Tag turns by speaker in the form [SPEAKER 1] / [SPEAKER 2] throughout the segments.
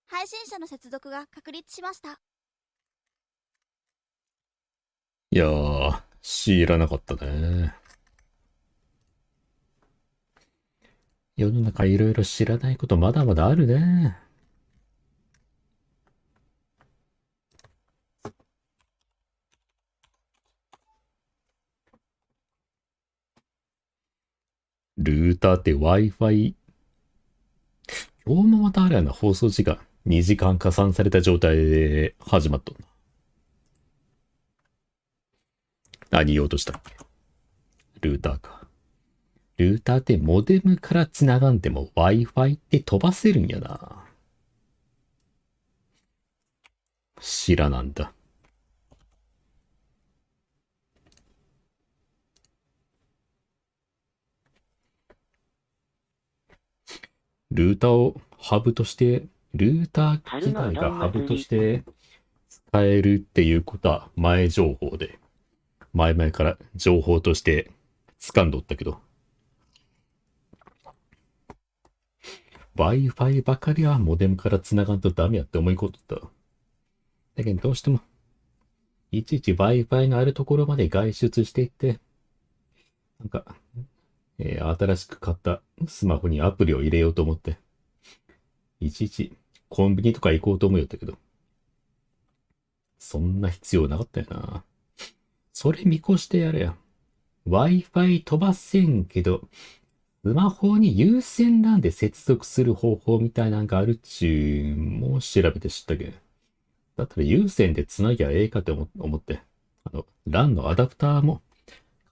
[SPEAKER 1] 配信者の接続が確立しました。
[SPEAKER 2] いやー、知らなかったね。世の中いろいろ知らないことまだまだあるね。ルーターって Wi-Fi。今日もまたあれやな、放送時間2時間加算された状態で始まったんだ。何言おうとしたっけ。ルーターか。ルーターってモデムから繋がんでも Wi-Fi って飛ばせるんやな。知らなんだ。ルーターをハブとして、ルーター自体がハブとして使えるっていうことは前情報で、前々から情報として掴んどったけど、Wi-Fi ばかりはモデムから繋がんとダメやって思い込んどった。だけどどうしても、いちいち Wi-Fi のあるところまで外出していって、なんか、新しく買ったスマホにアプリを入れようと思って、いちいちコンビニとか行こうと思うよったけど、そんな必要なかったよな。それ見越してやれや。Wi-Fi 飛ばせんけど、スマホに有線 LAN で接続する方法みたいなんがあるっちゅう、もう調べて知ったけん。だったら有線で繋ぎゃええかって思って、LAN のアダプターも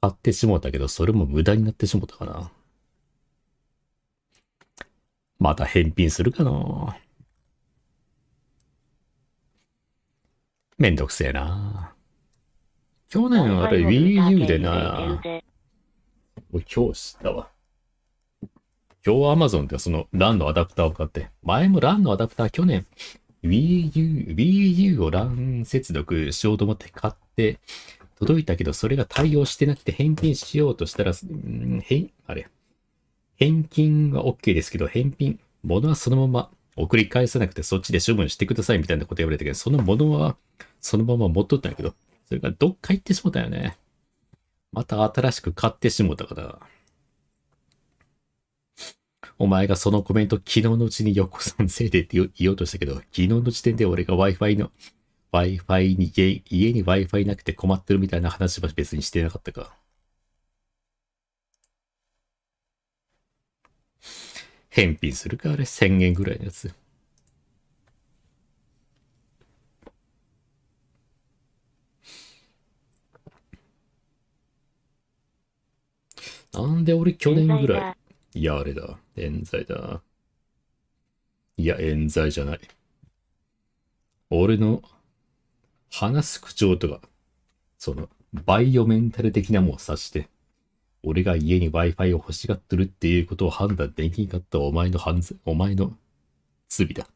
[SPEAKER 2] 買ってしもうたけど、それも無駄になってしもうたかな。また返品するかな。めんどくせえな。去年あれ Wii U でな、今日知ったわ。今日 Amazon でその LAN のアダプターを買って、前も LAN のアダプター去年 Wii U を LAN 接続しようと思って買って届いたけど、それが対応してなくて返品しようとしたら、返金は OK ですけど、物はそのまま送り返さなくてそっちで処分してくださいみたいなこと言われたけど、その物はそのまま持っとったんやけど、それがどっか行ってしもたよね。また新しく買ってしもたから。お前がそのコメント昨日のうちに横さんせいでって言おうとしたけど、昨日の時点で俺が Wi-Fi に家に Wi-Fi なくて困ってるみたいな話は別にしてなかったか。返品するかあれ1000円ぐらいのやつ。なんで俺去年ぐらい。いや、あれだ。冤罪だ。いや、冤罪じゃない。俺の話す口調とか、バイオメンタル的なもんを指して、俺が家に Wi-Fi を欲しがってるっていうことを判断できんかったお前の罪だ。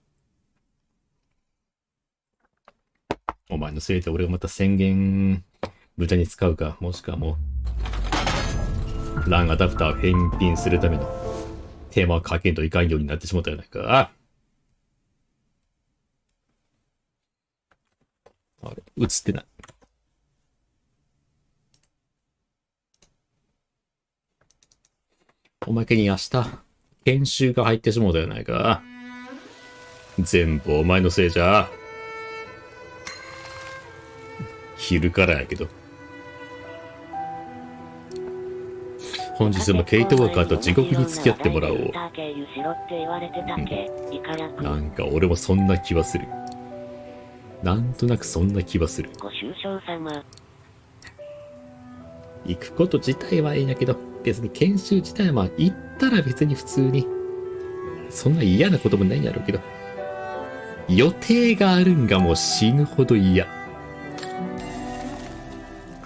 [SPEAKER 2] お前のせいで俺がまた宣言無駄に使うか、もしくはもう、LAN アダプターを返品するためのテーマをかけんといかんようになってしまったやないか。あれ、映ってない。おまけに明日、研修が入ってしもうたやないか。全部お前のせいじゃ。昼からやけど。本日もケイトウォーカーと地獄に付き合ってもらおう。なんか俺もそんな気はする。なんとなくそんな気はする。行くこと自体はいいんだけど、別に研修自体は行ったら別に普通に、そんな嫌なこともないんやろうけど、予定があるんがもう死ぬほど嫌。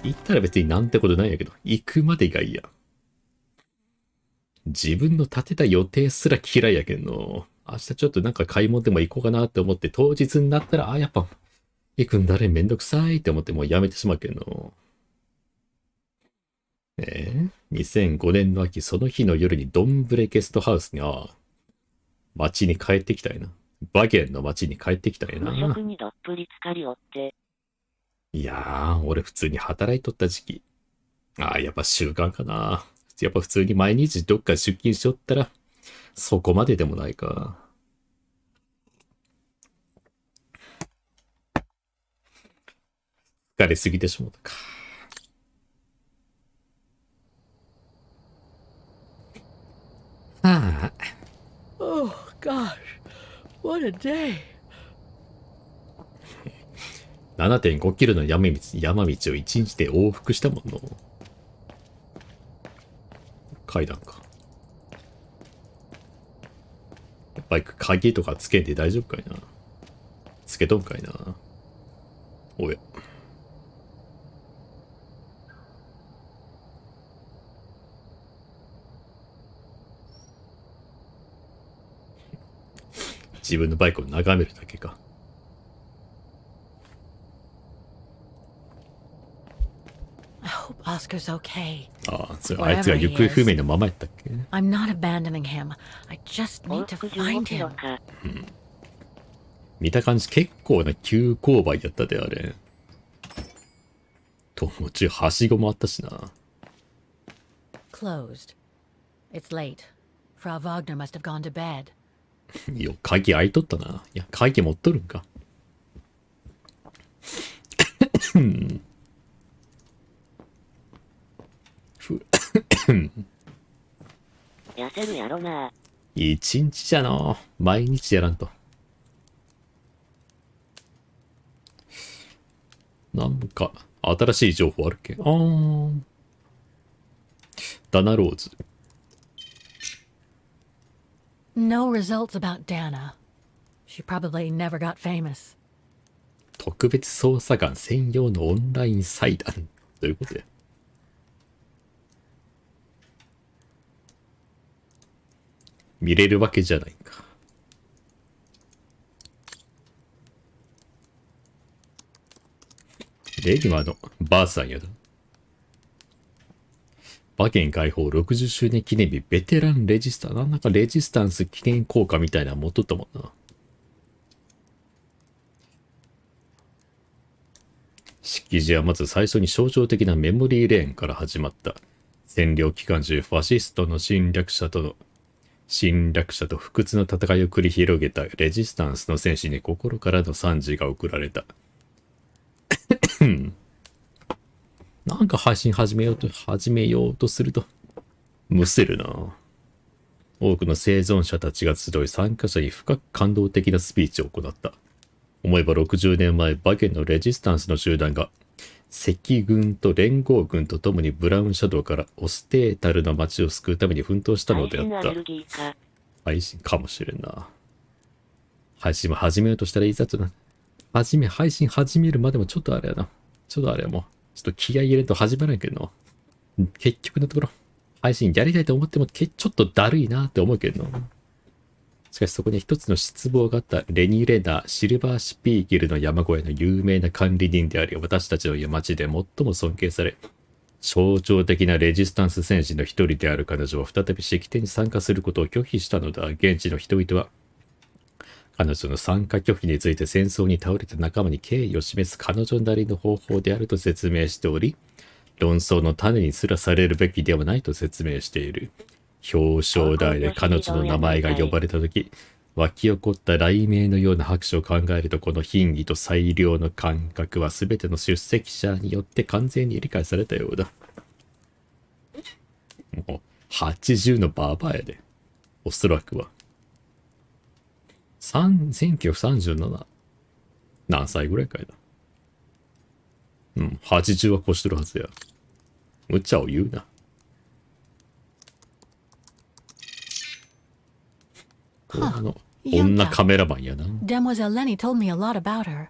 [SPEAKER 2] 行ったら別になんてことないんやけど、行くまでが嫌。自分の立てた予定すら嫌いやけんの。明日ちょっとなんか買い物でも行こうかなって思って当日になったら、やっぱ行くんだれめんどくさいって思ってもうやめてしまうけんの。2005年の秋、その日の夜にドンブレゲストハウスに、街に帰ってきたいな。バゲンの街に帰ってきたんや
[SPEAKER 3] 無
[SPEAKER 2] な。
[SPEAKER 3] 職にどっぷり浸かりおって。
[SPEAKER 2] いやー、俺普通に働いとった時期。ああ、やっぱ習慣かな。やっぱ普通に毎日どっか出勤しよったら、そこまででもないか。疲れすぎてしもうたか。ああ。
[SPEAKER 4] Oh, gosh. What a day.
[SPEAKER 2] 7.5 キロの山道を1日で往復したもんの。階段か。バイク鍵とかつけんで大丈夫かいな。つけとんかいな。おや。自分のバイクを眺めるだけか。
[SPEAKER 4] I hope Oscar's okay.
[SPEAKER 2] ああ、それあいつが行方不明のままやったっけ。
[SPEAKER 4] I'm not abandoning him. I just
[SPEAKER 3] 往
[SPEAKER 4] need to
[SPEAKER 3] 復
[SPEAKER 4] find
[SPEAKER 3] 15キロ
[SPEAKER 4] him.
[SPEAKER 3] か。
[SPEAKER 2] 見た感じ結構な急勾配やったであれ。途中はしごもあったしな。
[SPEAKER 4] Closed. It's late. Frau Wagner must have gone to bed.
[SPEAKER 2] いや、鍵開いとったな。いや、鍵持っとるんか。
[SPEAKER 3] 痩せるやろな。
[SPEAKER 2] 一日じゃの。毎日やらんと。なんか、新しい情報あるっけ。ダナローズ。
[SPEAKER 4] No results about Dana. She probably never got famous.
[SPEAKER 2] 特別捜査官専用のオンライン裁断。どういうことや。見れるわけじゃないか。レギュマーのバーさんやだ。バゲン解放60周年記念日ベテランレジスタン。なんかレジスタンス記念硬貨みたいなの持っとったもんな。式辞はまず最初に象徴的なメモリーレーンから始まった。占領期間中ファシストの侵略者と不屈の戦いを繰り広げたレジスタンスの戦士に心からの賛辞が送られた。なんか配信始めようとすると、むせるな。多くの生存者たちが集い参加者に深く感動的なスピーチを行った。思えば60年前、バゲンのレジスタンスの集団が、赤軍と連合軍と共にブラウンシャドウからオステータルな街を救うために奮闘したのであった。配信かもしれんな。配信も始めようとしたらいざとな。配信始めるまでもちょっとあれやな。ちょっと気合い入れんと始まらんけどな。結局のところ、配信やりたいと思ってもちょっとだるいなって思うけどな。しかしそこに一つの失望があったレニー・レナー・シルバーシピーギルの山小屋の有名な管理人であり、私たちの町で最も尊敬され、象徴的なレジスタンス戦士の一人である彼女は再び式典に参加することを拒否したのだ。現地の人々は、彼女の参加拒否について戦争に倒れた仲間に敬意を示す彼女なりの方法であると説明しており、論争の種にすらされるべきではないと説明している。表彰台で彼女の名前が呼ばれたとき、湧き起こった雷鳴のような拍手を考えると、この品位と裁量の感覚は全ての出席者によって完全に理解されたようだ。もう、80のバーバーやで。おそらくは。1937。何歳ぐらいかいな。80は越してるはずや。無茶を言うな。女カメラマンやな。
[SPEAKER 4] Demoiselle Lenny told me a lot about her.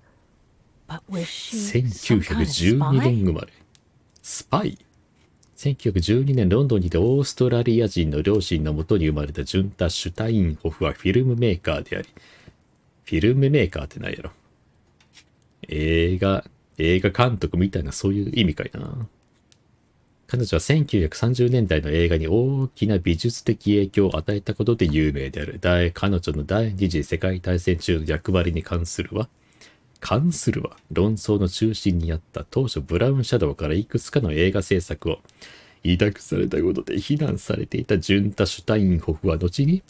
[SPEAKER 4] But was she some kind of
[SPEAKER 2] 1912 年
[SPEAKER 4] spy?
[SPEAKER 2] 生まれ。スパイ ?1912 年ロンドンにてオーストラリア人の両親のもとに生まれたジュンタ・シュタインホフはフィルムメーカーであり、フィルムメーカーって何やろ。映画監督みたいなそういう意味かいな。彼女は1930年代の映画に大きな美術的影響を与えたことで有名である。彼女の第二次世界大戦中の役割に関するは、論争の中心にあった当初ブラウンシャドウからいくつかの映画制作を委託されたことで非難されていたジュンタ・シュタインホフは後に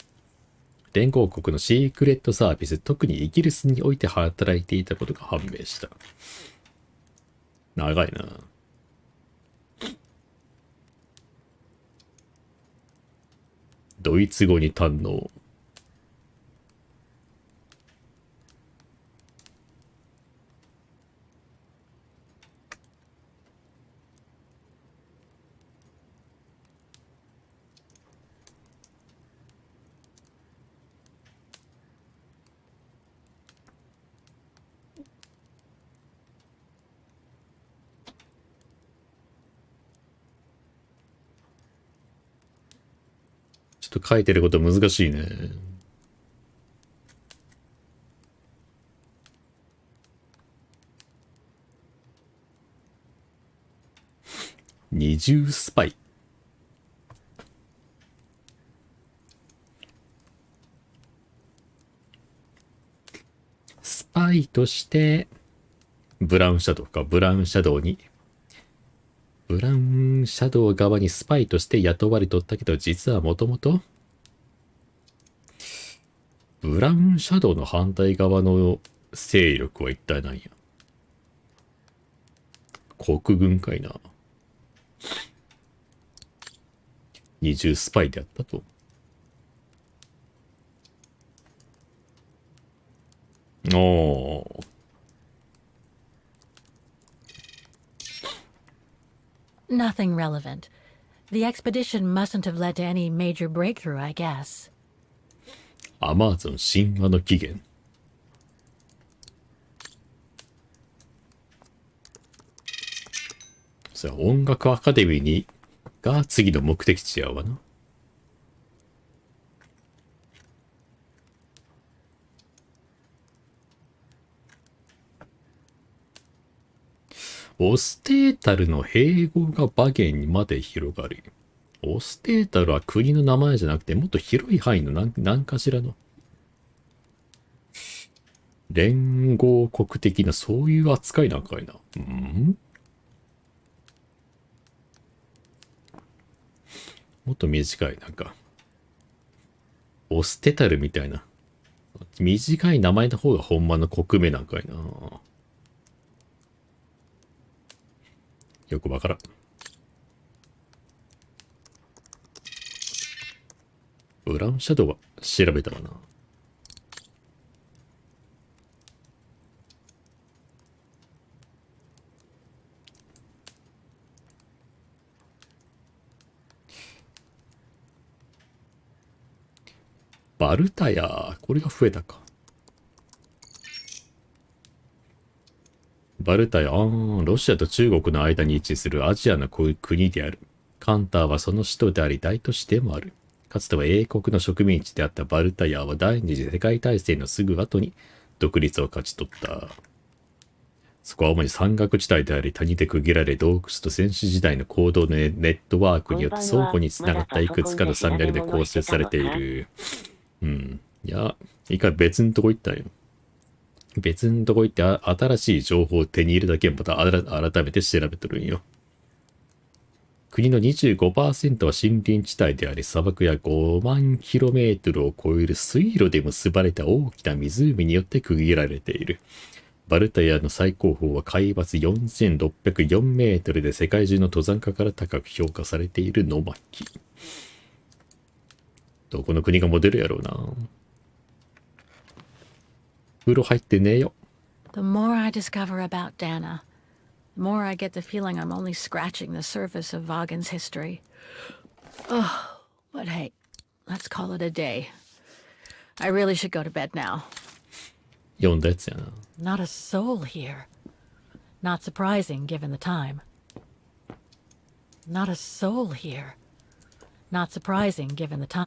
[SPEAKER 2] 連合国のシークレットサービス、特にイギリスにおいて働いていたことが判明した。長いな。ドイツ語に堪能。ちょっと書いてること難しいね。二重スパイ。スパイとしてブラウンシャドウ側にスパイとして雇われとったけど、実はもともとブラウンシャドウの反対側の勢力は一体何や。国軍かいな。二重スパイであったと。おー。
[SPEAKER 4] Nothing relevant. The expedition mustn't have led to any major breakthrough, I guess.
[SPEAKER 2] アマゾン神話の起源。それは音楽アカデミーにが次の目的地やわな。オステータルの併合がバゲンにまで広がる。オステータルは国の名前じゃなくてもっと広い範囲の何かしらの連合国的なそういう扱いなんかいな。もっと短い、なんかオステタルみたいな短い名前の方がほんまの国名なんかいな。よくわからん。ブラウンシャドウは調べたわな。バルタヤ、これが増えたか。バルタヤ、ロシアと中国の間に位置するアジアの国である。カンターはその首都であり大都市でもある。かつては英国の植民地であったバルタヤは第二次世界大戦のすぐ後に独立を勝ち取った。そこは主に山岳地帯であり、谷で区切られ、洞窟と戦死時代の行動のネットワークによって相互につながったいくつかの山岳で構成されている。いや、一回別のとこ行ったんよ。別のとこ行って新しい情報を手に入れるだけまた改めて調べてるんよ。国の 25% は森林地帯であり、砂漠や5万 km を超える水路で結ばれた大きな湖によって区切られている。バルタヤの最高峰は海抜4604メートルで世界中の登山家から高く評価されている野巻。どこの国がモデルやろうな。風呂入ってねえよ。
[SPEAKER 4] The more I discover about Dana, the more I get the feeling I'm only scratching the surface of Vaughan's history. Oh, but hey, let's call it a day. I really should go to bed now.
[SPEAKER 2] 読んだやつやな。
[SPEAKER 4] Not a soul here. Not surprising given the time. Not a soul here. Not surprising given the time.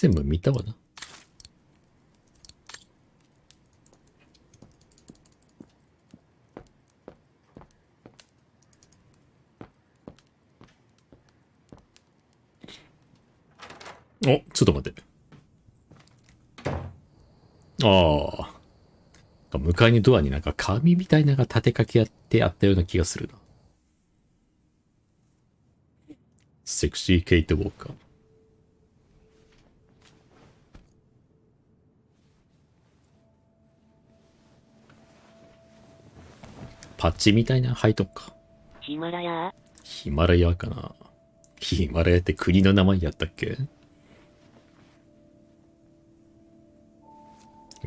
[SPEAKER 2] 全部見たわな。お、ちょっと待って。ああ。向かいのドアになんか紙みたいなのが立てかけやってあったような気がするな。セクシーケイト・ウォーカー。パッチみたいな入っとくか。
[SPEAKER 3] ヒマラヤ
[SPEAKER 2] ヒマラヤかな。ヒマラヤって国の名前やったっけ？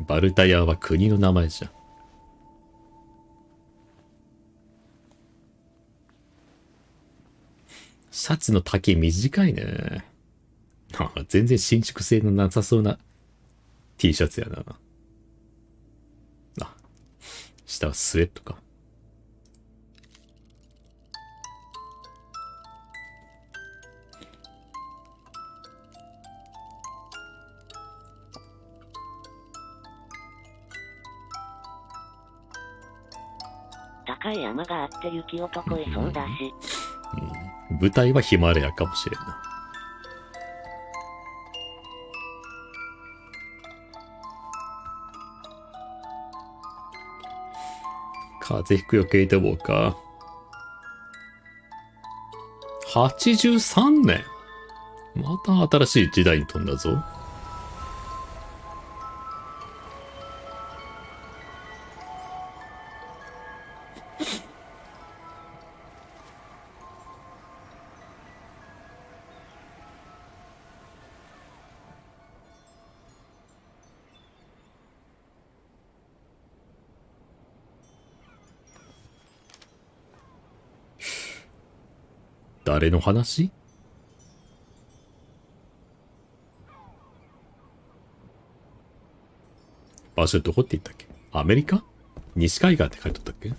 [SPEAKER 2] バルタヤは国の名前じゃん。シャツの丈短いね。全然伸縮性のなさそうな T シャツやな。あ、下はスウェットか。
[SPEAKER 3] 高い山があって雪男いそうだし。
[SPEAKER 2] 舞台はヒマラヤかもしれんな。風邪ひくよケイト・ウォーカー。83年。また新しい時代に飛んだぞ。誰の話？場所どこって言ったっけ？アメリカ？西海岸って書いてあったっけ？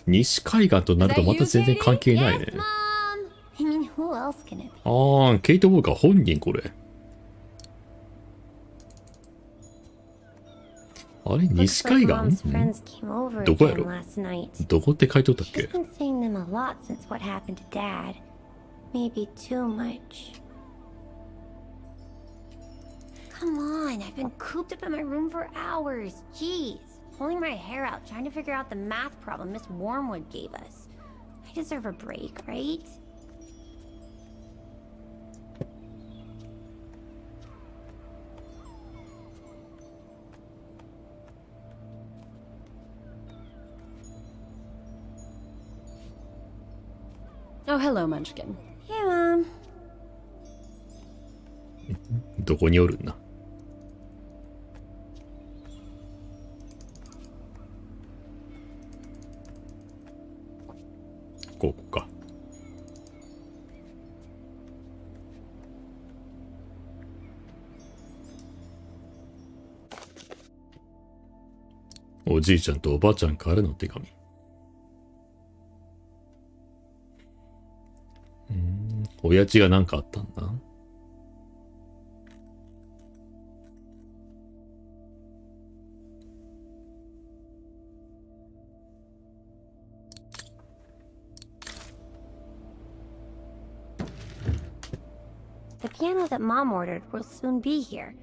[SPEAKER 2] 西海岸となるとまた全然関係ないね。ああ、ケイト・ウォーカー本人これ。あれ西海岸？どこやろ？どこって書いとったっけ？Come
[SPEAKER 5] on, I've been cooped up in my room for hours. Jeez, pulling my hair out trying to figure out the math problem Miss Wormwood gave us. I deserve a break, right?
[SPEAKER 6] Oh, hello, Munchkin.
[SPEAKER 5] Hey, Mom.
[SPEAKER 2] どこにおるんな。ここか。おじいちゃんとおばあちゃんからの手紙。親父が何かあったんだ。
[SPEAKER 5] The piano that Mom ordered will soon be here.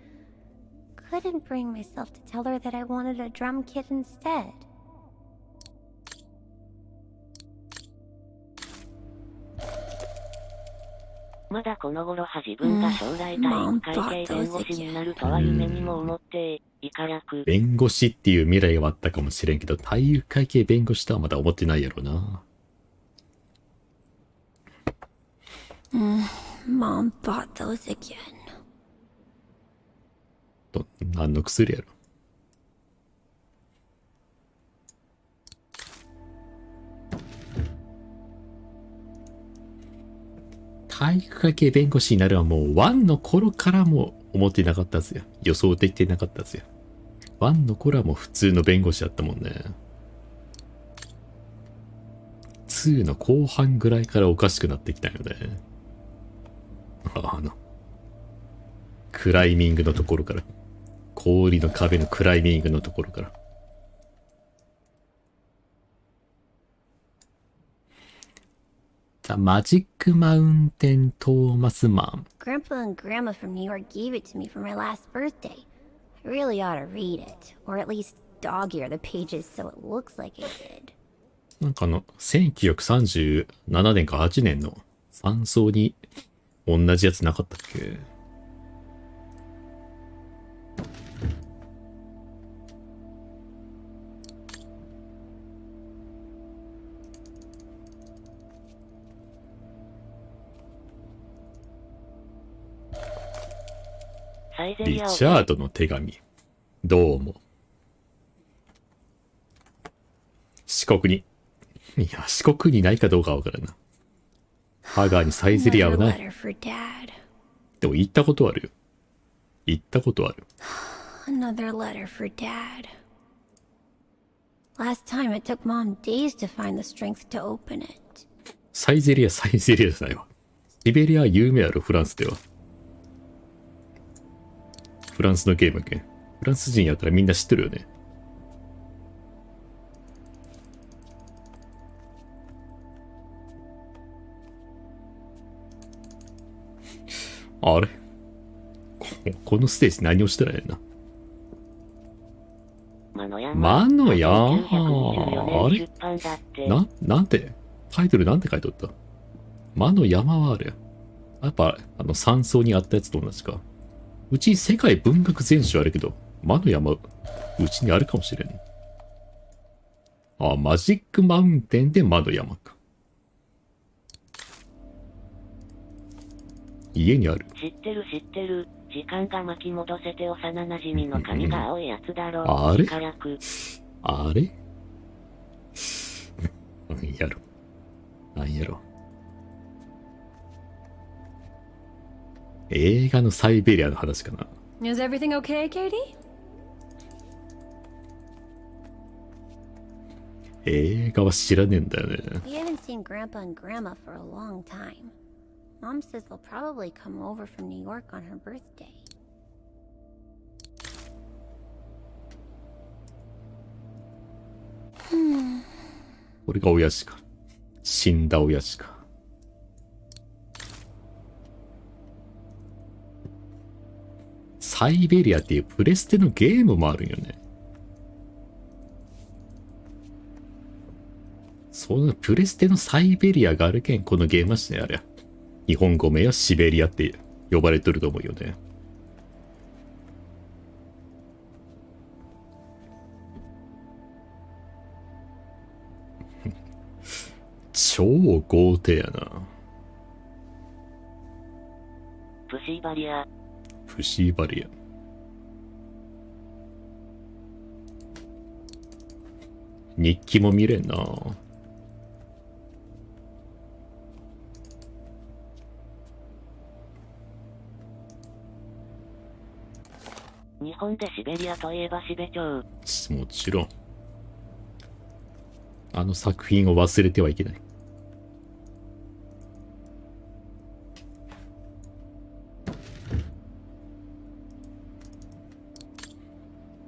[SPEAKER 5] Couldn't bring myself to tell her that I wanted a drum kit instead.
[SPEAKER 3] まだこの頃は自分が将来体育会系弁護士になるとは夢にも思っていかやく。
[SPEAKER 2] 弁護士っていう未来はあったかもしれんけど、体育会系弁護士とはまだ思ってないやろな。
[SPEAKER 5] Mom bought those again.
[SPEAKER 2] 何の薬やろ。体育会系弁護士になるはもう1の頃からも思ってなかったはずや。予想できてなかったはずや。1の頃はもう普通の弁護士だったもんね。2の後半ぐらいからおかしくなってきたよね。ああ、クライミングのところから。氷の壁のクライミングのところから。The Magic Mountain Thomas Man.
[SPEAKER 5] Grandpa and Grandma from New York gave it to me for my last birthday. I really ought to read it, or at least dog-ear the pages so it looks like I did.
[SPEAKER 2] なんか1937年か8年の山荘に同じやつなかったっけ？リチャードの手紙。どうも。四国に。いや、四国にないかどうかわからんな。ハガーにサイゼリアはない。でも行ったことあるよ。行ったことある。
[SPEAKER 5] Another letter for Dad. Last time it took Mom days to find the strength to open it.
[SPEAKER 2] サイゼリアじゃないわ。シベリア有名ある、フランスでは。フランスのゲーム系。フランス人やったらみんな知ってるよね。あれこのステージ何をしたらええな。魔の山。あれなんてタイトルなんて書いておった？魔の山はあれやっぱ山荘にあったやつと同じか。うち世界文学全集あるけど、魔の山、うちにあるかもしれん。あ、マジックマウンテンで魔の山か。家にある。
[SPEAKER 3] 知ってる。時間が巻き戻せて幼馴染の髪が青いやつだろ。
[SPEAKER 2] あれ
[SPEAKER 3] あ
[SPEAKER 2] れなんやろ。映画のサイベリアの話かな。
[SPEAKER 6] Is everything okay, Katie?
[SPEAKER 2] 映画は知らねえんだよね。
[SPEAKER 5] We haven't seen Grandpa and Grandma for a long time. Mom says they'll probably come over from New York on her birthday.
[SPEAKER 2] これが親父か。死んだ親父か。サイベリアっていうプレステのゲームもあるんよね。そのプレステのサイベリアがあるけん、このゲームはしね、あれ。日本語名はシベリアって呼ばれてると思うよね。超豪邸やな。
[SPEAKER 3] プシーバリア。
[SPEAKER 2] プシーバリア。日記も見れんな。
[SPEAKER 3] 日本でシベリアといえばシベ町。
[SPEAKER 2] もちろん。あの作品を忘れてはいけない。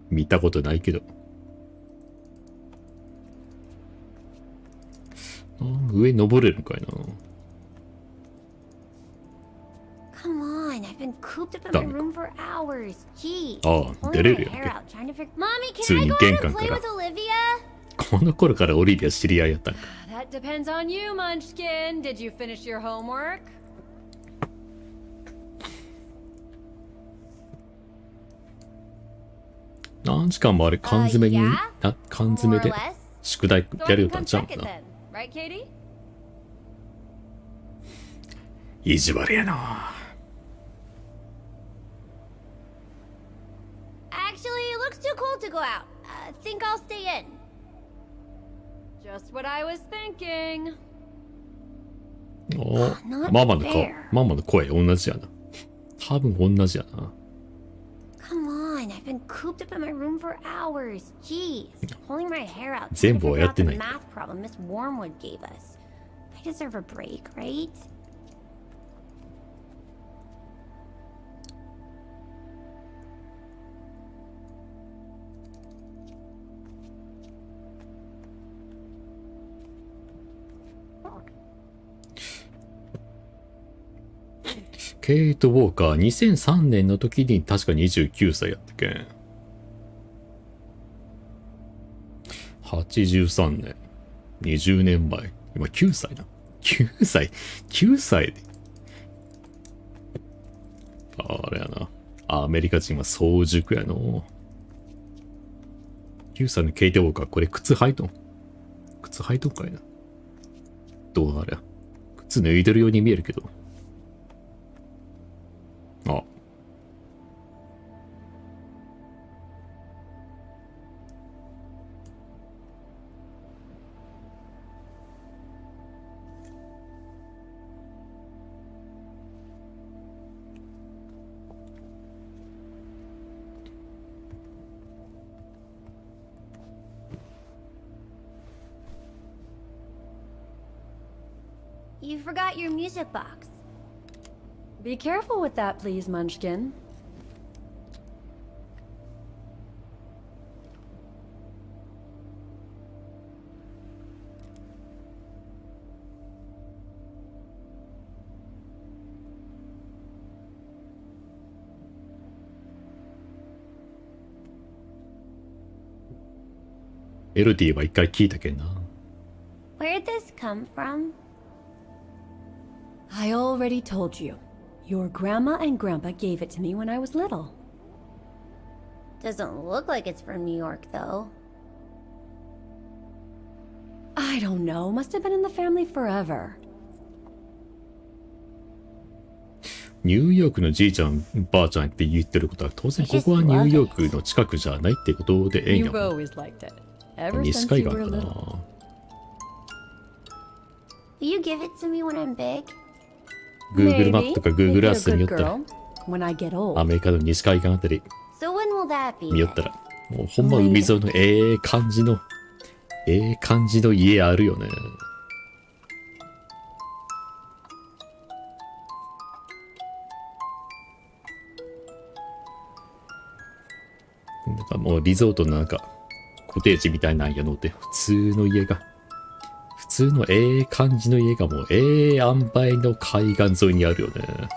[SPEAKER 2] 見たことないけど。上登れるんかいな。
[SPEAKER 5] Come on, I've been cooped up in my room for hours. Jeez.
[SPEAKER 2] ああ、出れるやんけ。
[SPEAKER 5] Mommy,
[SPEAKER 2] 普通
[SPEAKER 5] can I
[SPEAKER 2] に
[SPEAKER 5] go
[SPEAKER 2] 玄
[SPEAKER 5] out
[SPEAKER 2] 関
[SPEAKER 5] and
[SPEAKER 2] か
[SPEAKER 5] play
[SPEAKER 2] ら。
[SPEAKER 5] with Olivia?
[SPEAKER 2] この頃からオリビア知り合いやったんか。
[SPEAKER 6] That depends on you, Munchkin. Did you finish your homework?
[SPEAKER 2] 何時間もあれ缶詰に、缶詰で
[SPEAKER 5] More or less.
[SPEAKER 2] 宿題
[SPEAKER 6] So
[SPEAKER 2] や
[SPEAKER 6] I
[SPEAKER 2] る
[SPEAKER 6] can
[SPEAKER 2] よったん
[SPEAKER 6] come
[SPEAKER 2] ちゃう
[SPEAKER 6] check
[SPEAKER 2] か
[SPEAKER 6] it
[SPEAKER 2] な。
[SPEAKER 6] then, right, Katie?
[SPEAKER 2] 意地悪やな。
[SPEAKER 5] Actually, it looks too cold to go out. Think I'll stay in.
[SPEAKER 6] Just what I was thinking.
[SPEAKER 2] お
[SPEAKER 5] Not
[SPEAKER 2] ママの顔
[SPEAKER 5] fair.
[SPEAKER 2] ママの声同じやな。多分同じやな。
[SPEAKER 5] Come on, I've been cooped up in my room for hours. Jeez, pulling my hair out trying to
[SPEAKER 2] 全部は
[SPEAKER 5] figure
[SPEAKER 2] やっ
[SPEAKER 5] out
[SPEAKER 2] て
[SPEAKER 5] the
[SPEAKER 2] ない。
[SPEAKER 5] math problem Miss Wormwood gave us. I deserve a break, right?
[SPEAKER 2] ケイト・ウォーカー、2003年の時に確か29歳やったっけ。83年。20年前。今9歳な。9歳 ?9 歳で。あれやな。アメリカ人は早熟やの。9歳のケイト・ウォーカー、これ靴履いとんかいな。どうあれや。靴脱いでるように見えるけど。あ。
[SPEAKER 5] You forgot your music box.
[SPEAKER 6] Be careful with that, please, Munchkin.
[SPEAKER 2] LD は一回聞いたけんな。
[SPEAKER 5] Where'd this come from?
[SPEAKER 6] I already told you. Your grandma and grandpa gave it to me when I was little.
[SPEAKER 5] Doesn't look like it's from New York, though.
[SPEAKER 6] I don't know. Must have been in the family forever.
[SPEAKER 2] ニューヨークのじいちゃん、ばあちゃんって言ってることは、当然ここはニューヨークの近くじゃないってことでええんや
[SPEAKER 6] You've
[SPEAKER 2] もん。
[SPEAKER 6] always liked it. Ever
[SPEAKER 2] 西
[SPEAKER 6] since
[SPEAKER 2] 海
[SPEAKER 6] you
[SPEAKER 2] 岸
[SPEAKER 6] were
[SPEAKER 2] か
[SPEAKER 6] little.
[SPEAKER 2] な。
[SPEAKER 5] Will you give it to me when I'm big?
[SPEAKER 2] Google マッ
[SPEAKER 6] Maybe,
[SPEAKER 2] プとか
[SPEAKER 6] if
[SPEAKER 2] Google
[SPEAKER 6] you're a
[SPEAKER 2] アースに
[SPEAKER 6] good
[SPEAKER 2] よったら、
[SPEAKER 6] girl. When I get old.
[SPEAKER 2] アメリカの西海岸あたり
[SPEAKER 5] So when will that be?
[SPEAKER 2] 見よったら、もうほんま海沿いの感じの、感じの家あるよね。なんかもうリゾートのなんか、コテージみたいなんやのって、普通の家が、普通の感じの家がもう塩梅の海岸沿いにあるよね。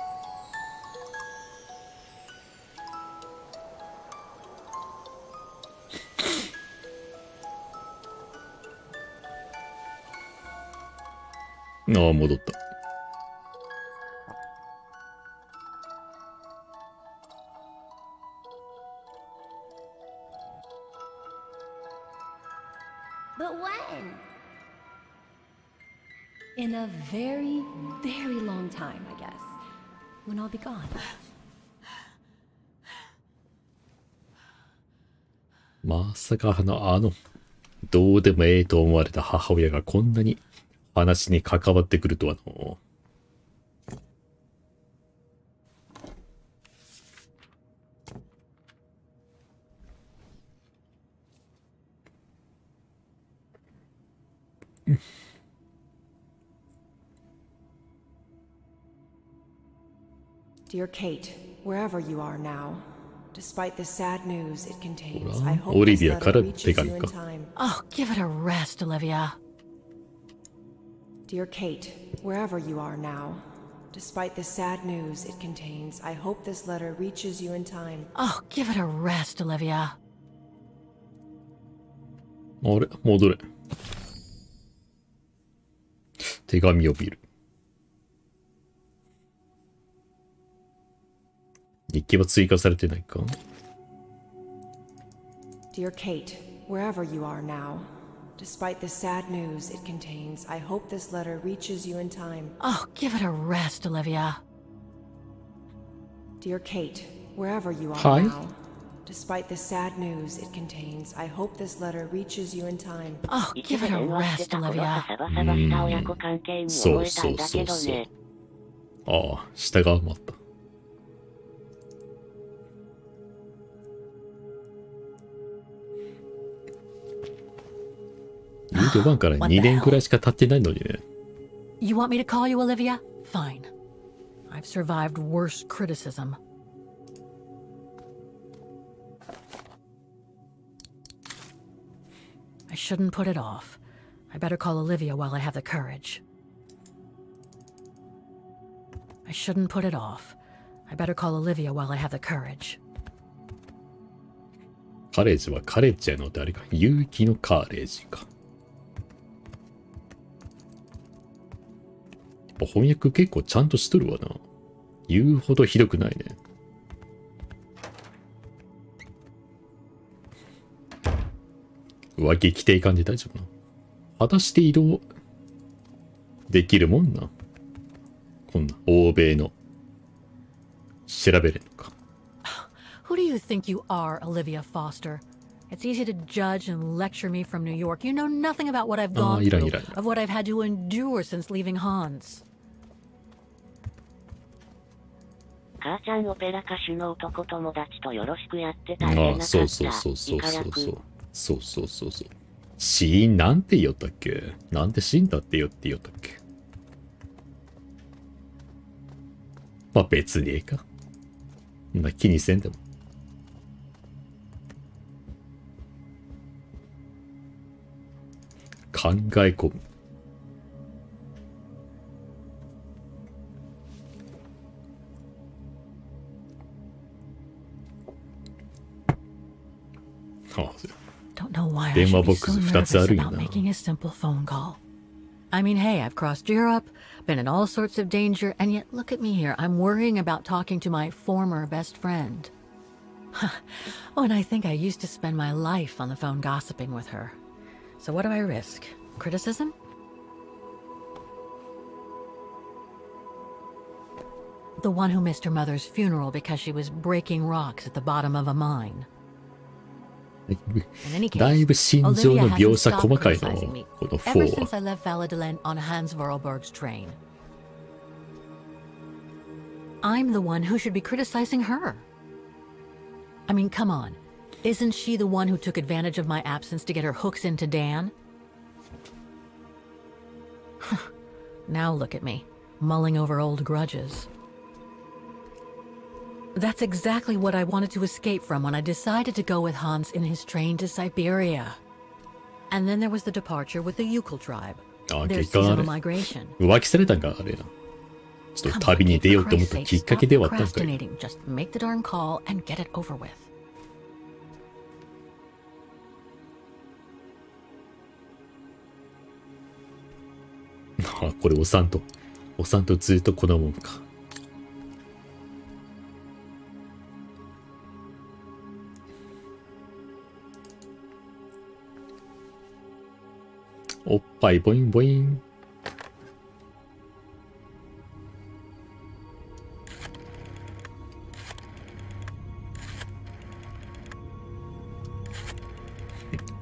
[SPEAKER 2] ああ、戻った。
[SPEAKER 5] But when?
[SPEAKER 6] In a very, very long time, I guess. When I'll be gone.
[SPEAKER 2] まさかどうでもええと思われた母親がこんなに話に関わってくるとはの。
[SPEAKER 7] Dear Kate, wherever you are now, despite the sad news it contains,
[SPEAKER 2] ほら
[SPEAKER 7] I hope this
[SPEAKER 2] オリビア
[SPEAKER 7] letter
[SPEAKER 2] から
[SPEAKER 7] reaches
[SPEAKER 2] 手
[SPEAKER 7] you
[SPEAKER 2] 紙
[SPEAKER 7] in
[SPEAKER 2] か。
[SPEAKER 7] time.
[SPEAKER 4] Oh, give it a rest, Olivia.
[SPEAKER 7] Dear Kate, wherever you are now, despite the sad news it contains, I hope this letter reaches you in time.
[SPEAKER 4] Oh, give it a rest, Olivia.
[SPEAKER 2] あれ戻れ。手紙を見る。日記は追加されてないか？
[SPEAKER 7] Dear Kate, wherever you are now, despite the sad news it contains, I hope this letter reaches you in time.
[SPEAKER 4] Oh, give it a rest, Olivia.
[SPEAKER 7] Dear Kate, wherever you are
[SPEAKER 2] Hi.
[SPEAKER 7] now, despite the sad news it contains, I hope this letter reaches you in time.
[SPEAKER 4] Oh,
[SPEAKER 3] いつ
[SPEAKER 4] give
[SPEAKER 3] も
[SPEAKER 4] it a
[SPEAKER 3] 電話して
[SPEAKER 4] rest,
[SPEAKER 3] た頃
[SPEAKER 4] Olivia.
[SPEAKER 3] サバサバした親子関係に思えたんだけどね。
[SPEAKER 2] ああ、下が余った。25から2年くらいしか経ってないのにね。
[SPEAKER 4] You want me to call you Olivia? Fine. I've survived worse criticism. I shouldn't put it off. I better call Olivia while I have the courage. I shouldn't put it off. I better call Olivia while I have the courage.
[SPEAKER 2] カレッジはカレッジやの誰か。勇気のカーレージか。やっぱ翻訳結構ちゃんとしとるわな。言うほどひどくないね。上着着ていかんで大丈夫な。果たして移動できるもんな。こんな欧米の調べれんのか。
[SPEAKER 4] Who do you think you are, Olivia Foster? It's easy to judge and lecture me from New York. You know nothing about what I've gone through, of what I've had to endure since leaving Hans.
[SPEAKER 3] 母ちゃんオペラ歌手の男友達とよろしくやって大変なかった。
[SPEAKER 2] そう。死因なんて言おったっけ？なんで死んだって言ったっけ？まあ別にええか。まあ気にせんでも。考え込む。
[SPEAKER 4] Don't know why I should be so nervous about making a simple phone call. I mean, hey, I've crossed Europe, been in all sorts of danger, and yet look at me here. I'm worrying about talking to my former best friend. Oh, and I think I used to spend my life on the phone gossiping with her. So what do I risk? Criticism? The one who missed her mother's funeral because she was breaking rocks at the bottom of a mine.
[SPEAKER 2] だいぶ心情の描写細かいの、この4
[SPEAKER 4] Ever since I left Valladolid on Hans Vorarlberg's train. I'm the one who should be criticizing her. I mean, come on. Isn't she the one who took advantage of my absence to get her hooks into Dan? Now look at me, mulling over old grudges. That's exactly what I wanted to escape from when I decided to go with Hans in his train to Syberia. And then there was the departure with the Yukil tribe. Their seasonal migration.
[SPEAKER 2] 浮気されたんかあれな。ちょっと旅に出ようと思ったきっかけではあったんかい。
[SPEAKER 4] Just make the darn call and get it over with.
[SPEAKER 2] あ、これおさんとずっとこんなもんか。おっぱいボインボイン。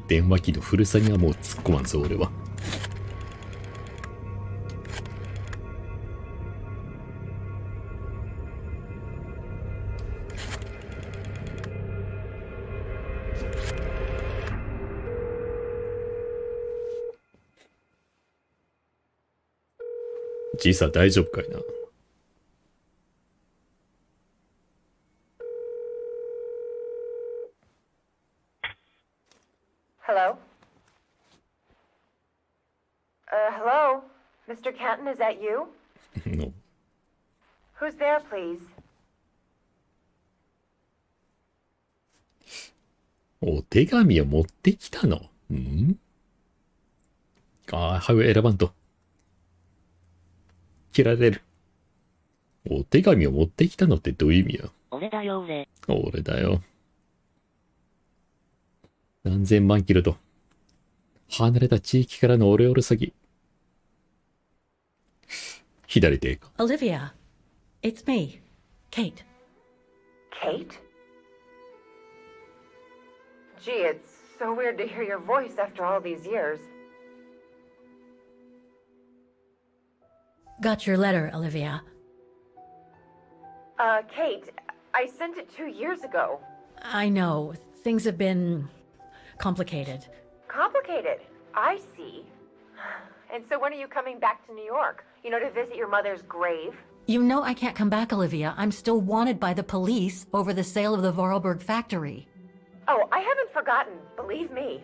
[SPEAKER 2] 電話機の古さにはもう突っ込まんぞ俺は。じいさん大丈夫かいな。
[SPEAKER 7] Hello? Hello? Mr. Canton, is that you?
[SPEAKER 2] No.
[SPEAKER 7] Who's there, please?
[SPEAKER 2] お手紙を持ってきたの？ん？ああ、ハウ選ばんと。切られる。お手紙を持ってきたのってどういう意味や？
[SPEAKER 3] 俺だよ俺。
[SPEAKER 2] 俺だよ。何千万キロと離れた地域からのオレオレ詐欺。左手か。
[SPEAKER 4] Olivia, it's me, Kate.
[SPEAKER 7] Kate? Gee, it's so weird to hear your voice after all these years.
[SPEAKER 4] Got your letter, Olivia.
[SPEAKER 7] Kate, I sent it 2 years ago.
[SPEAKER 4] I know. Things have been complicated.
[SPEAKER 7] Complicated? I see. And so when are you coming back to New York? You know, to visit your mother's grave?
[SPEAKER 4] You know I can't come back, Olivia. I'm still wanted by the police over the sale of the Vorarlberg factory.
[SPEAKER 7] Oh, I haven't forgotten, believe me.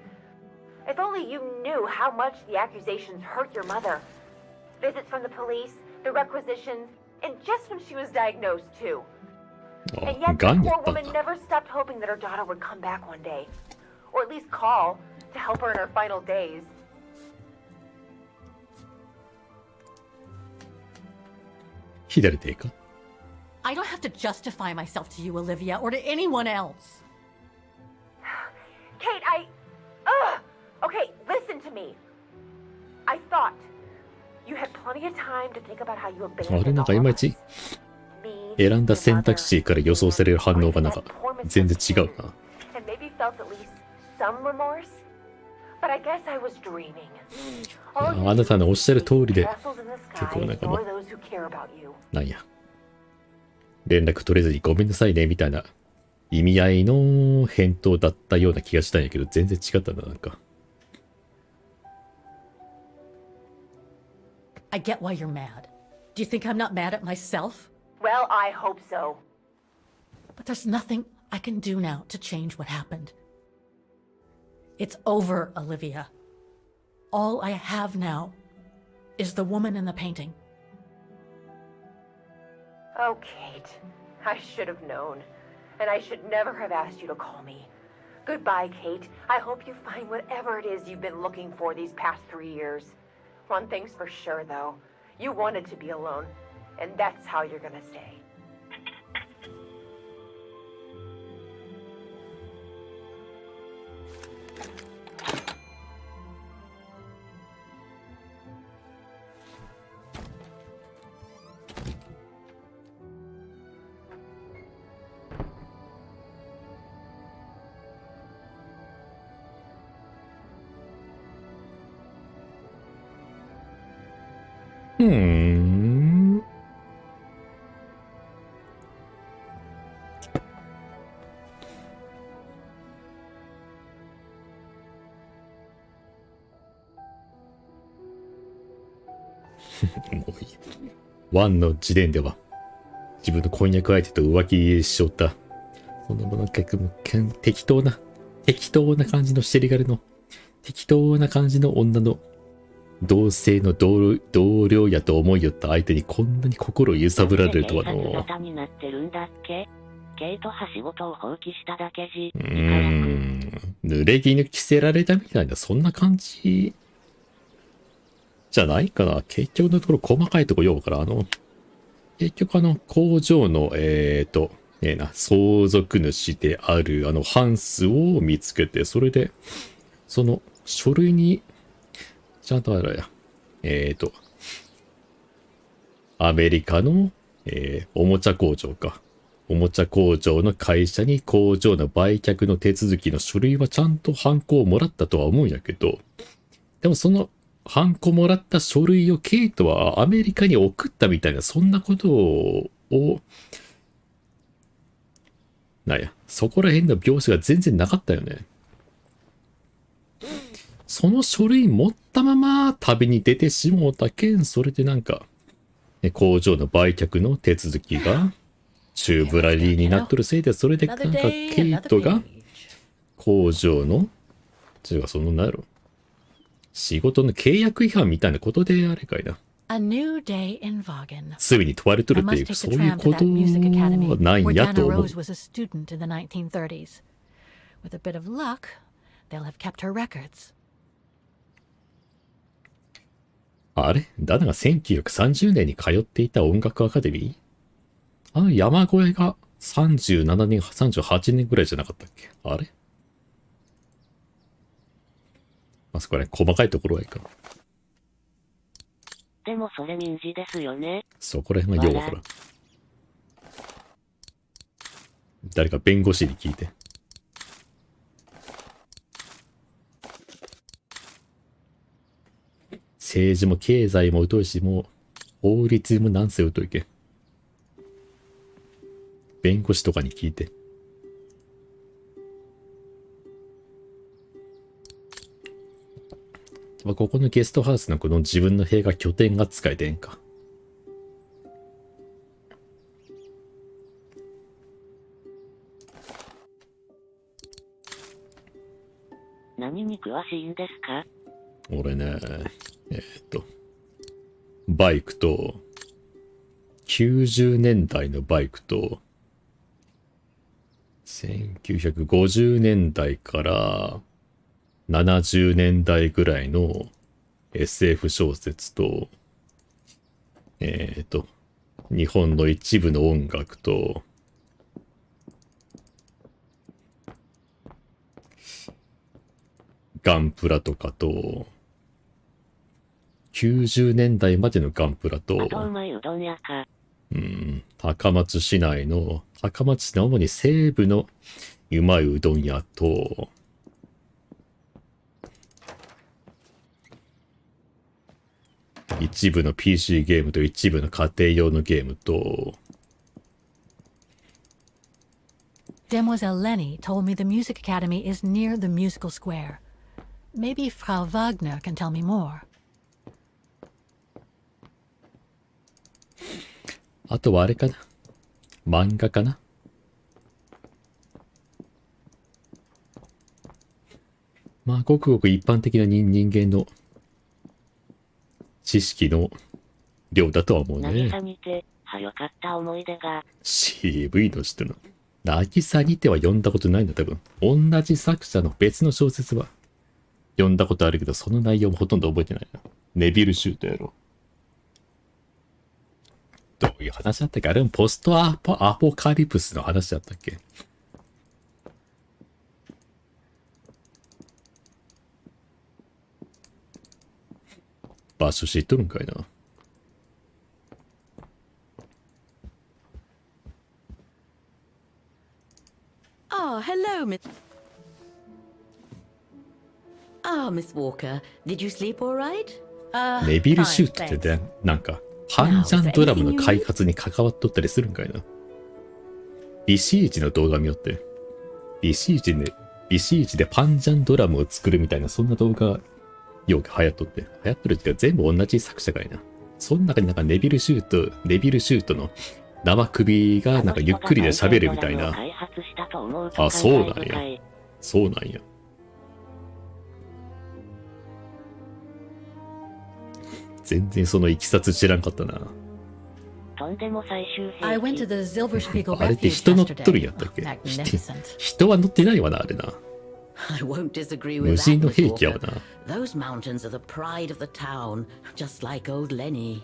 [SPEAKER 7] If only you knew how much the accusations hurt your mother. Visits from the police, the requisitions, And just when she was diagnosed, too.
[SPEAKER 2] あ
[SPEAKER 7] And yet
[SPEAKER 2] ガ
[SPEAKER 7] the
[SPEAKER 2] ンや
[SPEAKER 7] poor
[SPEAKER 2] ったん
[SPEAKER 7] woman
[SPEAKER 2] だ。
[SPEAKER 7] never stopped hoping that her daughter would come back one day. Or at least call to help her in her final days.
[SPEAKER 2] 左手か
[SPEAKER 4] I don't have to justify myself to you, Olivia, or to anyone else.
[SPEAKER 7] Kate, Okay, listen to me. I thought you had plenty of time to think about how you
[SPEAKER 2] あ
[SPEAKER 7] abandoned
[SPEAKER 2] れなんかい
[SPEAKER 7] all
[SPEAKER 2] ま
[SPEAKER 7] of
[SPEAKER 2] いち
[SPEAKER 7] us. Me,
[SPEAKER 2] 選んだ
[SPEAKER 7] your
[SPEAKER 2] 選択
[SPEAKER 7] mother,
[SPEAKER 2] 肢から予想される反応がなんか
[SPEAKER 7] or even that poor Mrs.
[SPEAKER 2] 全然違うな。
[SPEAKER 7] and maybe felt at least some remorse. But I guess I was dreaming. All you
[SPEAKER 2] あなたのおっしゃる通りで
[SPEAKER 7] castles in the
[SPEAKER 2] 結
[SPEAKER 7] sky
[SPEAKER 2] 構なんかも
[SPEAKER 7] ignore
[SPEAKER 2] う
[SPEAKER 7] those who care about you.
[SPEAKER 2] なんや連絡取れずにごめんなさいねみたいな意味合いの返答だったような気がしたんやけど全然違ったななんか。
[SPEAKER 4] I get why you're mad. Do you think I'm not mad at myself?
[SPEAKER 7] Well, I hope so.
[SPEAKER 4] But there's nothing I can do now to change what happened. It's over, Olivia. All I have now is the woman in the painting.
[SPEAKER 7] Oh, Kate. I should have known. And I should never have asked you to call me. Goodbye, Kate. I hope you find whatever it is you've been looking for these past 3 years. One thing's for sure, though. You wanted to be alone. And that's how you're gonna stay.
[SPEAKER 2] うーん。もういい。ワンの時点では自分の婚約相手と浮気しちゃった。そのもの結構適当な感じのシェリガルの適当な感じの女の同性の同僚やと思いよった相手にこんなに心を揺さぶられるとはの。
[SPEAKER 3] 警察沙汰になってるんだっけ？ケイトは仕事を放棄しただけじ。
[SPEAKER 2] 濡れ衣着せられたみたいなそんな感じじゃないかな。結局のところ細かいとこようから結局工場の相続主であるハンスを見つけて、それでその書類にちゃんとあれやアメリカの、おもちゃ工場か。おもちゃ工場の会社に工場の売却の手続きの書類はちゃんとハンコをもらったとは思うんやけど、でもそのハンコもらった書類をケイトはアメリカに送ったみたいな、そんなことを、なんや、そこら辺の描写が全然なかったよね。その書類持ったまま旅に出てしもうたけん、それでなんか、工場の売却の手続きが宙ぶらりになっとるせいで、それでなんかケイトが工場の、そのなんやろ、仕事の契約違反みたいなことであれかいな。罪に問われとるっていう、そういうことはないんやと思う。あれダナが1930年に通っていた音楽アカデミー？山越えが37年、38年ぐらいじゃなかったっけ？あれそこら辺細かいところはいいか。
[SPEAKER 3] でもそれ民事ですよね。
[SPEAKER 2] そこら辺がようわからん。誰か弁護士に聞いて。政治も経済も疎いし、もう法律もなんせ疎いけ。弁護士とかに聞いて。ここのゲストハウスのこの自分の部屋が拠点が使えてんか。
[SPEAKER 3] 何に詳しいんですか？
[SPEAKER 2] 俺ね、バイクと90年代のバイクと、1950年代から70年代ぐらいの SF 小説と、日本の一部の音楽と、ガンプラとかと、90年代までのガンプラと、高松市内の、高松市の主に西部のうまいうどん屋と、一部の PC ゲームと一部の家庭用のゲームと、
[SPEAKER 4] Demoiselle Lenny told me the Music Academy is near the musical square. Maybe Frau Wagner can tell me more.
[SPEAKER 2] あとはあれかな。漫画かな。まあ、ごくごく一般的な人間の知識の量だとは思うね。
[SPEAKER 3] 渚にて、よかった思い出が。
[SPEAKER 2] 渋いの知ってるの。渚にては読んだことないんだ、多分。同じ作者の別の小説は読んだことあるけど、その内容もほとんど覚えてないな。ネビルシュートやろ。どういう話だったっけ？あれもポストアポカリプスの話だったっけ？場所知っとるんかいな。
[SPEAKER 8] Oh, hello, Miss. Ah, Miss Walker. Did you sleep all right?
[SPEAKER 2] ネビルシュートってなんか、パンジャンドラムの開発に関わっとったりするんかいな。ビシーチの動画見よって。ビシーチでパンジャンドラムを作るみたいな、そんな動画、よく流行っとって。流行っとるっていうか全部同じ作者かいな。その中になんかネビルシュートの生首がなんかゆっくりで喋るみたいな。あ、そうなんや。そうなんや。全然そのいきさつ知らんかったな。
[SPEAKER 4] I went to the Silberspiegel
[SPEAKER 2] あれって人乗っとるんやったっけ？人は乗ってないわな、あれな。無人の兵器やわな。
[SPEAKER 8] Those mountains are the pride of the town, just like old Lenny.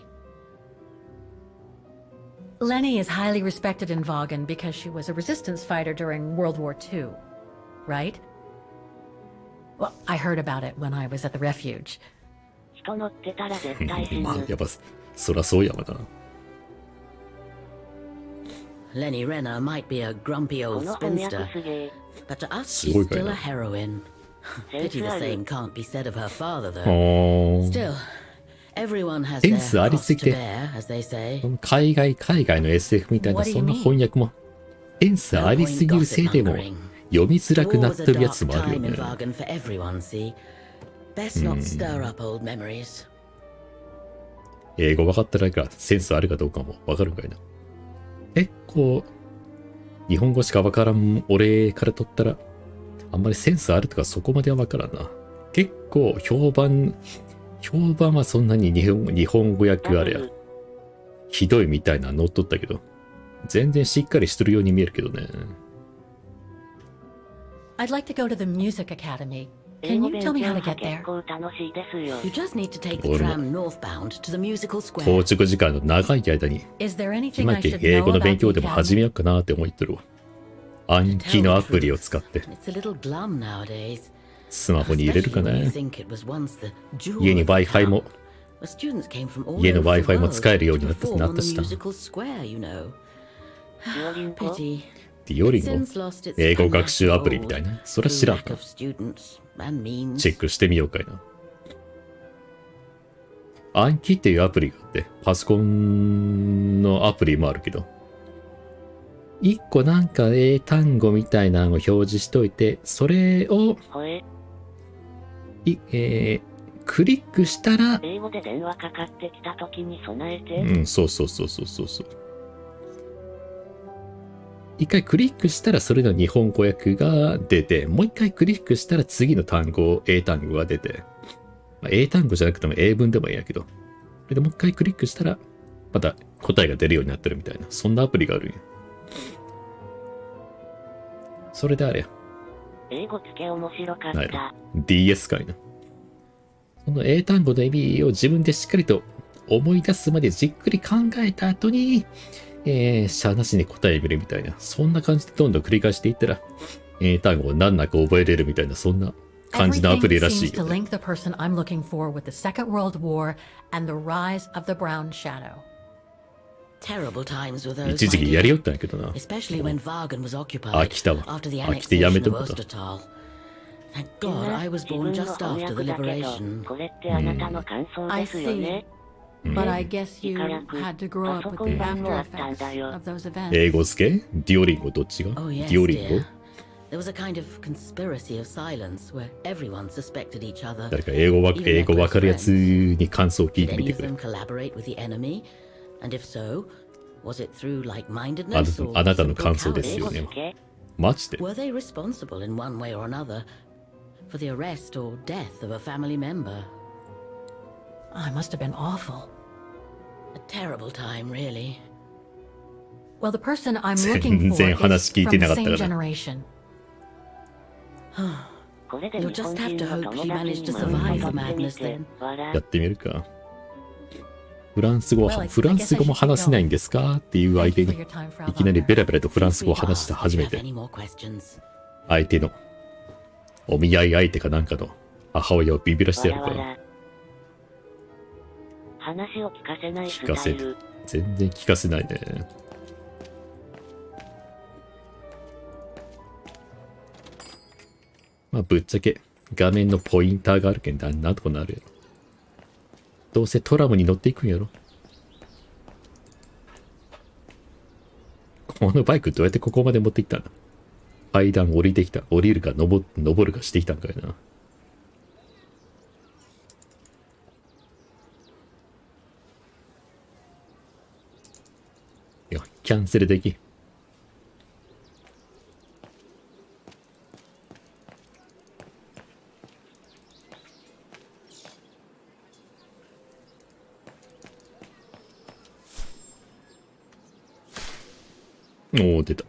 [SPEAKER 4] Lenny is highly respected in Vaughan because she was a resistance fighter during World War II, right? Well, I heard about it when I was at the refuge.
[SPEAKER 2] まあ、やっぱ、そらそうやわな。
[SPEAKER 8] Lenny Renner might be a grumpy old spinster, but to us she's still a heroine. Pity the same can't be said of her father, though. Still, everyone has their cross to bear, as they say.
[SPEAKER 2] 海外の SF みたいなそんな翻訳もセンスありすぎるせいでも読みづらくなってるやつもあるよね。英語分かったらかセンスあるかどうかも分かるんかいな。こう日本語しか分からん俺からとったらあんまりセンスあるとかそこまでは分からんな。結構評判はそんなに日本語訳あれやひどいみたいなのっとったけど全然しっかりしとるように見えるけどね。
[SPEAKER 4] I'd like to go to the Music Academy. Can you tell me how to get there?
[SPEAKER 8] You just need to take the tram northbound to the musical square.
[SPEAKER 2] 到着時間の長い間に今って英語の勉強でも始めようかなって思ってるわ。暗記のアプリを使ってスマホに入れるかな。家に Wi-Fi も家の Wi-Fi も使えるようになったしな。ディオリンゴ英語学習アプリみたいな。それ知らんか。チェックしてみようかいな。暗記っていうアプリがあってパソコンのアプリもあるけど一個なんか英単語みたいなのを表示しといてそれをクリックしたら
[SPEAKER 3] 英語で電話かかってきた時に備えて
[SPEAKER 2] うんそう。一回クリックしたらそれの日本語訳が出てもう一回クリックしたら次の単語英単語が出て、英単語じゃなくても英文でもいいんやけどそれでもう一回クリックしたらまた答えが出るようになってるみたいな、そんなアプリがあるんや。それであれや。
[SPEAKER 3] 英語付け面白かっ
[SPEAKER 2] はい。
[SPEAKER 3] た。
[SPEAKER 2] DS かいな。その英単語の意味を自分でしっかりと思い出すまでじっくり考えた後に、しゃーなしに答え見るみたいな、そんな感じでどんどん繰り返していったら、英単語を難なく覚えれるみたいな、そんな感じのアプリらしいよ、ね。
[SPEAKER 4] Everything seems to link the person I'm looking for with the Second World War and the rise of the Brown Shadow.
[SPEAKER 8] Terrible times were those,
[SPEAKER 2] 一時期やりよったんやけどな。
[SPEAKER 8] especially when Vagan was
[SPEAKER 2] 飽
[SPEAKER 8] occupied
[SPEAKER 2] きたわ。
[SPEAKER 8] after the
[SPEAKER 2] 飽きてやめ
[SPEAKER 8] annexation
[SPEAKER 2] と
[SPEAKER 8] of
[SPEAKER 2] くと。
[SPEAKER 8] Ostertal. Thank God I was born just after the liberation.
[SPEAKER 3] これってあなたの感想ですよね。
[SPEAKER 4] But I guess you had to grow up with the after effects of those events.
[SPEAKER 2] 英語付けデュオリンゴどっちが
[SPEAKER 8] Oh
[SPEAKER 2] デ
[SPEAKER 8] yes,
[SPEAKER 2] ュオリンゴ
[SPEAKER 8] dear. There was a kind of conspiracy of silence where everyone suspected each other.
[SPEAKER 2] 誰か英語わかるやつに感想を聞い
[SPEAKER 8] Did
[SPEAKER 2] てみ
[SPEAKER 8] any
[SPEAKER 2] て
[SPEAKER 8] of
[SPEAKER 2] くれ。
[SPEAKER 8] them collaborate with the enemy? And if so, was it through like-mindedness or
[SPEAKER 2] あなたの
[SPEAKER 8] simple
[SPEAKER 2] 感想ですよ
[SPEAKER 8] cowardice?
[SPEAKER 2] ね。マジで
[SPEAKER 8] Were they responsible in one way or another for the arrest or death of a family member?
[SPEAKER 4] I must have been awful.
[SPEAKER 8] A terrible time, really.
[SPEAKER 4] Well, the person I'm looking for
[SPEAKER 2] 全然
[SPEAKER 4] is
[SPEAKER 2] 話聞い
[SPEAKER 4] from
[SPEAKER 2] てな
[SPEAKER 4] the
[SPEAKER 2] かった
[SPEAKER 4] same
[SPEAKER 2] から
[SPEAKER 4] generation.
[SPEAKER 3] これで
[SPEAKER 8] You'll
[SPEAKER 3] 日本
[SPEAKER 8] just have
[SPEAKER 3] 人
[SPEAKER 8] to
[SPEAKER 3] の
[SPEAKER 8] hope
[SPEAKER 3] 友
[SPEAKER 8] he
[SPEAKER 3] 達
[SPEAKER 8] managed
[SPEAKER 3] に
[SPEAKER 8] to
[SPEAKER 3] も
[SPEAKER 8] survive the
[SPEAKER 3] 戻ってみ
[SPEAKER 8] madness
[SPEAKER 3] て
[SPEAKER 8] then.
[SPEAKER 3] 笑
[SPEAKER 2] やってみるか。フランス語も話せないんですかっていう相手に、いきなりベラベラとフランス語を話した初め
[SPEAKER 8] If
[SPEAKER 2] て
[SPEAKER 8] any more questions.
[SPEAKER 2] 相手のお見合い相手かなんかの母親をビビらしてやるか。
[SPEAKER 3] 話を聞かせないス
[SPEAKER 2] 聞かせて
[SPEAKER 3] タイル。
[SPEAKER 2] 全然聞かせないね。まあぶっちゃけ画面のポインターがあるけんなんとかなるよ。どうせトラムに乗っていくんやろ。このバイクどうやってここまで持ってきたの？階段降りてきた。降りるか登るかしてきたんかいな。いや、キャンセルできん。おお、出た。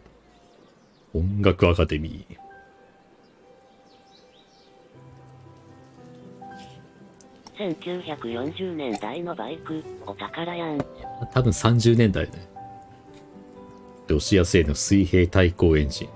[SPEAKER 2] 音楽アカデミー。
[SPEAKER 3] 1940年代のバイク、お宝やん。
[SPEAKER 2] 多分30年代ね。ロシア製の水平対向エンジン。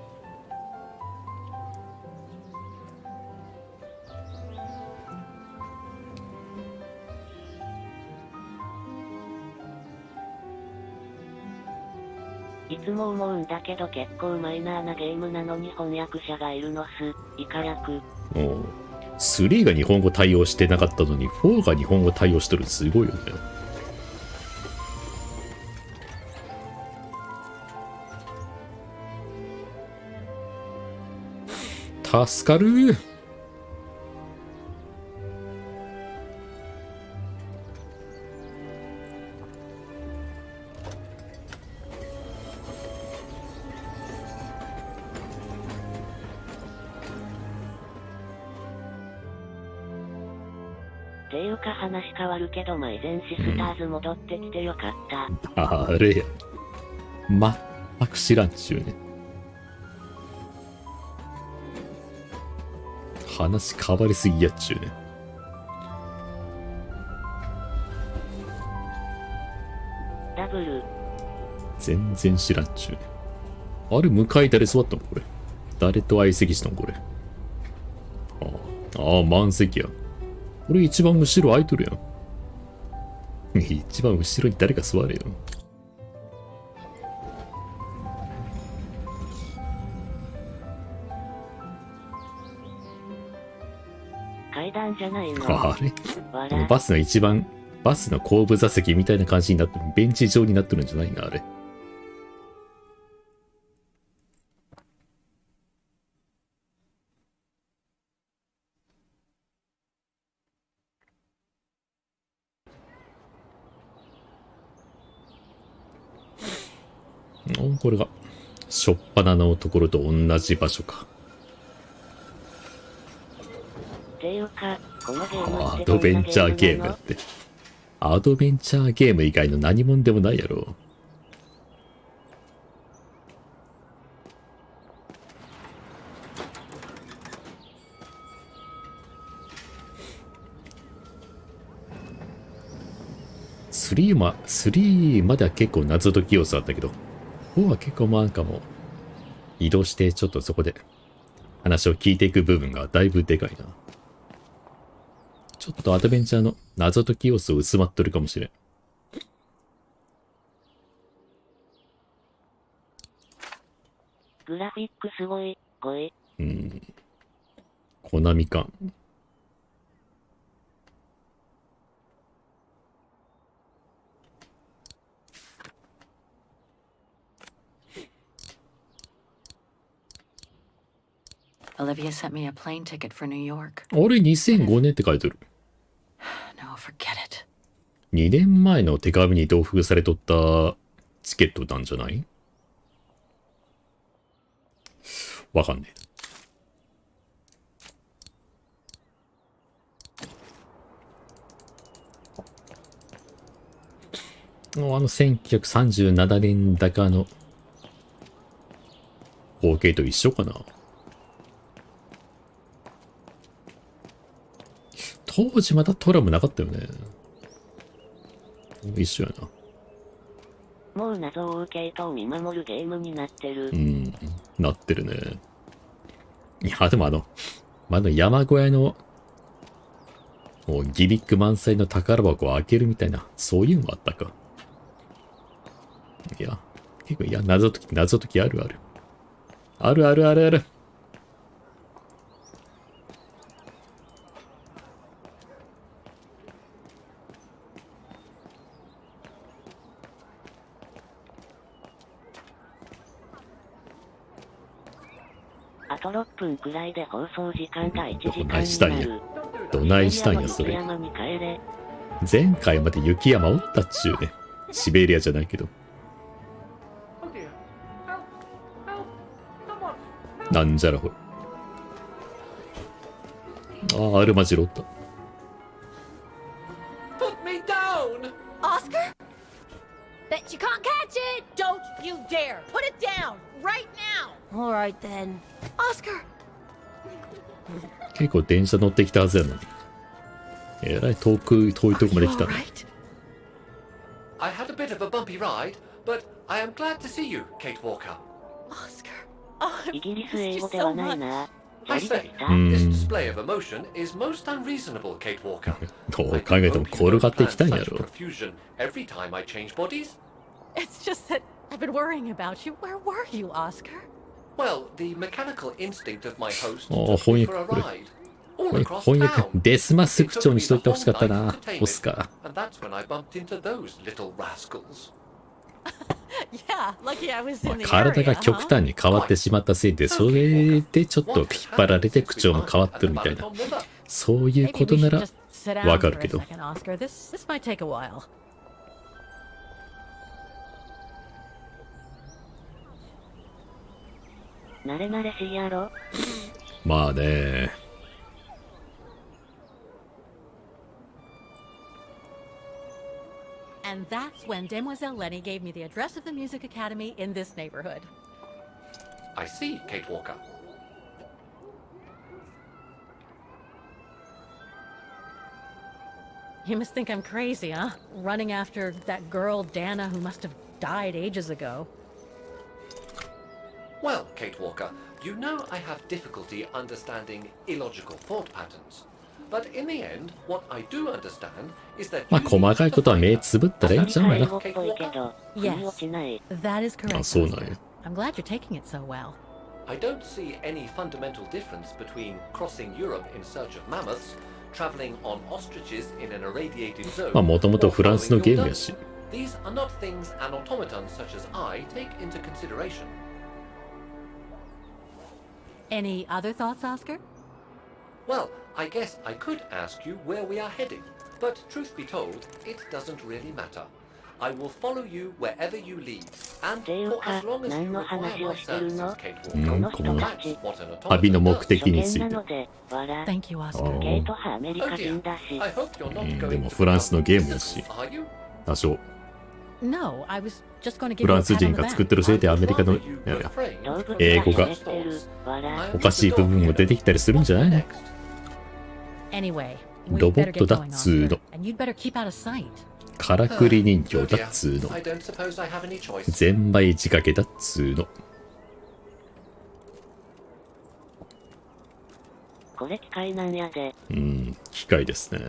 [SPEAKER 3] いつも思うんだけど結構マイナーなゲームなのに翻訳者がいるのす。イカ役。
[SPEAKER 2] おう3が日本語対応してなかったのに4が日本語対応してる。すごいよね。助かる。
[SPEAKER 3] ていうか話変わるけど前前シスターズ戻ってきてよかった。
[SPEAKER 2] あれや。全く知らんちゅうね。話変わりすぎやっちゅうね。
[SPEAKER 3] ダブル。
[SPEAKER 2] 全然知らんちゅうね。あれ、向かい誰座ったのこれ。誰と相席したのこれ。ああ、満席や。これ一番後ろ空いとるやん。一番後ろに誰か座れよ。
[SPEAKER 3] 階段じゃないの。
[SPEAKER 2] あれこのバスの一番、バスの後部座席みたいな感じになってる。ベンチ状になってるんじゃないな、あれ。これが、しょっぱなのところと同じ場所か。
[SPEAKER 3] っていうか、このゲームって
[SPEAKER 2] アドベンチャーゲームやって。アドベンチャーゲーム以外の何もんでもないやろ。3までは結構謎解き要素あったけど、4は結構なんかもう移動してちょっとそこで話を聞いていく部分がだいぶでかいな。ちょっとアドベンチャーの謎解き要素薄まっとるかもしれん。
[SPEAKER 3] グラフィックすごい、
[SPEAKER 2] コナミか。
[SPEAKER 4] Olivia sent me a plane ticket for New York.
[SPEAKER 2] あれ2005年って書いてる。
[SPEAKER 4] No, forget it.
[SPEAKER 2] 2年前の手紙に同封されとったチケットなんじゃない？わかんねえ。1937年高の光景と一緒かな。当時まだトラムなかったよね。一緒や
[SPEAKER 3] な。もう謎を受けと見守るゲームになってる。
[SPEAKER 2] なってるね。いや、でも山小屋の、もうギミック満載の宝箱を開けるみたいな、そういうのもあったか。いや、結構、謎解きあるある。あるあるあるある。
[SPEAKER 3] あと6分くらいで放送時間が1時間になる。
[SPEAKER 2] どないしたんや、それ。前回まで雪山おったっちゅうね。シベリアじゃないけど。なんじゃらほい。ああ、アルマジロおった。
[SPEAKER 9] Put me down!
[SPEAKER 1] Oscar?
[SPEAKER 10] Bet you can't catch it! Don't you dare! Put it down! Right now!
[SPEAKER 5] Alright then.
[SPEAKER 1] Oscar!
[SPEAKER 2] 結構電車乗ってきたはずやのに。えらい遠いとこまで来たね。
[SPEAKER 9] I had a bit of a bumpy ride, but I am glad to see you, Kate Walker.
[SPEAKER 1] Oscar!
[SPEAKER 3] イギリス英語ではないな。
[SPEAKER 9] I say, this display of emotion is most unreasonable, Kate Walker.
[SPEAKER 2] どう考えても転がってきたんやろ。
[SPEAKER 9] Every time I change bodies?
[SPEAKER 4] It's just that I've been worrying about you. Where were you, Oscar?
[SPEAKER 9] Well, the mechanical instinct of my host
[SPEAKER 2] ああ、
[SPEAKER 9] took me
[SPEAKER 2] 翻
[SPEAKER 9] for a
[SPEAKER 2] 訳これ。
[SPEAKER 9] ride. All across
[SPEAKER 2] 翻訳
[SPEAKER 9] town.
[SPEAKER 2] デスマス口調にしといてほしかったな、オスカー。
[SPEAKER 9] And that's when I bumped into those little rascals.
[SPEAKER 4] Yeah, lucky I was in the
[SPEAKER 2] 体
[SPEAKER 4] area,
[SPEAKER 2] が極
[SPEAKER 4] huh?
[SPEAKER 2] 端に変わってしまったせいで、それでちょっと引っ張られて口調も変わってるみたいな。そういうこ
[SPEAKER 4] Maybe
[SPEAKER 2] と
[SPEAKER 4] we
[SPEAKER 2] な
[SPEAKER 4] should
[SPEAKER 2] ら
[SPEAKER 4] just sit down
[SPEAKER 2] わか
[SPEAKER 4] for
[SPEAKER 2] る
[SPEAKER 4] a
[SPEAKER 2] けど。
[SPEAKER 4] second, Oscar. This might take a while.
[SPEAKER 3] 慣れ慣れしいやろ。
[SPEAKER 2] まあね。
[SPEAKER 4] And that's when Demoiselle Lenny gave me the address of the music academy in this neighborhood.
[SPEAKER 9] I see, Kate Walker.
[SPEAKER 4] You must think I'm crazy, huh? Running after that girl, Dana, who must have died ages ago.
[SPEAKER 9] Well, Kate Walker, you know I have difficulty understanding illogical thought patterns. But in the end, what I do understand is that
[SPEAKER 2] まあ細かいことは目つぶったらいいんちゃうかな。
[SPEAKER 4] Yes, that is correct.
[SPEAKER 2] あ、そうなんや。
[SPEAKER 4] I'm glad you're taking it so well.
[SPEAKER 9] I don't see any fundamental difference between crossing Europe in search of mammoths, traveling on ostriches in an irradiated zone,
[SPEAKER 2] まあもともと
[SPEAKER 9] or
[SPEAKER 2] フランスの
[SPEAKER 9] following
[SPEAKER 2] ゲー
[SPEAKER 9] your
[SPEAKER 2] ムや
[SPEAKER 9] duck.
[SPEAKER 2] し。
[SPEAKER 9] These are not things an automaton such as I take into consideration.
[SPEAKER 4] Any other thoughts, Oscar?
[SPEAKER 9] Well, I guess I could ask you where we are heading, but truth be told, it doesn't really matter. I will follow you wherever you lead. And
[SPEAKER 3] っていう
[SPEAKER 9] for
[SPEAKER 3] か
[SPEAKER 9] as long as
[SPEAKER 3] 何
[SPEAKER 9] you
[SPEAKER 3] の
[SPEAKER 9] require
[SPEAKER 3] 話を
[SPEAKER 9] my
[SPEAKER 3] してる
[SPEAKER 9] services,
[SPEAKER 3] の
[SPEAKER 9] Kate
[SPEAKER 3] こ
[SPEAKER 9] Walker.
[SPEAKER 3] の人た
[SPEAKER 9] That's
[SPEAKER 3] ち
[SPEAKER 9] what an
[SPEAKER 2] 旅の
[SPEAKER 9] automaton
[SPEAKER 2] 目
[SPEAKER 9] does.
[SPEAKER 2] 的について。
[SPEAKER 3] 初見なので笑
[SPEAKER 4] Thank you,
[SPEAKER 2] あ
[SPEAKER 4] Oscar.
[SPEAKER 3] ケイト
[SPEAKER 2] ー
[SPEAKER 3] 派アメリ
[SPEAKER 9] Oh
[SPEAKER 3] カ
[SPEAKER 9] dear.
[SPEAKER 3] 人だし
[SPEAKER 9] I hope you're not
[SPEAKER 2] で
[SPEAKER 9] going
[SPEAKER 2] も
[SPEAKER 9] to
[SPEAKER 2] フランスの
[SPEAKER 9] become
[SPEAKER 2] ゲームだし、
[SPEAKER 9] citizens, are you?
[SPEAKER 2] 多少
[SPEAKER 4] No, I was just going to
[SPEAKER 2] フ
[SPEAKER 4] give
[SPEAKER 2] ラ
[SPEAKER 4] you
[SPEAKER 2] ン
[SPEAKER 4] a
[SPEAKER 2] ス
[SPEAKER 4] pat
[SPEAKER 2] 人
[SPEAKER 4] on the
[SPEAKER 2] が作っ
[SPEAKER 4] back.
[SPEAKER 2] てるせいでアメリカの
[SPEAKER 9] I would rather you
[SPEAKER 2] いやいや
[SPEAKER 9] refrain
[SPEAKER 3] 動物
[SPEAKER 9] from
[SPEAKER 2] 英語が
[SPEAKER 3] が喋ってる笑
[SPEAKER 2] おかしい部分も出てきたりするんじゃないの？
[SPEAKER 4] Anyway, we
[SPEAKER 2] ロボ
[SPEAKER 4] better
[SPEAKER 2] ット
[SPEAKER 4] get
[SPEAKER 2] だっ
[SPEAKER 4] going,
[SPEAKER 2] つー
[SPEAKER 4] Oscar.
[SPEAKER 2] の。
[SPEAKER 4] And you'd better keep out of sight.
[SPEAKER 2] からくり人形
[SPEAKER 9] Oh
[SPEAKER 2] だ
[SPEAKER 9] dear.
[SPEAKER 2] っつーの。
[SPEAKER 9] I don't suppose I have any choice.
[SPEAKER 2] ゼンマイ仕掛けだっつーの。
[SPEAKER 3] これ機械なんやで
[SPEAKER 2] 機械ですね。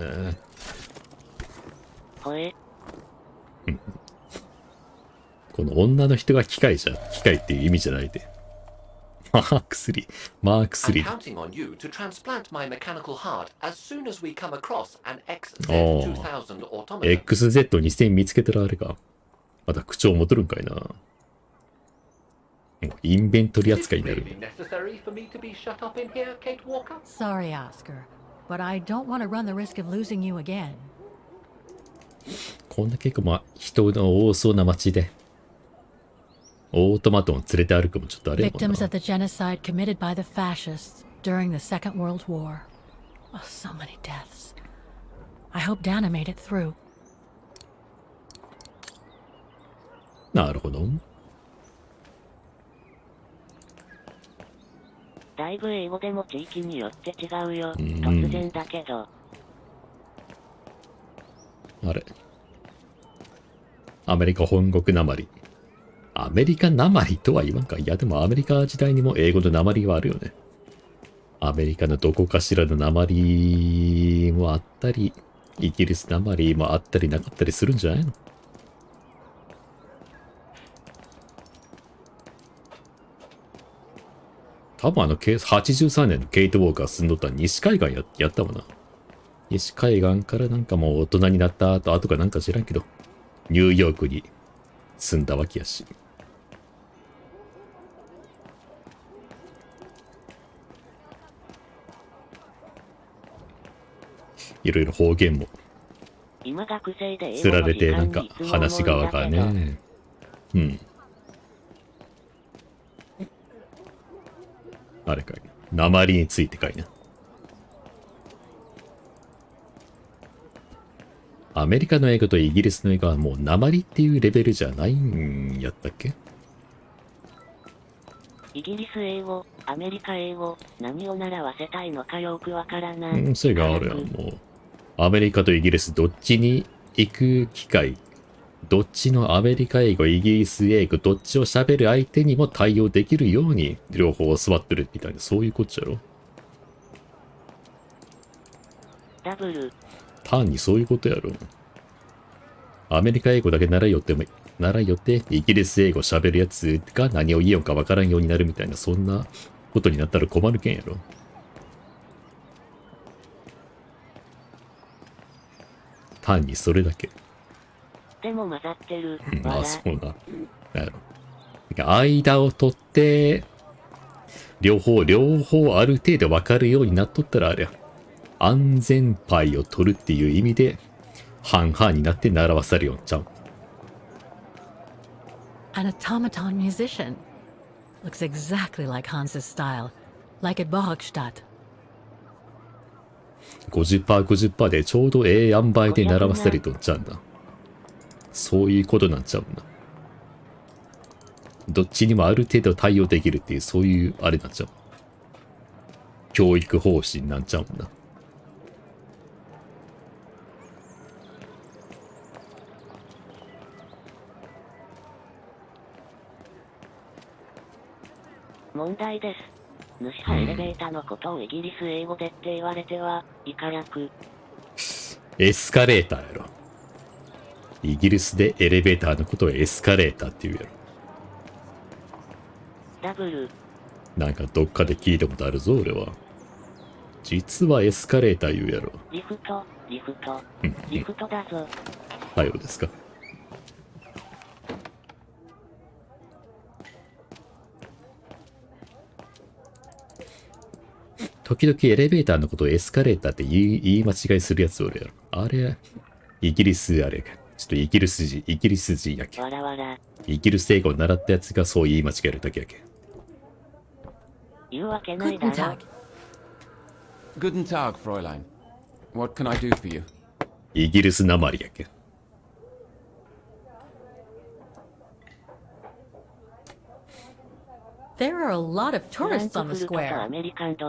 [SPEAKER 3] ほえ
[SPEAKER 2] この女の人が機械っていう意味じゃないで。マーク3。マーク
[SPEAKER 9] I'm
[SPEAKER 2] 3。
[SPEAKER 9] counting on you to transplant my mechanical heart as soon as we come across an
[SPEAKER 2] お
[SPEAKER 9] XZ2000 automaton.
[SPEAKER 2] XZ2000 見つけたらあれか。また口調戻るんかいな。インベントリ扱いになる。
[SPEAKER 9] Really necessary for me to be shut up in here, Kate Walker?
[SPEAKER 4] Sorry, Oscar, but I don't want to run the risk of losing you again.
[SPEAKER 2] こんな結構人の多そうな街で、オートマトンを連れて歩くもちょっとあれやもん
[SPEAKER 4] Victims
[SPEAKER 2] な。
[SPEAKER 4] of the genocide committed by the fascists during the Second World War. Oh, so many deaths. I hope Dana made it through.
[SPEAKER 2] なるほど。
[SPEAKER 3] だいぶ英語でも地域によって違うよ突然だけど
[SPEAKER 2] あれ。アメリカ本国なまり。アメリカなまりとは言わんか。いやでもアメリカ時代にも英語のなまりはあるよね。アメリカのどこかしらのなまりもあったり、イギリスなまりもあったりなかったりするんじゃないの？多分83年のケイト・ウォーカー住んどった西海岸やったもんな。西海岸からなんかもう大人になった後かなんか知らんけど、ニューヨークに住んだわけやし。いろいろ方言も
[SPEAKER 3] 今学生で英
[SPEAKER 2] 釣られ
[SPEAKER 3] 語の時
[SPEAKER 2] てなんか
[SPEAKER 3] 間にいつも思
[SPEAKER 2] 話し
[SPEAKER 3] うんだ
[SPEAKER 2] 側が
[SPEAKER 3] けど
[SPEAKER 2] ね。うん。あれかい。鉛についてかいな。アメリカの英語とイギリスの英語はもう鉛っていうレベルじゃないんやったっけ？
[SPEAKER 3] イギリス英語、アメリカ英語、何を習わせたいのかよくわからな
[SPEAKER 2] うん、それがあるやん。もう、アメリカとイギリスどっちに行く機会、どっちのアメリカ英語、イギリス英語、どっちを喋る相手にも対応できるように両方座ってるみたいな、そういうこっちゃろ。
[SPEAKER 3] ダブル。
[SPEAKER 2] 単にそういうことやろ。アメリカ英語だけ習いよってイギリス英語喋るやつが何を言おうかわからんようになるみたいな、そんなことになったら困るけんやろ。単にそれだけ。
[SPEAKER 3] でも混ざってる。
[SPEAKER 2] まあそうな。なんやろ。間を取って、両方ある程度わかるようになっとったらあれや。安全牌を取るっていう意味で、半々になって習わされよんちゃう。
[SPEAKER 4] An automaton musician. Looks exactly like Hans's style. Like at Bohogstadt.
[SPEAKER 2] 50% でちょうどええ塩梅で習わされとんちゃうんだ。そういうことなんちゃうんだ。どっちにもある程度対応できるっていう、そういうあれなんちゃう。教育方針なんちゃうんだ。
[SPEAKER 3] 問題です。主派エレベータのことをイギリス英語でって言われては、いかやく。
[SPEAKER 2] エスカレーターやろ。イギリスでエレベーターのことをエスカレーターって言うやろ。
[SPEAKER 3] ダブル。
[SPEAKER 2] なんかどっかで聞いたことあるぞ、俺は。実はエスカレーター言うやろ。
[SPEAKER 3] リフトだぞ。
[SPEAKER 2] さようですか。時々エレベーターのことをエスカレーターって言い間違いするやつおるやろ。あれ、イギリスあれか。ちょっとイギリス人やけ。
[SPEAKER 3] わらわら。
[SPEAKER 2] イギリス英語を習ったやつがそう言い間違えるだけやけ。
[SPEAKER 3] 言うわけないだろ。
[SPEAKER 11] Guten Tag, Fräulein. What can I do for you?
[SPEAKER 2] イギリスなまりやけ。
[SPEAKER 4] There are a lot of tourists on the square.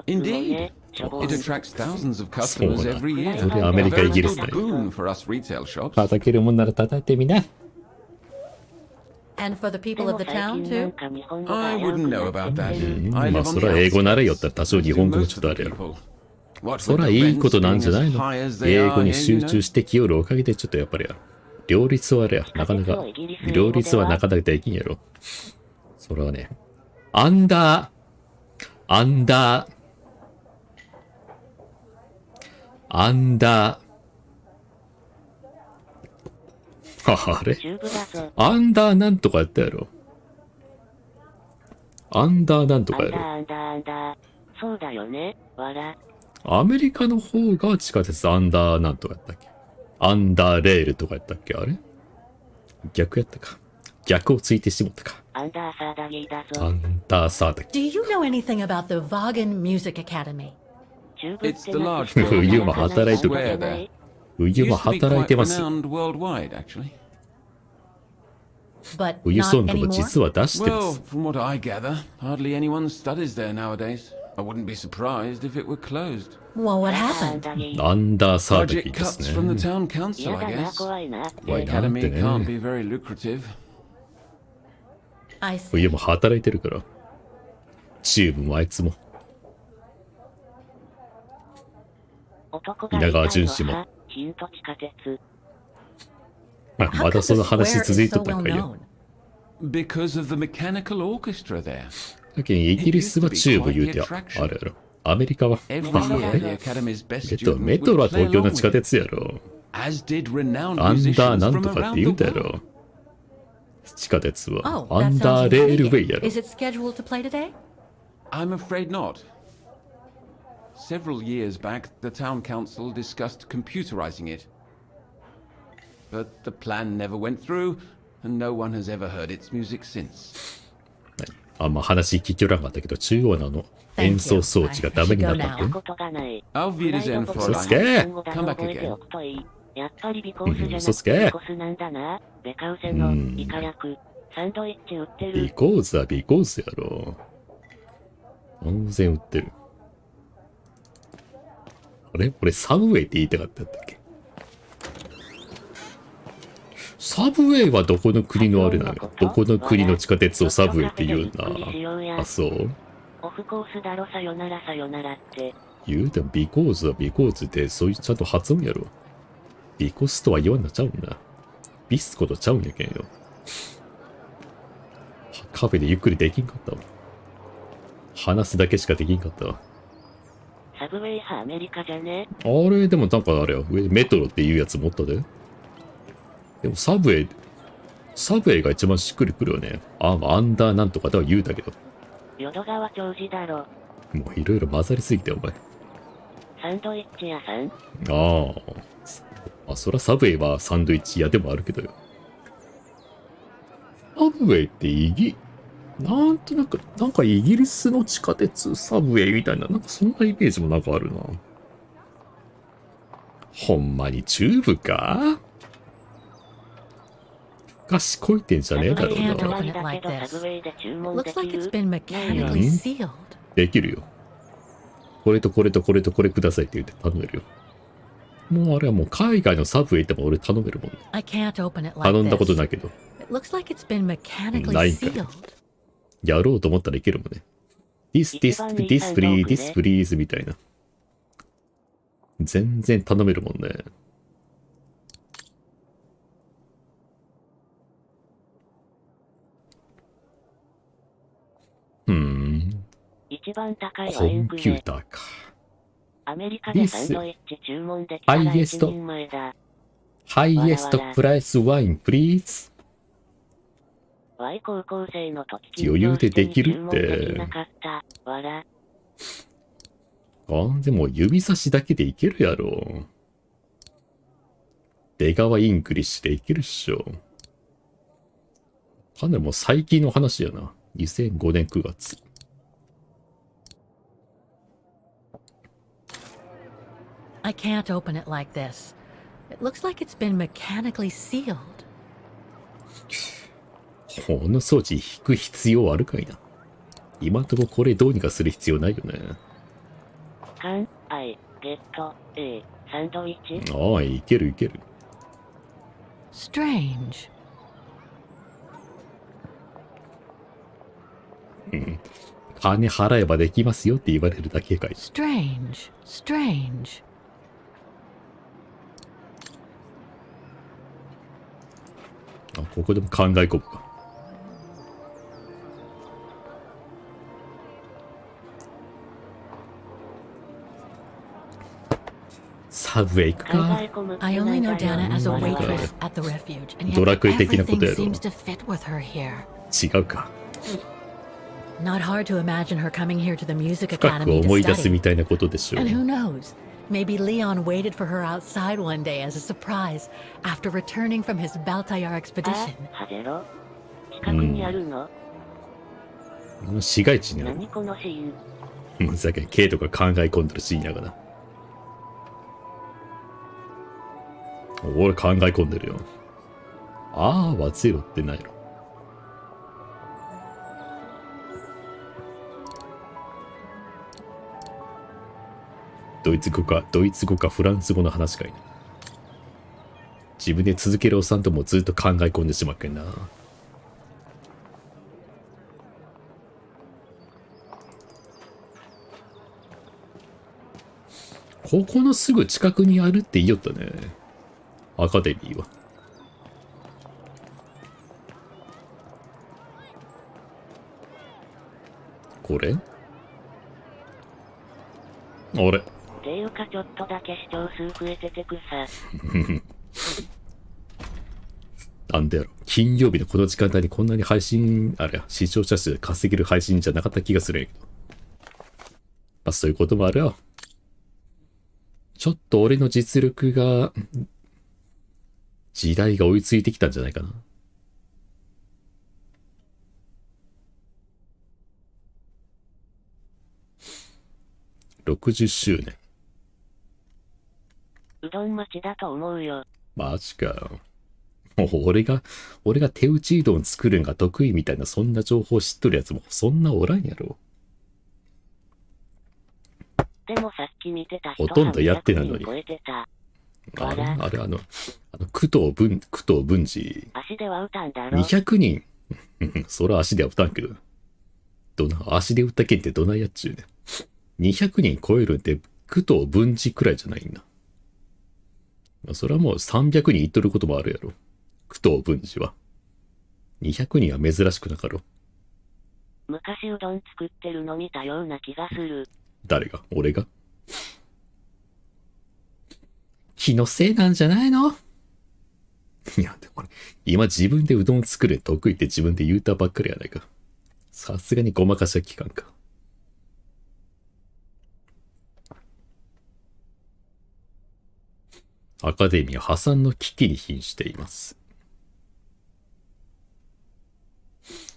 [SPEAKER 11] Indeed. It attracts thousands of customers every year.
[SPEAKER 2] それアメリカ、イギリス
[SPEAKER 11] A
[SPEAKER 2] だよ。
[SPEAKER 11] boon for us retail shops.
[SPEAKER 2] 叩けるもんなら叩いてみな。
[SPEAKER 4] And for the people of the town, too?
[SPEAKER 11] I wouldn't know about that. I
[SPEAKER 2] まあ
[SPEAKER 11] live
[SPEAKER 2] そ
[SPEAKER 11] on
[SPEAKER 2] ら
[SPEAKER 11] the
[SPEAKER 2] 英語なら
[SPEAKER 11] outskirts.
[SPEAKER 2] よったら多少日本語も
[SPEAKER 11] Most
[SPEAKER 2] ちょっとあ
[SPEAKER 11] of
[SPEAKER 2] る
[SPEAKER 11] the
[SPEAKER 2] やろ。
[SPEAKER 11] people. What
[SPEAKER 2] そ
[SPEAKER 11] with
[SPEAKER 2] ら
[SPEAKER 11] the
[SPEAKER 2] いいこと
[SPEAKER 11] rents
[SPEAKER 2] なんじゃない
[SPEAKER 11] being as
[SPEAKER 2] の
[SPEAKER 11] high as they
[SPEAKER 2] 英
[SPEAKER 11] are
[SPEAKER 2] 語に
[SPEAKER 11] here,
[SPEAKER 2] 集
[SPEAKER 11] you know?
[SPEAKER 2] 中してきよるおかげでちょっとやっぱり両立はあれや。なかなか、両立はなかなかできんやろ。それはね、アンダー、あれアンダーなんとかやったやろ。アンダーなんとかやろ。
[SPEAKER 3] アンダー。そうだよね。わら。
[SPEAKER 2] アメリカの方が地下鉄アンダーなんとかやったっけ。アンダーレールとかやったっけあれ逆やったか。逆をついてしまったか。
[SPEAKER 3] アンダーサーダギーだぞ。
[SPEAKER 2] アンダーサーだっけ。
[SPEAKER 4] Do you know anything about the Vaughan Music Academy?
[SPEAKER 11] It's the large
[SPEAKER 2] 冬も働いて
[SPEAKER 11] square
[SPEAKER 2] る。
[SPEAKER 11] there.
[SPEAKER 2] 冬も
[SPEAKER 11] Used to be
[SPEAKER 2] 働い
[SPEAKER 11] quite
[SPEAKER 2] てますよ。
[SPEAKER 11] renowned worldwide, actually.
[SPEAKER 4] But
[SPEAKER 2] 冬
[SPEAKER 4] not
[SPEAKER 2] ソングも
[SPEAKER 4] anymore?
[SPEAKER 2] 実は出してま
[SPEAKER 11] Well,
[SPEAKER 2] す。
[SPEAKER 11] from what I gather, hardly anyone studies there nowadays. I wouldn't be surprised if it were closed.
[SPEAKER 4] Well, what happened?
[SPEAKER 2] アンダーサーダギ
[SPEAKER 11] Budget
[SPEAKER 2] ーです
[SPEAKER 11] cuts from the
[SPEAKER 2] ね。
[SPEAKER 11] town council,
[SPEAKER 3] 嫌
[SPEAKER 11] I
[SPEAKER 3] だな、
[SPEAKER 11] guess.
[SPEAKER 3] 怖いな。
[SPEAKER 11] The
[SPEAKER 2] 怖いなって
[SPEAKER 11] academy
[SPEAKER 2] ね。
[SPEAKER 11] can't be very lucrative.
[SPEAKER 4] I see.
[SPEAKER 2] 冬も働いてるから。チューブもあいつも。稲川淳氏も。
[SPEAKER 3] ヒント地下鉄。
[SPEAKER 2] ま
[SPEAKER 4] How
[SPEAKER 2] だ
[SPEAKER 4] come
[SPEAKER 2] そ
[SPEAKER 4] the
[SPEAKER 2] の話
[SPEAKER 4] square
[SPEAKER 2] 続い
[SPEAKER 4] is
[SPEAKER 2] と
[SPEAKER 4] so
[SPEAKER 2] ったん
[SPEAKER 4] well
[SPEAKER 2] かいよ。
[SPEAKER 4] known?
[SPEAKER 11] Because of the mechanical orchestra there.
[SPEAKER 2] だけどイギリスはチューブ言うてあれやろ。アメリカは。
[SPEAKER 11] Every
[SPEAKER 2] まあ
[SPEAKER 11] year, the
[SPEAKER 2] ね
[SPEAKER 11] academy's best
[SPEAKER 2] メ
[SPEAKER 11] student
[SPEAKER 2] トロ
[SPEAKER 11] would
[SPEAKER 2] は
[SPEAKER 11] play
[SPEAKER 2] 東京の
[SPEAKER 11] along
[SPEAKER 2] 地下
[SPEAKER 11] with it,
[SPEAKER 2] 鉄やろ。
[SPEAKER 11] as did renowned
[SPEAKER 2] アンダー
[SPEAKER 11] musicians
[SPEAKER 2] なん
[SPEAKER 11] from
[SPEAKER 2] とかって
[SPEAKER 11] around
[SPEAKER 2] 言う
[SPEAKER 11] the
[SPEAKER 2] たやろ。
[SPEAKER 11] world.
[SPEAKER 2] 地下鉄は。
[SPEAKER 4] Oh,
[SPEAKER 2] ア
[SPEAKER 4] that
[SPEAKER 2] ンダ
[SPEAKER 4] sounds
[SPEAKER 2] ーレールウェイ
[SPEAKER 4] intriguing.
[SPEAKER 2] やろ。
[SPEAKER 4] Is it scheduled to play today?
[SPEAKER 11] I'm afraid not. Several years back, the town council discussed computerizing it. But the plan never went through, and no one has ever heard its music since.
[SPEAKER 2] あんま話聞きおらんかったけど、中央の演奏装置がダメになったって。
[SPEAKER 3] ことがない。
[SPEAKER 11] Auf Wiedersehen,
[SPEAKER 2] 嘘つ
[SPEAKER 11] Fräulein.
[SPEAKER 2] け
[SPEAKER 11] Come back again.
[SPEAKER 3] やっぱりビコースじゃな
[SPEAKER 2] 嘘つけ
[SPEAKER 3] くてビコスなんだな。ベカウゼのイカ役。サンドイッチ売ってる。
[SPEAKER 2] ビコーズはビコーズやろ。安全売ってる。あれ俺サブウェイって言いたかったんだっけ。サブウェイはどこの国のあれなのよ。どこの国の地下鉄をサブウェイって言うんだ。あ、そう
[SPEAKER 3] オフコースだろ、さよならさよならって。
[SPEAKER 2] 言うてもビコーズはビコーズってそういうちゃんと発音やろ。ビコスとは言わんなちゃうんだ。ビスコとちゃうんやけんよ。カフェでゆっくりできんかったわ。話すだけしかできんかったわ。
[SPEAKER 3] サブウェイ派アメリカじゃね？
[SPEAKER 2] あれ、でもなんかあれよ。上メトロっていうやつ持ったで。でもサブウェイが一番しっくりくるよね。アンダーなんとかとは言うたけど。
[SPEAKER 3] 淀川長寿だろ。
[SPEAKER 2] もういろいろ混ざりすぎてお前。
[SPEAKER 3] サンドイッチ屋さん？
[SPEAKER 2] そらサブウェイはサンドイッチ屋でもあるけどよ。サブウェイってなんとなく、なんかイギリスの地下鉄サブウェイみたいな、なんかそんなイメージもなんかあるな。ほんまにチューブか？賢いてんじゃねえだろう
[SPEAKER 4] I can't
[SPEAKER 2] な。
[SPEAKER 4] open it like this. It looks like it's been mechanically sealed.
[SPEAKER 2] できるよ。これとこれとこれとこれくださいって言って頼めるよ。もうあれはもう海外のサブウェイっても俺頼めるもんね。
[SPEAKER 4] I can't open it like
[SPEAKER 2] 頼んだこと
[SPEAKER 4] this.
[SPEAKER 2] ないけど。
[SPEAKER 4] It looks like it's been mechanically
[SPEAKER 2] ないんかい。
[SPEAKER 4] sealed.
[SPEAKER 2] やろうと思ったらいけるもんね。this please みたいな。全然頼めるもんね。
[SPEAKER 3] 一番高い
[SPEAKER 2] コ
[SPEAKER 3] ワインクレ。
[SPEAKER 2] ンピューターか。
[SPEAKER 3] アメリカでサンドイッチ注文できたら一人前だ。
[SPEAKER 2] ハイエストプライスワインプリーズ。
[SPEAKER 3] ワイ高校生の時
[SPEAKER 2] 余裕でできるって。
[SPEAKER 3] 注文できなかった。わら。
[SPEAKER 2] でも指差しだけでいけるやろ。出川イングリッシュでいけるっしょ。かなりもう最近の話やな。2005年9月。
[SPEAKER 4] I can't open it like this. It looks like it's been mechanically sealed.
[SPEAKER 2] この装置引く必要あるかいな。今んとここれどうにかする必要ないよね。
[SPEAKER 3] Can I get a sandwich?
[SPEAKER 2] ああ、いけるいける。
[SPEAKER 4] Strange.
[SPEAKER 2] 金払えばできますよって言われるだけかい。
[SPEAKER 4] Strange. Strange.
[SPEAKER 2] あ、ここでも考え込むか。サブウェイ行くか。
[SPEAKER 4] I only know Dana as a waitress at the refuge, and
[SPEAKER 2] ド
[SPEAKER 4] yet
[SPEAKER 2] ラクエ的なこと
[SPEAKER 4] everything
[SPEAKER 2] やろ。
[SPEAKER 4] seems to fit with her here.
[SPEAKER 2] 違うか。
[SPEAKER 4] Not hard to imagine her coming here to the music
[SPEAKER 2] 深く
[SPEAKER 4] academy
[SPEAKER 2] 思い
[SPEAKER 4] to
[SPEAKER 2] 出す
[SPEAKER 4] study.
[SPEAKER 2] みたいなことでしょう。
[SPEAKER 4] And who knows? Maybe Leon waited for her outside one day as a surprise after returning from his Baltayar expedition.
[SPEAKER 3] ハゼロ近くにあるの？
[SPEAKER 2] 市街地にある。
[SPEAKER 3] 何このシーン？
[SPEAKER 2] もうさっきKとか考え込んでるシーンやがな。俺考え込んでるよ。ああはゼロってないの。ドイツ語かフランス語の話かいな。自分で続けるおっさんともずっと考え込んでしまうけんな。ここのすぐ近くにあるって言いよったね。アカデミーは。これ？あれ？
[SPEAKER 3] っていうかちょっとだけ視聴数増えててくさ。
[SPEAKER 2] なんでやろ。金曜日のこの時間帯にこんなに配信、あれや、視聴者数稼げる配信じゃなかった気がするんやけど。まあそういうこともあるよ。ちょっと俺の実力が、時代が追いついてきたんじゃないかな。60周年。
[SPEAKER 3] うどん町だと思うよ。
[SPEAKER 2] マジかよ。もう俺が手打ちうどん作るんが得意みたいなそんな情報知っとるやつもそんなおらんやろ。
[SPEAKER 3] でもさっき見てた人
[SPEAKER 2] ほとんどやってないのに。
[SPEAKER 3] 超えてた。
[SPEAKER 2] あれ工藤文治。
[SPEAKER 3] 足では歌んだろ。
[SPEAKER 2] 200人。そら足では歌んけど。足で歌けんってどないやっちゅうね。200人超えるんって工藤文治くらいじゃないんだ。それはもう300人いっとることもあるやろ。工藤文治は。200人は珍しくなかろ。
[SPEAKER 3] 昔うどん作ってるの見たような気がする。
[SPEAKER 2] 誰が？俺が？気のせいなんじゃないの？いや、でも今自分でうどん作る得意って自分で言うたばっかりやないか。さすがにごまかしは聞かんか。アカデミーは破産の危機に瀕しています。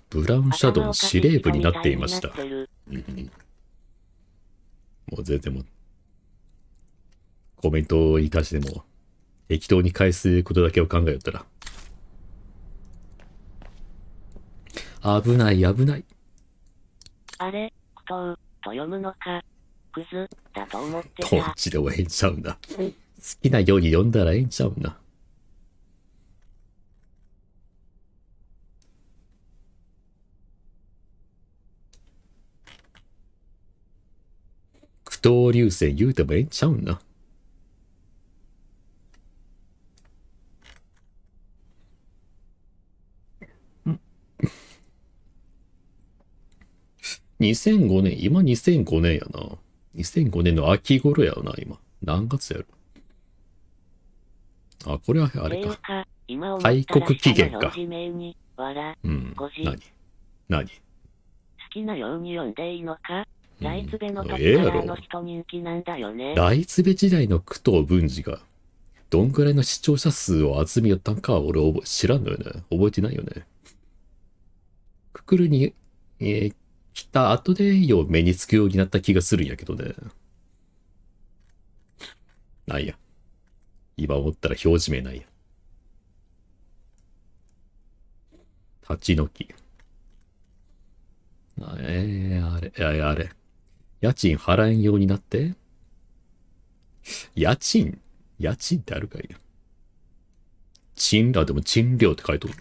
[SPEAKER 2] ブラウンシャドウの司令部になっていました。もう全然もう、コメントに対しても適当に返すことだけを考えよったら。危ない危ない。
[SPEAKER 3] あれ、クトウと読むのか、クズだと思ってた。
[SPEAKER 2] こっちでもええんちゃうんだ。好きなように読んだらええんちゃうんだ。苦闘流星言うてもええんちゃうんだ。2005年、今2005年やな。2005年の秋頃やよな、今。何月やろ。あ、これはあれか。開国期限か。うん。何
[SPEAKER 3] 好きなように読んでいいのか？ライツベの時からの人人気なんだよね。
[SPEAKER 2] ライツベ時代の工藤文治がどんぐらいの視聴者数を集めよったんか俺知らんのよね。覚えてないよね。ククルに、来た後でよう目につくようになった気がするんやけどね。ないや。今思ったら表示名ないや。立ち退き。あれ。家賃払えんようになって家賃ってあるかいや。でも賃料って書いておる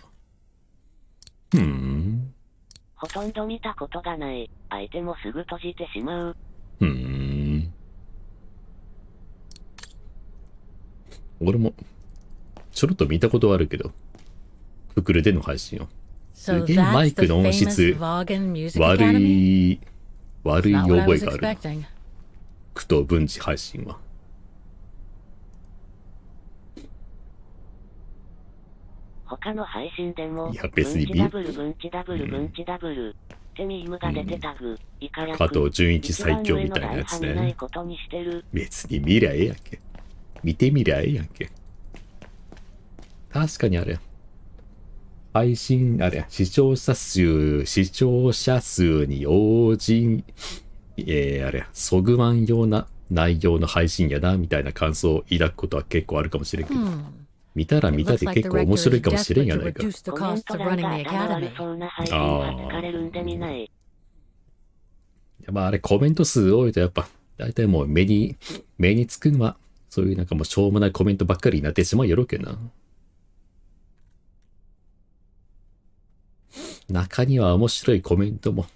[SPEAKER 2] な。
[SPEAKER 3] ほとんど見たことがない。相手もすぐ閉じてしまう。
[SPEAKER 2] 俺も、ちょろっと見たことはあるけど、ククルでの配信を。すげえマイクの音質、悪い覚えがあるな。クト文字配信は。
[SPEAKER 3] 他の配信でも、
[SPEAKER 2] いや別に
[SPEAKER 3] 分岐ダブルってミームが出てたぐ、
[SPEAKER 2] 加藤純一最強みたいなやつね。別に見りゃええやんけ。見てみりゃええやんけ。確かにあれ。配信、視聴者数に応じ、そぐわんような内容の配信やな、みたいな感想を抱くことは結構あるかもしれんけど。見たら見たで結構面白いかもしれんやないか。まああれコメント数多いとやっぱ、だいたいもう目につくのは、そういうなんかもうしょうもないコメントばっかりになってしまうやろうけどな。中には面白いコメントも。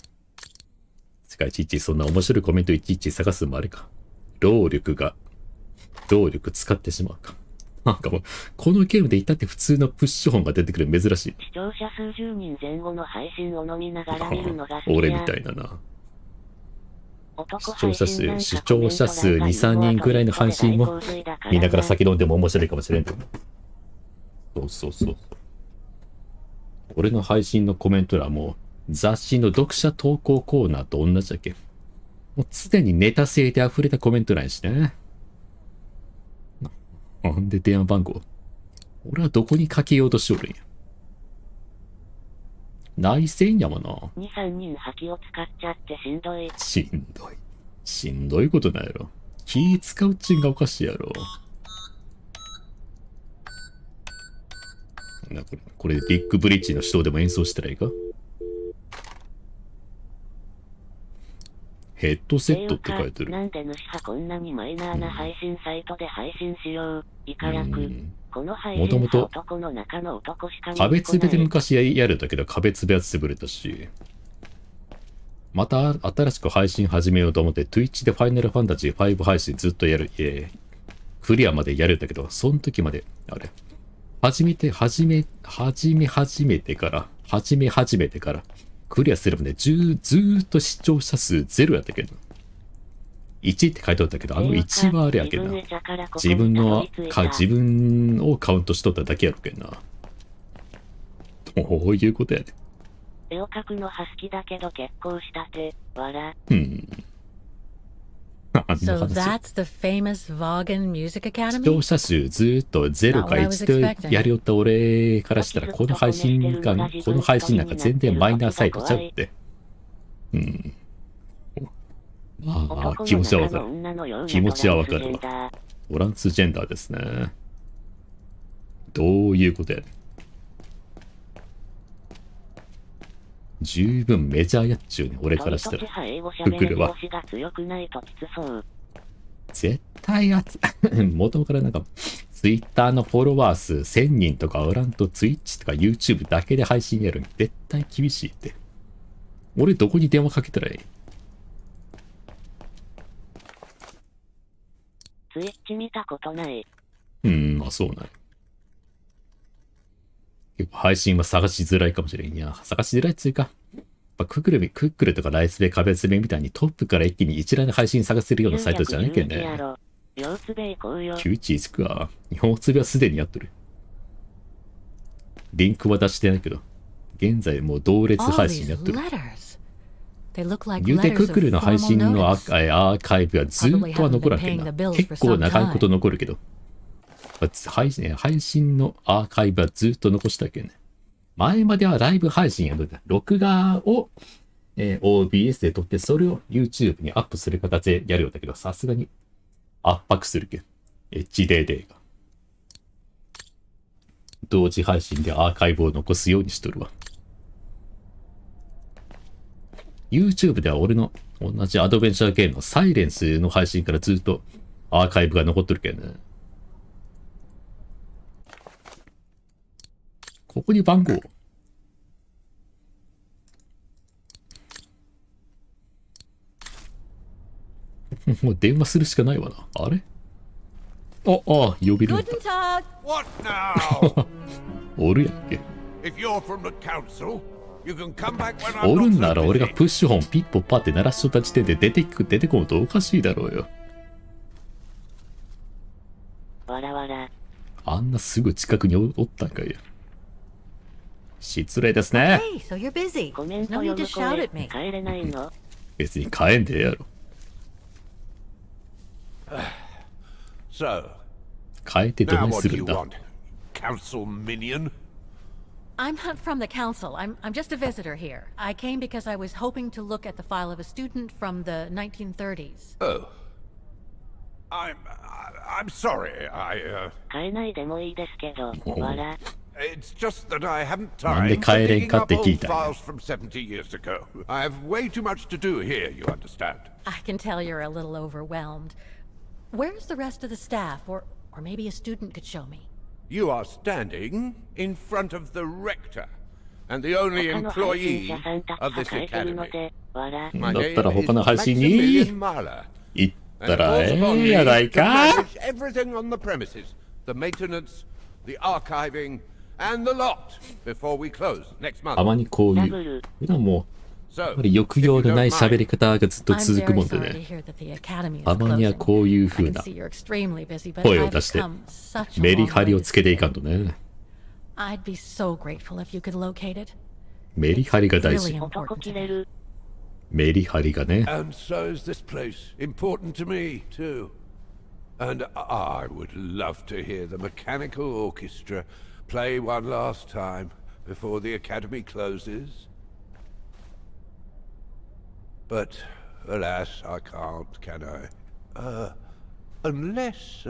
[SPEAKER 2] いちいちそんな面白いコメントいちいち探すのもあれか。労力使ってしまうか。なんかもう、このゲームでいたって普通のプッシュ本が出てくる珍しい。
[SPEAKER 3] 視聴者数十人前後の配信を飲みながら見るのが好きや。
[SPEAKER 2] 俺みたいなな。視聴者数2、3人ぐらいの配信も見ながら酒飲んでも面白いかもしれんと。そう。俺の配信のコメント欄も雑誌の読者投稿コーナーと同じだけ。もう常にネタ性で溢れたコメント欄やしね。なんで電話番号俺はどこにかけようとしおるんや。内戦やもな。
[SPEAKER 3] 2、3人覇気を使っちゃってしんどい。
[SPEAKER 2] しんどいことないやろ。気使うっちんがおかしいやろ。これでビッグブリッジの首都でも演奏したらいいか。ヘッドセットって書いてる。
[SPEAKER 3] なんで主派こんなにマイナーな配信サイトで配信しよう。イカ役。この配信は男の中の男しか見てこない。
[SPEAKER 2] 壁つべで昔やるんだけど、壁つべは潰れたし。また新しく配信始めようと思って、Twitch でファイナルファンタジー5配信ずっとやる。クリアまでやるんだけど、その時まで、始めてから、クリアすればね、ずーっと視聴者数0やったけど。1って書いてあったけど、あの1はあれやけんな。自分をカウントしとっただけやろけんな。どういうことやね。
[SPEAKER 3] 絵を描くのは好きだけど結婚したて、笑。
[SPEAKER 4] So that's the famous Vaughan Music
[SPEAKER 2] 視
[SPEAKER 4] Academy?
[SPEAKER 2] 聴者数ずーっと0か1とやりよった俺からしたら、この配信なんか全然マイナーサイトちゃうって。まあ、気持ちはわかる。気持ちはわかるわ。トランスジェンダーですね。どういうことやねん。十分メジャーやっちゅうね、俺からしたら。ククルは。絶対元からなんか、ツイッターのフォロワー数1000人とかおらんと、ツイッチとか YouTube だけで配信やるに絶対厳しいって。俺どこに電話かけたらいい？
[SPEAKER 3] ツイッチ見たことない。
[SPEAKER 2] まあそうなんや。結構配信は探しづらいかもしれん。いや、探しづらいっつうか。クックルとかライスベ壁ツベみたいにトップから一気に一覧で配信探せるようなサイトじゃないけんね。911か。4つべはすでにやっとる。リンクは出してないけど、現在もう同列配信やっとる。言うてクックルの配信のアーカイブはずっとは残らんけんな。結構長いこと残るけど。配信のアーカイブはずっと残したけんね。前まではライブ配信やるんだ。録画を、OBS で撮って、それを YouTube にアップする形でやるようだけど、さすがに圧迫するけん。HDD が。同時配信でアーカイブを残すようにしとるわ。YouTube では俺の同じアドベンチャーゲームのサイレンスの配信からずっとアーカイブが残ってるけんね。ここに番号。もう電話するしかないわな。あれ？呼べるんだ。
[SPEAKER 12] What now?
[SPEAKER 2] おるやんけ。
[SPEAKER 12] If you're from the council, you can come back when I'm
[SPEAKER 2] おるんな
[SPEAKER 12] not
[SPEAKER 2] ら
[SPEAKER 12] so
[SPEAKER 2] 俺が
[SPEAKER 12] busy.
[SPEAKER 2] プッシュホンピッポパって鳴らしとった時点で出てこんとおかしいだろうよ。
[SPEAKER 3] わらわら。
[SPEAKER 2] あんなすぐ近くにおったんかいや。失礼ですね。
[SPEAKER 10] Hey, so you're busy.
[SPEAKER 3] コメント
[SPEAKER 10] No
[SPEAKER 3] 読
[SPEAKER 10] need
[SPEAKER 3] む
[SPEAKER 10] to shout
[SPEAKER 3] 声
[SPEAKER 10] at me.
[SPEAKER 3] 帰れないの？
[SPEAKER 2] 別に帰んでええやろ。
[SPEAKER 12] So,
[SPEAKER 2] 帰ってど
[SPEAKER 12] now
[SPEAKER 2] ない
[SPEAKER 12] what
[SPEAKER 2] す
[SPEAKER 12] do
[SPEAKER 2] る
[SPEAKER 12] you
[SPEAKER 2] んだ。
[SPEAKER 12] want? Council minion?
[SPEAKER 10] I'm not from the council. I'm just a visitor here. I came because I was hoping to look at the file of a student from the 1930s.
[SPEAKER 12] Oh. I'm sorry.
[SPEAKER 3] 変えないでもいいですけど、わら。
[SPEAKER 12] It's just that I haven't
[SPEAKER 2] なんで
[SPEAKER 12] time
[SPEAKER 2] 帰
[SPEAKER 12] for
[SPEAKER 2] れん
[SPEAKER 12] digging
[SPEAKER 2] かっ
[SPEAKER 12] up
[SPEAKER 2] て聞い
[SPEAKER 12] old
[SPEAKER 2] たんや。
[SPEAKER 12] files from 70 years ago. I have way too much to do here, you understand.
[SPEAKER 10] I can tell you're a little overwhelmed. Where's the rest of the staff? Or maybe a student could show me.
[SPEAKER 12] You are standing in front of the rector and the only
[SPEAKER 3] 他の配信
[SPEAKER 12] employee
[SPEAKER 3] 者さんたち
[SPEAKER 12] of
[SPEAKER 3] が
[SPEAKER 12] this
[SPEAKER 3] 変えてるの
[SPEAKER 12] academy.
[SPEAKER 3] で、わら。
[SPEAKER 12] My
[SPEAKER 2] だっ
[SPEAKER 12] name
[SPEAKER 2] たら
[SPEAKER 12] is
[SPEAKER 2] 他の配信に
[SPEAKER 12] Maximilian Mahler.
[SPEAKER 2] 行った
[SPEAKER 12] And it
[SPEAKER 2] ら
[SPEAKER 12] falls
[SPEAKER 2] え
[SPEAKER 12] upon
[SPEAKER 2] え
[SPEAKER 12] me
[SPEAKER 2] やない
[SPEAKER 12] to
[SPEAKER 2] か。
[SPEAKER 12] manage everything on the premises, the maintenance, the archiving, and the lot before we close next
[SPEAKER 2] た
[SPEAKER 12] month.
[SPEAKER 2] まにこういう普段もやっぱり抑揚のない喋り方がずっと
[SPEAKER 10] I'm
[SPEAKER 2] 続く
[SPEAKER 10] very
[SPEAKER 2] もんで
[SPEAKER 10] sorry to
[SPEAKER 2] ね。
[SPEAKER 10] hear that the academy is
[SPEAKER 2] たまには
[SPEAKER 10] closing.
[SPEAKER 2] こういう
[SPEAKER 10] I
[SPEAKER 2] 風
[SPEAKER 10] can
[SPEAKER 2] な
[SPEAKER 10] see you're extremely busy, but
[SPEAKER 2] 声を
[SPEAKER 10] I've
[SPEAKER 2] 出して
[SPEAKER 10] come such a
[SPEAKER 2] メリ
[SPEAKER 10] long
[SPEAKER 2] ハリ
[SPEAKER 10] way
[SPEAKER 2] を
[SPEAKER 10] to
[SPEAKER 2] つけてい
[SPEAKER 10] see
[SPEAKER 2] かんとね。
[SPEAKER 10] I'd be so grateful if you could locate it.
[SPEAKER 2] メリハリが大
[SPEAKER 10] Really
[SPEAKER 2] 事。
[SPEAKER 10] important
[SPEAKER 3] 男
[SPEAKER 10] to
[SPEAKER 3] 切れ
[SPEAKER 10] me.
[SPEAKER 3] る。
[SPEAKER 2] メリハリがね。
[SPEAKER 12] And so is this place important to me, too. And I would love to hear the mechanical orchestra play one last time before the academy closes. But alas, I can't, can I? Unless,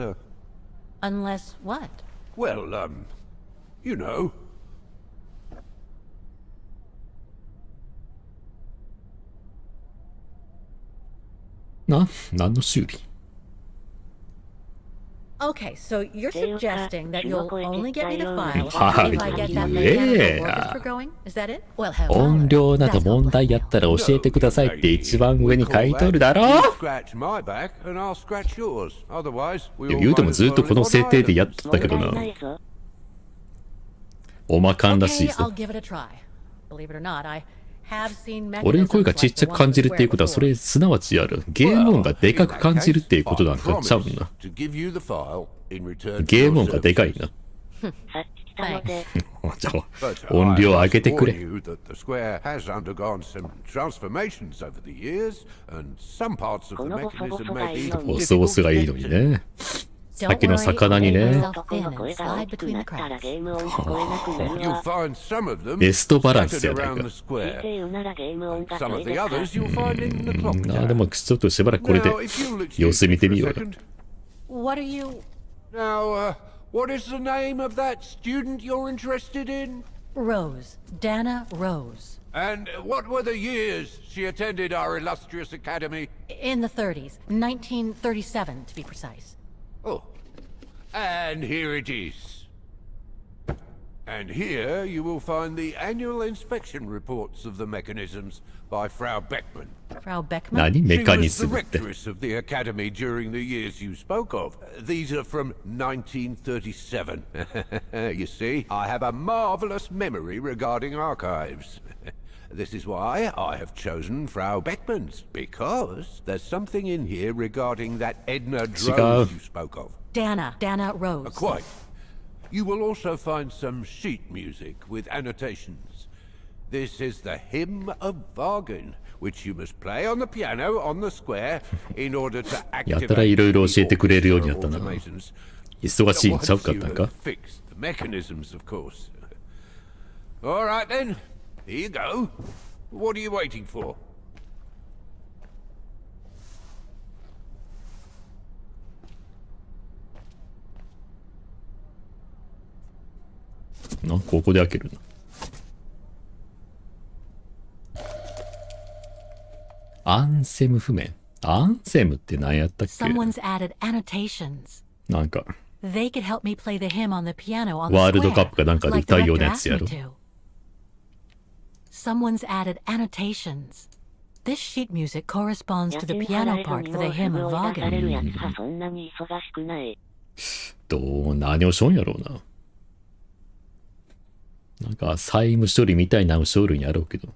[SPEAKER 10] Unless what?
[SPEAKER 12] well, you know.
[SPEAKER 2] 何の修理？
[SPEAKER 10] Okay, so you're suggesting that you'll only get me the file
[SPEAKER 2] はい
[SPEAKER 10] if I get that
[SPEAKER 2] 言え
[SPEAKER 10] mechanical
[SPEAKER 2] や
[SPEAKER 10] orchestra going? Is that it? Well, hell,
[SPEAKER 2] 音量など問題やったら教えてくださいって一番上に書いとるだろ。
[SPEAKER 12] You scratch my back and I'll scratch yours. Otherwise, we
[SPEAKER 2] いや
[SPEAKER 12] all
[SPEAKER 2] 言うても
[SPEAKER 12] might as
[SPEAKER 2] ずっと
[SPEAKER 12] well
[SPEAKER 2] この
[SPEAKER 12] live
[SPEAKER 2] 設
[SPEAKER 12] on
[SPEAKER 2] 定で
[SPEAKER 12] islands.
[SPEAKER 2] やっとったけどな。
[SPEAKER 3] 問題ないぞ。
[SPEAKER 2] おまかんらしい
[SPEAKER 10] Okay,
[SPEAKER 2] ぞ
[SPEAKER 10] I'll。give it a try. Believe it or not, I have seen
[SPEAKER 2] 俺の声が
[SPEAKER 10] mechanisms
[SPEAKER 2] ちっ
[SPEAKER 10] like
[SPEAKER 2] ちゃ
[SPEAKER 10] the
[SPEAKER 2] く
[SPEAKER 10] one
[SPEAKER 2] 感
[SPEAKER 10] on
[SPEAKER 2] じ
[SPEAKER 10] the
[SPEAKER 2] るっていう
[SPEAKER 10] square
[SPEAKER 2] ことは、それ
[SPEAKER 10] before.
[SPEAKER 2] すなわちある。ゲーム音がでかく感じるっていうことなんかちゃうんな。
[SPEAKER 12] To give you the file in return for
[SPEAKER 2] ゲーム
[SPEAKER 12] your
[SPEAKER 2] 音がでかい
[SPEAKER 12] services.
[SPEAKER 2] な。
[SPEAKER 3] さっき来たので、
[SPEAKER 2] じゃあ
[SPEAKER 12] But
[SPEAKER 2] 音
[SPEAKER 12] I
[SPEAKER 2] 量上
[SPEAKER 12] must
[SPEAKER 2] げてく
[SPEAKER 12] warn
[SPEAKER 2] れ。
[SPEAKER 12] you that the square has undergone some transformations over the years, and some parts of
[SPEAKER 3] こ
[SPEAKER 12] the
[SPEAKER 3] のボソボ
[SPEAKER 12] mechanism
[SPEAKER 3] ソが
[SPEAKER 12] may
[SPEAKER 3] いい
[SPEAKER 12] be
[SPEAKER 3] のに。
[SPEAKER 2] ボソボソがいいのにね。さっきの魚に
[SPEAKER 10] Don't worry,
[SPEAKER 2] ね
[SPEAKER 10] I'll make myself
[SPEAKER 3] 男
[SPEAKER 10] thin
[SPEAKER 3] の
[SPEAKER 10] and
[SPEAKER 3] 声が
[SPEAKER 10] slide
[SPEAKER 3] 大きく
[SPEAKER 10] between
[SPEAKER 3] な
[SPEAKER 10] the
[SPEAKER 3] ったら
[SPEAKER 10] cracks.
[SPEAKER 3] ゲーム音聞こえなくなる
[SPEAKER 12] You'll
[SPEAKER 3] わ。
[SPEAKER 12] find some of them
[SPEAKER 2] ベストバランス
[SPEAKER 12] scattered
[SPEAKER 2] やない
[SPEAKER 12] around
[SPEAKER 2] か
[SPEAKER 12] the。
[SPEAKER 3] 見て
[SPEAKER 12] square.
[SPEAKER 3] 言うならゲーム音が
[SPEAKER 12] Some
[SPEAKER 3] そ
[SPEAKER 12] of
[SPEAKER 3] れ
[SPEAKER 12] the
[SPEAKER 3] でか。
[SPEAKER 12] others you'll find in the clock
[SPEAKER 2] あでも
[SPEAKER 12] tower.
[SPEAKER 2] ちょっとしばらくこれで
[SPEAKER 12] Now, if you'll excuse
[SPEAKER 2] 様子見て
[SPEAKER 12] me
[SPEAKER 2] み
[SPEAKER 12] for
[SPEAKER 2] よ
[SPEAKER 12] a
[SPEAKER 2] うよ。
[SPEAKER 12] second.
[SPEAKER 10] What are you...
[SPEAKER 12] Now, what is the name of that student you're interested in?
[SPEAKER 10] Rose. Dana Rose.
[SPEAKER 12] And what were the years she attended our illustrious academy?
[SPEAKER 10] In the 30s. 1937, to be precise.
[SPEAKER 12] Oh, and here it is. And here you will find the annual inspection reports of the mechanisms by Frau Beckmann.
[SPEAKER 10] Frau Beckmann?
[SPEAKER 2] 何メ
[SPEAKER 12] She
[SPEAKER 2] カニ
[SPEAKER 12] was
[SPEAKER 2] ズ
[SPEAKER 12] the
[SPEAKER 2] ムって。
[SPEAKER 12] rectress of the academy during the years you spoke of. These are from 1937. You see, I have a marvelous memory regarding archives. This is why I have chosen Frau Beckmann's, because there's something in here regarding that Edna Drone you spoke of.
[SPEAKER 10] Dana Rose.
[SPEAKER 12] Quite. You will also find some sheet music with annotations. This is the Hymn of Wagen, which you must play on the piano on the square in order to
[SPEAKER 2] やたら
[SPEAKER 12] activate
[SPEAKER 2] いろいろ教えてくれるように
[SPEAKER 12] the
[SPEAKER 2] なったな。
[SPEAKER 12] automations.
[SPEAKER 2] 忙しいんちゃうかったんか？
[SPEAKER 12] Fix the mechanisms, of course. All right then. Here you go. What are you waiting for?
[SPEAKER 2] ここで開けるな。アンセム譜面。アンセムって何やったっけ？
[SPEAKER 10] Someone's added annotations.
[SPEAKER 2] なんか
[SPEAKER 10] They could help me play the hymn on the piano on the
[SPEAKER 2] ワールドカッ
[SPEAKER 10] square,
[SPEAKER 2] プかなんかで
[SPEAKER 10] like
[SPEAKER 2] 歌
[SPEAKER 10] the
[SPEAKER 2] うような
[SPEAKER 10] rector
[SPEAKER 2] やつ
[SPEAKER 10] asked
[SPEAKER 2] や
[SPEAKER 10] me
[SPEAKER 2] ろ。
[SPEAKER 10] to. Someone's added annotations. This sheet music corresponds to the piano part for the hymn of Vaughan.
[SPEAKER 3] そんなに忙しくない。
[SPEAKER 2] 何をしょんやろうな。なんか債務処理みたいなのしょるんやろうけど。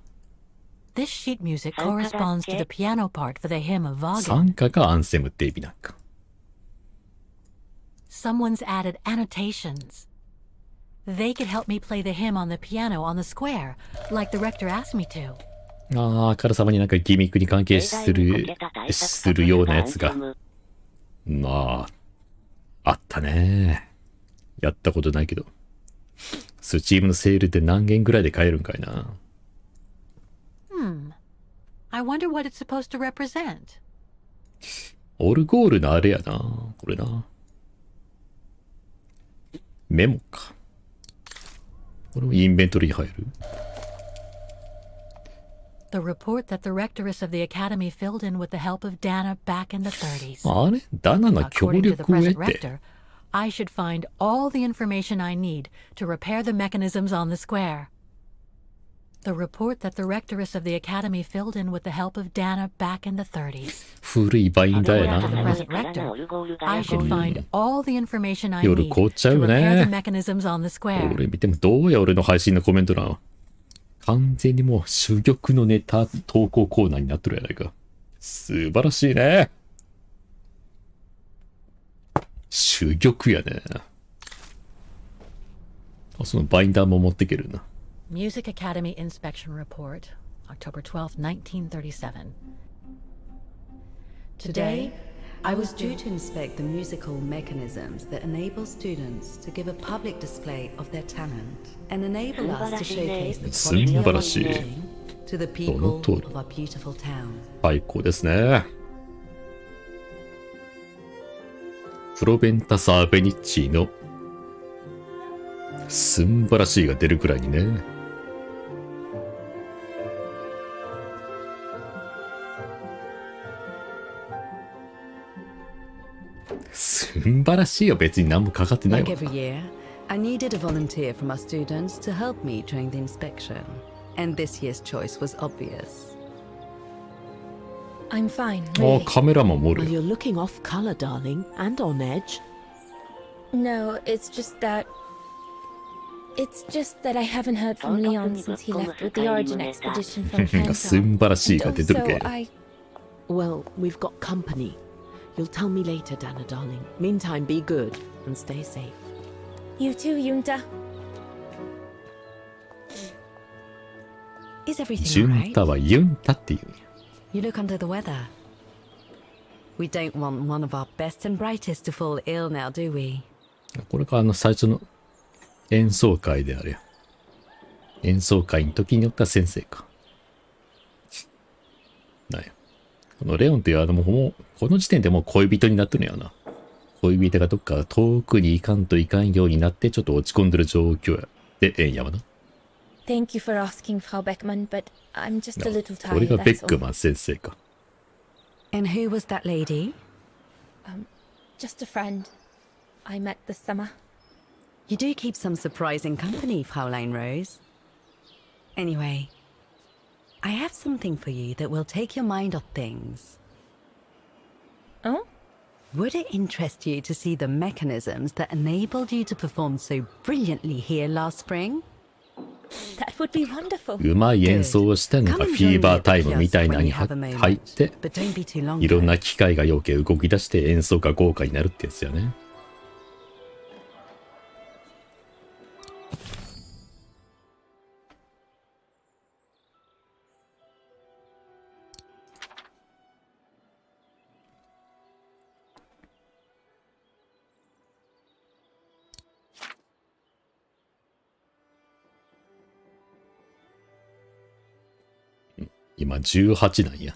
[SPEAKER 10] This sheet music corresponds to the piano part for the hymn of Vaughan.
[SPEAKER 2] 参加がアンセムって意味なんか。
[SPEAKER 10] Someone's added annotations. They could help me play the hymn on the piano on the square, like the rector asked me to.
[SPEAKER 2] あからさまになんかギミックに関係するようなやつが。まあ、あったね。やったことないけど。スチームのセールで何件ぐらいで買えるんかいな。
[SPEAKER 10] I wonder what it's supposed to represent.
[SPEAKER 2] オルゴールのあれやな。これな。メモか。これもインベントリーに入る。
[SPEAKER 10] The report that the rectoress of the academy filled in with the help of Dana back in the 30s.
[SPEAKER 2] あれダナの協
[SPEAKER 10] According to the
[SPEAKER 2] 力を
[SPEAKER 10] present
[SPEAKER 2] 得て。
[SPEAKER 10] rector, I should find all the information I need to repair the mechanisms on the square. The report that the rectoress of the academy filled in with the help of Dana back in the 30s.
[SPEAKER 2] 古いバインダーや
[SPEAKER 10] According to the
[SPEAKER 2] な。
[SPEAKER 10] present rector, I should find all the information I
[SPEAKER 2] 夜
[SPEAKER 10] need
[SPEAKER 2] 凍っちゃ
[SPEAKER 10] to
[SPEAKER 2] う
[SPEAKER 10] repair
[SPEAKER 2] ね
[SPEAKER 10] the。mechanisms on the square.
[SPEAKER 2] 俺見てもどうや俺の配信のコメント欄。完全にもう珠玉のネタ投稿コーナーになっとるやないか。素晴らしいね。珠玉やね。そのバインダーも持っていけるな。
[SPEAKER 10] Music Academy Inspection Report, October 12th, 1937.
[SPEAKER 13] Today, I was due to inspect the musical mechanisms that enable students to give a public display of their talent and enable us to showcase the quality of our teaching to the people of our beautiful town.
[SPEAKER 2] 最高ですね。プロベンタサーベニッチーのすんばらしいが出るくらいにね。すんばらしいよ。別に何もかかってないわ。
[SPEAKER 13] Like every year, I needed a volunteer from our students to help me during the inspection, and this year's choice was obvious.
[SPEAKER 1] I'm fine,
[SPEAKER 2] あ
[SPEAKER 1] really.
[SPEAKER 2] カメラマンもおる。
[SPEAKER 14] You're looking off color, darling, and on edge.
[SPEAKER 1] No, it's just that I haven't heard from Leon since he left with the Origin expedition from
[SPEAKER 2] す
[SPEAKER 1] Kansas.
[SPEAKER 2] んばらしい
[SPEAKER 1] And
[SPEAKER 2] が出てる
[SPEAKER 1] also,
[SPEAKER 2] け。
[SPEAKER 14] Well, we've got company. You'll tell me later, Dana, darling. Meantime, be good and stay safe.
[SPEAKER 1] You too, Yunta.
[SPEAKER 13] Is everything
[SPEAKER 2] ジュン
[SPEAKER 13] alright?
[SPEAKER 2] タはユンタっていう。
[SPEAKER 13] You look under the weather. We don't want one of our best and brightest to fall ill now, do we?
[SPEAKER 2] これが最初の演奏会であれや。演奏会の時によった先生か。なんや。このレオンっていうもうこの時点でもう恋人になってるんやな。恋人がどっか遠くに行かんといかんようになってちょっと落ち込んでる状況や。で、ええんやわな。
[SPEAKER 1] Thank you for asking, Frau Beckmann, but I'm just a little
[SPEAKER 2] これ
[SPEAKER 1] tired,
[SPEAKER 2] がベ
[SPEAKER 1] that's
[SPEAKER 2] ック
[SPEAKER 1] all.
[SPEAKER 2] マン先生か。
[SPEAKER 13] And who was that lady?
[SPEAKER 1] Just a friend I met this summer.
[SPEAKER 13] You do keep some surprising company, Fraulein Rose. Anyway, I have something for you that will take your mind off things.
[SPEAKER 1] Oh?
[SPEAKER 13] Would it interest you to see the mechanisms that enabled you to perform so brilliantly here last spring?
[SPEAKER 1] That would be wonderful.
[SPEAKER 2] うまい演奏をしたのがフィーバータイムみたいなのに入って、
[SPEAKER 13] But don't be too long.
[SPEAKER 2] いろんな機械が要件動き出して演奏が豪華になるってやつやね。今18なんや。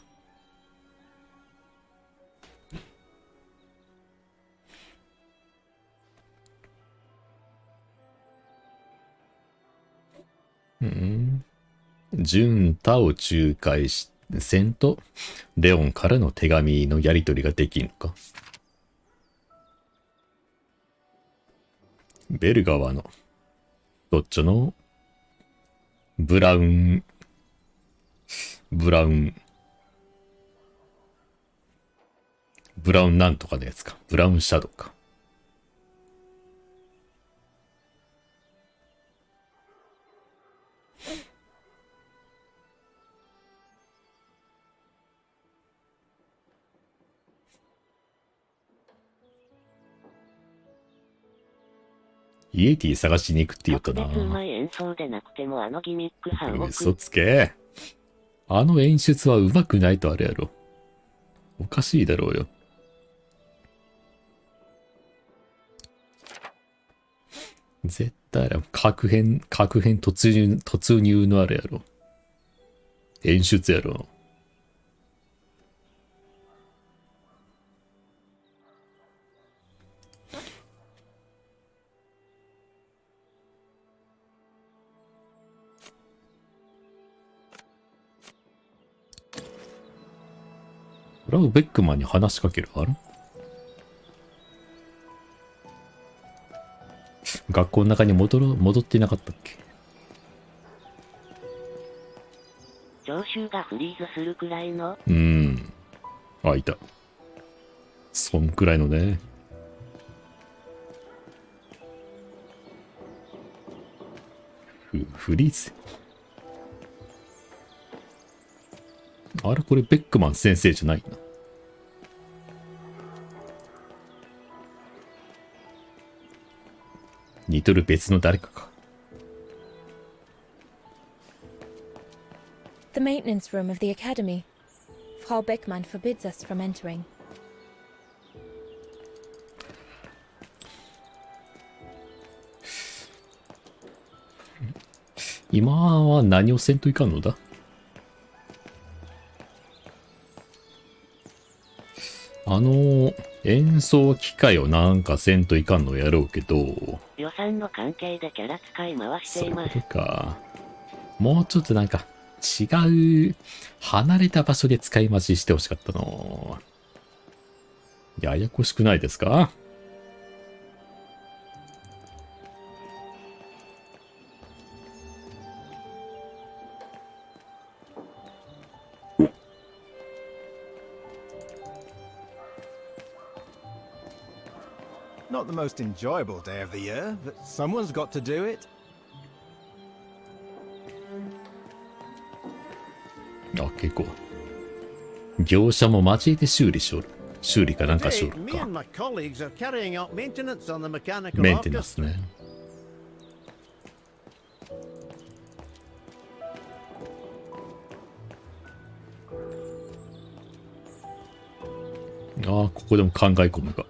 [SPEAKER 2] 純太を仲介し、せんと、レオンからの手紙のやり取りができんのか。ベル川の、どっちの、ブラウンなんとかのやつか。ブラウンシャドウか。イエティ探しに行くって言ったな。嘘つけ。あの演出は上手くないとあれやろ。おかしいだろうよ。絶対あれ核変突入のあれやろ。演出やろ。これはベックマンに話しかけるある？学校の中に戻ってなかったっけ？
[SPEAKER 3] 聴衆がフリーズするくらいの？
[SPEAKER 2] あ、いた。そんくらいのね。フリーズ？あれこれベックマン先生じゃないな。似とる別の誰かか。
[SPEAKER 1] The maintenance room of the academy. Frau Beckmann forbids us from entering.
[SPEAKER 2] 今は何をせんといかんのだ？演奏機械をなんかせんといかんのやろうけど。
[SPEAKER 3] 予算の関係でキャラ使い回しています。
[SPEAKER 2] そうか。もうちょっとなんか違う離れた場所で使い回ししてほしかったの。ややこしくないですか
[SPEAKER 15] ？Not the most enjoyable day of the year, but someone's got to do it.
[SPEAKER 2] あ、結構。業者も交えて修理かなんかしよるか。メンテナンスね。あ、ここでも考え込むが。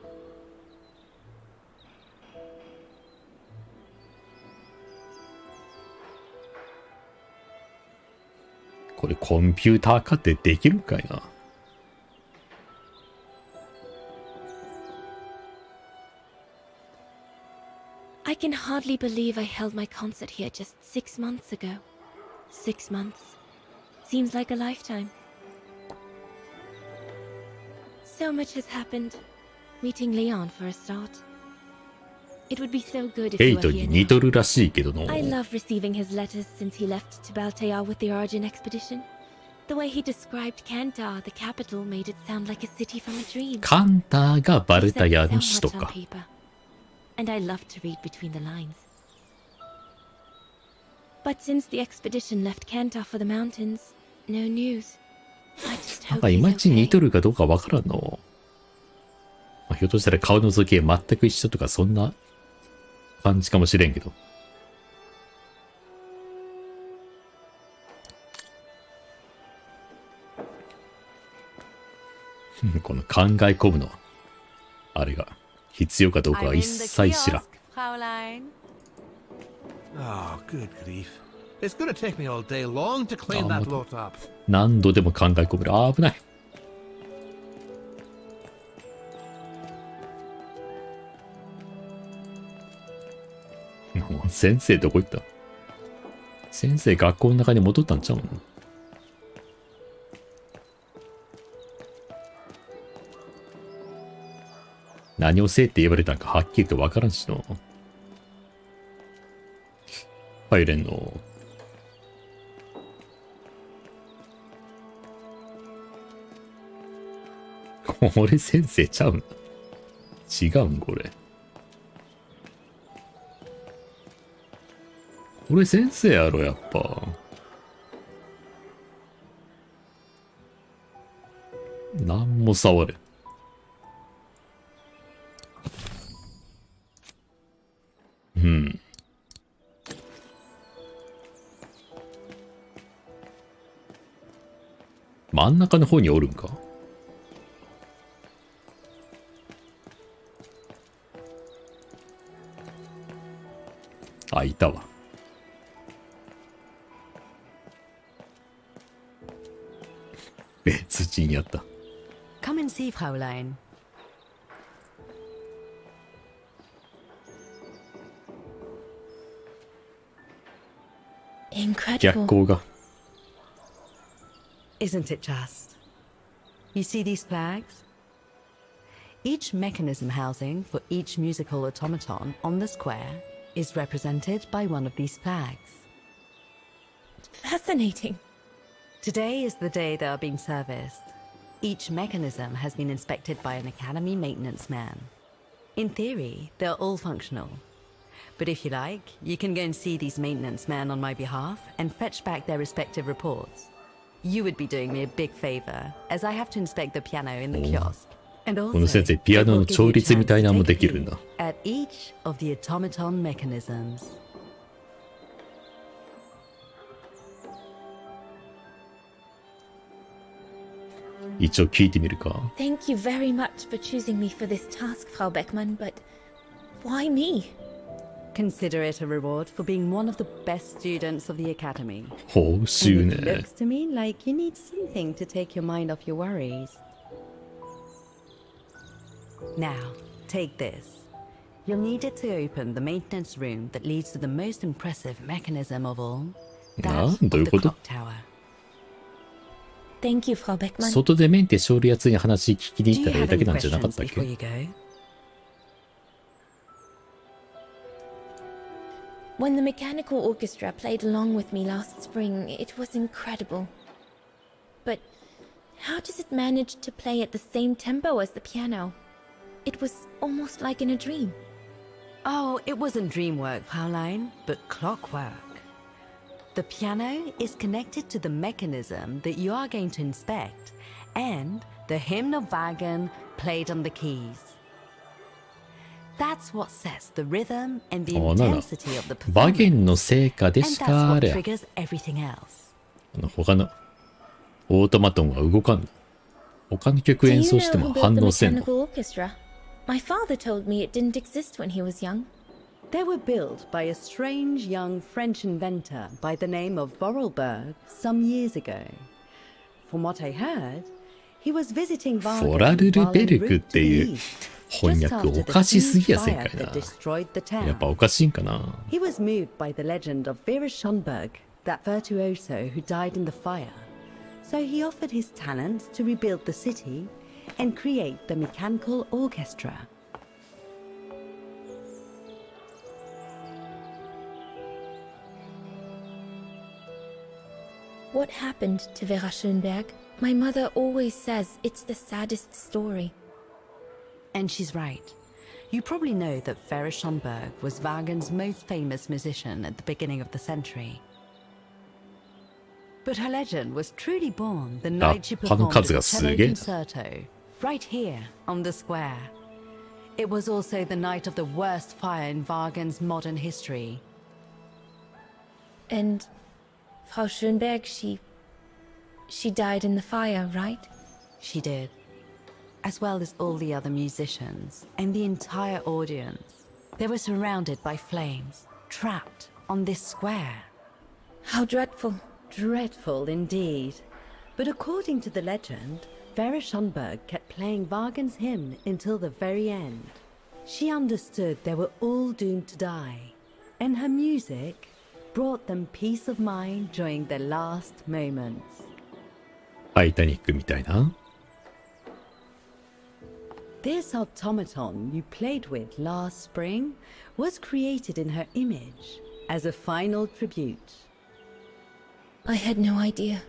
[SPEAKER 2] これコンピューター化ってできるかいな。
[SPEAKER 1] I can hardly believe I held my concert here just 6 months ago. 6 months. Seems like a lifetime. So much has happened. Meeting Leon for a start. It would be so good if you were here now. I love receiving his letters since he left to Baltea with the Origin expedition. The way he described Kantar, the capital, made it sound like a city from a dream.
[SPEAKER 2] カンターがバルタヤの首都か。
[SPEAKER 1] And I love to read between the lines. But since the expedition left Kantar for the mountains, no news. I just hope
[SPEAKER 2] なんかいまいち似とるかどうかわからんの。まあ、ひょっとしたら顔の造形全く一緒とかそんな感じかもしれんけど。この考え込むのは、あれが必要かどうかは一切知らん。
[SPEAKER 15] Oh, good grief.
[SPEAKER 12] It's gonna take me all day long to clean that lot up.
[SPEAKER 2] 何度でも考え込める。あー、危ない。もう先生どこ行った？先生学校の中に戻ったんちゃうの？何をせえって言われたんかはっきりとわからんしの。入れんの。俺先生ちゃうん？違うんこれ。俺先生やろやっぱ。なんも触れ。うん。真ん中の方におるんか？あ、いたわ。別人やった。
[SPEAKER 13] Come and see, Fräulein.
[SPEAKER 1] Incredible.
[SPEAKER 2] 逆光が。
[SPEAKER 13] Isn't it just? You see these flags? Each mechanism housing for each musical automaton on the square is represented by one of these flags.
[SPEAKER 1] Fascinating.
[SPEAKER 13] Today is the day they are being serviced. Each mechanism has been inspected by an academy maintenance man. In theory, they're all functional. But if you like, you can go and see these maintenance men on my behalf and fetch back their respective reports. You would be doing me a big favor, as I have to inspect the piano in the kiosk. And
[SPEAKER 2] この先生ピアノの調律みたいなのもできるんだ。
[SPEAKER 13] at each of the automaton mechanisms.
[SPEAKER 2] 一応聞いてみるか。
[SPEAKER 1] Thank you very much for choosing me for this task, Frau Beckmann, but why me?
[SPEAKER 13] Consider it a reward for being one of the best students of the academy.
[SPEAKER 2] 報酬
[SPEAKER 13] And it
[SPEAKER 2] ね。
[SPEAKER 13] looks to me like you need something to take your mind off your worries. Now, take this. You'll need it to open the maintenance room that leads to the most impressive mechanism of all. That of
[SPEAKER 2] どういう
[SPEAKER 13] the
[SPEAKER 2] こと？
[SPEAKER 13] clock tower.
[SPEAKER 1] Thank you, Frau Beckmann.
[SPEAKER 2] 外でメンテしおるやつに話聞きに
[SPEAKER 13] Do
[SPEAKER 2] 行った
[SPEAKER 13] you
[SPEAKER 2] らええ
[SPEAKER 13] have
[SPEAKER 2] だ
[SPEAKER 13] any
[SPEAKER 2] けなんじゃなかっ
[SPEAKER 13] questions
[SPEAKER 2] たっ
[SPEAKER 13] before
[SPEAKER 2] け？
[SPEAKER 13] you go?
[SPEAKER 1] When the mechanical orchestra played along with me last spring, it was incredible. But how does it manage to play at the same tempo as the piano? It was almost like in a dream.
[SPEAKER 13] Oh, it wasn't dream work, Fräulein, but clockwork. The piano is connected to the mechanism that you are going to inspect, and the hymn of Wagen played on the keys. That's what sets the rhythm and the
[SPEAKER 2] あ、なんだ。
[SPEAKER 13] intensity of the
[SPEAKER 2] バ
[SPEAKER 13] performance.
[SPEAKER 2] ゲンの成果で
[SPEAKER 13] And
[SPEAKER 2] し
[SPEAKER 13] that's
[SPEAKER 2] かあ
[SPEAKER 13] what
[SPEAKER 2] れ。
[SPEAKER 13] triggers everything else.
[SPEAKER 2] 他のオートマトンは動かんの。他の曲
[SPEAKER 1] Do
[SPEAKER 2] 演
[SPEAKER 1] you
[SPEAKER 2] 奏
[SPEAKER 1] know
[SPEAKER 2] して
[SPEAKER 1] who
[SPEAKER 2] も
[SPEAKER 1] built
[SPEAKER 2] 反
[SPEAKER 1] the
[SPEAKER 2] 応せんの。
[SPEAKER 1] mechanical orchestra? My father told me it didn't exist when he was young.
[SPEAKER 13] They were built by a strange young French inventor by the name of Vorarlberg some years ago. From what I heard, he was visiting
[SPEAKER 2] フ
[SPEAKER 13] Wagen
[SPEAKER 2] ォラルル
[SPEAKER 13] while
[SPEAKER 2] ベ
[SPEAKER 13] en
[SPEAKER 2] ルク
[SPEAKER 13] route
[SPEAKER 2] っ
[SPEAKER 13] to
[SPEAKER 2] て
[SPEAKER 13] the
[SPEAKER 2] いう
[SPEAKER 13] east,
[SPEAKER 2] 翻
[SPEAKER 13] just
[SPEAKER 2] 訳
[SPEAKER 13] after
[SPEAKER 2] お
[SPEAKER 13] the
[SPEAKER 2] かしす
[SPEAKER 13] huge
[SPEAKER 2] ぎやせん
[SPEAKER 13] fire
[SPEAKER 2] かい
[SPEAKER 13] that
[SPEAKER 2] な。
[SPEAKER 13] destroyed the
[SPEAKER 2] やっ
[SPEAKER 13] town.
[SPEAKER 2] ぱおかしいんかな。
[SPEAKER 13] He was moved by the legend of Vera Schönberg, that virtuoso who died in the fire. So he offered his talents to rebuild the city and create the mechanical orchestra.
[SPEAKER 1] What happened to Vera Schönberg? My mother always says it's the saddest story.
[SPEAKER 13] And she's right. You probably know that Vera Schönberg was Wagen's most famous musician at the beginning of the century. But her legend was truly born the night she performed the cello concerto, right here on the square. It was also the night of the worst fire in Wagen's modern history.
[SPEAKER 1] And Frau Schönberg, she died in the fire, right?
[SPEAKER 13] She did. As well as all the other musicians and the entire audience. They were surrounded by flames, trapped on this square.
[SPEAKER 1] How dreadful.
[SPEAKER 13] Dreadful indeed. But according to the legend, Vera Schönberg kept playing Wagen's hymn until the very end. She understood they were all doomed to die, and her music brought them peace of mind during their last moments.
[SPEAKER 2] タイタニックみたいな。
[SPEAKER 13] This automaton you played with last spring was created in her image as a final tribute.
[SPEAKER 1] I had no idea.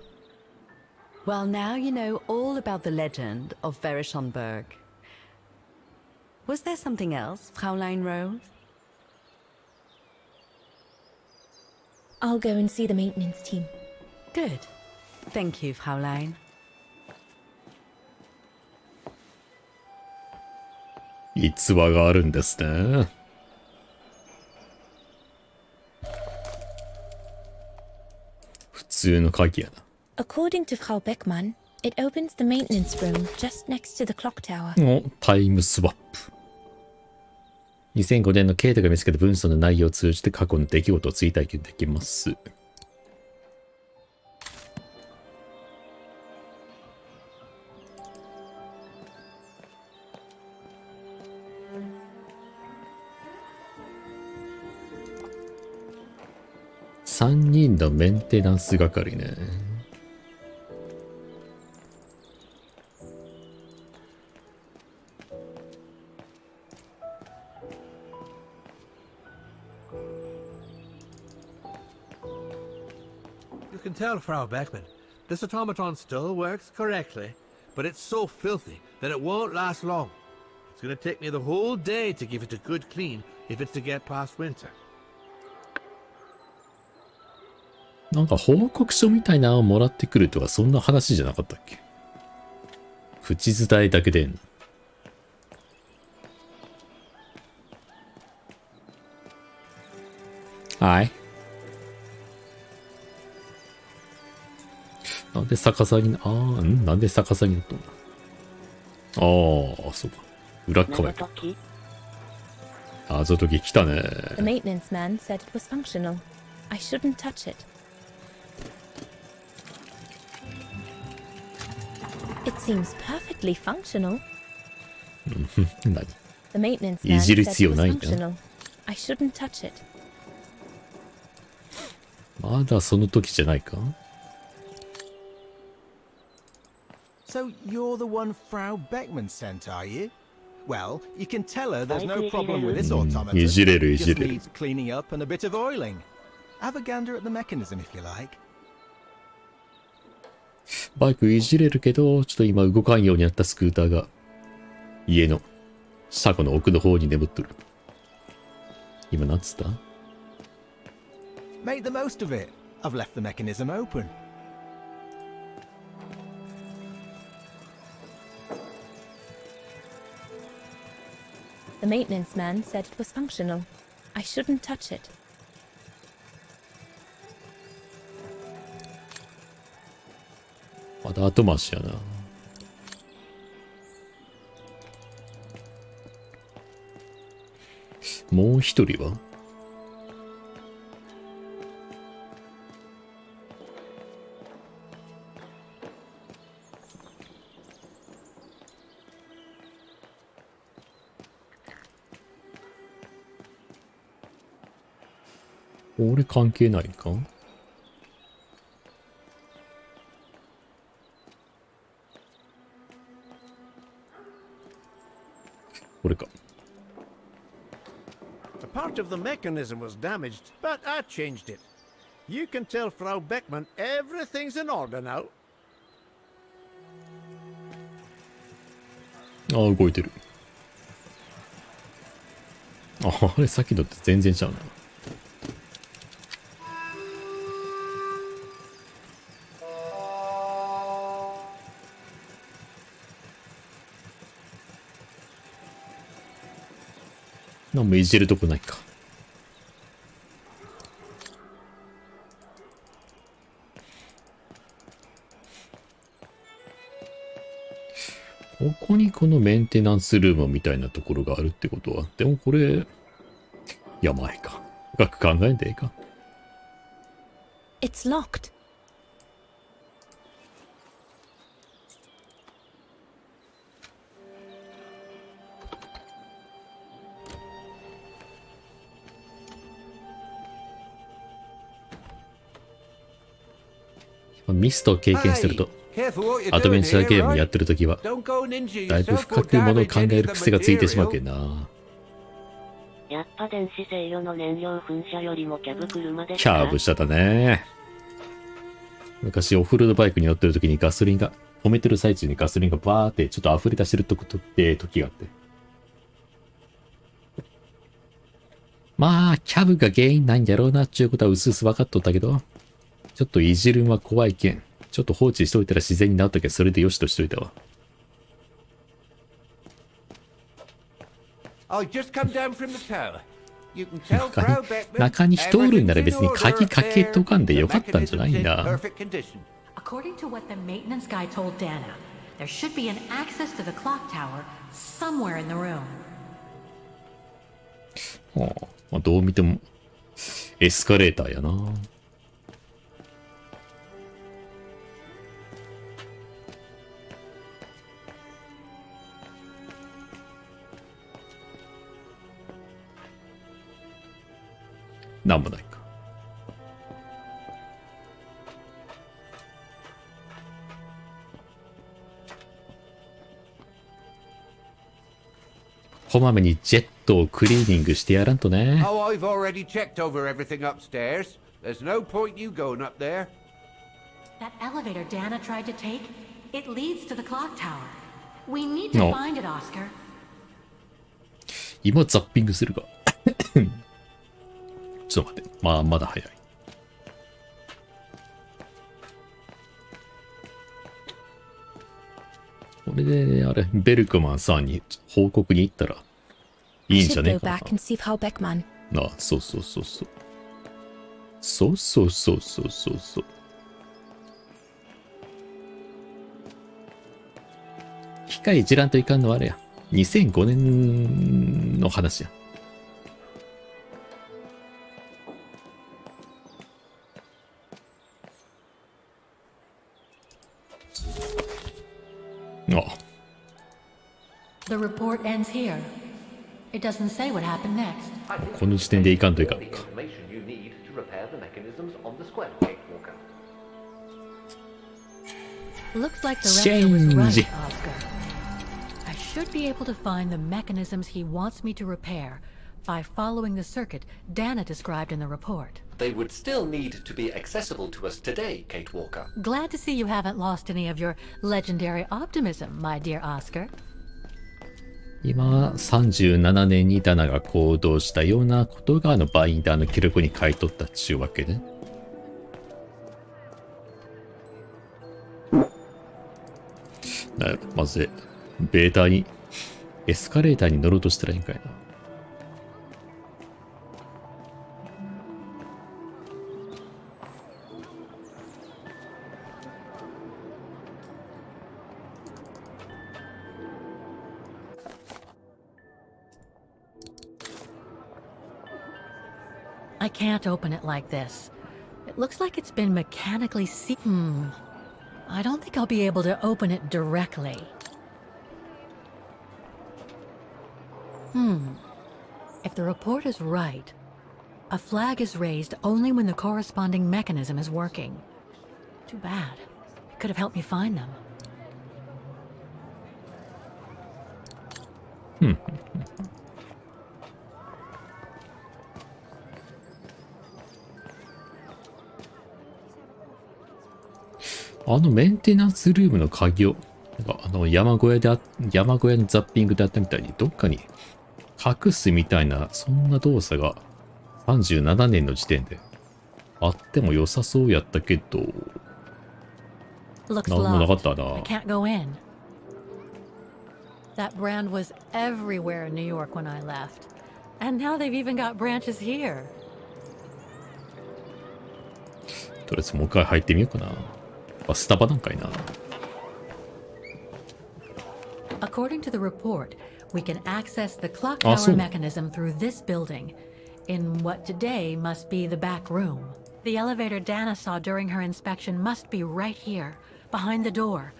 [SPEAKER 13] Well, now you know all about the legend of Vera Schönberg. Was there something else, Fräulein Rose?
[SPEAKER 1] I'll go and see the maintenance team.
[SPEAKER 13] Good. Thank you, Fräulein.
[SPEAKER 2] 逸話があるんですね。普通の鍵やな。
[SPEAKER 1] According to Frau Beckmann, it opens the maintenance room just next to the clock tower.
[SPEAKER 2] お、タイムスワップ。2005年のケイトが見つけた文章の内容を通じて過去の出来事を追体験できます。3人のメンテナンス係ね。
[SPEAKER 12] You can tell, Frau Beckmann, this automaton still works correctly, but it's so filthy that it won't last long. It's going to take me the whole day to give it a good clean if it's to get past winter.
[SPEAKER 2] なんか報告書みたいなのをもらってくるとかそんな話じゃなかったっけ？口伝えだけでんの。はい。なんで逆さに、なんで逆さになったんだ。そうか。裏っ側や。謎解き来たね。
[SPEAKER 1] The maintenance man said it was functional. I shouldn't touch it. It seems perfectly functional.
[SPEAKER 2] 何？
[SPEAKER 1] The maintenance man said it was functional. I shouldn't touch it.
[SPEAKER 2] まだその時じゃないか？
[SPEAKER 15] So you're the one Frau Beckmann sent, are you? Well, you can tell her there's no problem with this automaton. It just needs cleaning up and a bit of oiling. Have a gander at the mechanism if you like.
[SPEAKER 2] バイクいじれるけど、ちょっと今動かんようになったスクーターが家の車庫の奥の方に眠っとる。今なんつった？
[SPEAKER 15] Make the most of it. I've left the mechanism open.
[SPEAKER 1] The maintenance man said it was functional. I shouldn't touch it.
[SPEAKER 2] まだ後回しやな。もう一人は？俺関係ないか？これか。
[SPEAKER 12] A part of the mechanism was damaged, but I changed it. You can tell Frau Beckmann everything's in order now.
[SPEAKER 2] 動いてる。あれ、さっきのって全然ちゃうな。なんもいじるとこないか。ここにこのメンテナンスルームみたいなところがあるってことは、でもこれ、やばいか。深く考えんでええか。
[SPEAKER 1] It's locked.
[SPEAKER 2] ミストを経験してると、アドベンチャーゲームやってるときは、だいぶ深くものを考える癖がついてしまうけんな。
[SPEAKER 3] やっぱ電子制御の燃料噴射よりもキャブ車で
[SPEAKER 2] キャブ車だね。昔オフロードバイクに乗ってる時にガソリンが、止めてる最中にガソリンがバーってちょっと溢れ出してる時があって。まあ、キャブが原因なんやろうなっていうことは薄々分かっとったけど、ちょっといじるんは怖いけん。ちょっと放置しといたら自然に治ったけん、それでよしとしといたわ。中に人おるんなら別に鍵かけとかんでよかったんじゃないんだ。
[SPEAKER 10] According to what the maintenance guy told Dana, there should be an access to the clock tower somewhere in the room.
[SPEAKER 2] まあ、どう見てもエスカレーターやな。なんもないか。こまめにジェットをクリーニングしてやらんとね。
[SPEAKER 12] Oh, I've already checked over everything upstairs. There's no point you going up there.
[SPEAKER 10] That elevator Dana tried to take, it leads to the clock tower. We need to find it, Oscar.
[SPEAKER 2] 今ザッピングするが。ちょっと待って。まだ早い。これで、あれ、ベルクマンさんに報告に行ったらいいんじゃねえかな。あ、そう。そう。機械いじらんといかんのはあれや。2005年の話や。
[SPEAKER 10] The report ends here. It doesn't say what happened next.
[SPEAKER 2] この時点でいかんといかんのか。
[SPEAKER 10] Looks like the rector was right, Oscar. I should be able to find the mechanisms he wants me to repair by following the circuit Dana described in the report.
[SPEAKER 9] They would still need to be accessible to us today, Kate Walker.
[SPEAKER 10] Glad to see you haven't lost any of your legendary optimism, my dear Oscar.
[SPEAKER 2] 今、37年にダナが行動したようなことがバインダーの記録に書いとったっちゅうわけで。まず、ベータに、エスカレーターに乗ろうとしたらいいんかいな。
[SPEAKER 10] I can't open it like this. It looks like it's been mechanically I don't think I'll be able to open it directly. If the report is right, a flag is raised only when the corresponding mechanism is working. Too bad. It could have helped me find them.
[SPEAKER 2] Hmm. メンテナンスルームの鍵を、山小屋のザッピングであったみたいに、どっかに隠すみたいな、そんな動作が37年の時点であっても良さそうやったけど、なんもなかったな。
[SPEAKER 10] I can't go in. That brand was everywhere in New York when I left. And now they've even got branches here.
[SPEAKER 2] とりあえずもう一回入ってみようかな。スタバなんかいな。
[SPEAKER 10] According to the report, we can access the clock tower mechanism through this building, in what today must be the back room. The elevator Dana saw during her inspection must be right here, behind the door.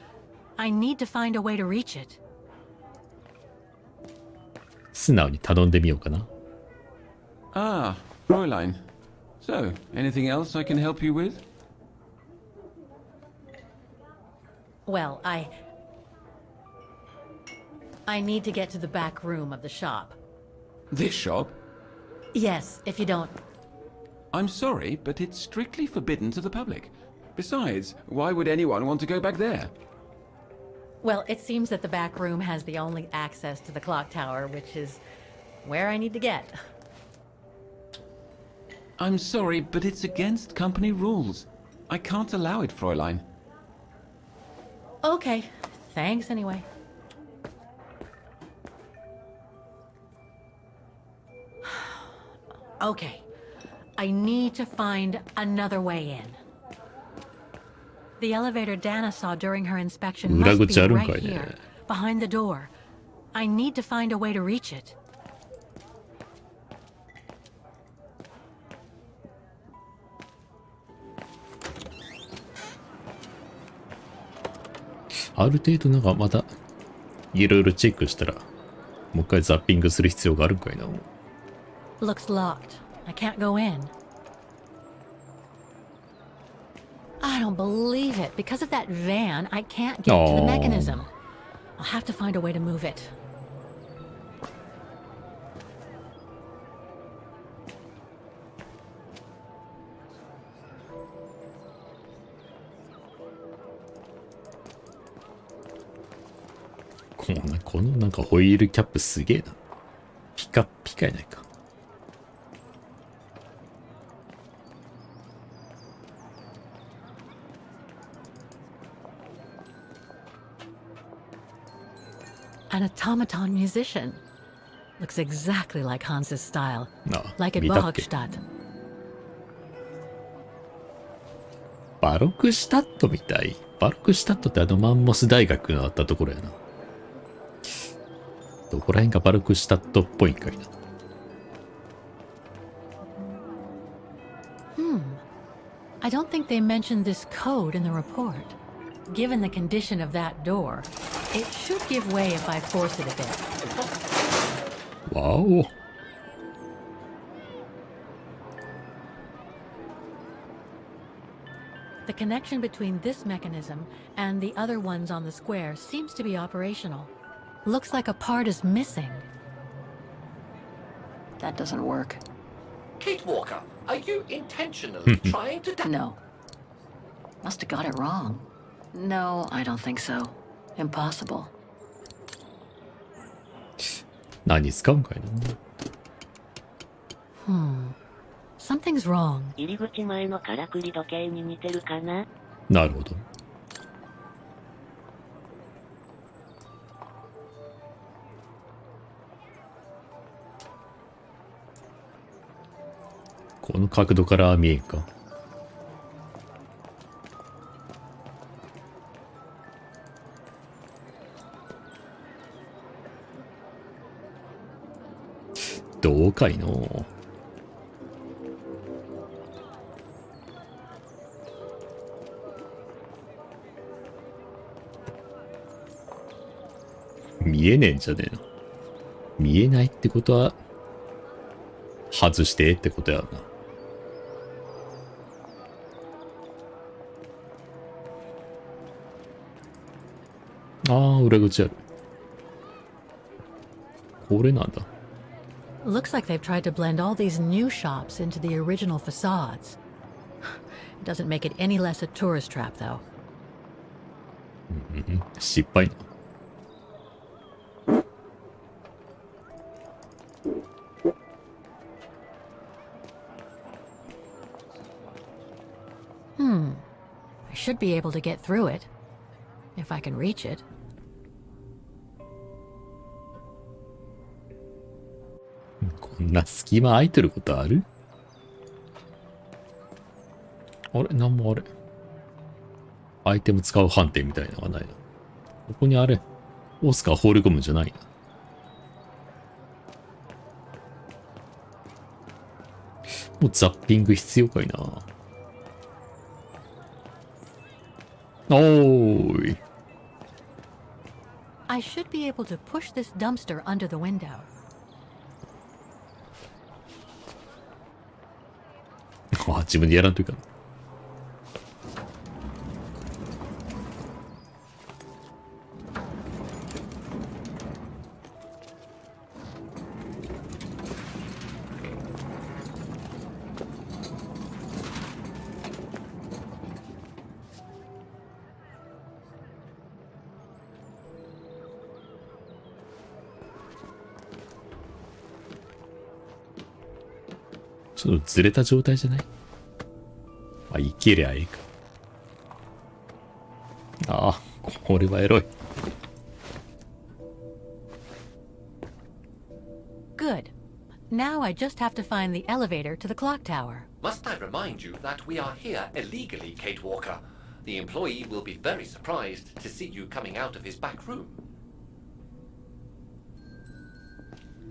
[SPEAKER 10] I need to find a way to reach it.
[SPEAKER 2] 素直に頼んでみようかな。
[SPEAKER 11] Ah, Fräulein. So, anything else I can help you with?
[SPEAKER 10] Well, I need to get to the back room of the shop.
[SPEAKER 11] This shop?
[SPEAKER 10] Yes, if you don't...
[SPEAKER 11] I'm sorry, but it's strictly forbidden to the public. Besides, why would anyone want to go back there?
[SPEAKER 10] Well, it seems that the back room has the only access to the clock tower, which is where I need to get.
[SPEAKER 11] I'm sorry, but it's against company rules. I can't allow it, Fräulein.
[SPEAKER 10] Okay, thanks anyway. Okay, I need to find another way in. The elevator Dana saw during her inspection must be right here, behind the door. I need to find a way to reach it.
[SPEAKER 2] ある程度なんかまたいろいろチェックしたらもう一回ザッピングする必要があるんかいな。
[SPEAKER 10] Looks locked. I can't go in. I don't believe it. Because of that van, I can't get to the mechanism. I'll have to find a way to move it.
[SPEAKER 2] このなんかホイールキャップすげえな。ピカピカやないか。
[SPEAKER 10] An automaton musician. Looks exactly like Hans's style. Like at
[SPEAKER 2] 見たっけ。
[SPEAKER 10] Bohgstadt.
[SPEAKER 2] バロクシュタットみたい。バロクシュタットってあのマンモス大学があったところやな。どこら辺がバルクシュタットっぽいんかいな。
[SPEAKER 10] I don't think they mentioned this code in the report. Given the condition of that door, it should give way if I force it a bit.
[SPEAKER 2] わお。
[SPEAKER 10] The connection between this mechanism and the other ones on the square seems to be operational. Looks like a part is missing.
[SPEAKER 4] That doesn't work.
[SPEAKER 9] Kate Walker, are you intentionally trying to...
[SPEAKER 4] No. Must have got it wrong. No, I don't think so. Impossible.
[SPEAKER 2] 何に使うんかいな。
[SPEAKER 10] Something's wrong.
[SPEAKER 3] 入り口前のからくり時計に似てるかな？
[SPEAKER 2] なるほど。この角度から見えんか。どうかいの。見えねえんじゃねえの。見えないってことは外してってことやな。ああ、裏口ある。これなんだ。
[SPEAKER 10] Looks like they've tried to blend all these new shops into the original facades. It doesn't make it any less a tourist trap, though.
[SPEAKER 2] 失敗な。
[SPEAKER 10] I should be able to get through it. If I can reach it.
[SPEAKER 2] こんな隙間空いてることある？あれなんもあれ。アイテム使う判定みたいなのがないな。ここにあれ。オスカー放り込むんじゃないな。もうザッピング必要かいな。おーい。
[SPEAKER 10] I should be able to push this dumpster under the window.
[SPEAKER 2] あ、自分でやらんといかん。ちょっとずれた状態じゃない？あ、いけりゃいいか。ああ、これはエロい。
[SPEAKER 10] Good. Now I just have to find the elevator to the clock tower.
[SPEAKER 9] Must I remind you that we are here illegally, Kate Walker? The employee will be very surprised to see you coming out of his back room.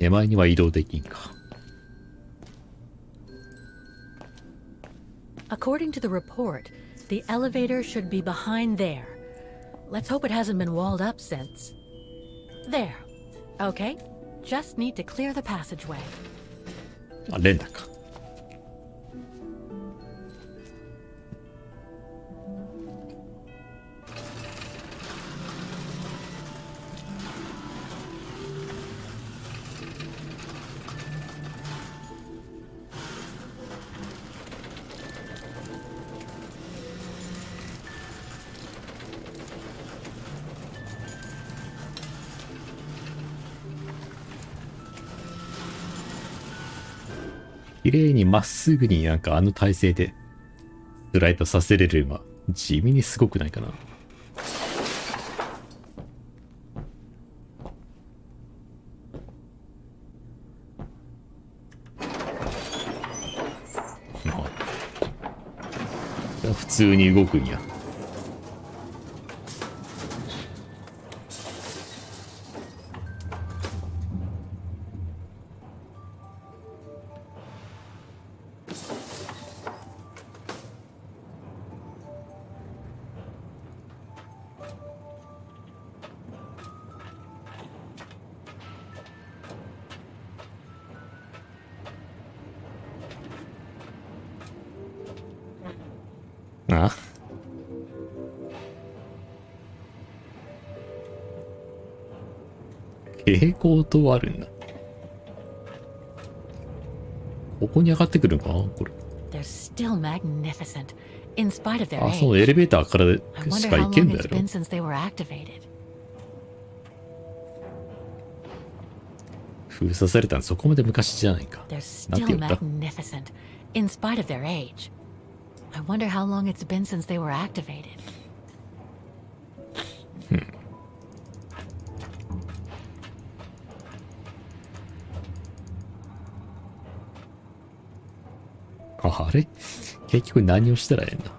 [SPEAKER 2] 手前には移動できんか。
[SPEAKER 10] According to the report, the elevator should be behind there. Let's hope it hasn't been walled up since. There. Okay. Just need to clear the passageway.
[SPEAKER 2] あ、連打か。綺麗にまっすぐになんかあの体勢でスライドさせれる今地味にすごくないかな。普通に動くんや。あ、蛍光灯あるんだ。ここに上がってくるのかなこれ。
[SPEAKER 10] They're still magnificent, in spite of their
[SPEAKER 2] あ、
[SPEAKER 10] age.
[SPEAKER 2] そう、エレベーターからで
[SPEAKER 10] I
[SPEAKER 2] し
[SPEAKER 10] wonder
[SPEAKER 2] か
[SPEAKER 10] how
[SPEAKER 2] 行けん
[SPEAKER 10] long
[SPEAKER 2] だ
[SPEAKER 10] it's
[SPEAKER 2] よ。
[SPEAKER 10] been since they were activated.
[SPEAKER 2] 封鎖されたのそこまで昔じゃないか。
[SPEAKER 10] They're
[SPEAKER 2] なんて
[SPEAKER 10] still
[SPEAKER 2] 言った？
[SPEAKER 10] magnificent, in spite of their age. I wonder how long it's been since they were activated. あれ結局何をしたらええんだ。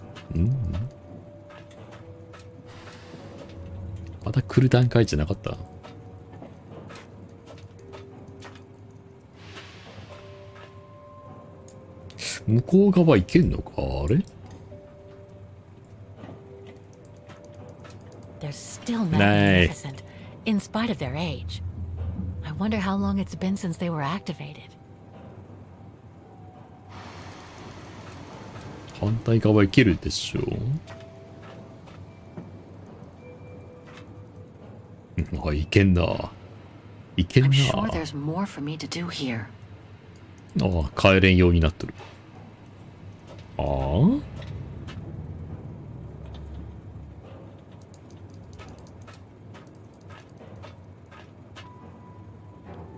[SPEAKER 10] まだ来る段階じゃなかった。向こう側行けんのかあれ They're still magnificent, in spite of their age. I wonder how long it's been since they were activated.
[SPEAKER 2] 反対側行けるでしょう。あ、行けんな。行けんな。
[SPEAKER 10] I'm sure there's more for me to do here.
[SPEAKER 2] ああ、帰れんようになってる。ああ。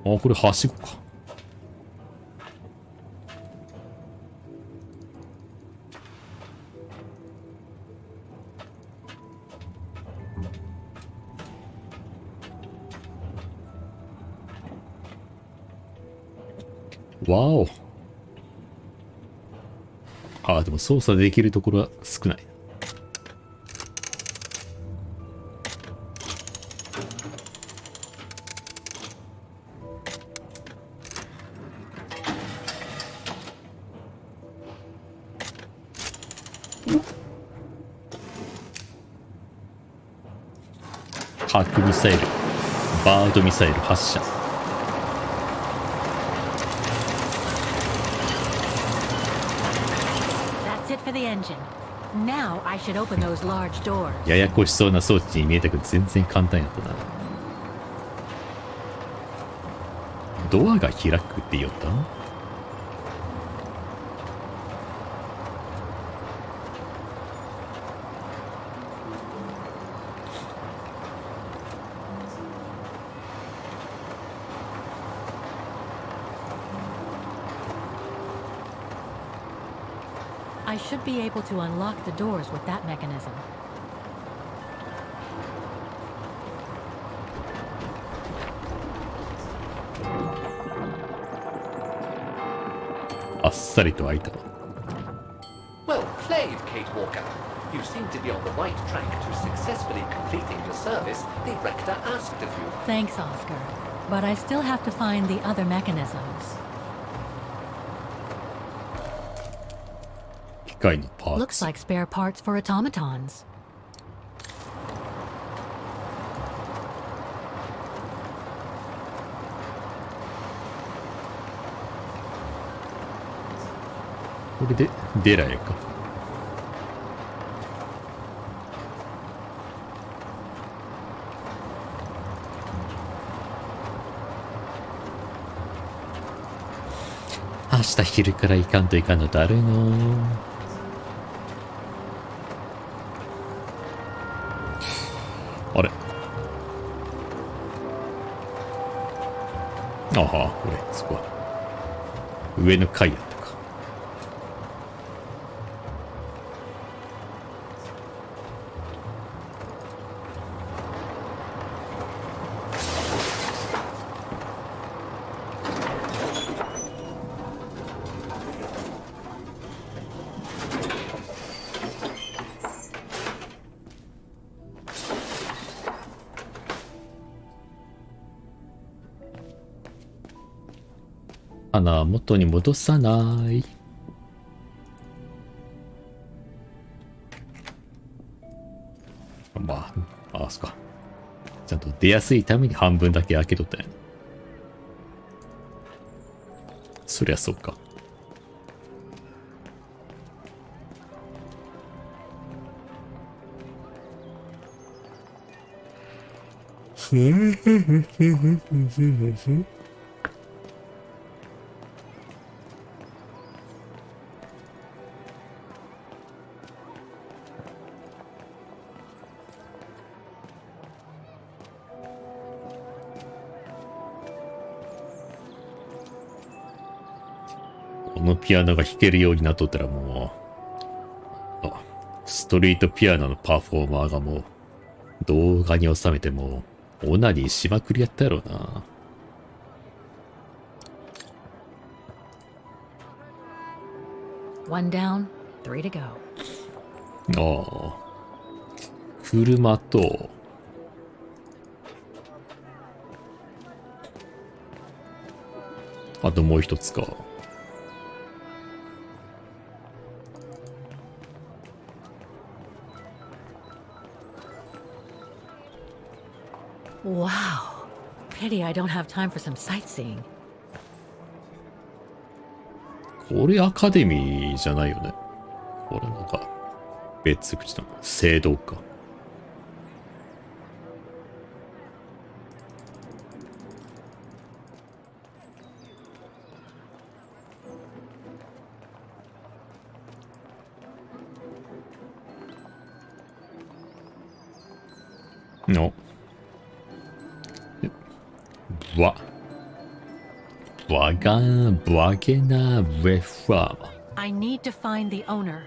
[SPEAKER 2] あ、これはしごか。わお。ああ、でも操作できるところは少ない。核ミサイル、バードミサイル発射。ややこしそうな装置に見えたけど全然簡単やったな。ドアが開くって言った？I
[SPEAKER 10] should be able to unlock the doors with that mechanism.
[SPEAKER 2] あっさりと開いた。
[SPEAKER 9] Well played, Kate Walker. You seem to be on the right track to successfully completing the service the rector asked of you.
[SPEAKER 10] Thanks, Oscar. But I still have to find the other mechanisms. Looks like spare parts for automatons.
[SPEAKER 2] 明日昼から行かんといかんのだるいの。あれ、ああ、これ、そこ。上の階やったか。花は元に戻さない。まあ、そっか。ちゃんと出やすいために半分だけ開けとったんや。そりゃそうか。このピアノが弾けるようになっとったらもう、ストリートピアノのパフォーマーがもう動画に収めてもオナニーしまくりやったやろうな。
[SPEAKER 10] One down, 3 to go.
[SPEAKER 2] ああ。車と、あともう一つか。
[SPEAKER 10] Wow. Pity I don't have time for some sightseeing.
[SPEAKER 2] これアカデミーじゃないよね。これなんか別口だな。聖堂か。の。バゲナウェファー。
[SPEAKER 10] I need to find the owner.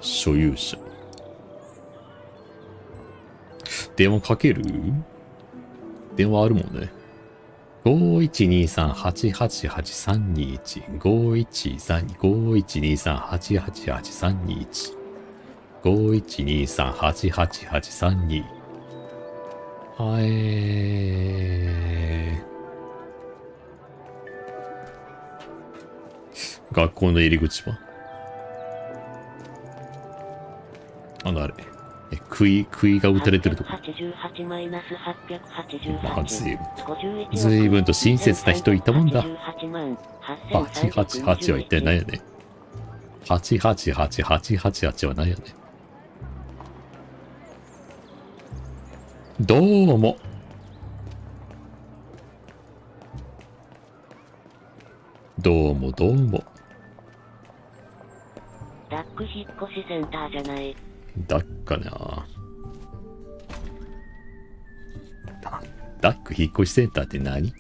[SPEAKER 2] 所有者。電話かける？電話あるもんね。5123-888-321 5123-888-321 5123-888-321学校の入り口はあれ杭が打たれてるとこ。まあ、随分と親切な人いたもんだ。888は一体何やねん。888は何やねん。どうも。どうも。
[SPEAKER 3] ダック引っ越しセンターじゃない。
[SPEAKER 2] ダッかな。ダック引っ越しセンターって何？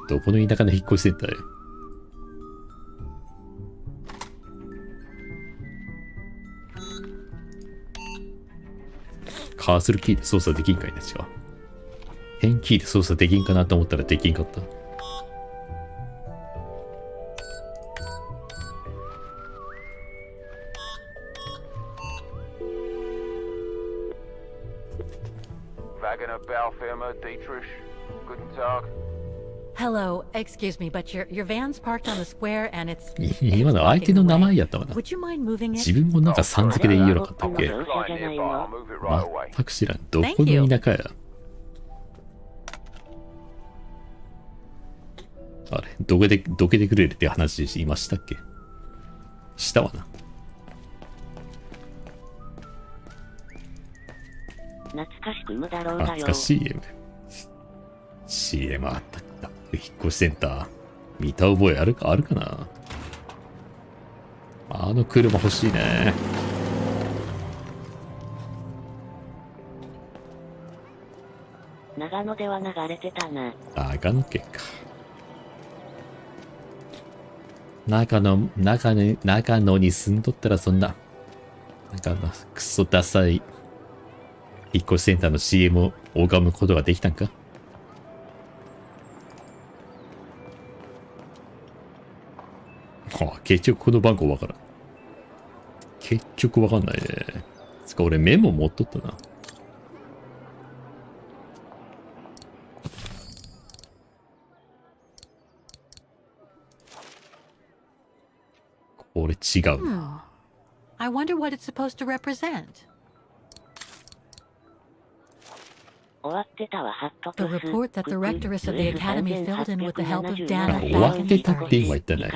[SPEAKER 2] どこの田舎の引っ越しセンターよ。カーソルキーで操作できんかいな、違う。ペンキーで操作できんかなと思ったらできんかった。
[SPEAKER 10] Hello, excuse me, but your van's parked on the square and it's
[SPEAKER 2] 今の相手の名前やったわな。
[SPEAKER 10] Would you mind moving it?
[SPEAKER 2] 自分もなんかさん付けで言いよなかったっけ。全く知らん。どこの田舎や。あれ、どけてくれるって話しましたっけ。したわな。
[SPEAKER 3] 懐かしく無だろうがよ。
[SPEAKER 2] 懐かしい CM あった。引っ越しセンター見た覚えあるかな。あの車欲しいね。
[SPEAKER 3] 長野では流れてたな。
[SPEAKER 2] 長野県か。長野に住んどったらそんなクソダサい引っ越しセンターの CM を拝むことができたんか。結局この番号わからん。結局わかんないね。つか俺メモ持っとったな。これ違うな。
[SPEAKER 10] I wonder what it's supposed to represent.
[SPEAKER 3] 終わってたわ、ハット
[SPEAKER 10] The
[SPEAKER 3] トス。
[SPEAKER 10] report that the rectoress of the academy filled in with the help of Dana
[SPEAKER 2] 終わ
[SPEAKER 10] back
[SPEAKER 2] っ
[SPEAKER 10] in
[SPEAKER 2] て
[SPEAKER 10] the
[SPEAKER 2] たって今言
[SPEAKER 10] 30s.
[SPEAKER 2] ったね。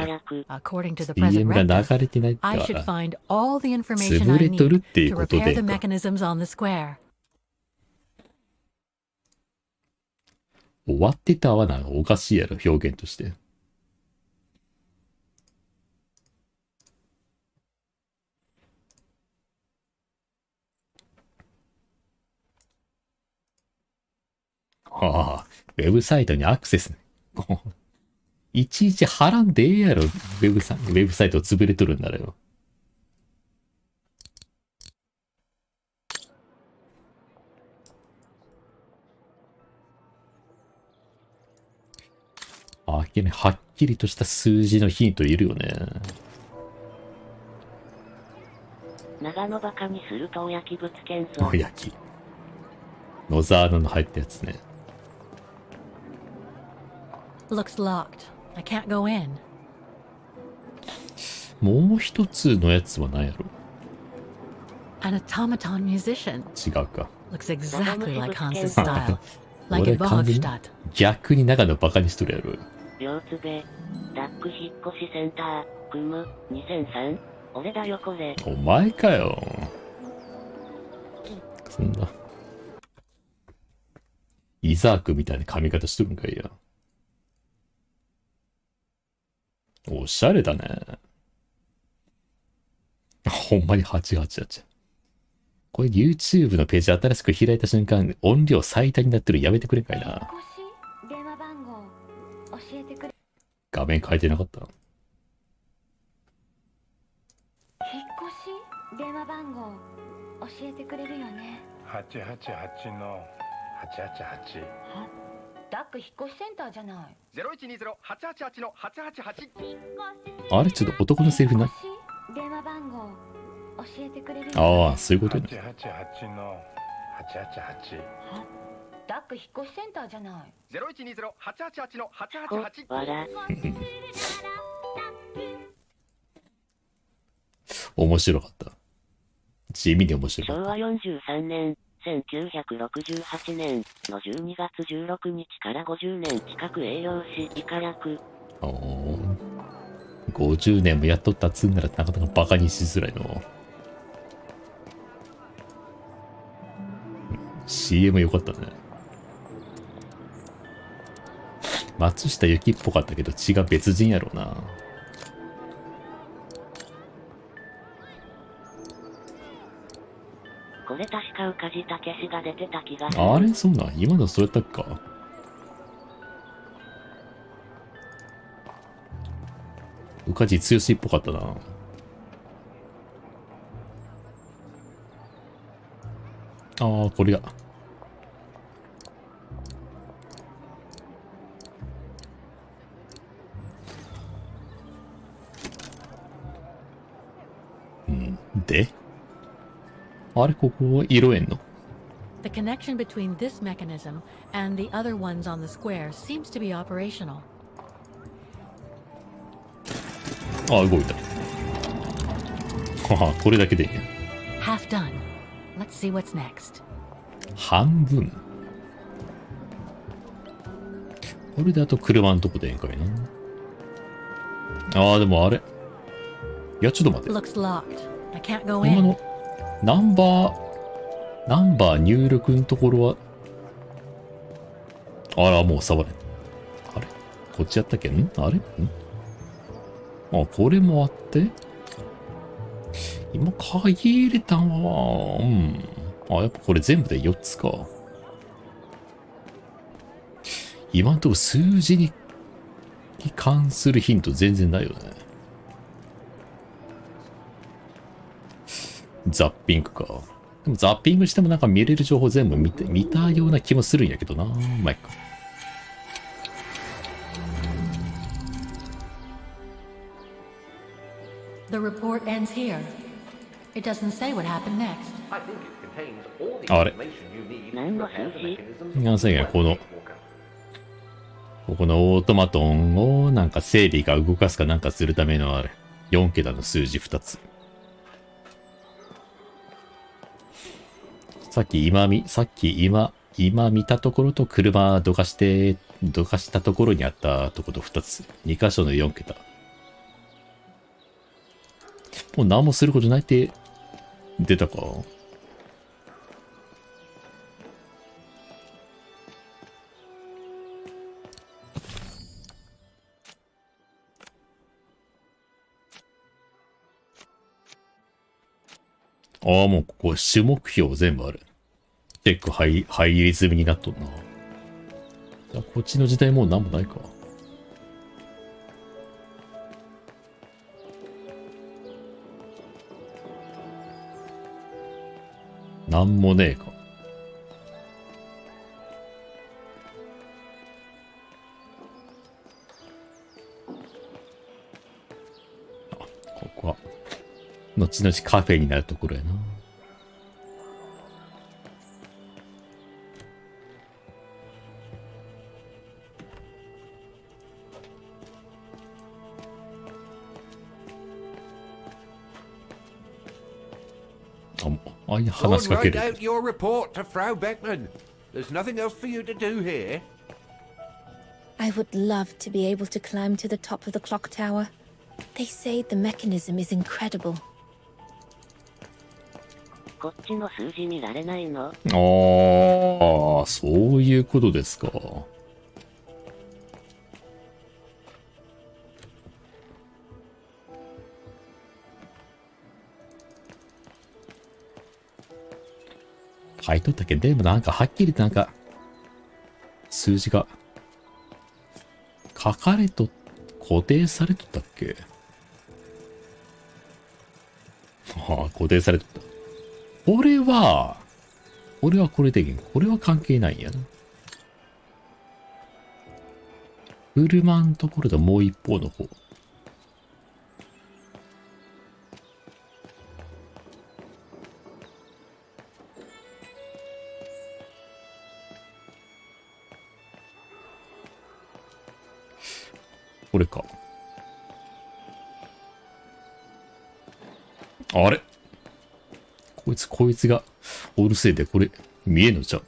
[SPEAKER 10] According to the present
[SPEAKER 2] CM が流
[SPEAKER 10] rector,
[SPEAKER 2] れてないって
[SPEAKER 10] I should
[SPEAKER 2] は
[SPEAKER 10] find all the information
[SPEAKER 2] 潰
[SPEAKER 10] I
[SPEAKER 2] れとる
[SPEAKER 10] need
[SPEAKER 2] っていう
[SPEAKER 10] to
[SPEAKER 2] こと
[SPEAKER 10] repair
[SPEAKER 2] で
[SPEAKER 10] the
[SPEAKER 2] か。
[SPEAKER 10] mechanisms on the square.
[SPEAKER 2] 終わってたはなんかおかしいやろ、表現として。ああ、ウェブサイトにアクセス。いちいち払んでええやろ、ウェブサイト潰れとるんならよ。はっきりとした数字のヒントいるよね。
[SPEAKER 3] 長野バカにするとおやきぶつけんぞ。
[SPEAKER 2] おやき。野沢菜の入ったやつね。
[SPEAKER 10] Looks locked. I can't go in.
[SPEAKER 2] もう一つのやつは何やろ。
[SPEAKER 10] An automaton musician.
[SPEAKER 2] 違うか。
[SPEAKER 10] Looks exactly like Hans's style. Like
[SPEAKER 2] 俺
[SPEAKER 10] in
[SPEAKER 2] 完全に
[SPEAKER 10] Bohofstadt.
[SPEAKER 2] 逆に長野バカにしとるやろ。
[SPEAKER 3] 両つべ、ダック引っ越しセンター、組む、2003? 俺だよこれ。
[SPEAKER 2] お前かよ。そんな。イザークみたいな髪型しとるんかいや。おしゃれだね。ほんまに888。これ YouTube のページ新しく開いた瞬間、音量最多になってるやめてくれんかいな。
[SPEAKER 5] 電話番号教えてくれ。
[SPEAKER 2] 画面変えてなかった。
[SPEAKER 5] 引っ越し電話番号教えてくれるよね。
[SPEAKER 16] 888の888。
[SPEAKER 7] ダック引っ越しセンターじゃない。
[SPEAKER 16] 0120-888の888。
[SPEAKER 2] あれちょっと男のセリフな。
[SPEAKER 5] 電話番号教えてくれるよね。
[SPEAKER 2] ああ、そういうことね。
[SPEAKER 16] 888の888。
[SPEAKER 7] ダック引っ越しセンターじゃない。
[SPEAKER 16] 0120-888の888。
[SPEAKER 2] 面白かった。地味に面白い。
[SPEAKER 3] 昭和43年、1968年の12月16日から50年近く営業し、以下略。
[SPEAKER 2] 50年もやっとったっつんならなかなかバカにしづらいの。CM 良かったね。松下由紀っぽかったけど血が別人やろうな。
[SPEAKER 3] これ確か宇梶武史が出てた気がする。
[SPEAKER 2] あれそうなん今のそれやったっか。宇梶剛っぽかったな。ああ、これや。であれここ色えんの
[SPEAKER 10] The connection between this mechanism and the other ones on the square seems to be operational.
[SPEAKER 2] あ、動いた。はは、これだけでいいね。
[SPEAKER 10] Half done. Let's see what's next.
[SPEAKER 2] 半分これであと車のとこでええんかいな。ああ、でもあれ。いや、ちょっと待って。
[SPEAKER 10] Looks locked. I can't go
[SPEAKER 2] 今
[SPEAKER 10] in.
[SPEAKER 2] のナンバー入力のところは、あら、もう触れん。あれこっちやったっけんあれあ、これもあって。今、鍵入れたんは、あ、やっぱこれ全部で4つか。今んとこ数字に関するヒント全然ないよね。ザッピングか。でもザッピングしてもなんか見れる情報全部見たような気もするんやけどな。まあ、いっか。
[SPEAKER 10] The report ends here. It doesn't say what happened next.
[SPEAKER 9] I think it contains all the
[SPEAKER 2] あれ
[SPEAKER 9] information you need
[SPEAKER 3] 何
[SPEAKER 9] to
[SPEAKER 3] の
[SPEAKER 9] repair
[SPEAKER 3] 数
[SPEAKER 9] the
[SPEAKER 3] 字
[SPEAKER 9] mechanism.
[SPEAKER 2] なんせやこのオートマトンをなんか整理が動かすかなんかするためのあれ。4桁の数字2つ。さっき今見たところと車どかしたところにあったところと2つ。2箇所の4桁。もう何もすることないって出たか。ああ、もうここ主目標全部ある。チェック入り済みになっとんな。じゃあこっちの時代もう何もないか。なんもねえか。あ、ここは後々カフェになるところやな。あい話しかける。
[SPEAKER 12] Write out your report to Frau Beckman. There's nothing else for you to do here.
[SPEAKER 1] I would love to be able to climb to the top of the clock tower. They say the mechanism is incredible.
[SPEAKER 3] こっちの数字見られないの？
[SPEAKER 2] ああ、そういうことですか。書いとったっけ？でもなんかはっきりとなんか数字が書かれと固定されとったっけ？ああ、固定されとった。俺はこれできん。これは関係ないんやな。車のところともう一方の方。これか。ここいつがおるせいでこれ見えんのじゃん。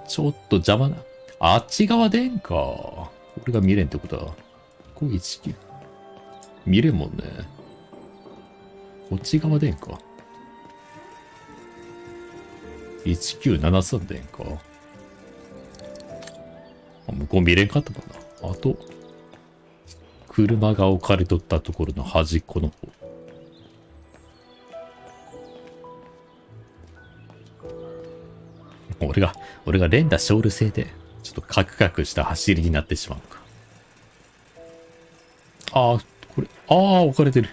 [SPEAKER 2] ちょっと邪魔な。あっち側でんか。俺が見れんってことは。519。見れんもんね。こっち側でんか。1973でんか。向こう見れんかったかな。あと、車が置かれとったところの端っこの方。俺が連打ショール製で、ちょっとカクカクした走りになってしまうか。置かれてる。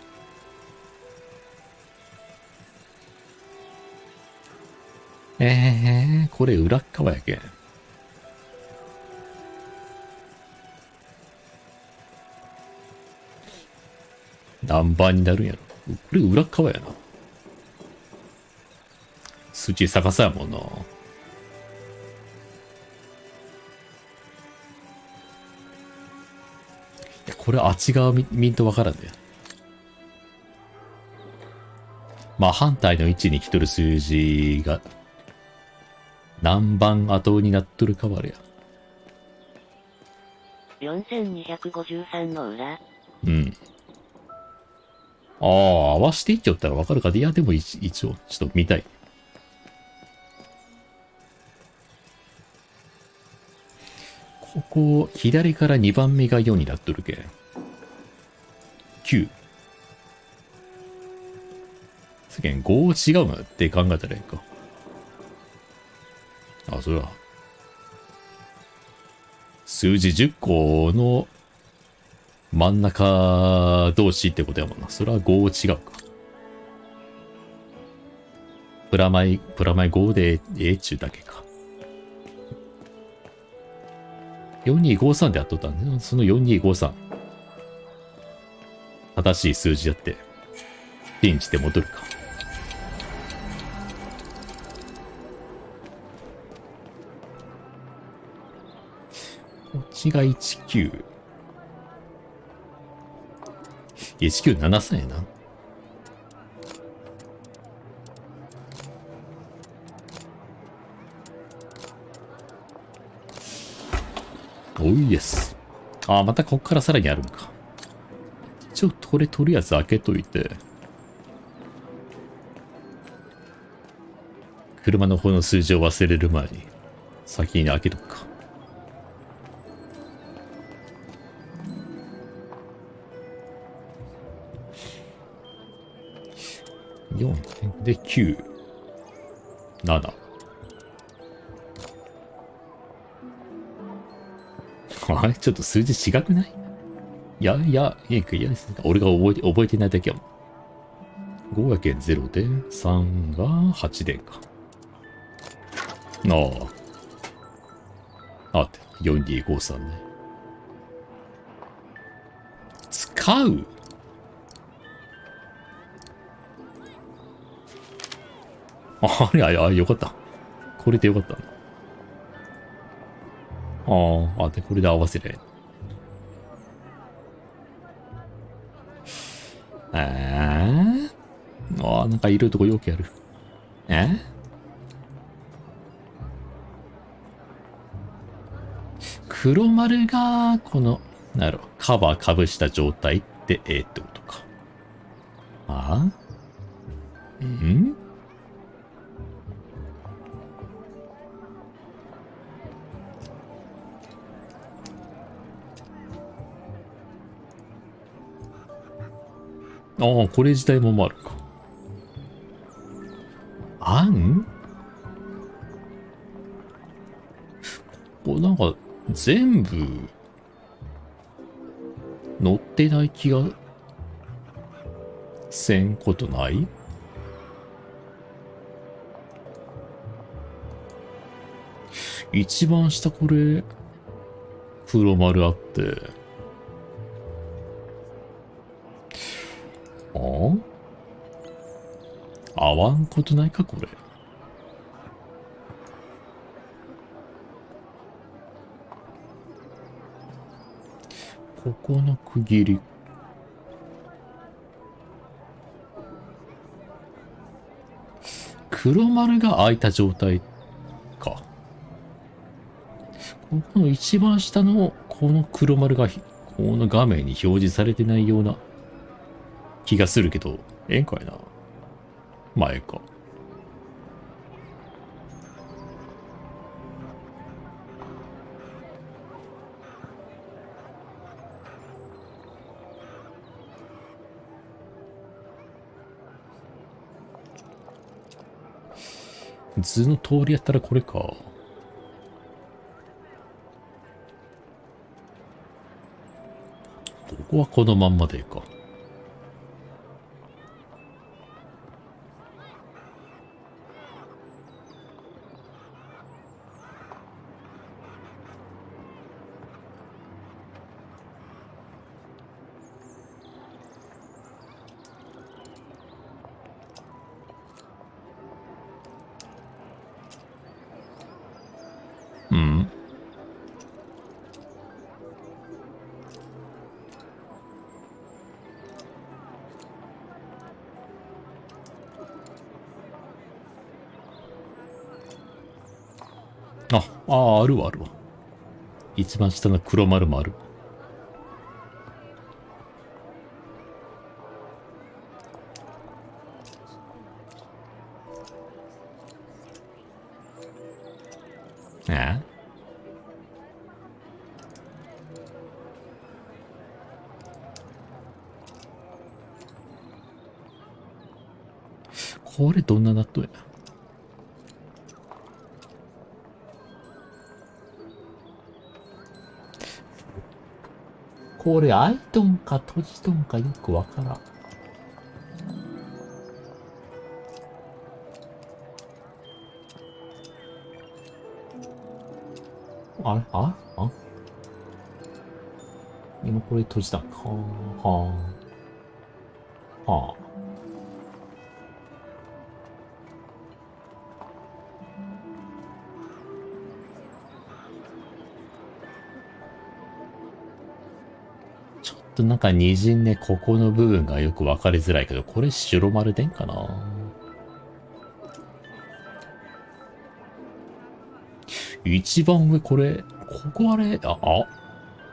[SPEAKER 2] これ裏っ側やけん。何番になるんやろ。これ裏っ側やな。数値逆さやもんな。これあっち側見んとわからんね。まあ反対の位置に来とる数字が何番後になっとるかはあれ
[SPEAKER 3] や。4253の裏。
[SPEAKER 2] うん。合わしていっちゃったらわかるかで。いや、でも一応、ちょっと見たい。ここ、左から2番目が4になっとるけん。9。世間5違うなって考えたらいいか。それは。数字10個の真ん中同士ってことやもんな。それは5違うか。プラマイ5でっちゅうだけか。4253でやっとったんで、その4253。正しい数字やって、信じて戻るか。こっちが19。1973やな。おいです。またこっからさらにあるんか。一応これとりあえず開けといて。車の方の数字を忘れる前に先に開けとくか。4で9、7。あれちょっと数字違くない？いや、俺が覚えてないだけやもん。5やけん0で、3が8でか。って、4253ね。使う？よかった。これでよかった。で、これで合わせれ。なんかいるとこよくやる。黒丸が、この、カバーかぶした状態ってってことか。これ自体もあるか。なんか、全部、乗ってない気が、せんことない？一番下これ、黒丸あって、合わんことないかこれ。ここの区切り。黒丸が開いた状態か。ここの一番下のこの黒丸がこの画面に表示されてないような気がするけど、ええんかいな。まあええか。図の通りやったらこれか。ここはこのまんまでいいか。うん。あるわ、あるわ。一番下の黒丸もある。え？これどんな納豆や。これ開いとんか閉じとんかよくわからん。今これ閉じたんか。はあ。ちょっとなんか滲んでここの部分がよく分かりづらいけど、これ白丸でんかな。一番上これ、ここあれ、こ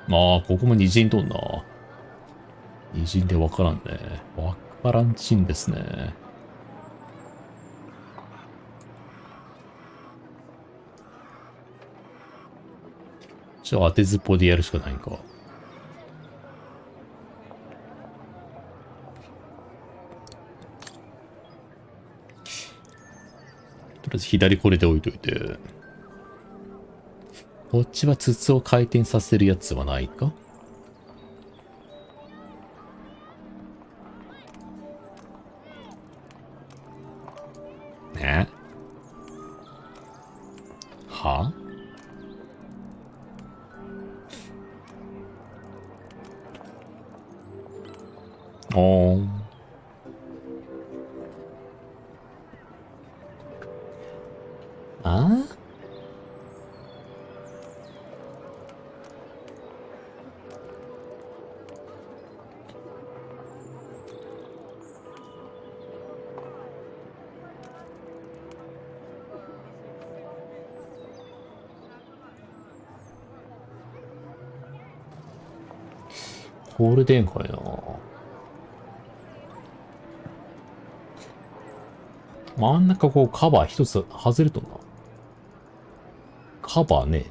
[SPEAKER 2] こも滲んとんな。滲んで分からんね。分からんちんですね。じゃあ当てずっぽでやるしかないんか。とりあえず左これで置いといて。こっちは筒を回転させるやつはないか？ね？は？おーん。これでんかいな。真ん中こうカバー一つ外れとんな。カバーね。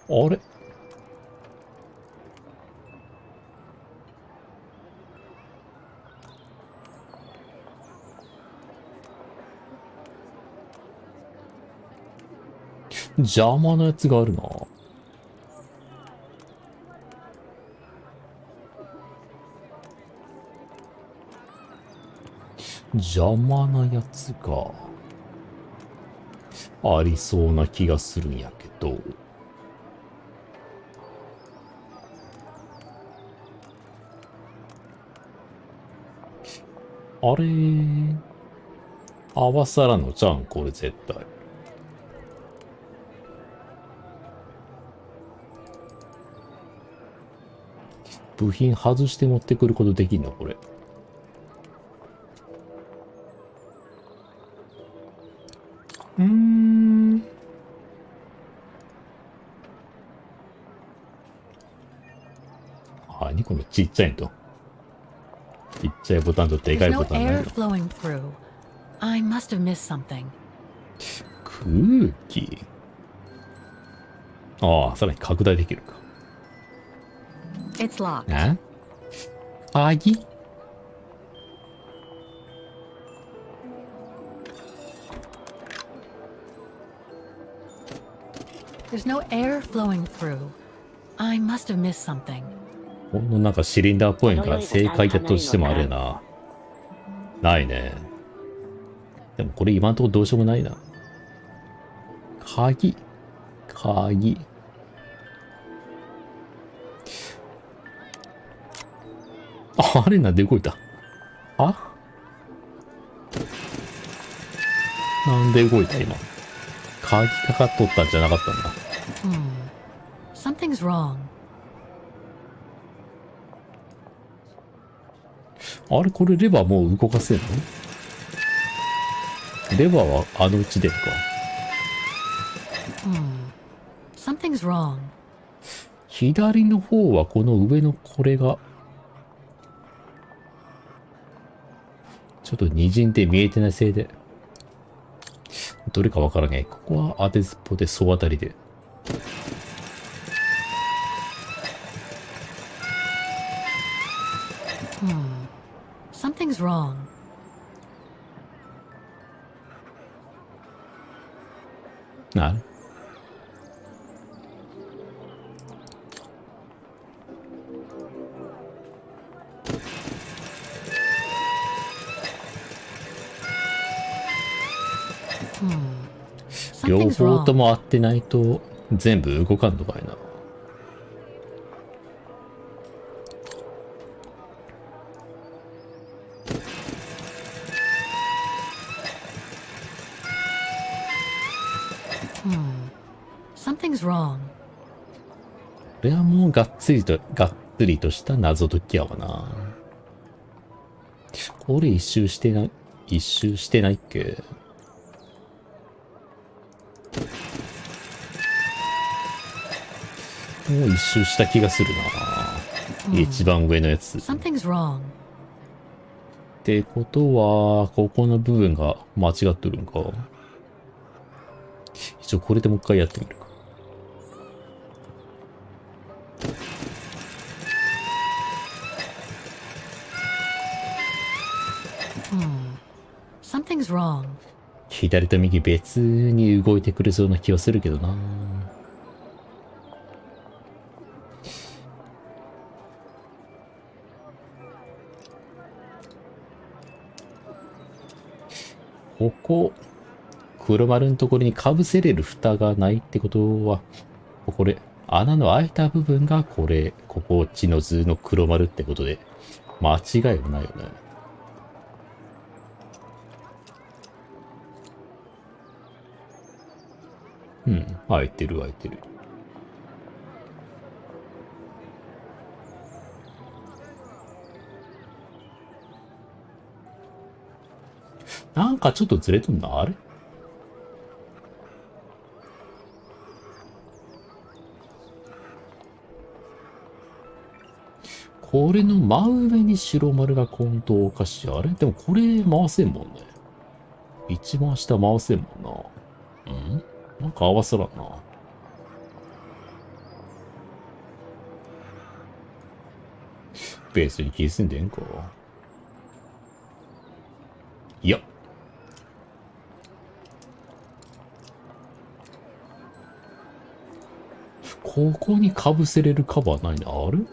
[SPEAKER 2] あれ？邪魔なやつがあるな。邪魔なやつがありそうな気がするんやけど。あれ合わさらんのじゃん、これ絶対。部品外して持ってくることできんのこれ。何このちっちゃいと。ちっちゃいボタンとでかいボタンないの。空気。ああ、さらに拡大できるか。え？鍵
[SPEAKER 10] ？There's no air flowing through. I must have missed something.
[SPEAKER 2] ほんのなんかシリンダーっぽいのが正解だとしてもあれな。ないね。でもこれ今んとこどうしようもないな。鍵。あれなんで動いた？なんで動いた今。鍵かかっとったんじゃなかったんだ。
[SPEAKER 10] Something's wrong.
[SPEAKER 2] あれこれレバーもう動かせんの？レバーはあのうちでか。
[SPEAKER 10] Something's wrong.
[SPEAKER 2] 左の方はこの上のこれがちょっと滲んで見えてないせいでどれかわからない。ここは当てずっぽで総当たりで。
[SPEAKER 10] Something's wrong.
[SPEAKER 2] なる。両方とも合ってないと全部動かんのかいな。
[SPEAKER 10] Something's wrong.
[SPEAKER 2] これはもうがっつりとした謎解きやわな。これ一周してないっけ？もう一周した気がするな。一番上のやつ。ってことは、ここの部分が間違ってるんか。一応これでもう一回やってみるか。
[SPEAKER 10] Something's wrong.
[SPEAKER 2] 左と右別に動いてくれそうな気はするけどな。ここ、黒丸のところにかぶせれる蓋がないってことは、これ、穴の開いた部分がこれ、こっちの図の黒丸ってことで、間違いはないよね。開いてる。なんかちょっとずれとんな、あれ？これの真上に白丸が今度おかしい。あれでもこれ回せんもんね。一番下回せんもんな。なんか合わせらんな。ベースに気すんでんか。いや。ここに被せれるカバーないな。ある？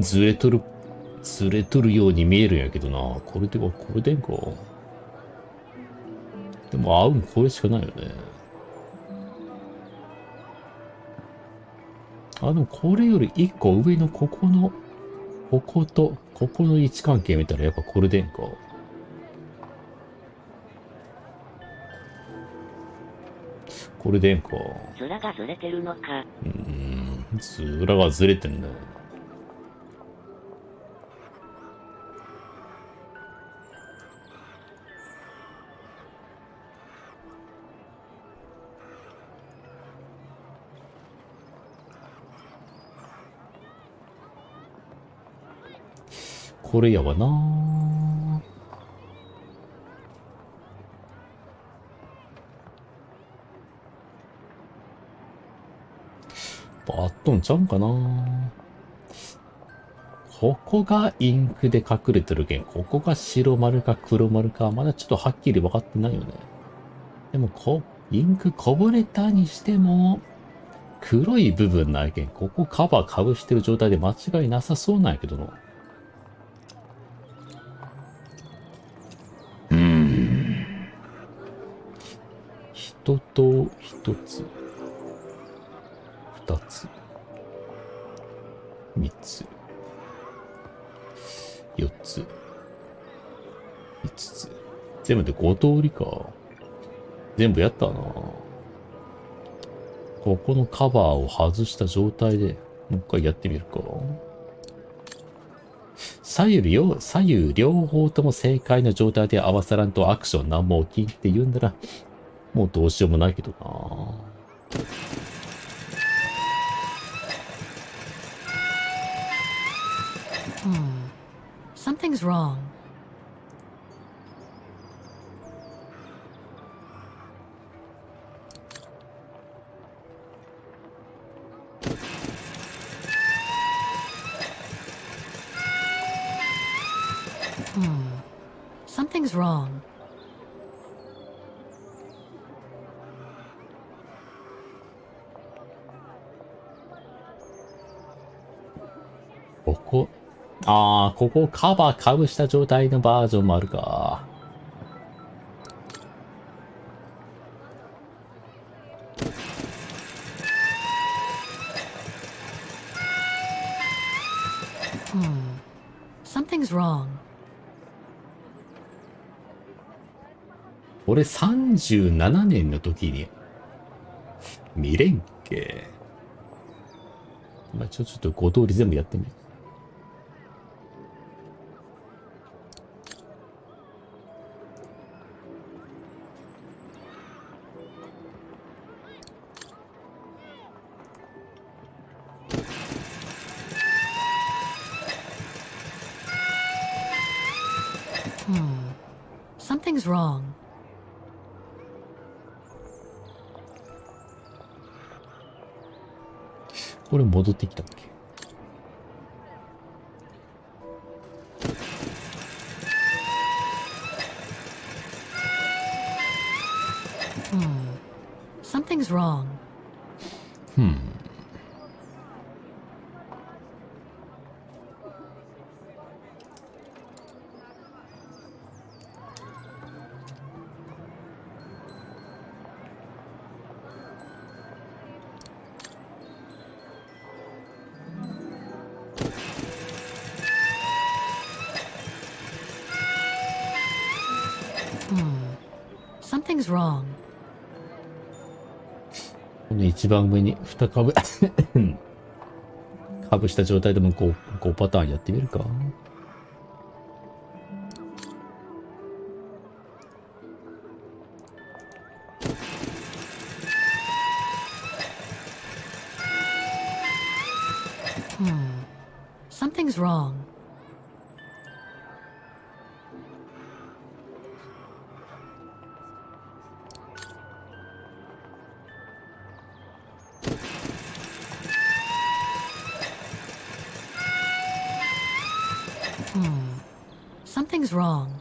[SPEAKER 2] ずれとるように見えるんやけどな。これでんか。でも合うんこれしかないよね。でもこれより一個上のこことここの位置関係見たらやっぱこれでんか。これでんか。
[SPEAKER 3] 面がずれてるのか。
[SPEAKER 2] 面がずれてんね。これやわなぁ。あっとんちゃうんかなぁ。ここがインクで隠れてるけん、ここが白丸か黒丸か、まだちょっとはっきり分かってないよね。でもインクこぼれたにしても、黒い部分ないけん、ここカバーかぶしてる状態で間違いなさそうなんやけどな。一と一つ、二つ、三つ、四つ、五つ。全部で5通りか。全部やったな。ここのカバーを外した状態でもう一回やってみるか。左右両方とも正解の状態で合わさらんとアクション何も起きんって言うんなら、もうどうしようもないけどな。
[SPEAKER 10] Something's wrong. Something's wrong.
[SPEAKER 2] ここカバーかぶした状態のバージョンもあるか。
[SPEAKER 10] Something's wrong.
[SPEAKER 2] 俺37年の時に見れんけ。まあ、ちょっと5通り全部やってみる。
[SPEAKER 10] Something's wrong.
[SPEAKER 2] これ戻ってきたっけ。
[SPEAKER 10] Something's wrong. Something's wrong.
[SPEAKER 2] この一番上に2株かぶした状態でも5パターンやってみるか。
[SPEAKER 10] Something's wrong. Something's wrong.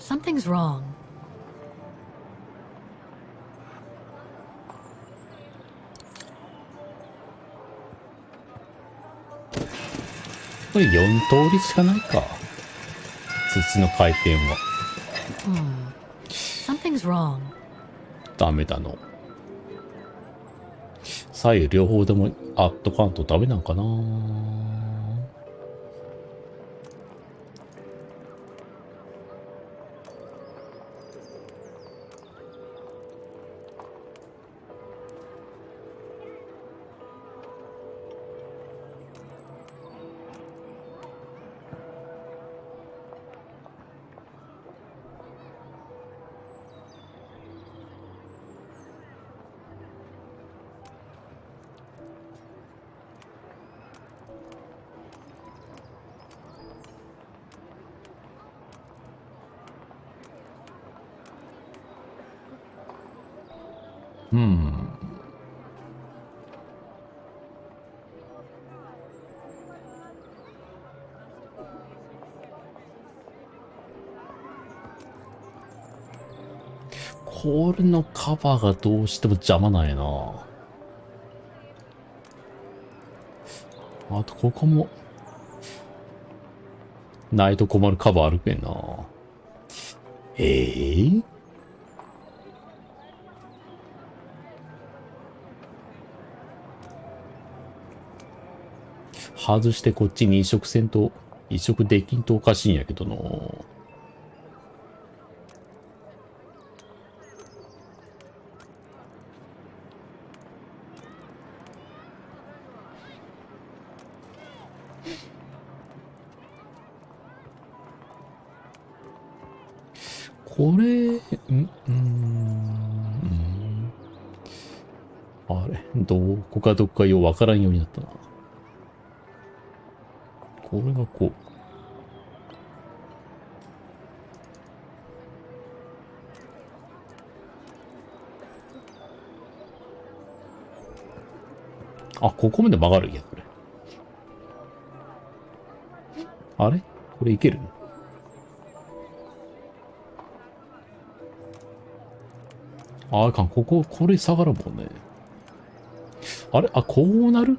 [SPEAKER 10] Something's wrong.
[SPEAKER 2] これ4通りしかないか。筒の回転は。
[SPEAKER 10] Something's wrong.
[SPEAKER 2] ダメだの。左右両方でもあっとかんとダメなんかな。これのカバーがどうしても邪魔なんやな。あとここもないと困るカバーあるけんな。外してこっちに移植せんと、移植できんとおかしいんやけどな。これ、あれ、どこかどっかようわからんようになったな。これがこう。あ、ここまで曲がるんや、これ。あれこれいける？あかん、これ下がるもんね。あれこうなる？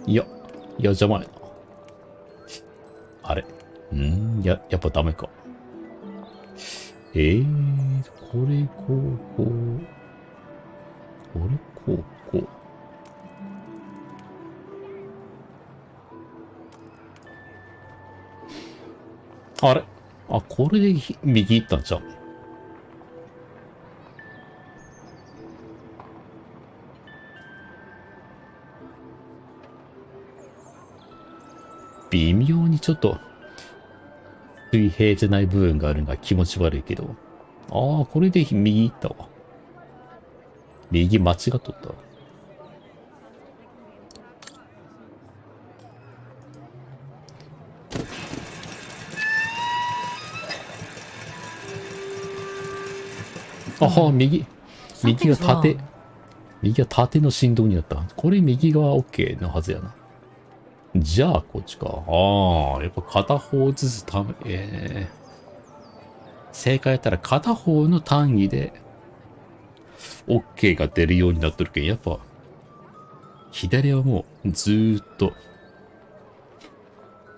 [SPEAKER 2] いや、邪魔やな。あれやっぱダメか。これ、これ、こう。あれこれで右行ったんちゃう？微妙にちょっと水平じゃない部分があるのが気持ち悪いけど。これで右行ったわ。右間違っとった。右が縦の振動になった。これ右側 OK のはずやな。じゃあ、こっちか。やっぱ片方ずつ正解やったら片方の単位で OK が出るようになっとるけん、やっぱ左はもうずーっと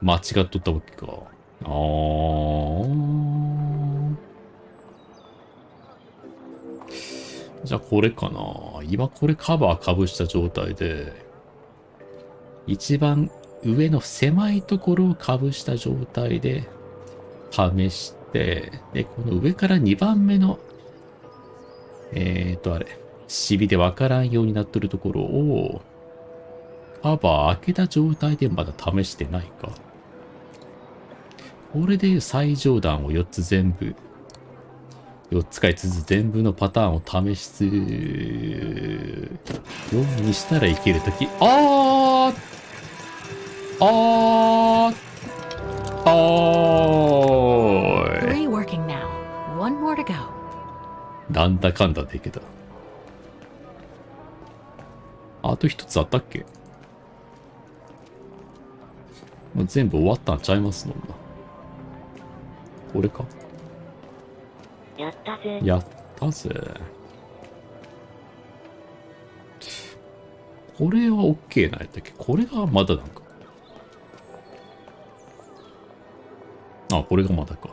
[SPEAKER 2] 間違っとったわけか。じゃあこれかな。今これカバーかぶした状態で、一番上の狭いところをかぶした状態で試して、で、この上から2番目のあれ。シビでわからんようになってるところを、カバー開けた状態でまだ試してないか。これで最上段を4つ全部、4つか5つ全部のパターンを試すようにしたらいけるとき、あー
[SPEAKER 10] working now. One more to go.
[SPEAKER 2] なんだかんだできた。あと一つあったっけ？もう全部終わったんちゃいますのんな。これか。
[SPEAKER 3] やったぜ。
[SPEAKER 2] やったぜ。これは OK なんやったっけ？これがまだなんか。あ、これがまだか。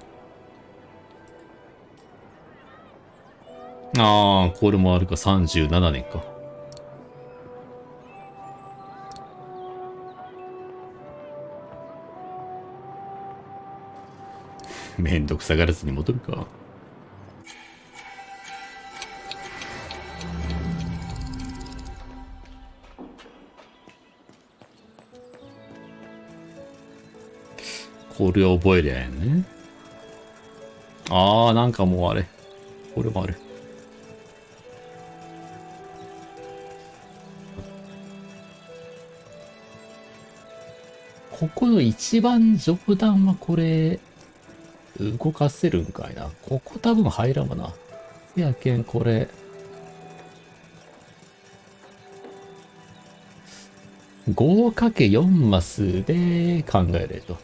[SPEAKER 2] ああ、これもあるか。37年か。めんどくさがらずに戻るか。これを覚えりゃえんね。ああ、なんかもうあれ。これもある。ここの一番上段はこれ、動かせるんかいな。ここ多分入らんわな。やけん、これ。5×4 マスで考えれと。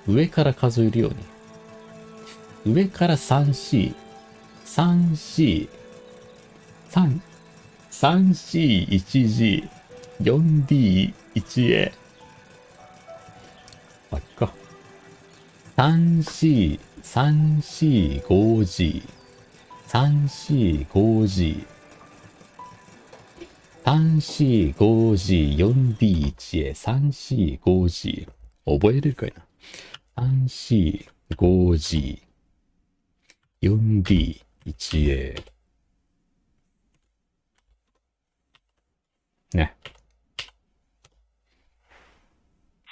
[SPEAKER 2] 上から数えるように。上から 3C、3C、3C、1G、4D、1A。あっか。3C、3C、5G、3C、5G、3C、5G、4D、1A、3C、5G。覚えれるかいな。3C、5G、4D、1A。ね。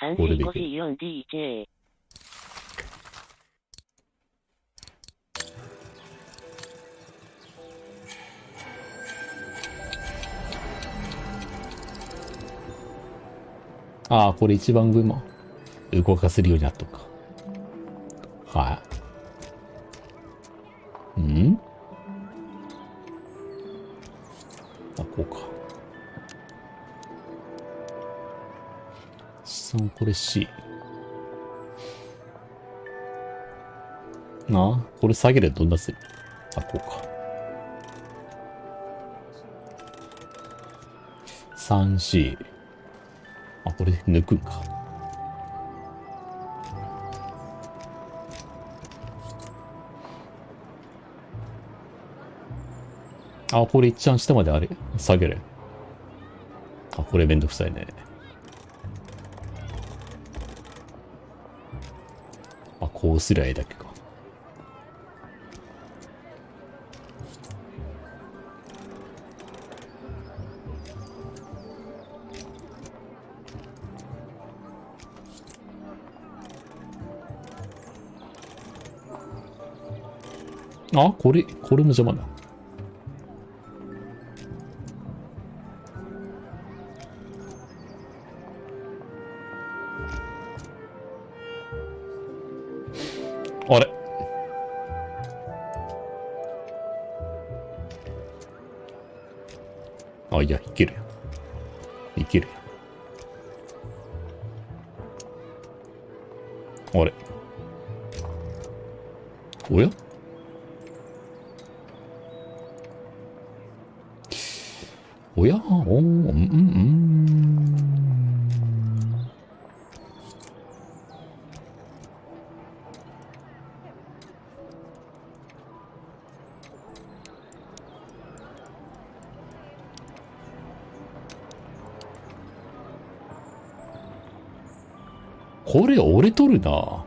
[SPEAKER 3] 3C、5G、4D、1A。
[SPEAKER 2] ああ、これ一番分も動かせるようになっとくか。はい。ん？あ、こうか。これ C。ああ、これ下げるとどんなする？あ、こうか。3C。あ、これで抜くんか。あ、これ一番下まであれ下げる。あ、これめんどくさいね。あ、こうすりゃいいだけか。あ、これも邪魔だ。あれ？あ、いや、いけるよ。いけるよ。あれ？おや？おや？これ折れとるな。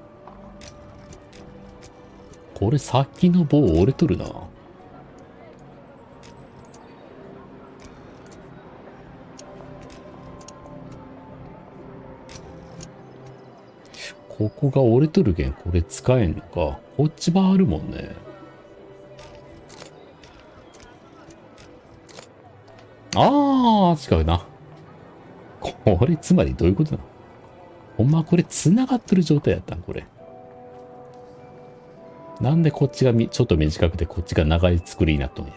[SPEAKER 2] これ先の棒折れとるな。ここが折れとるけん、これ使えんのか。こっちもあるもんね。あー、違うな。これ、つまりどういうことなの？ほんまこれ繋がってる状態やったんこれ。なんでこっちがちょっと短くてこっちが長い作りになっとんや。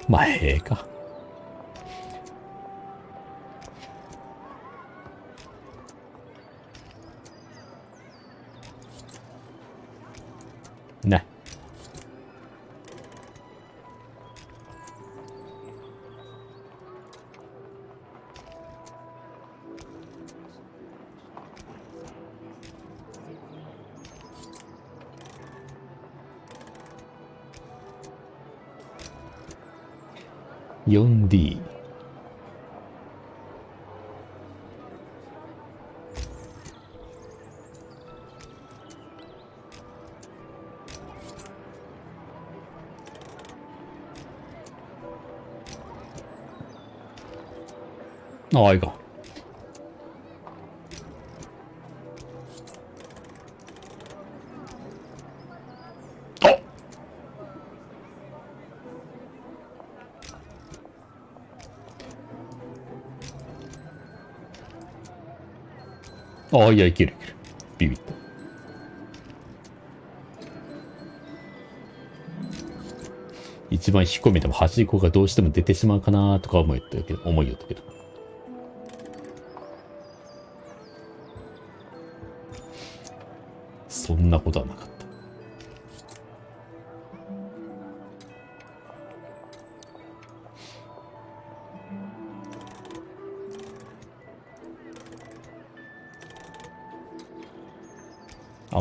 [SPEAKER 2] まあ、ええか。ない。4D。ああ、いいか。ああ、いや、いけるいける。ビビった。一番引っ込めても端っこがどうしても出てしまうかなとか思いよったけど。そんなことはなかった。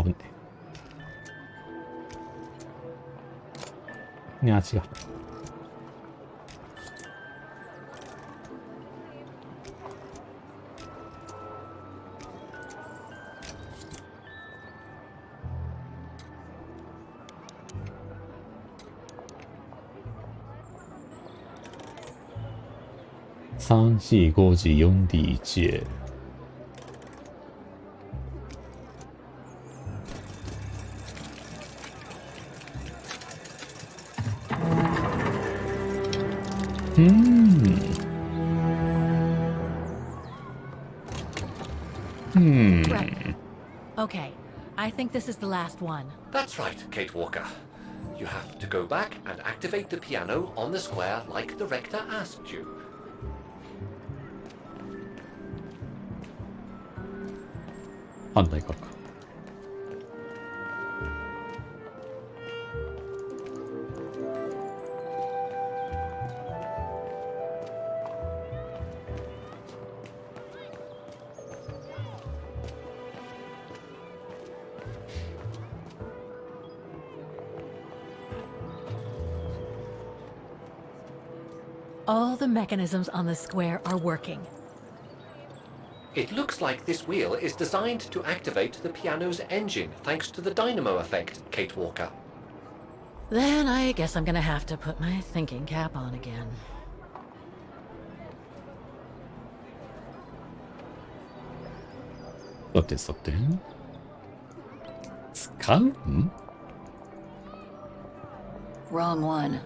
[SPEAKER 2] 危ねえ。いや、違う。3、4、5時、4D、1A。
[SPEAKER 10] Right. Okay, I think this is the last one.
[SPEAKER 9] That's right, Kate Walker. You have to go back and activate the piano on the square like the rector asked you.
[SPEAKER 2] 反対か。
[SPEAKER 10] All the mechanisms on the square are working.
[SPEAKER 9] It looks like this wheel is designed to activate the piano's engine thanks to the dynamo effect, Kate Walker.
[SPEAKER 10] Then I guess I'm gonna have to put my thinking cap on again.
[SPEAKER 2] さてさて。使う？
[SPEAKER 4] Wrong one.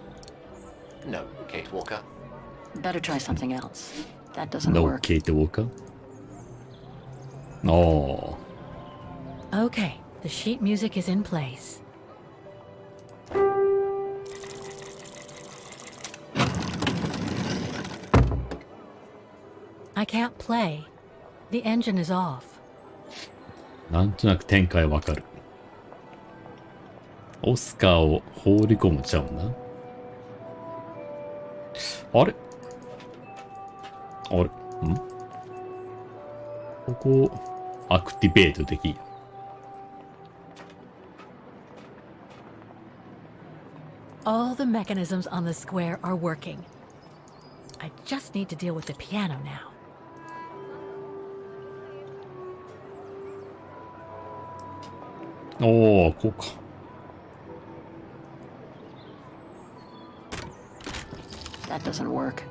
[SPEAKER 9] No, Kate Walker.
[SPEAKER 4] Better try something else. That doesn't
[SPEAKER 2] No,
[SPEAKER 4] work.
[SPEAKER 2] Kate Walker. Oh.
[SPEAKER 10] Okay, the sheet music is in place. I can't play. The engine is off.
[SPEAKER 2] なんとなく展開わかる。オスカーを放り込むちゃうな。あれんここ、アクティベートできん。
[SPEAKER 10] All the mechanisms on the square are working. I just need to deal with the piano now.
[SPEAKER 2] おー、こうか。
[SPEAKER 4] That doesn't work.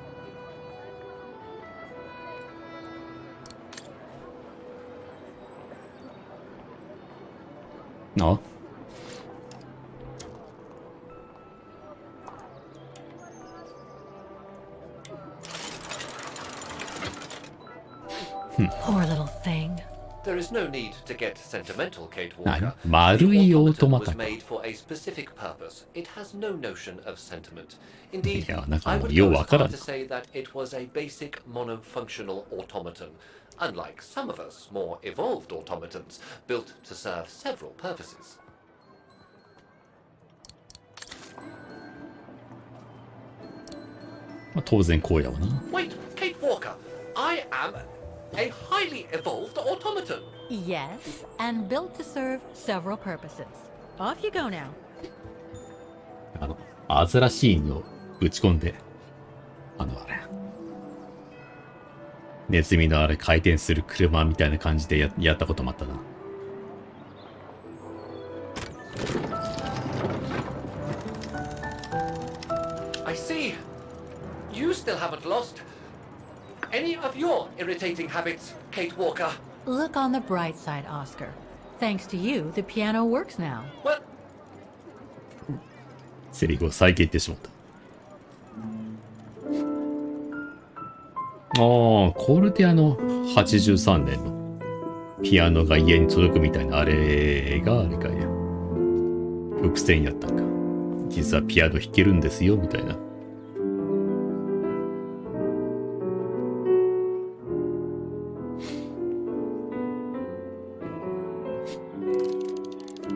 [SPEAKER 2] あ、
[SPEAKER 10] Poor little thing.
[SPEAKER 9] There is no need to get sentimental, Kate Walker.
[SPEAKER 2] 丸いオートマタ
[SPEAKER 9] was
[SPEAKER 2] か。
[SPEAKER 9] made for a specific purpose. It has no notion of sentiment. Indeed,
[SPEAKER 2] いや、なんか
[SPEAKER 9] I
[SPEAKER 2] もう
[SPEAKER 9] would
[SPEAKER 2] よう
[SPEAKER 9] go
[SPEAKER 2] わ
[SPEAKER 9] as
[SPEAKER 2] から
[SPEAKER 9] far
[SPEAKER 2] ん
[SPEAKER 9] to。say that it was a basic monofunctional automaton, unlike some of us more evolved automatons, built to serve several purposes.
[SPEAKER 2] まあ、当然こうやわな。
[SPEAKER 9] Wait, Kate Walker, I am a highly evolved automaton.
[SPEAKER 10] Yes, and built to serve several purposes. Off you go now.
[SPEAKER 2] アザラシーンをぶち込んで、あれ。ネズミのあれ回転する車みたいな感じでやったこともあったな。
[SPEAKER 9] I see. You still haven't lost any of your irritating habits, Kate Walker.
[SPEAKER 10] Look on the bright side, Oscar. Thanks to you, the piano works now.
[SPEAKER 9] Well,
[SPEAKER 2] セリフを再現ってしまった。これで83年のピアノが家に届くみたいなあれがあれかや。伏線やったんか。実はピアノ弾けるんですよ、みたいな。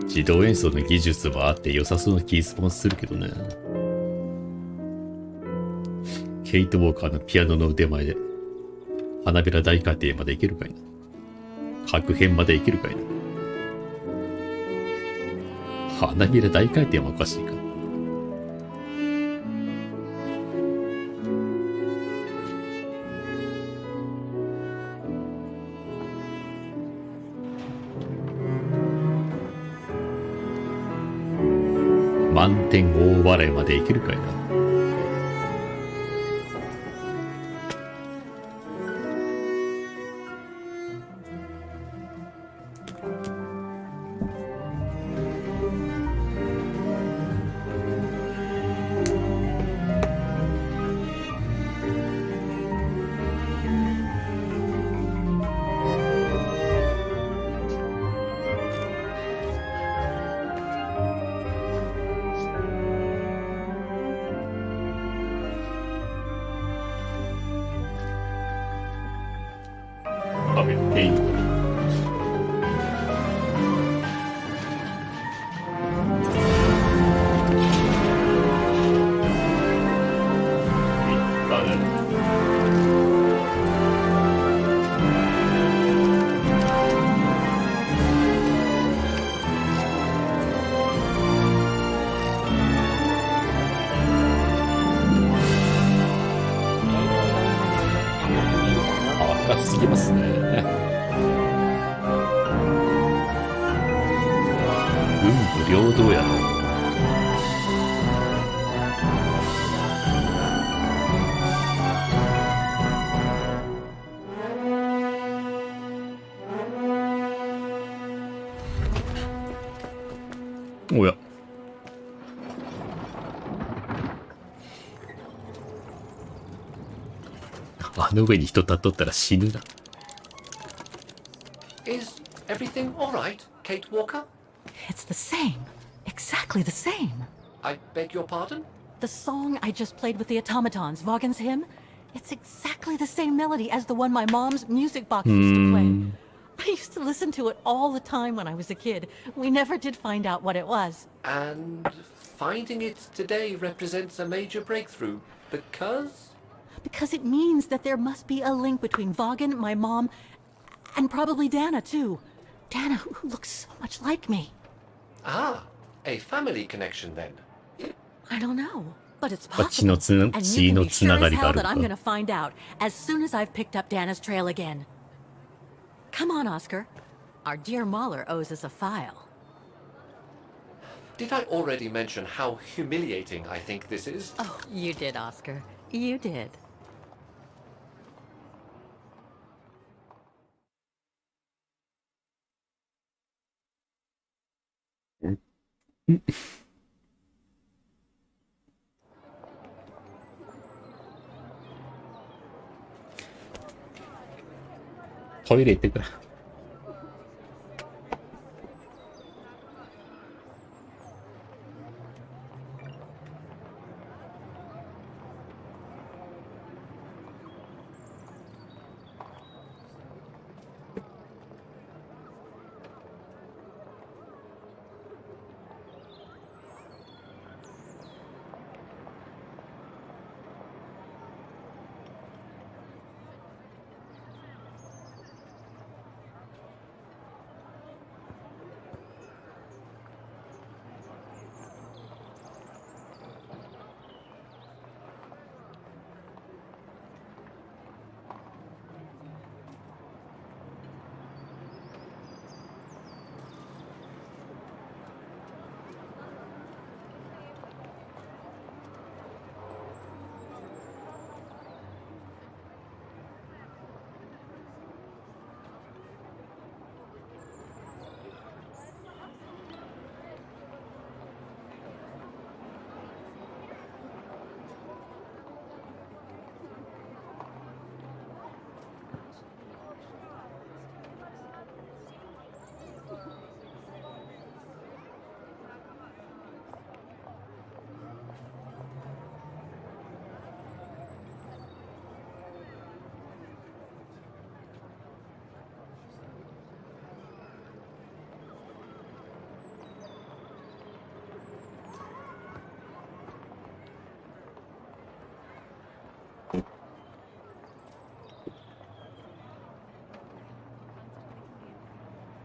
[SPEAKER 2] 自動演奏の技術はあって良さそうな気もするけどね。ケイト・ウォーカーのピアノの腕前で花びら大回転までいけるかいな。各編までいけるかいな。花びら大回転はおかしいか。満点大笑いまでいけるかいな。すぎますね。文武両道やな。おや。あの上に人立っとったら死ぬな。
[SPEAKER 9] Is everything all right, Kate Walker?
[SPEAKER 10] It's the same. Exactly the same.
[SPEAKER 9] I beg your pardon?
[SPEAKER 10] The song I just played with the automatons, Vaughan's hymn, it's exactly the same melody as the one my mom's music box used to play. I used to listen to it all the time when I was a kid. We never did find out what it was.
[SPEAKER 9] And finding it today represents a major breakthrough, because?
[SPEAKER 10] Because it means that there must be a link between Vaughan, my mom, and probably Dana, too. Dana, who looks so much like me.
[SPEAKER 9] Ah, a family connection then.
[SPEAKER 10] I don't know, but it's possible. And you can be sure as hell that I'm going to find out as soon as I've picked up Dana's trail again. Come on, Oscar. Our dear Mahler owes us a file.
[SPEAKER 9] Did I already mention how humiliating I think this is?
[SPEAKER 10] Oh, you did, Oscar. You did.
[SPEAKER 2] トイレ行ってくれ。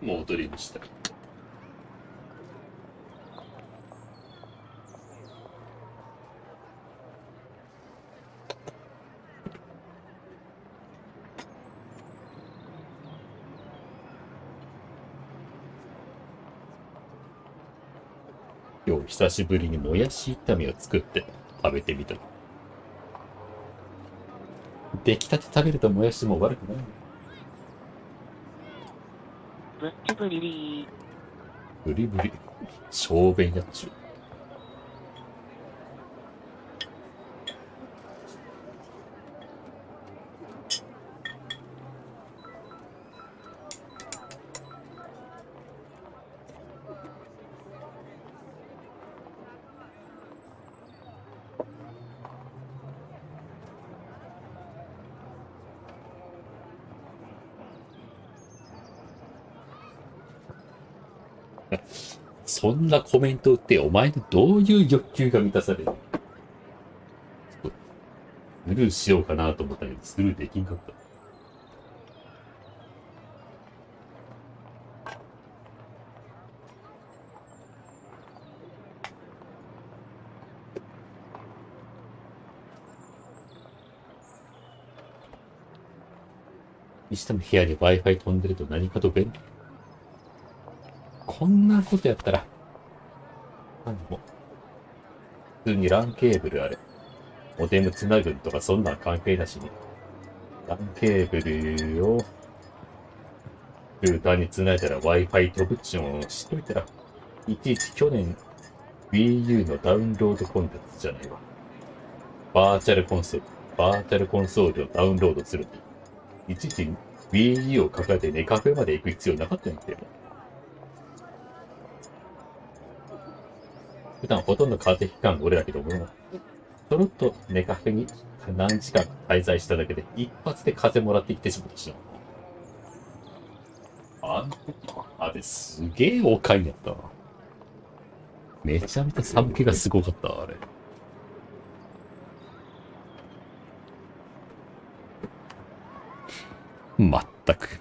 [SPEAKER 2] もう踊りました。今日久しぶりにもやし炒めを作って食べてみた。出来たて食べるともやしも悪くない。
[SPEAKER 3] ぶっちぶりり
[SPEAKER 2] ー。ブリブリ。小便やっちゅう。そんなコメント打ってお前のどういう欲求が満たされる？スルーしようかなと思ったけどスルーできんかった。にしても部屋に Wi-Fi 飛んでると何かと便利。こんなことやったら、も普通に LAN ケーブルあれ。モデムつなぐとかそんなん関係なしに。LAN ケーブルを、ルーターにつないだら Wi-Fi 飛ぶっちゅうのをしといたら、いちいち去年 Wii U のダウンロードコンテンツじゃないわ。バーチャルコンソールをダウンロードするとき、いちいち Wii U を抱えてネカフェまで行く必要なかったんだよ。普段ほとんど風邪ひかん俺だけども、ちょろっとネカフェに何時間滞在しただけで一発で風邪もらってきてしまったしな。あれすげえおかいやったな。めちゃめちゃ寒気がすごかった、あれ。まったく。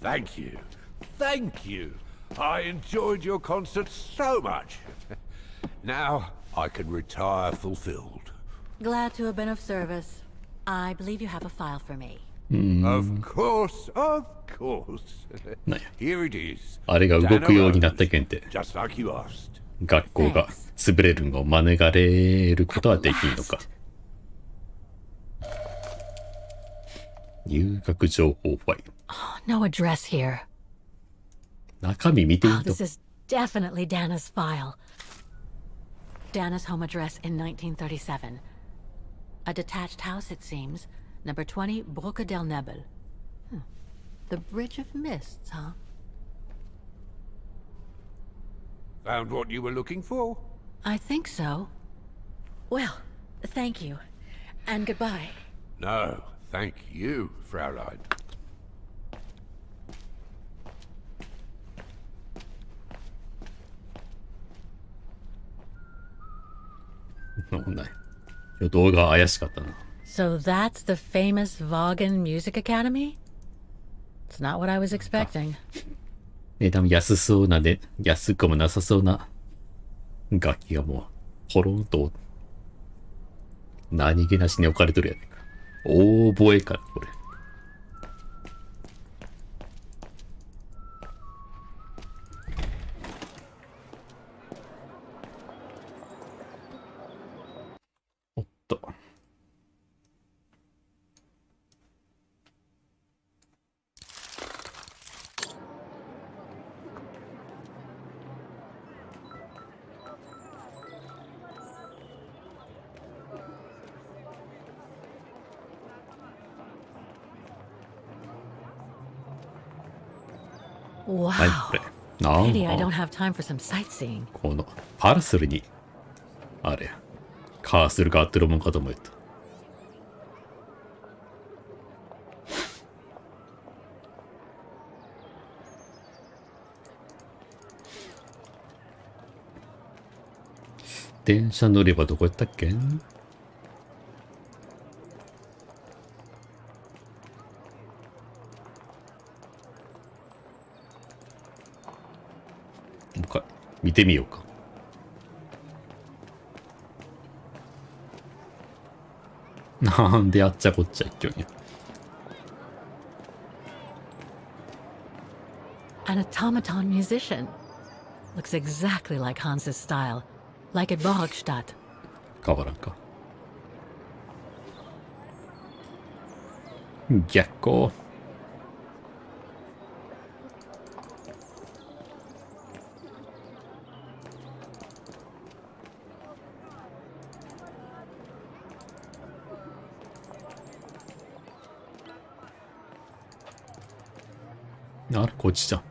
[SPEAKER 12] Thank you. Thank you. I enjoyed your concert so much. Now I can retire fulfilled.
[SPEAKER 10] Glad to have been of service. I believe you have a file for me.
[SPEAKER 12] Of course, of course.
[SPEAKER 2] なんや。
[SPEAKER 12] Here it is.
[SPEAKER 2] あれが動くようになったけんて、
[SPEAKER 12] Just like you asked.
[SPEAKER 2] 学校が潰れるのを免れることはできんのか。入学情報ファイル。
[SPEAKER 10] No address here.
[SPEAKER 2] 中身見ていい
[SPEAKER 10] Oh,
[SPEAKER 2] と。
[SPEAKER 10] this is definitely Dana's file. Dana's home address in 1937. A detached house, it seems. Number 20, Brücke del Nebel. The Bridge of Mists, huh?
[SPEAKER 12] Found what you were looking for?
[SPEAKER 10] I think so. Well, thank you. And goodbye.
[SPEAKER 12] No, thank you, Fraulein.
[SPEAKER 2] 動画怪しかったな。
[SPEAKER 10] So that's the famous Vaughan Music Academy? It's not what I was expecting.
[SPEAKER 2] 多分安そうなね、安くもなさそうな楽器がもう、ポロンと、何気なしに置かれとるやねんか。大覚えか、これ。おっと。
[SPEAKER 10] Wow.
[SPEAKER 2] 何これ。あ
[SPEAKER 10] Pity I don't
[SPEAKER 2] あ。
[SPEAKER 10] have time for some sightseeing.
[SPEAKER 2] このパラソルに、あれや、カーソルが合ってるもんかと思った。電車乗ればどこやったっけ？もう一回見てみようか。なんであっちゃこっちゃ一挙に。
[SPEAKER 10] An automaton musician. Looks exactly like Hans's style. Like at Borgstadt.
[SPEAKER 2] 変わらんか。逆光。あれこっちじゃん。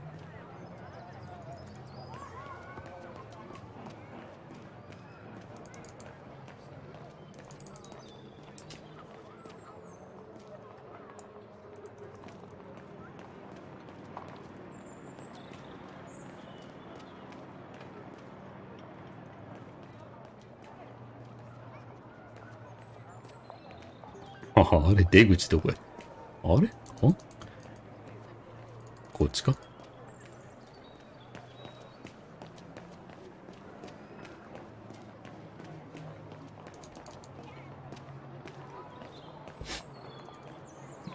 [SPEAKER 2] あれ出口どこや。あれこっちか。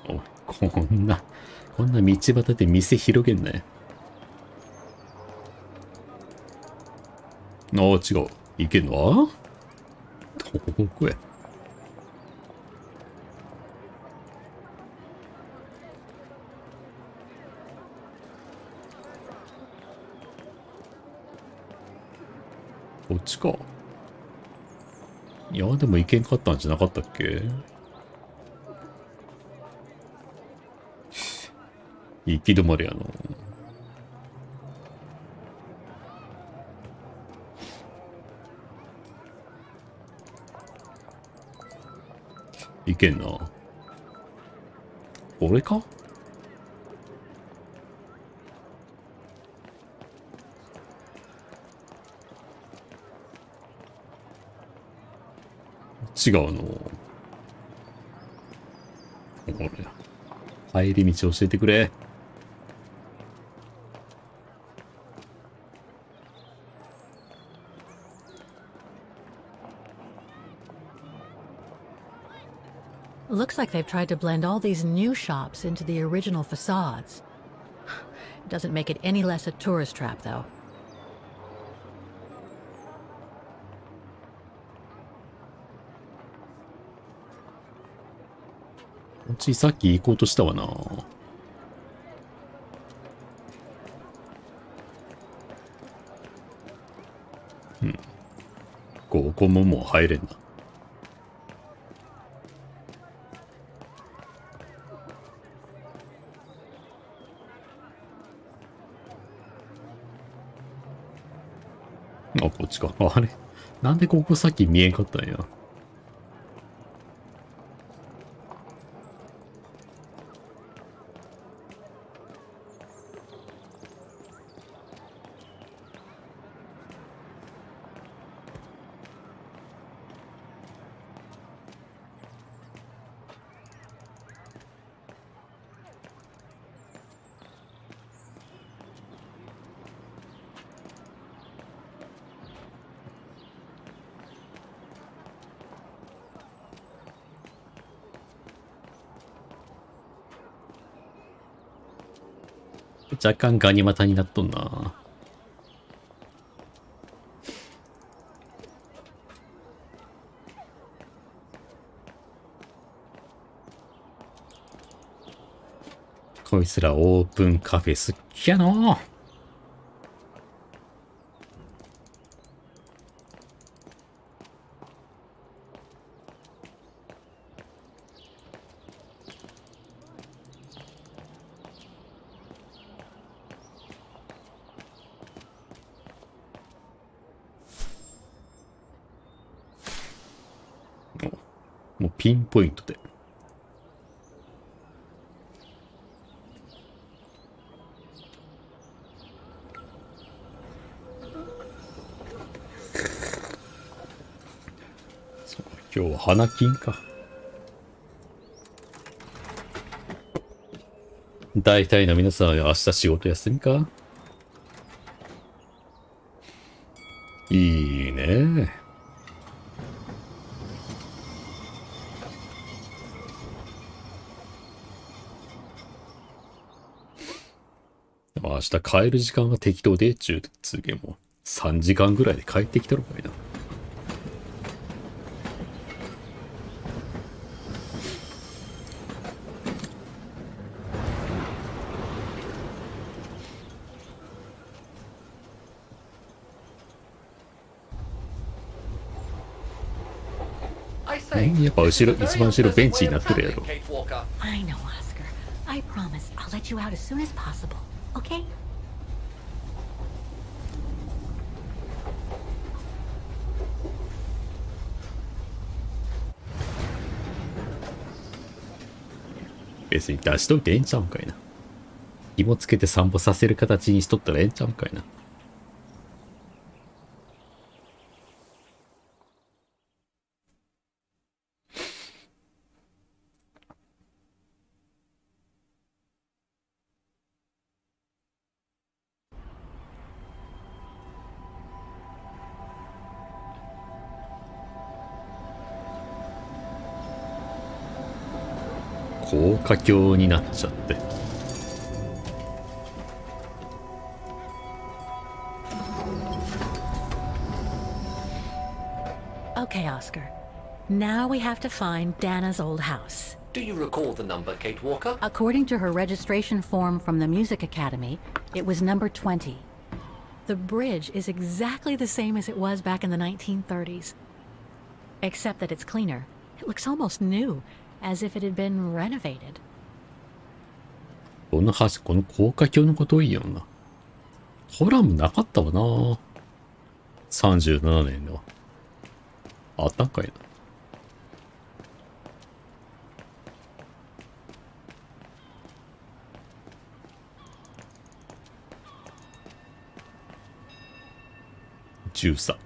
[SPEAKER 2] おい、こんな道端で店広げんなよ。ああ、違う。行けんの？どこや。こっちか。いや、でも行けんかったんじゃなかったっけ？行き止まりやな。行けんな。俺か？違うの。ほら、帰り道教えてくれ。
[SPEAKER 10] Looks like they've tried to blend all these new shops into the original facades. It doesn't make it any less a tourist trap, though.
[SPEAKER 2] こっちさっき行こうとしたわな。うん。ここももう入れんな。あ、こっちか。あれなんでここさっき見えんかったんや。若干ガニ股になっとんな。こいつらオープンカフェ好きやの。もうピンポイントで。そう、今日は花金か。大体の皆さんは明日仕事休みか。いいね。明日帰る時間は適当で中通げも3時間ぐらいで帰ってきたのかいな。やっぱ後ろ、一番後ろベンチになってるやろ。
[SPEAKER 10] I know, Oscar. I promise I'll let you out as soon as possible. Okay? 別に出しといてええんちゃうんかいな。紐つけて散歩させる形にしとったらええんちゃうんかいな。高架橋になっちゃって。Okay, Oscar. Now we have to find Dana's old house.
[SPEAKER 9] Do you recall the number, Kate Walker?
[SPEAKER 10] According to her registration form from the Music Academy, it was number 20. The bridge is exactly the same as it was back in the 1930s. Except that it's cleaner. It looks almost new, as if it had been renovated.
[SPEAKER 2] この橋、この高架橋のことをいいよな。コラムなかったわな。37年の。あったんかいな。13。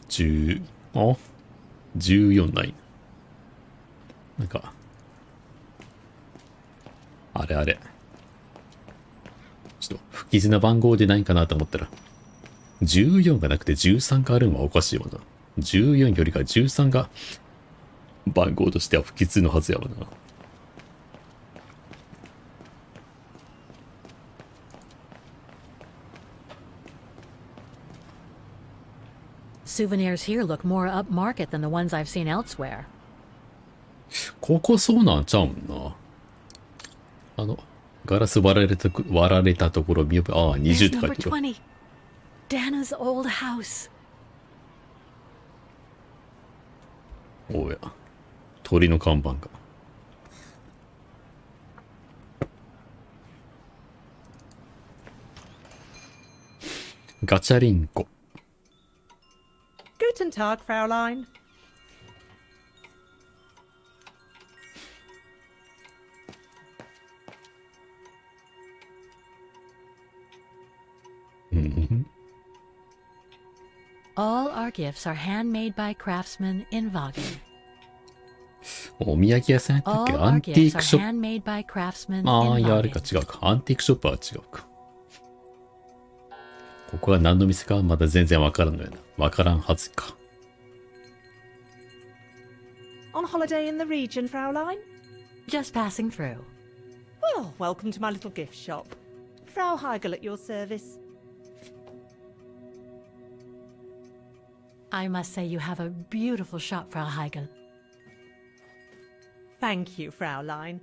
[SPEAKER 2] 10、あ ?14 ない。なんか、あれあれ。ちょっと、不吉な番号でないかなと思ったら、14がなくて13があるのはおかしいよな。14よりか13が番号としては不吉のはずやわな。
[SPEAKER 10] Souvenirs here look more upmarket than the ones I've seen elsewhere.
[SPEAKER 2] ここそうなんちゃうんな。ガラス割られたところ見よう。ああ、20って書いてる。
[SPEAKER 10] 20. Dana's old house.
[SPEAKER 2] おや、鳥の看板か。ガチャリンコ。
[SPEAKER 17] Guten Tag, Fräulein.
[SPEAKER 2] うん。
[SPEAKER 10] All our gifts are handmade by craftsmen in Vagen.
[SPEAKER 2] お土産屋さんやったっけ？
[SPEAKER 10] All
[SPEAKER 2] ア
[SPEAKER 10] our
[SPEAKER 2] ンティ
[SPEAKER 10] gifts
[SPEAKER 2] ー
[SPEAKER 10] are
[SPEAKER 2] クショッ
[SPEAKER 10] handmade by craftsmen
[SPEAKER 2] プ。ああ、い
[SPEAKER 10] in
[SPEAKER 2] や、あれか
[SPEAKER 10] Vagen.
[SPEAKER 2] 違うか。アンティークショップは違うか。ここは何の店かまだ全然わからんのやな。わからんはずか。
[SPEAKER 17] On holiday in the region, Fräulein?
[SPEAKER 10] Just passing through.
[SPEAKER 17] Well, welcome to my little gift shop. Frau Heigl at your service.
[SPEAKER 10] I must say you have a beautiful shop, Frau Heigl.
[SPEAKER 17] Thank you, Fräulein.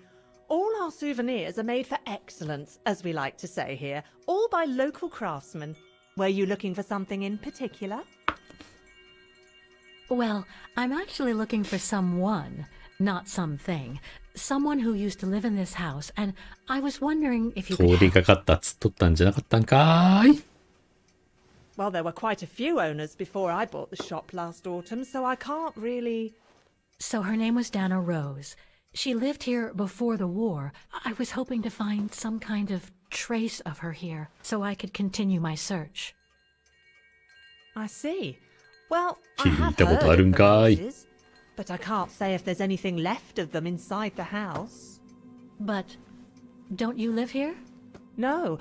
[SPEAKER 17] All our souvenirs are made for excellence, as we like to say here, all by local craftsmen. Were you looking for something in particular?
[SPEAKER 10] Well, I'm actually looking for someone, not something. Someone who used to live in this house, and I was wondering if you
[SPEAKER 2] 通
[SPEAKER 10] could
[SPEAKER 2] り
[SPEAKER 10] help.
[SPEAKER 2] かかったっつっとったんじゃなかったんかーい。
[SPEAKER 17] Well, there were quite a few owners before I bought the shop last autumn, so I can't really...
[SPEAKER 10] So her name was Dana Rose. She lived here before the war. I was hoping to find some kind of trace of her here, so I could continue my search.
[SPEAKER 17] I see. Well, I
[SPEAKER 2] 聞い
[SPEAKER 17] have
[SPEAKER 2] た
[SPEAKER 17] heard
[SPEAKER 2] ことある
[SPEAKER 17] of
[SPEAKER 2] ん
[SPEAKER 17] the
[SPEAKER 2] かい。
[SPEAKER 17] roses, but I can't say if there's anything left of them inside the house.
[SPEAKER 10] But don't you live here?
[SPEAKER 17] No.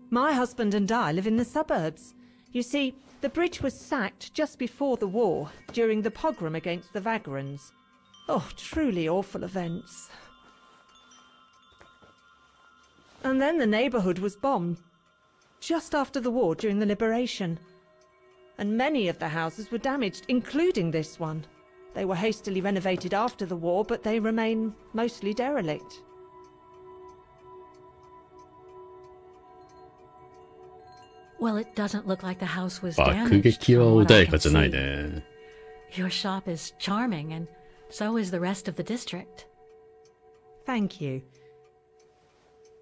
[SPEAKER 17] My husband and I live in the suburbs. You see, the bridge was sacked just before the war, during the pogrom against the Vagrants. Oh, truly awful events. And then the neighbourhood was bombed, just after the war during the liberation. And many of the houses were damaged, including this one. They were hastily renovated after the war, but they remain mostly derelict.
[SPEAKER 10] Well, it doesn't look like the house was
[SPEAKER 2] 爆
[SPEAKER 10] damaged
[SPEAKER 2] 撃は
[SPEAKER 10] from what
[SPEAKER 2] 穏
[SPEAKER 10] I
[SPEAKER 2] やか
[SPEAKER 10] can
[SPEAKER 2] じゃない
[SPEAKER 10] see.
[SPEAKER 2] ね。
[SPEAKER 10] Your shop is charming, and so is the rest of the district.
[SPEAKER 17] Thank you.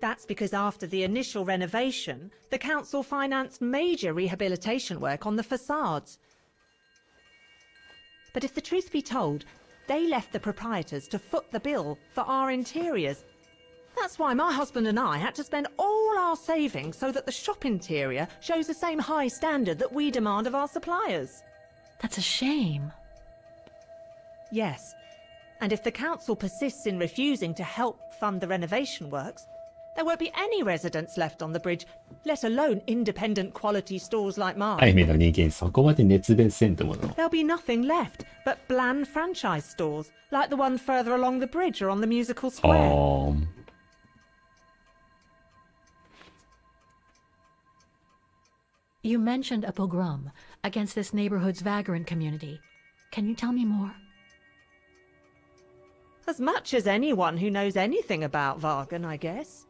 [SPEAKER 17] That's because after the initial renovation, the council financed major rehabilitation work on the facades. But if the truth be told, they left the proprietors to foot the bill for our interiors. That's why my husband and I had to spend all our savings so that the shop interior shows the same high standard that we demand of our suppliers.
[SPEAKER 10] That's a shame.
[SPEAKER 17] Yes, and if the council persists in refusing to help fund the renovation works, there won't be any residents left on the bridge, let alone independent quality stores like
[SPEAKER 2] アイ
[SPEAKER 17] mine.
[SPEAKER 2] メの人間そこまで熱弁せんともの。
[SPEAKER 17] There'll be nothing left but bland franchise stores, like the one further along the bridge or on the musical
[SPEAKER 2] あ
[SPEAKER 17] square.
[SPEAKER 2] ー。
[SPEAKER 10] You mentioned a pogrom against this neighborhood's vagrant community. Can you tell me more?
[SPEAKER 17] As much as anyone who knows anything about Vagen, I guess.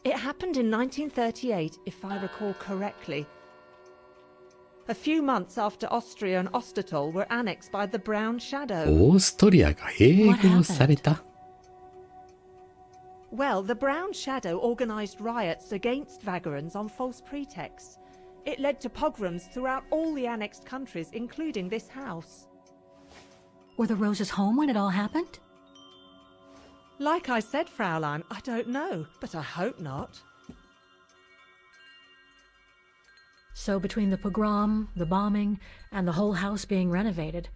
[SPEAKER 17] It happened in 1938, if I recall correctly. A few months after Austria and Ostertal were annexed by the Brown Shadow.
[SPEAKER 2] オーストリアが併合された。
[SPEAKER 17] Well, the Brown Shadow organised riots against Vagrants on false pretexts. It led to pogroms throughout all the annexed countries, including this house.
[SPEAKER 10] Were the Roses home when it all happened?
[SPEAKER 17] Like I said, Fraulein, I don't know, but I hope not.
[SPEAKER 10] So between the pogrom, the bombing, and the whole house being renovated,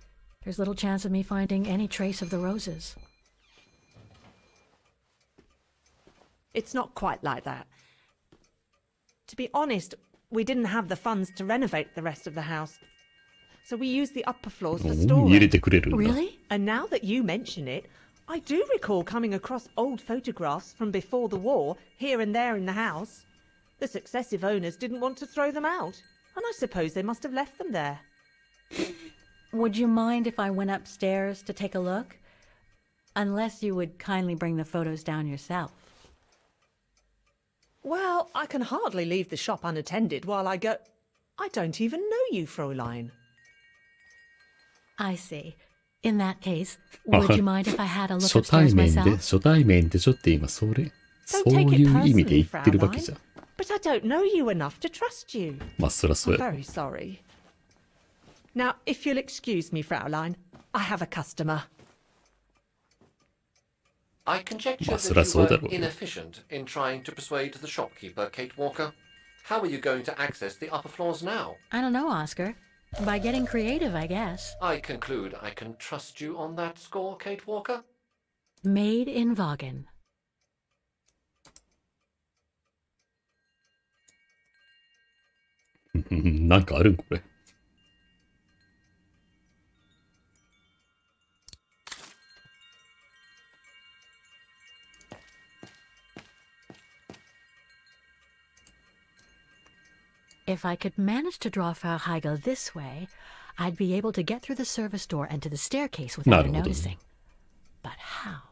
[SPEAKER 10] there's little chance of me finding any trace of the Roses.
[SPEAKER 17] It's not quite like that. To be honest, we didn't have the funds to renovate the rest of the house. so we use the upper floors for
[SPEAKER 2] 入れ
[SPEAKER 17] storage.
[SPEAKER 2] てくれるんだ。
[SPEAKER 17] Really? And now that you mention it, I do recall coming across old photographs from before the war, here and there in the house. The successive owners didn't want to throw them out, and I suppose they must have left them there.
[SPEAKER 10] Would you mind if I went upstairs to take a look? Unless you would kindly bring the photos down yourself.
[SPEAKER 17] Well, I can hardly leave the shop unattended while I go... I don't even know you, Fräulein.
[SPEAKER 10] I see. In that case, would you mind if I had a look
[SPEAKER 2] 初対
[SPEAKER 10] upstairs
[SPEAKER 2] 面で、
[SPEAKER 10] myself?
[SPEAKER 2] 初対面でしょって今、そういう意味で言ってるわけじゃん。
[SPEAKER 17] But I don't know you enough to trust you.
[SPEAKER 2] まあ、そらそう
[SPEAKER 17] I'm
[SPEAKER 2] や。
[SPEAKER 17] very sorry. Now, if you'll excuse me, Fräulein, I have a customer.
[SPEAKER 9] I conjecture
[SPEAKER 2] Well, so
[SPEAKER 9] that
[SPEAKER 2] that's
[SPEAKER 9] you
[SPEAKER 2] all
[SPEAKER 9] were
[SPEAKER 2] that was.
[SPEAKER 9] inefficient in trying to persuade the shopkeeper, Kate Walker. How are you going to access the upper floors now?
[SPEAKER 10] I don't know, Oscar. By getting creative, I guess.
[SPEAKER 9] I conclude I can trust you on that score, Kate Walker?
[SPEAKER 10] Made in Vaughan.
[SPEAKER 2] なんかあるんこれ。
[SPEAKER 10] If I could manage to draw Frau Heigl this way, I'd be able to get through the service door and to the staircase without her noticing. But how?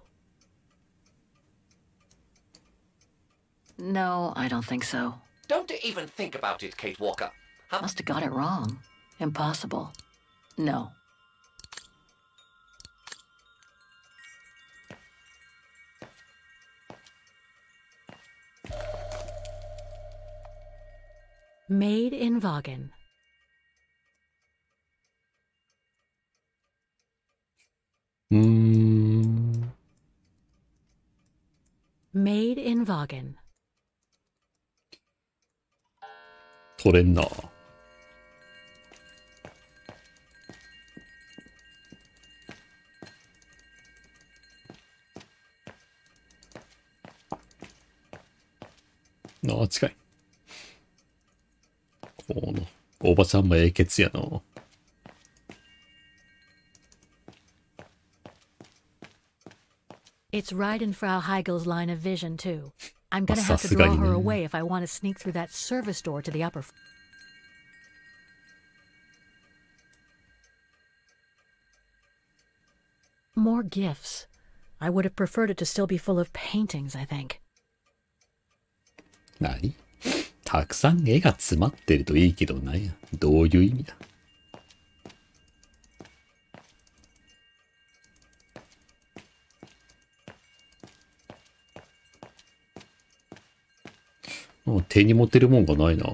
[SPEAKER 18] No, I don't think so.
[SPEAKER 9] Don't even think about it, Kate Walker.
[SPEAKER 18] Must have got it wrong. Impossible. No.
[SPEAKER 10] Made in Vaughan. Made in Vaughan.
[SPEAKER 2] 取れんな。ああ、近い。この、おばちゃんもええケツやな。
[SPEAKER 10] It's right in Frau Heigl's line of vision, too. I'm gonna have to draw her away if I want to sneak through that service door to the upper floor. More gifts. I would have preferred it to still be full of paintings, I think.
[SPEAKER 2] 何？たくさん絵が詰まってるといいけどなんや。どういう意味だ？手に持てるもんがないな。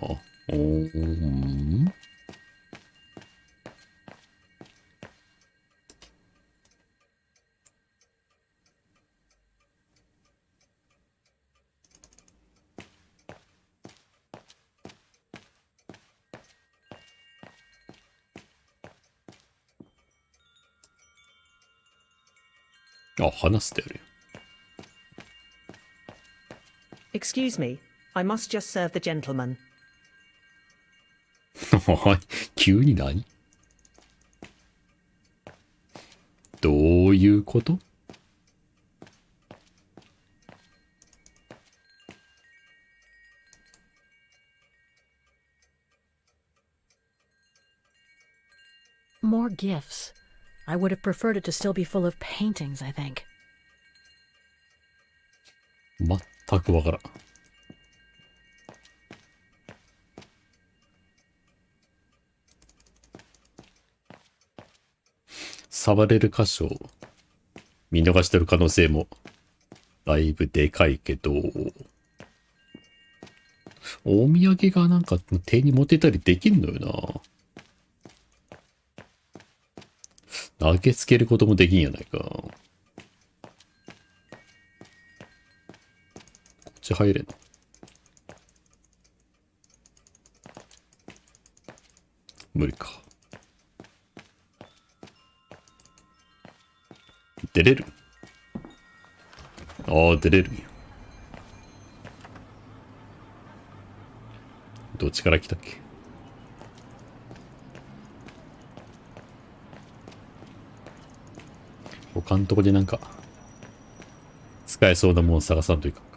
[SPEAKER 2] あ、話してやるよ。
[SPEAKER 17] Excuse me, I must just serve the gentleman.
[SPEAKER 2] 急に何？どういうこと？More
[SPEAKER 10] gifts. I would have preferred it to still be full of paintings, I think.
[SPEAKER 2] 全くわからん。触れる箇所を見逃してる可能性もだいぶでかいけど、お土産がなんか手に持てたりできんのよな。投げつけることもできんやないか。こっち入れんの？無理か。出れる？ああ、出れるんや。どっちから来たっけ？他のとこでなんか、使えそうなものを探さんといかんか。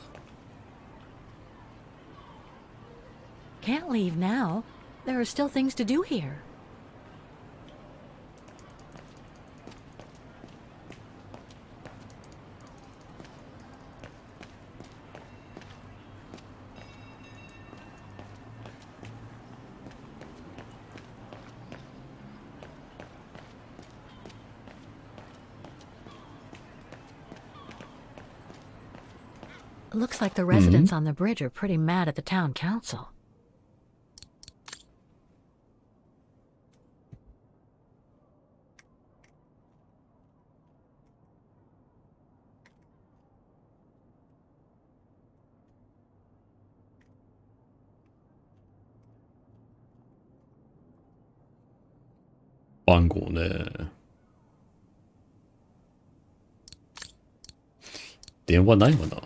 [SPEAKER 10] Can't leave now. There are still things to do here. Looks like the residents on the bridge are pretty mad at the town council.
[SPEAKER 2] 방고ね. 電話ないわな。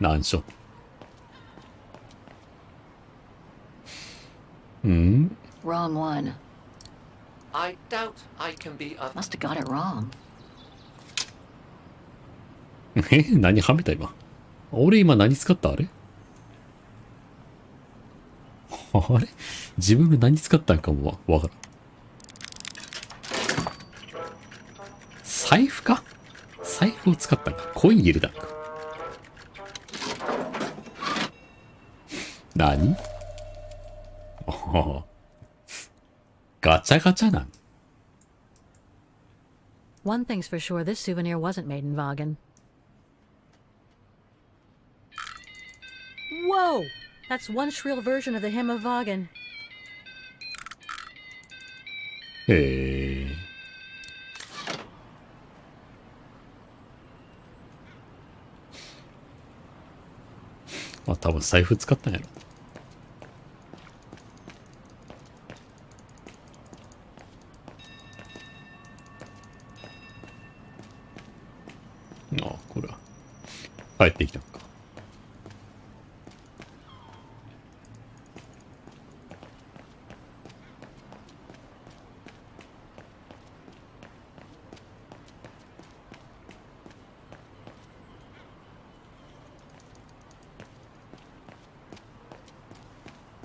[SPEAKER 2] 難所。ん？
[SPEAKER 18] Wrong one.
[SPEAKER 9] I doubt I can be a...
[SPEAKER 18] Must have got it wrong.
[SPEAKER 2] 何はめた今。俺今何使ったあれあれ自分が何使ったんかもわからん。財布か財布を使ったんか。コイン入れたんか。何ガチャガチャなん。
[SPEAKER 10] One thing's for sure, this souvenir wasn't made in Vagen. Whoa! That's one shrill version of the hymn of Vagen.
[SPEAKER 2] へえ。まあ多分財布使ったんやろ。ああ、これは帰ってきたのか。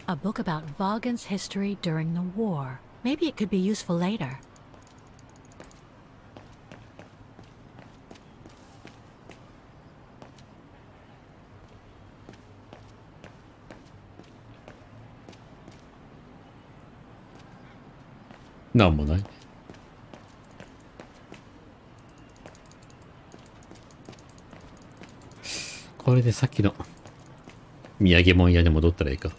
[SPEAKER 10] A book about Vagen's history during the war. Maybe it could be useful later.
[SPEAKER 2] なんもない。これでさっきの土産物屋に戻ったらいいか。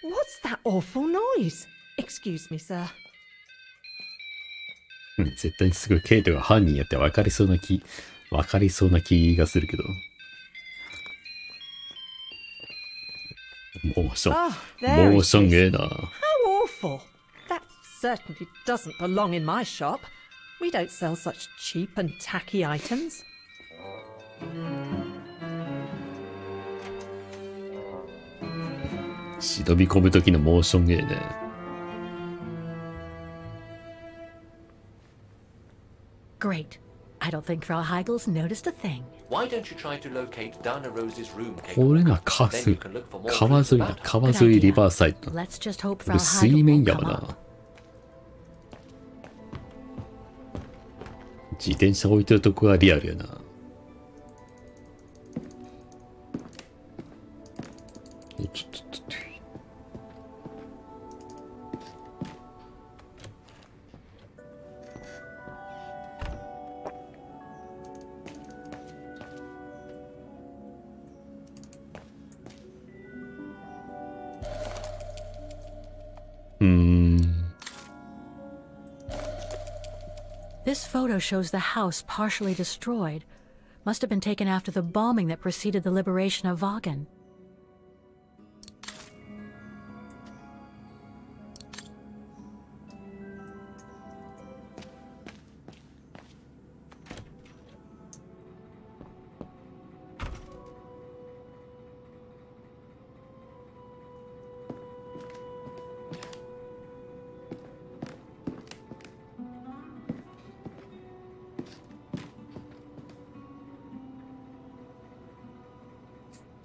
[SPEAKER 17] What's that awful noise? Excuse me, sir.
[SPEAKER 2] 絶対にすごいケイトが犯人やって分かりそうな気がするけど。モーションゲーな。
[SPEAKER 17] How awful. That certainly doesn't belong in my shop. We don't sell such cheap and tacky items.
[SPEAKER 2] 忍び込む時のモーション芸ね。
[SPEAKER 10] Great. I don't think Frau Heigel's noticed a thing.
[SPEAKER 9] Why don't you try to locate Dana Rose's room?
[SPEAKER 2] これが川沿いだ。川沿いリバーサイド。こ
[SPEAKER 10] Let's just hope
[SPEAKER 2] れ
[SPEAKER 10] Frau
[SPEAKER 2] 水
[SPEAKER 10] Heigel
[SPEAKER 2] 面
[SPEAKER 10] won't
[SPEAKER 2] 山
[SPEAKER 10] come
[SPEAKER 2] な。
[SPEAKER 10] up.
[SPEAKER 2] 自転車置いてるとこがリアルやな。
[SPEAKER 10] This photo shows the house partially destroyed. Must have been taken after the bombing that preceded the liberation of Vagen.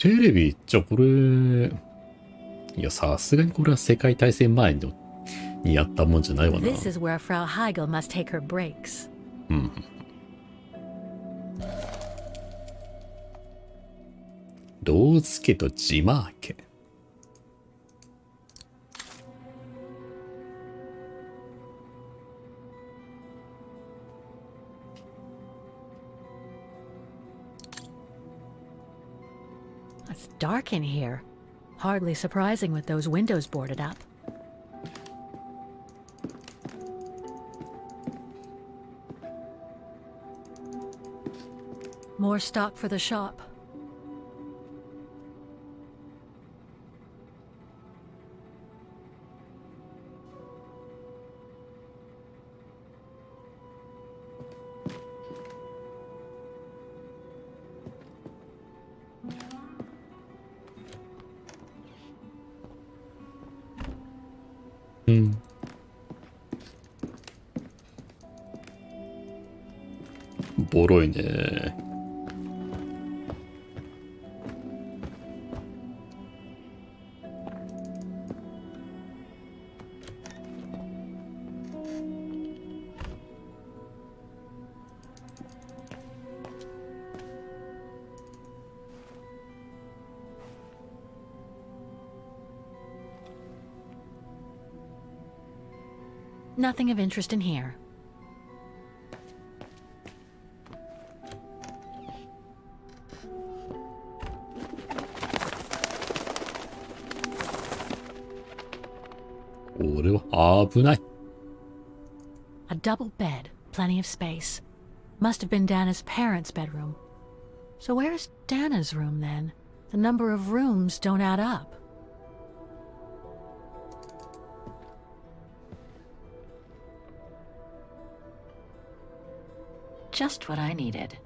[SPEAKER 2] テレビじゃあこれ、いやさすがにこれは世界大戦前にやったもんじゃないわな。
[SPEAKER 10] This is where Frau Heigel must take her breaks.
[SPEAKER 2] うん。ローズ家とジマー家。
[SPEAKER 10] It's dark in here. Hardly surprising with those windows boarded up. More stock for the shop.
[SPEAKER 2] Hmm. ボロいね。
[SPEAKER 10] Nothing of interest in here. A double bed, plenty of space. Must have been Dana's parents' bedroom. So where's Dana's room then? The number of rooms don't add up. Just what I needed.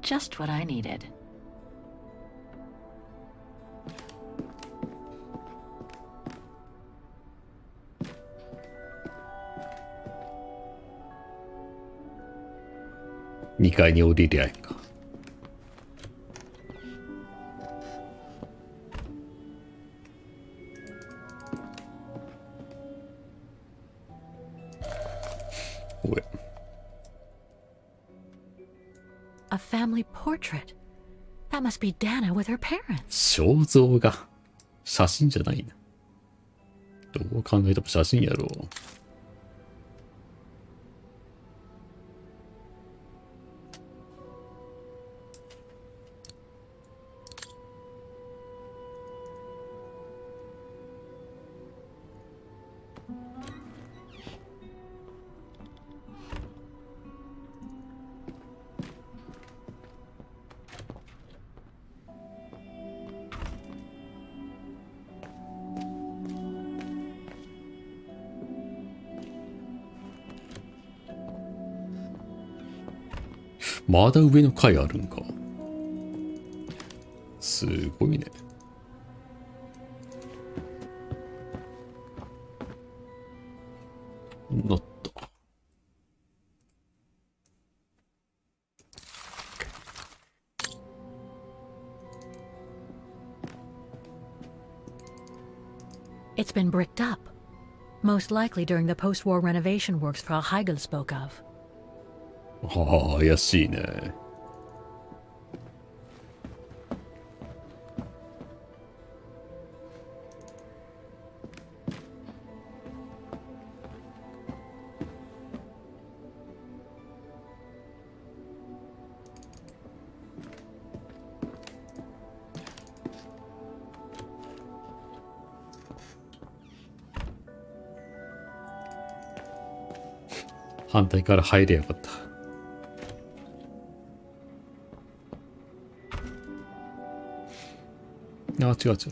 [SPEAKER 10] Just what I needed.2
[SPEAKER 2] 階に降りりゃいいか。
[SPEAKER 10] A family portrait. That must be Dana with her parents.
[SPEAKER 2] 肖像画。写真じゃないな。どう考えても写真やろう。まだ上の階あるんか。すごいね。なった。
[SPEAKER 10] It's been bricked up. Most likely during the post-war renovation works Frau Heigl spoke of.
[SPEAKER 2] ああ、怪しいね。反対から入れやがった。あ、違う違う違う違う違う。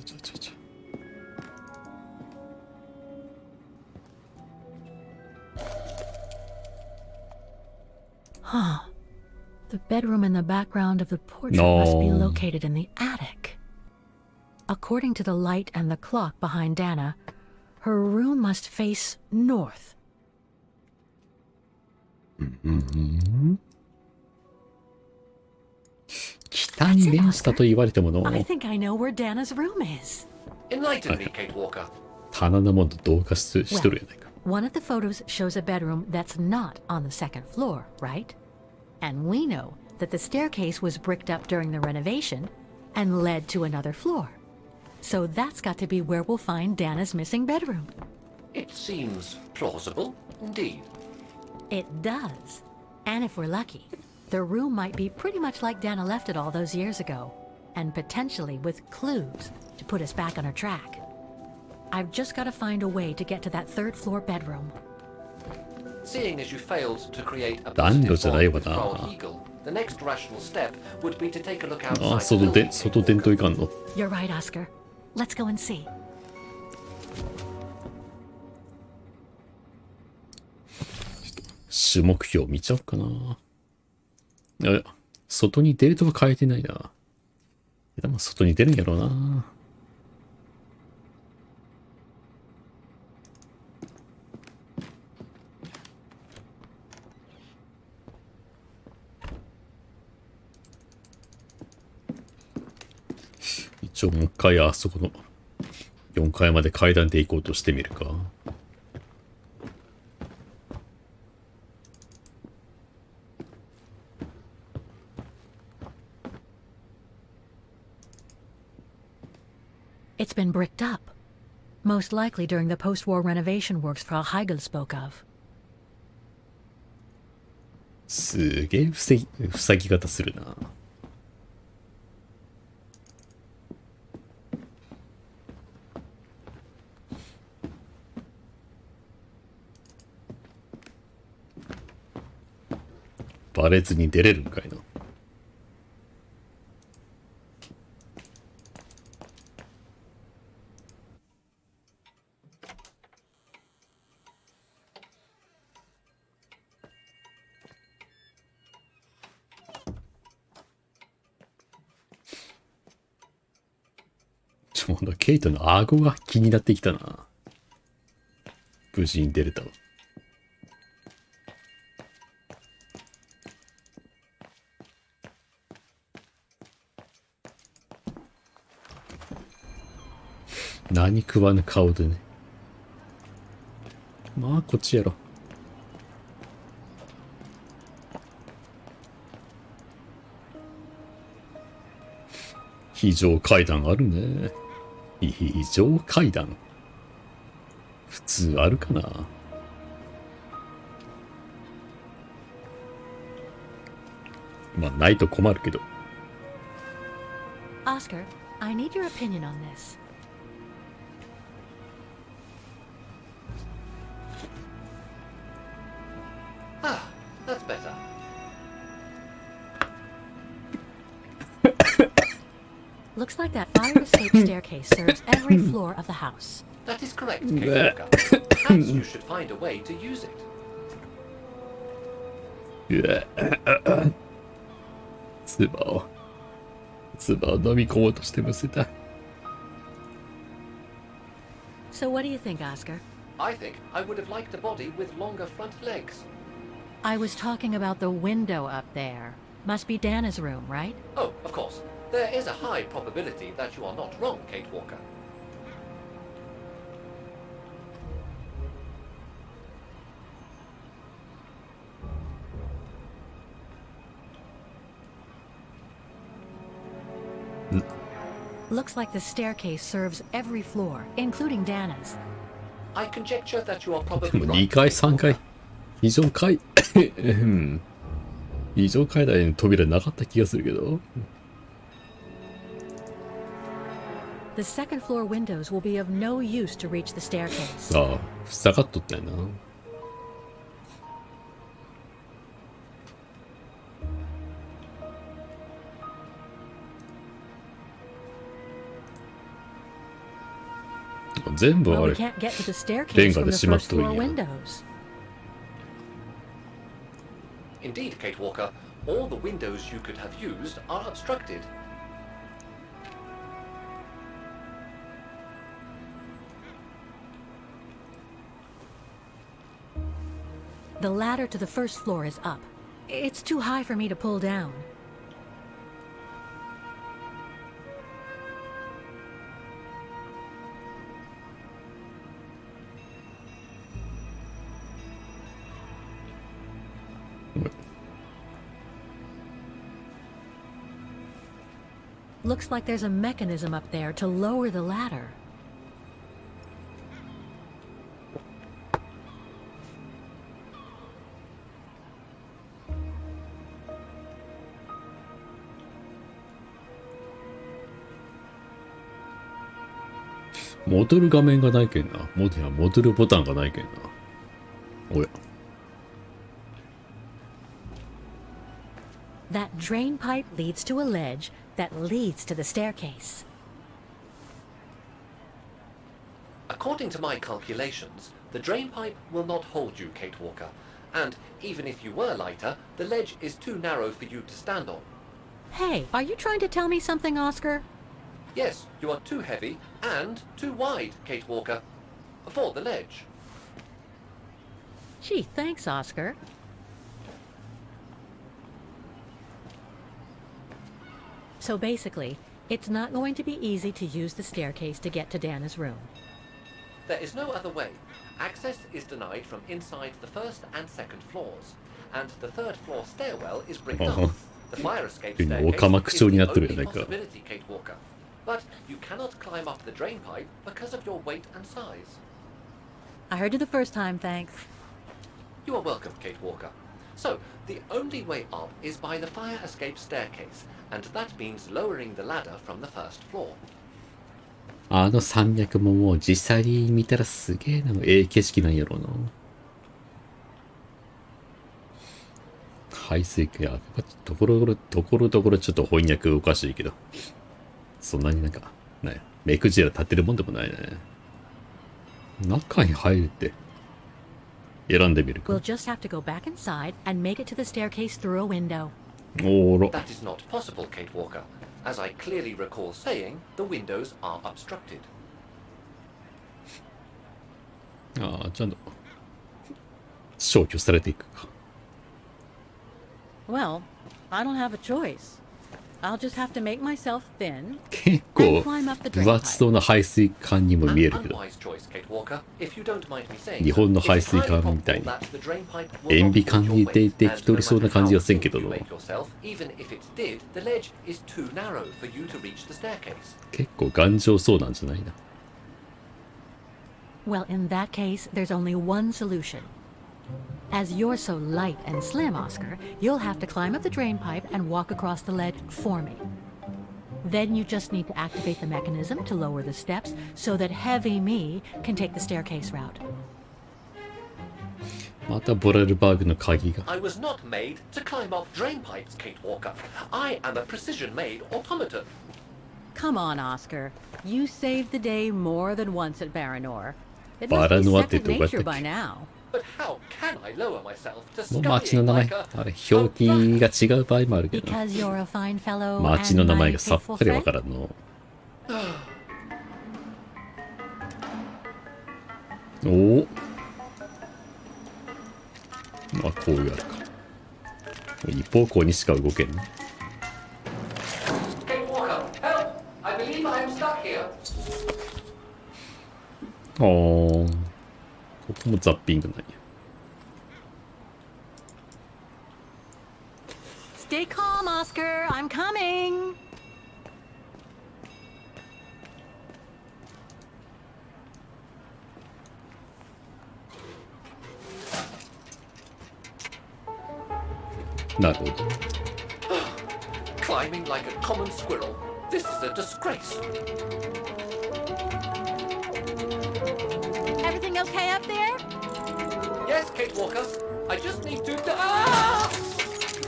[SPEAKER 10] Huh. The bedroom in the background of the portrait must be located in the attic. According to the light and the clock behind Dana, her room must face north.
[SPEAKER 2] 北に面したと言われてもの。
[SPEAKER 10] I think I know where Dana's room is.
[SPEAKER 9] Enlighten me, Kate Walker.
[SPEAKER 2] 棚なもんと同化しとるやないか。
[SPEAKER 10] One of the photos shows a bedroom that's not on the second floor, right? And we know that the staircase was bricked up during the renovation and led to another floor. So that's got to be where we'll find Dana's missing bedroom.
[SPEAKER 9] It seems plausible, indeed.
[SPEAKER 10] It does. And if we're lucky, the room might be pretty much like Dana left it all those years ago, and potentially with clues to put us back on our track. I've just got to find a way to get to that third floor bedroom.
[SPEAKER 9] Seeing as you failed to create a
[SPEAKER 2] positive
[SPEAKER 9] bond with Frau Heigl, the next rational step would be to take a look outside the building.
[SPEAKER 2] 外出んといかんの。
[SPEAKER 10] You're right, Oscar. Let's go and see.
[SPEAKER 2] 主目標見ちゃおうかな。外に出るとか変えてないな。でも外に出るんやろうな。一応もう一回あそこの4階まで階段で行こうとしてみるか。
[SPEAKER 10] It's been bricked up. Most likely during the post-war renovation works Frau Heigl spoke of.
[SPEAKER 2] すげえ塞ぎ方するな。バレずに出れるんかいな。ケイトの顎が気になってきたな。無事に出れたわ。何食わぬ顔でね。まあこっちやろ。非常階段あるね。非常階段普通あるかな。まあないと困るけど。
[SPEAKER 10] Oscar, I need your opinion on this.
[SPEAKER 9] Ah, that's better.
[SPEAKER 10] Looks like that fire escape staircase serves every floor of the house.
[SPEAKER 9] That is correct, Kate Walker. Perhaps you should find a way to use it.
[SPEAKER 2] 唾を飲み込もうとしてむせた。
[SPEAKER 10] So what do you think, Oscar?
[SPEAKER 9] I think I would have liked a body with longer front legs.
[SPEAKER 10] I was talking about the window up there. Must be Dana's room, right?
[SPEAKER 9] Oh, of course. There is a high probability that you are not wrong, Kate Walker.
[SPEAKER 10] Looks like the staircase serves every floor, including Dana's.
[SPEAKER 9] I conjecture that you are probably
[SPEAKER 2] でも
[SPEAKER 9] right.
[SPEAKER 2] 2階3階非常階非常階段に扉なかった気がするけど。
[SPEAKER 10] The second floor windows will be of no use to reach the staircase.
[SPEAKER 2] ああ、塞がっとったよな。全部
[SPEAKER 10] Well,
[SPEAKER 2] あ
[SPEAKER 10] we
[SPEAKER 2] れ
[SPEAKER 10] can't get to the
[SPEAKER 2] レン
[SPEAKER 10] staircase
[SPEAKER 2] ガ
[SPEAKER 10] from
[SPEAKER 2] で
[SPEAKER 10] the
[SPEAKER 2] 閉まっ
[SPEAKER 10] first
[SPEAKER 2] とる
[SPEAKER 10] floor
[SPEAKER 2] んや。
[SPEAKER 10] windows.
[SPEAKER 9] Indeed, Kate Walker, all the windows you could have used are obstructed.
[SPEAKER 10] The ladder to the first floor is up. It's too high for me to pull down. Looks like there's a mechanism up there to lower the ladder.
[SPEAKER 2] 戻る画面がないけんな。戻るボタンがないけんな。おや。
[SPEAKER 10] That drain pipe leads to a ledge that leads to the staircase.
[SPEAKER 9] According to my calculations, the drain pipe will not hold you, Kate Walker. And even if you were lighter, the ledge is too narrow for you to stand on.
[SPEAKER 10] Hey, are you trying to tell me something, Oscar?
[SPEAKER 9] Yes, you are too heavy and too wide, Kate Walker, for the ledge.
[SPEAKER 10] Gee, thanks, Oscar. So basically, it's not going to be easy to use the staircase to get to Dana's room.
[SPEAKER 9] There is no other way. Access is denied from inside the first and second floors, and the third floor stairwell is bricked up. The fire escape staircase is the only possibility, Kate Walker. But you cannot climb up the drain pipe because of your weight and size.
[SPEAKER 10] I heard you the first time, thanks.
[SPEAKER 9] You are welcome, Kate Walker. So, the only way up is by the fire escape staircase, and that means lowering the ladder from the first floor.
[SPEAKER 2] あの山脈ももう実際に見たらすげえな、景色なんやろうな。排水系、ところどころちょっと翻訳おかしいけど、そんなに目くじら立ってるもんでもないね。中に入るって選んでみるか。
[SPEAKER 10] We'll just have to go back inside and make it to the staircase through a window.
[SPEAKER 9] That is not possible, Kate Walker. As I clearly recall saying, the windows are obstructed.
[SPEAKER 2] ああ、ちゃんと消去されていくか。
[SPEAKER 10] Well, I don't have a choice. I'll just have to make myself thin
[SPEAKER 2] 結構
[SPEAKER 10] and climb up the drain
[SPEAKER 2] 分厚そうな排水管にも見えるけど、
[SPEAKER 9] Unwise choice, Kate Walker. If you don't mind me saying,
[SPEAKER 2] 日本の排水管みたいに塩ビ管にできとりそうな感じはせんけどの、
[SPEAKER 9] even if it did, the ledge is too narrow for you to reach the staircase.
[SPEAKER 2] 結構頑丈そうなんじゃないな。
[SPEAKER 10] Well, in that case, there's only one solution. As you're so light and slim, Oscar, you'll have to climb up the drain pipe and walk across the ledge for me. Then you just need to activate the mechanism to lower the steps so that heavy me can take the staircase route.
[SPEAKER 2] またボレルバーグの鍵が。
[SPEAKER 9] I was not made to climb up drain pipes, Kate Walker. I am a precision-made automaton.
[SPEAKER 10] Come on, Oscar. You saved the day more than once at Baranor. It must be
[SPEAKER 2] Baranorって
[SPEAKER 10] second
[SPEAKER 2] どこやったっけ？
[SPEAKER 10] nature by now.
[SPEAKER 2] もう町の名前、あれ、表記が違う場合もあるけど、町の名前がさっぱりわからんの。おお。まあ、こういうあるか。一方向にしか動けん。ああ、ここもザッピングなんや。
[SPEAKER 10] Stay calm, Oscar. I'm coming.
[SPEAKER 2] なるほど。
[SPEAKER 9] Climbing like a common squirrel. This is a disgrace.
[SPEAKER 10] Everything okay up there?
[SPEAKER 9] Yes, Kate Walker. I just need to. Ah!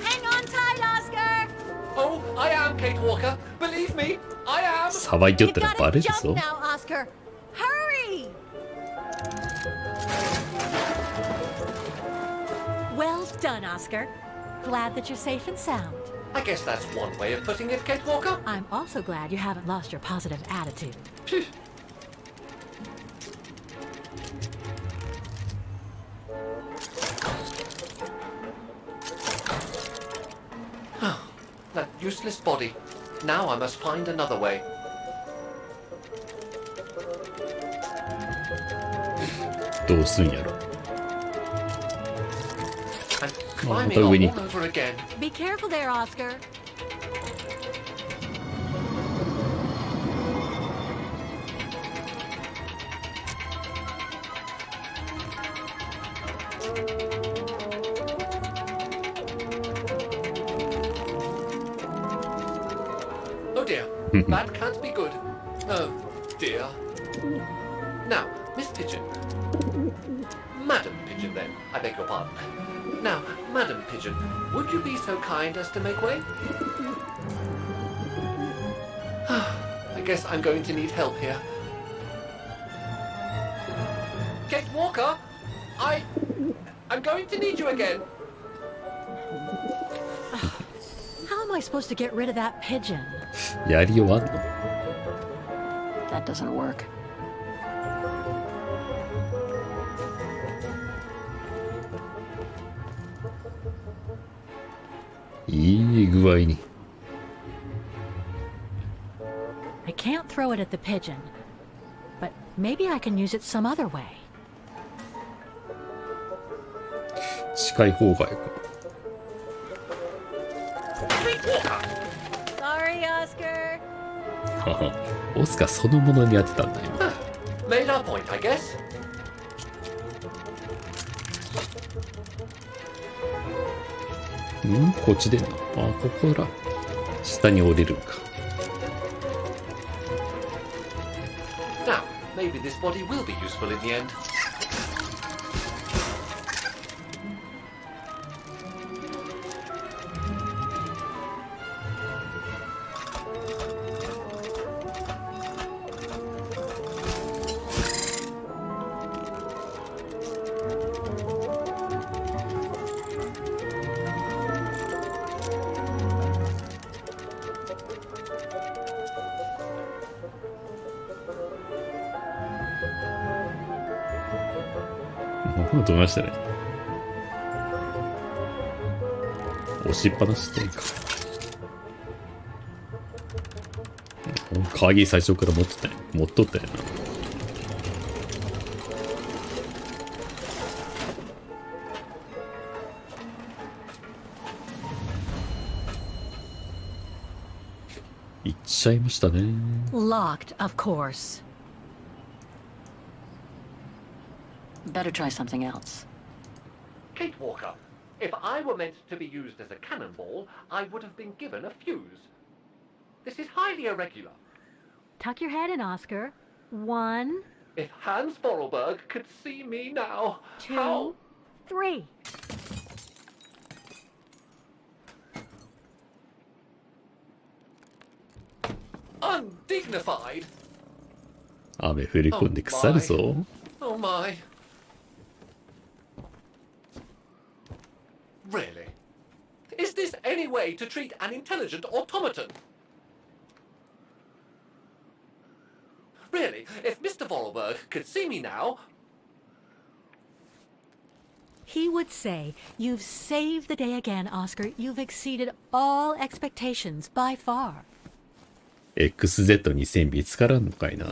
[SPEAKER 10] Hang on tight, Oscar.
[SPEAKER 9] Oh, I am Kate Walker. Believe me, I am.
[SPEAKER 2] 騒いじゃったらバレるぞ。
[SPEAKER 10] Now, Oscar. Hurry! Well done, Oscar. Glad that you're safe and sound.
[SPEAKER 9] I guess that's one way of putting it, Kate Walker.
[SPEAKER 10] I'm also glad you haven't lost your positive attitude.
[SPEAKER 9] That useless body. Now I must find another way.
[SPEAKER 2] どうすんやろ。
[SPEAKER 9] また上に行く。
[SPEAKER 10] Be careful there, Oscar.
[SPEAKER 9] Oh dear, that can't be good. Oh dear. Now, Miss Pigeon. Madam Pigeon, then. I beg your pardon. Now, Madam Pigeon, would you be so kind as to make way? I guess I'm going to need help here. Kate Walker, I'm going to need you again.
[SPEAKER 10] How am I supposed to get rid of that pigeon?
[SPEAKER 2] やりようあんの？
[SPEAKER 18] That doesn't work.
[SPEAKER 2] いい具合に。
[SPEAKER 10] I can't throw it at the pigeon, but maybe I can use it some other way.
[SPEAKER 2] 近い方がいいか。
[SPEAKER 10] Sorry, Oscar.
[SPEAKER 2] はは、オスカーそのものに当てたんだ今。
[SPEAKER 9] Made our point, I guess.
[SPEAKER 2] こっちでんの。あ、ここら下に降りるんか。
[SPEAKER 9] Now, maybe this body will be useful in the end.
[SPEAKER 2] どないしたらいい？押しっぱなしでいいか。鍵最初から持っとったんや。持っとったんやな。行っちゃいましたね。
[SPEAKER 10] Locked, of course.
[SPEAKER 18] Better try something else.
[SPEAKER 9] Kate Walker, if I were meant to be used as a cannonball, I would have been given a fuse. This is highly irregular.
[SPEAKER 10] Tuck your head in, Oscar. 1,
[SPEAKER 9] If Hans Borelberg could see me now,
[SPEAKER 10] 2,
[SPEAKER 9] how...
[SPEAKER 10] 3.
[SPEAKER 9] Undignified!
[SPEAKER 2] 雨降り込んで腐るぞ。
[SPEAKER 9] Oh my. Is this any way to treat an intelligent automaton? Really, if Mr. Vorarlberg could see me now...
[SPEAKER 10] He would say, "You've saved the day again, Oscar. You've exceeded all expectations by far."
[SPEAKER 2] XZ2000 見つからんのかいな。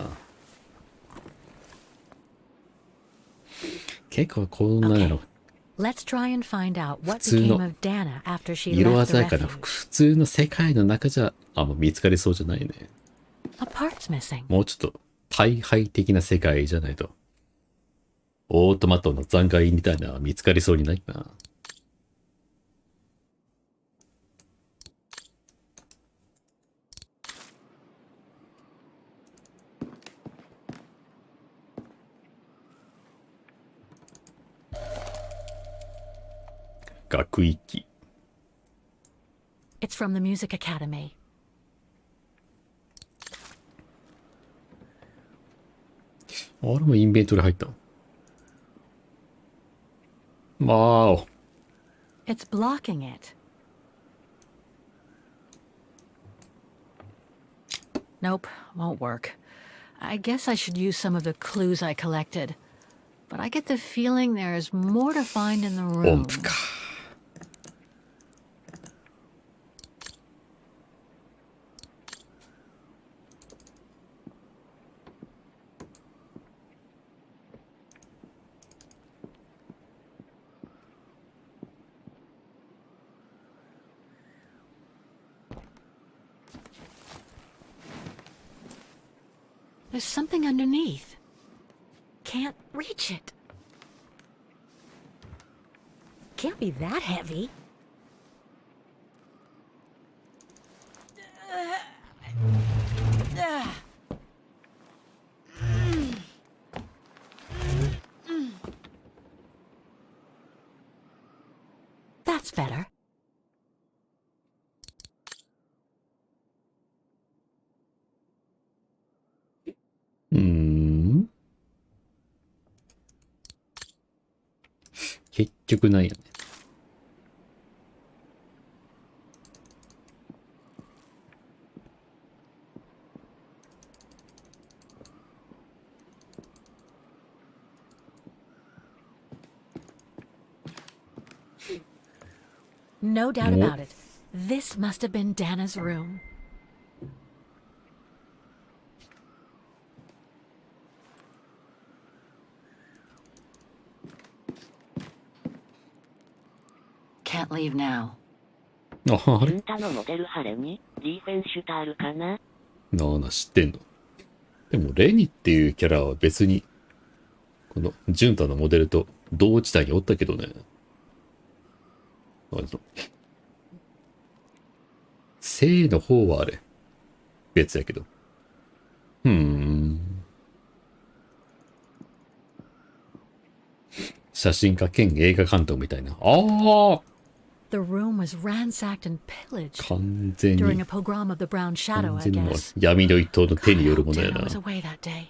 [SPEAKER 2] 結構こんなの。
[SPEAKER 10] Let's try and find out what became of Dana after she
[SPEAKER 2] 色
[SPEAKER 10] left the
[SPEAKER 2] 鮮やかな
[SPEAKER 10] refuge.
[SPEAKER 2] 普通の世界の中じゃあんま見つかりそうじゃないね。
[SPEAKER 10] A part's missing.
[SPEAKER 2] もうちょっと大敗的な世界じゃないと。オートマトの残骸みたいなのは見つかりそうにないな。学域。
[SPEAKER 10] It's from the Music Academy.
[SPEAKER 2] あれもインベントリ入ったの。Wow.
[SPEAKER 10] It's blocking it. Nope, won't work. I guess I should use some of the clues I collected. But I get the feeling there's more to find in the room.
[SPEAKER 2] 音符か。
[SPEAKER 10] There's something underneath. Can't reach it. Can't be that heavy. That's better.
[SPEAKER 2] Hmm. 結局ないよね。
[SPEAKER 10] No doubt about it. This must have been Dana's room.
[SPEAKER 18] Can't leave now.
[SPEAKER 2] あ、あれ
[SPEAKER 3] ユンタのモデルハレにリーフェンシュタールかな。
[SPEAKER 2] 知ってんの。でもレニっていうキャラは別にこのジュンタのモデルと同時代におったけどね。生の方はあれ別やけど。写真家兼映画監督みたいな。ああ。
[SPEAKER 10] The room was ransacked and pillaged
[SPEAKER 2] 完全
[SPEAKER 10] during
[SPEAKER 2] に
[SPEAKER 10] a pogrom of the Brown Shadow,
[SPEAKER 2] 完
[SPEAKER 10] I
[SPEAKER 2] 全にもう
[SPEAKER 10] guess.
[SPEAKER 2] 闇の一党の手によるものや
[SPEAKER 10] Dana
[SPEAKER 2] な。
[SPEAKER 10] was away that day.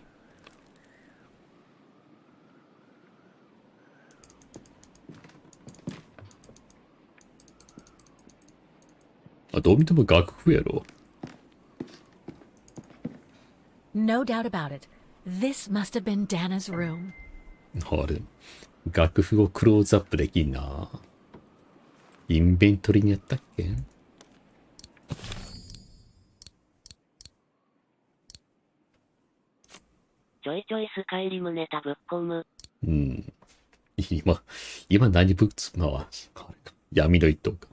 [SPEAKER 2] あ、どう見ても楽譜やろ。
[SPEAKER 10] No doubt about it. This must have been Dana's room.
[SPEAKER 2] あれ、楽譜をクローズアップできんな。インベントリーにやったっけ？
[SPEAKER 3] ちょいちょいスカイリムネタぶっ込む。
[SPEAKER 2] 今何ぶっつまあ、あれか。闇の一党か。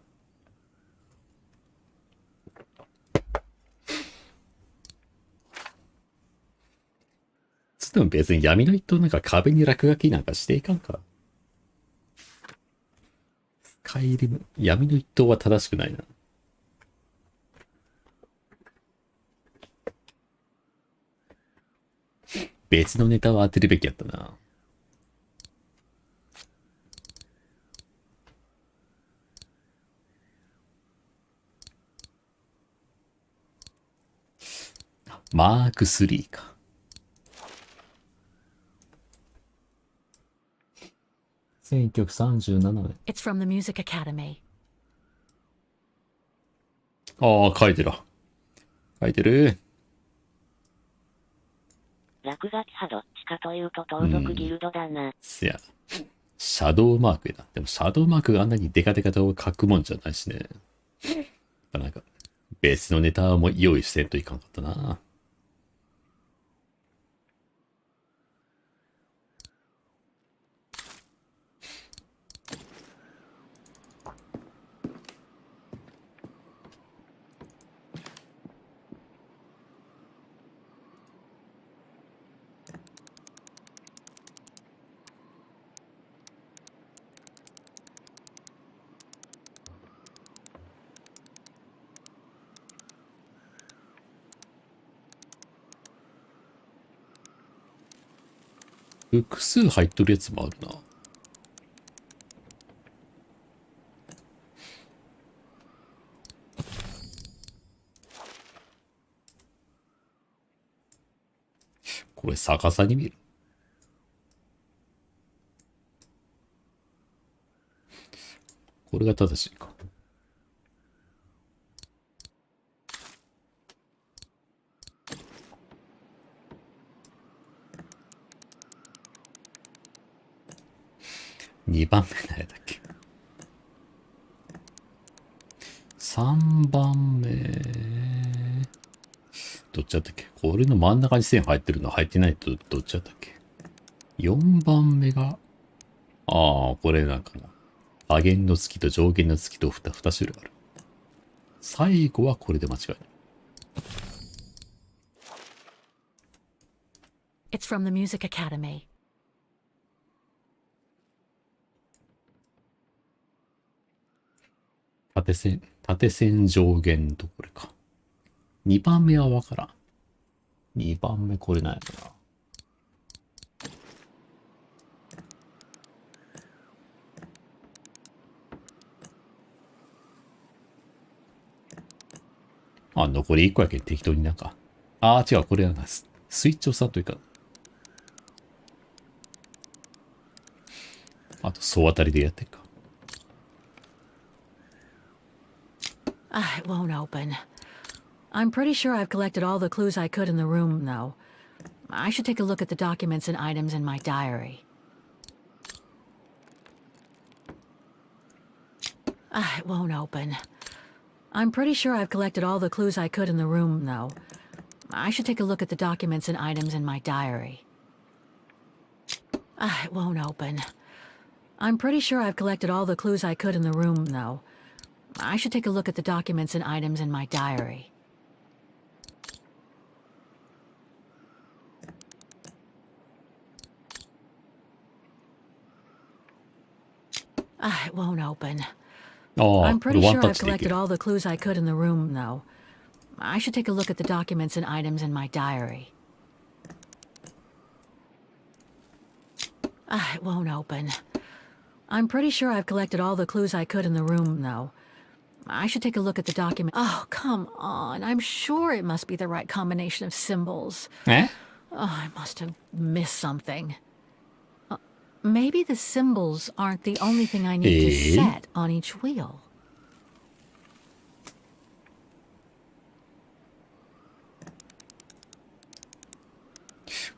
[SPEAKER 2] つっても別に闇の一党なんか壁に落書きなんかしていかんか。スカイリム、闇の一党は正しくないな。別のネタを当てるべきやったな。マーク3か。1937年。
[SPEAKER 10] It's from the Music Academy.
[SPEAKER 2] ああ、書いてる。書いてる。
[SPEAKER 3] 落書き派どっちかというと盗賊ギルドだな。
[SPEAKER 2] せや。シャドウマークだ。でもシャドウマークがあんなにデカデカと書くもんじゃないしね。なんか、別のネタも用意せんといかんかったな。複数入っとるやつもあるな。これ逆さに見る。これが正しいか。2番目何やったっけ。3番目。どっちだったっけ。これの真ん中に線入ってるの入ってないとどっちだったっけ。4番目が、ああ、これなんかな。下限の月と上限の月と2種類ある。最後はこれで間違いない。
[SPEAKER 10] It's from the Music Academy.
[SPEAKER 2] 縦線上限とこれか。2番目はわからん。2番目これなんやろな。あ、残り1個やけん適当になんか。ああ、違う、これなんかスイッチをさんといかん。あと、総当たりでやってるか。
[SPEAKER 10] It won't open. I'm pretty sure I've collected all the clues I could in the room, though. I should take a look at the documents and items in my diary. It won't open. I'm pretty sure I've collected all the clues I could in the room, though. I should take a look at the documents and items in my diary. It won't open. I'm pretty sure I've collected all the clues I could in the room, though. I should take a look at the documents and items in my diary. It won't open. I'm pretty sure I've collected all the clues I could in the room, though. I should take a look at the documents and items in my diary. It won't open. I'm pretty sure I've collected all the clues I could in the room, though. I should take a look at the document. Oh, come on. I'm sure it must be the right combination of symbols.
[SPEAKER 2] Eh?
[SPEAKER 10] I must have missed something. Maybe the symbols aren't the only thing I need to set on each wheel.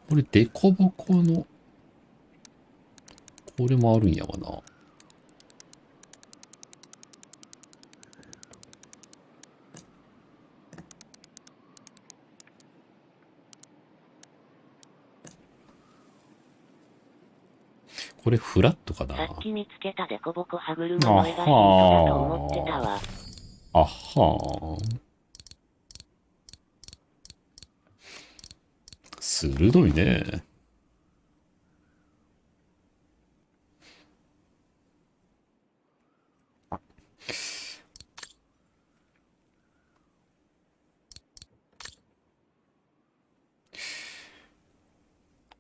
[SPEAKER 2] これデコボコのこれもあるんやわな。これフラットかな。
[SPEAKER 3] さっき見つけたデコボコ歯車の絵がヒントだと思ってたわ。
[SPEAKER 2] あはー。鋭いね。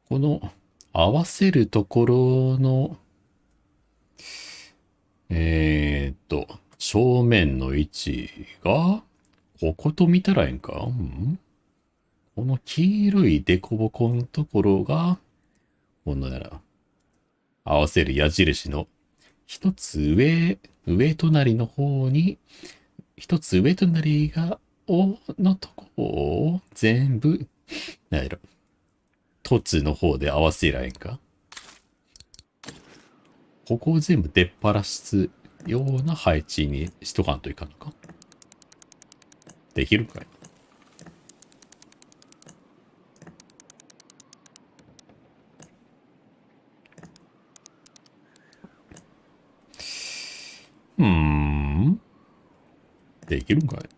[SPEAKER 2] この合わせるところの正面の位置がここと見たらええんか、この黄色いデコボコのところがこのなら合わせる矢印の一つ上隣の方に一つ上隣がおのとこを全部、なんやろ、凸の方で合わせられんか。ここを全部出っ張らすような配置にしとかんといかんのか。できるかい。できるんかい。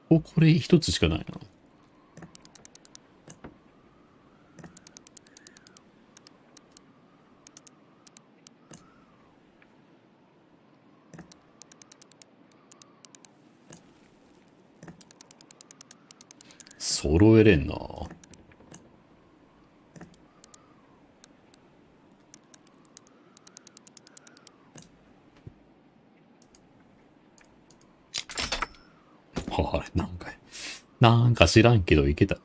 [SPEAKER 2] これ一つしかないな。揃えれんな。あれ、なんか知らんけどいけた。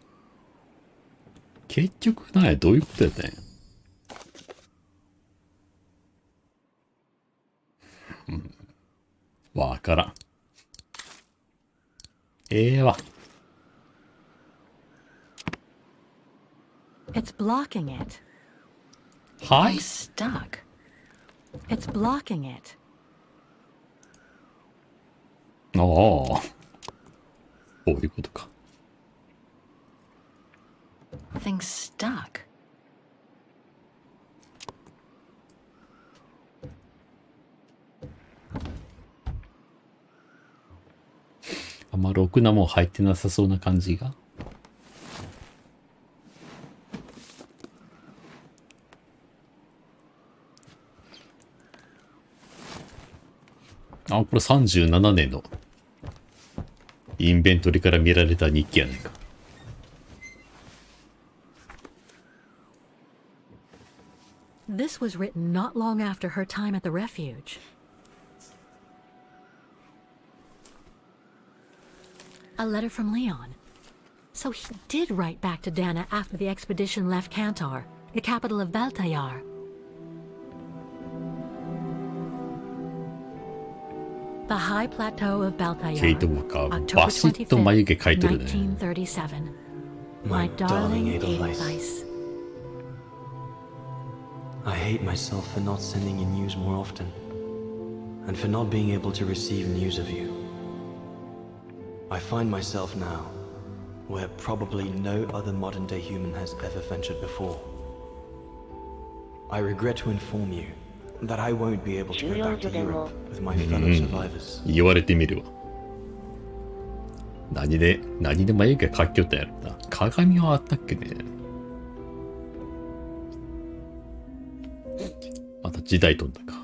[SPEAKER 2] 結局どういうことやったんや。わからん。わ。
[SPEAKER 10] It's blocking it.
[SPEAKER 2] はい。
[SPEAKER 10] It's stuck. It's blocking it.
[SPEAKER 2] ああ。こういうことか。
[SPEAKER 10] Things stuck.
[SPEAKER 2] あんまろくなもん入ってなさそうな感じが。これ37年のインベントリから見られた日記やないか。
[SPEAKER 10] This was written not long after her time at the refuge. A letter from Leon. So he did write back to Dana after the expedition left Kantar, the capital of Baltayar. The High Plateau of Baltayar,
[SPEAKER 2] ケイト・ウォーカー、
[SPEAKER 10] October
[SPEAKER 2] バシッと眉毛描いてるね。
[SPEAKER 10] 1937. My darling Edelweiss.
[SPEAKER 19] I hate myself for not sending you news more often, and for not being able to receive news of you. I find myself now where probably no other modern-day human has ever ventured before. I regret to inform you that I won't be able to go back to Europe with my fellow survivors.
[SPEAKER 2] 言われてみるわ。何で眉毛描きよったんやろな。鏡はあったっけね。また時代飛んだか。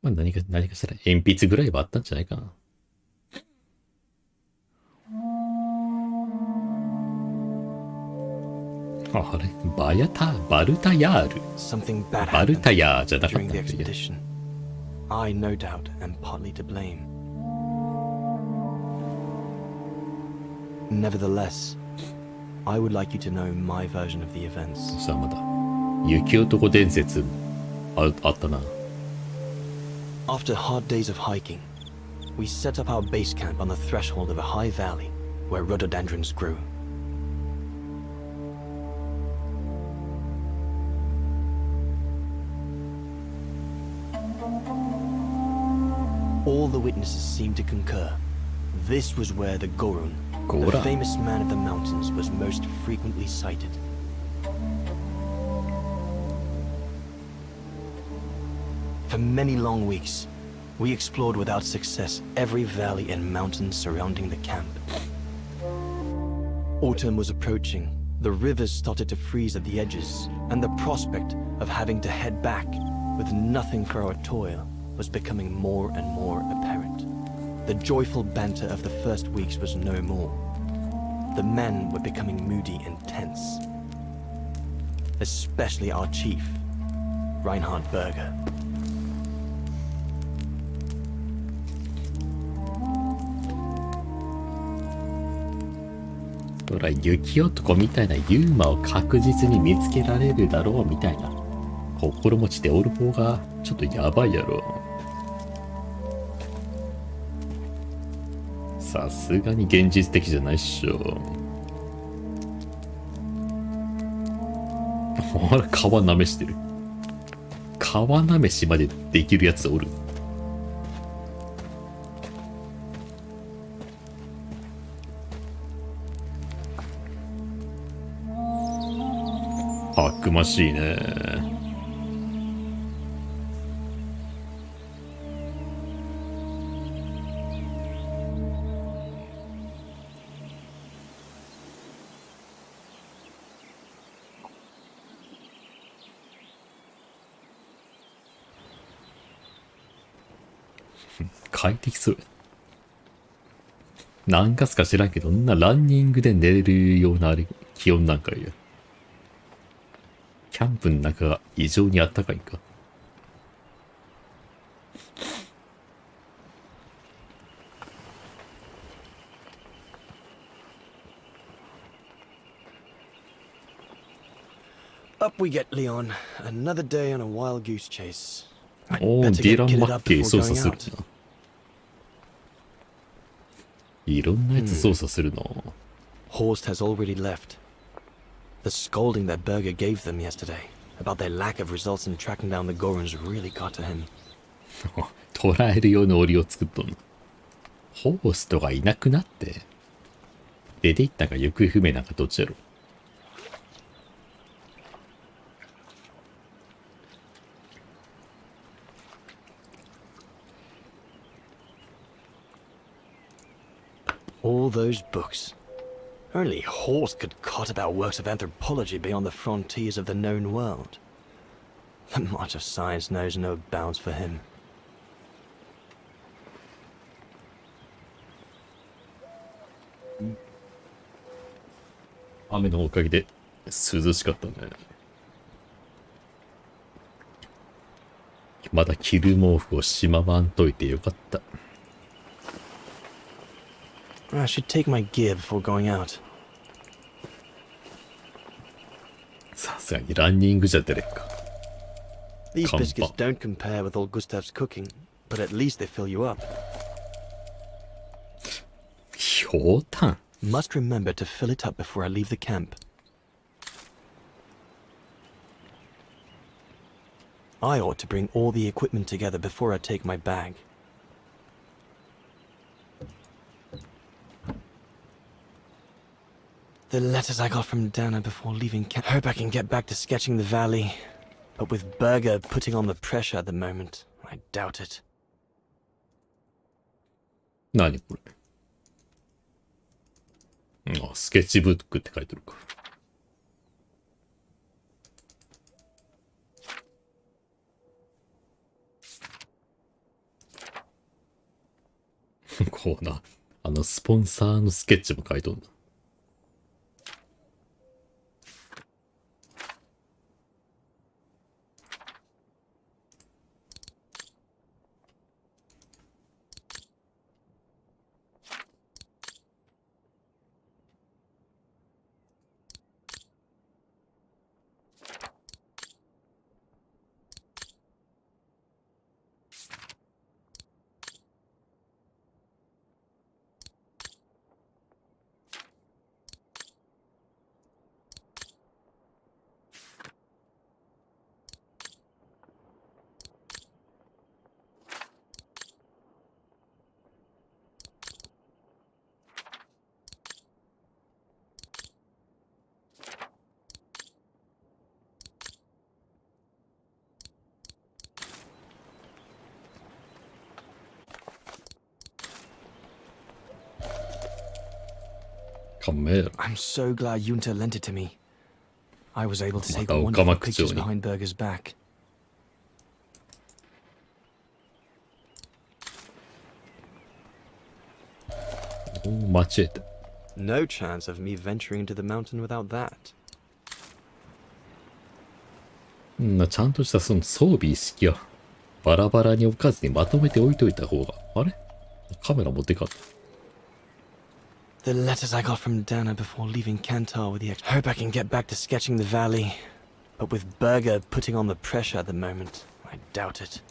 [SPEAKER 2] まあ何かしら鉛筆ぐらいはあったんじゃないかな。あれバルタヤール。バルタヤーじゃなかったんだよ。
[SPEAKER 19] I no doubt am partly to blame. Nevertheless, I would like you to know my version of the events.
[SPEAKER 2] さあまだ雪男伝説あったな。
[SPEAKER 19] After hard days of hiking, we set up our base camp on the threshold of a high valley where rhododendrons grew. All the witnesses seemed to concur. This was where the Gorun, the famous man of the mountains, was most frequently sighted. For many long weeks, we explored without success every valley and mountain surrounding the camp. Autumn was approaching. The rivers started to freeze at the edges, and the prospect of having to head back with nothing for our toil was becoming more and more apparent. The joyful banter of the first weeks was no more. The men were becoming moody and tense. especially our chief, Reinhard Berger.
[SPEAKER 2] ほら、雪男みたいなユーマを確実に見つけられるだろうみたいな心持ちでおる方がちょっとやばいやろ。さすがに現実的じゃないっしょ。ほら、皮舐めしてる。皮舐めしまでできるやつおる。たくましいね。快適そうや。何月か知らんけど、ランニングで寝れるような気温なんかいや。キャンプの中が異常にあったかいんか。
[SPEAKER 19] Up we get, Leon. Another day on a wild goose chase.
[SPEAKER 2] おー、ディラン・マッケイ操作するな。いろんなやつ操作するの。
[SPEAKER 19] Horst has already left. The scolding that Berger gave them yesterday about their lack of results in tracking down the Gorons really got to him.
[SPEAKER 2] 捕らえる用の檻を作っとんの。ホーストがいなくなって出て行ったか行方不明なんかどっちやろ。
[SPEAKER 19] All those books. Only Horst could cot about works of anthropology beyond the frontiers of the known world. The march of science knows no bounds for him.
[SPEAKER 2] 雨のおかげで涼しかったね。まだ着る毛布をしまわんといてよかった。
[SPEAKER 19] I should take my gear before going out.
[SPEAKER 2] さすがにランニングじゃ出れっか。
[SPEAKER 19] These biscuits don't compare with old Gustav's cooking, but at least they fill you up.
[SPEAKER 2] ひょうたん。
[SPEAKER 19] Must remember to fill it up before I leave the camp. I ought to bring all the equipment together before I take my bag. The letters I got from Dana before leaving camp. Hope I can get back to sketching the valley. But with Berger putting on the pressure at the moment, I doubt it.
[SPEAKER 2] 何これ。あ、スケッチブックって書いてるか。こうな、スポンサーのスケッチも書いとんだ。
[SPEAKER 19] I'm so glad Junta lent it to me. I was able to take wonderful pictures behind Berger's back. No chance of me venturing into the mountain without that.
[SPEAKER 2] ちゃんとしたその装備一式はバラバラに置かずにまとめて置いといた方が。あれカメラ持ってかった。
[SPEAKER 19] The letters I got from Dana before leaving Kantar with the hope I can get back to sketching the valley. But with Berger putting on the pressure at the moment, I doubt it.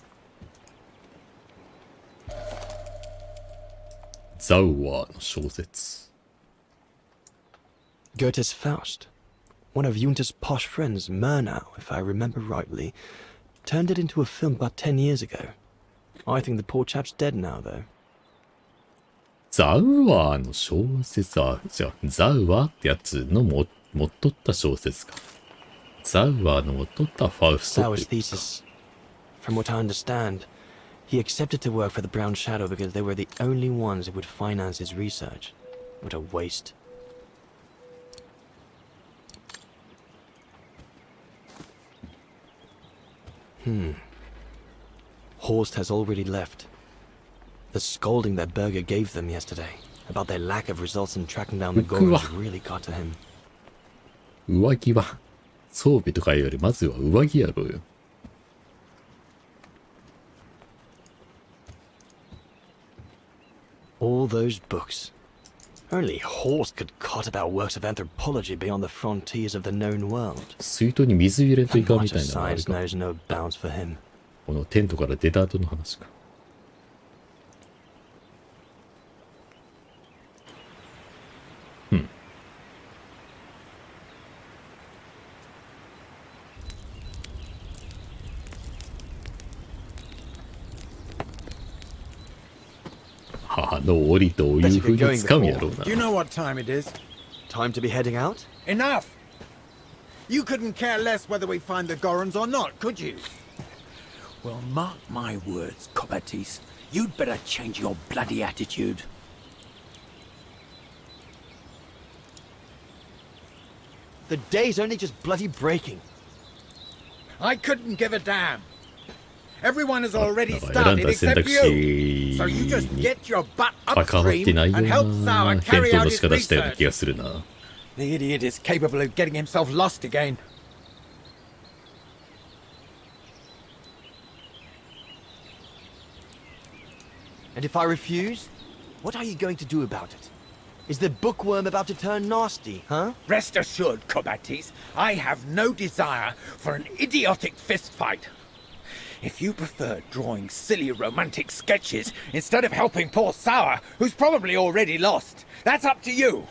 [SPEAKER 2] ザウアーの小説。
[SPEAKER 19] Goethe's Faust. One of Junta's posh friends, Murnau, if I remember rightly, turned it into a film about 10 years ago. I think the poor chap's dead now, though.
[SPEAKER 2] ザウアーの小説は、じゃあ、ザウアーってやつの持っとった小説か。ザウアーの持っとったファウスト。
[SPEAKER 19] Sauer's thesis. From what I understand, he accepted to work for the Brown Shadow because they were the only ones who would finance his research. What a waste. Horst has already left. The scolding that Berger gave them yesterday about their lack of results in tracking down the Gorons really got to him.
[SPEAKER 2] 上着は装備とかよりまずは上着やろうよ。
[SPEAKER 19] All those books. Only Horst could cot about works of anthropology beyond the frontiers of the known world.
[SPEAKER 2] 水筒に水入れんといかんみたいなのがあるか。
[SPEAKER 19] Science knows no bounds for him.
[SPEAKER 2] このテントから出た後の話か。母の檻という風に使うんやろうな。
[SPEAKER 20] Do you know what time it is?
[SPEAKER 19] Time to be heading out?
[SPEAKER 20] Enough! You couldn't care less whether we find the Gorons or not, could you?
[SPEAKER 21] Well, mark my words, Cobatis. You'd better change your bloody attitude.
[SPEAKER 19] The day's only just bloody breaking.
[SPEAKER 20] I couldn't give a damn. Everyone has already started except you. So you just get your butt upstream and help Sauer carry out his research. The idiot is capable of getting himself lost again.
[SPEAKER 19] And if I refuse, what are you going to do about it? Is the bookworm about to turn nasty, huh?
[SPEAKER 20] Rest assured, Cobatis, I have no desire for an idiotic fistfight. If you prefer drawing silly romantic sketches instead of helping poor Sauer, who's probably already lost, that's up to you.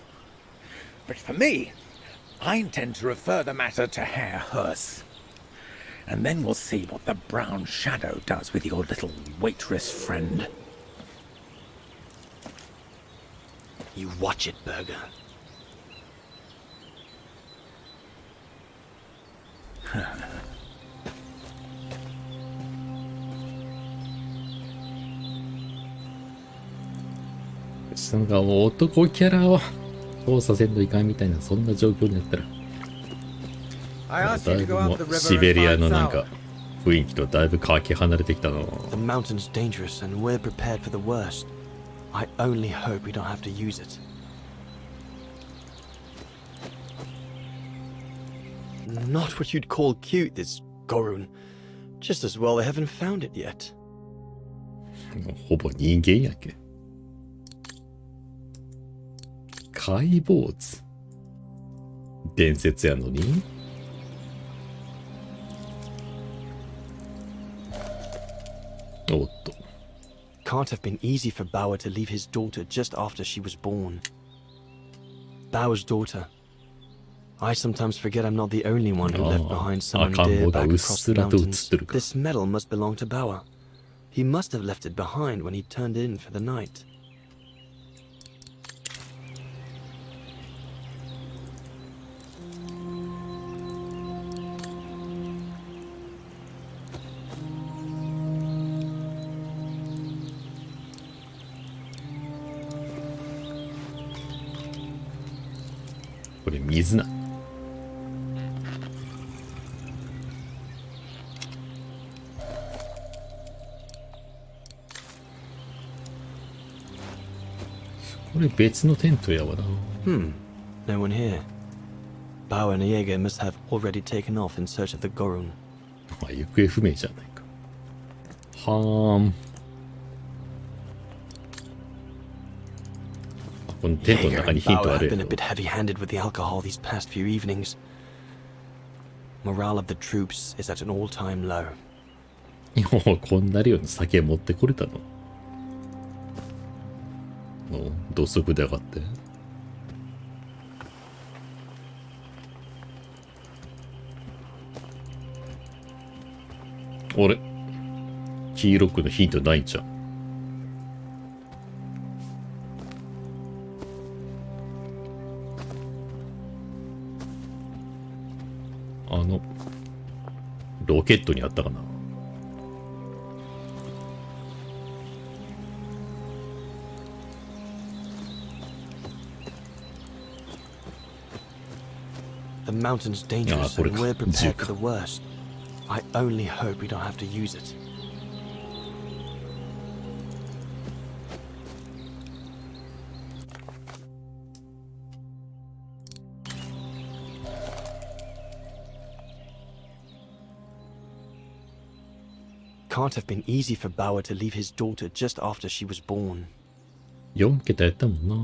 [SPEAKER 20] But for me, I intend to refer the matter to Herr Hurst. And then we'll see what the Brown Shadow does with your little waitress friend.
[SPEAKER 19] You watch it, Berger.
[SPEAKER 2] なんかもう男キャラを操作せんといかんみたいなそんな状況になったらだいぶもうシベリアのなんか雰囲気とだいぶかけ離れてきたの。
[SPEAKER 19] The mountain's dangerous and we're prepared for the worst. I only hope we don't have to use it. Not what you'd call cute, this Gorun. Just as well they haven't found it yet.
[SPEAKER 2] ほぼ人間やけ。解剖図伝説やのにおっと
[SPEAKER 19] Can't have been easy for Bauer to leave his daughter just after she was born. Bauer's daughter. I sometimes forget I'm not the only one who left behind someone dear back across the mountains. This medal must belong to Bauer. He must have left it behind when he turned in for the night.
[SPEAKER 2] これ水な。これ別のテントやわな。
[SPEAKER 19] No one here. Bauer and Jaeger must have already taken off in search of the Gorun.
[SPEAKER 2] あ、行方不明じゃないか。はーん。あ、このテントの中にヒントあるやろ。
[SPEAKER 19] Morale of the troops is at an all-time low.
[SPEAKER 2] こんな量の酒持ってこれたの？土足で上がって。あれ？キーロックのヒントないんじゃん。ロケットにあったかな。
[SPEAKER 19] The mountain's dangerous and we're prepared for the worst. I only hope we don't have to use it. Can't have been easy for Bauer to leave his daughter just after she was born.
[SPEAKER 2] 4桁やったもんな。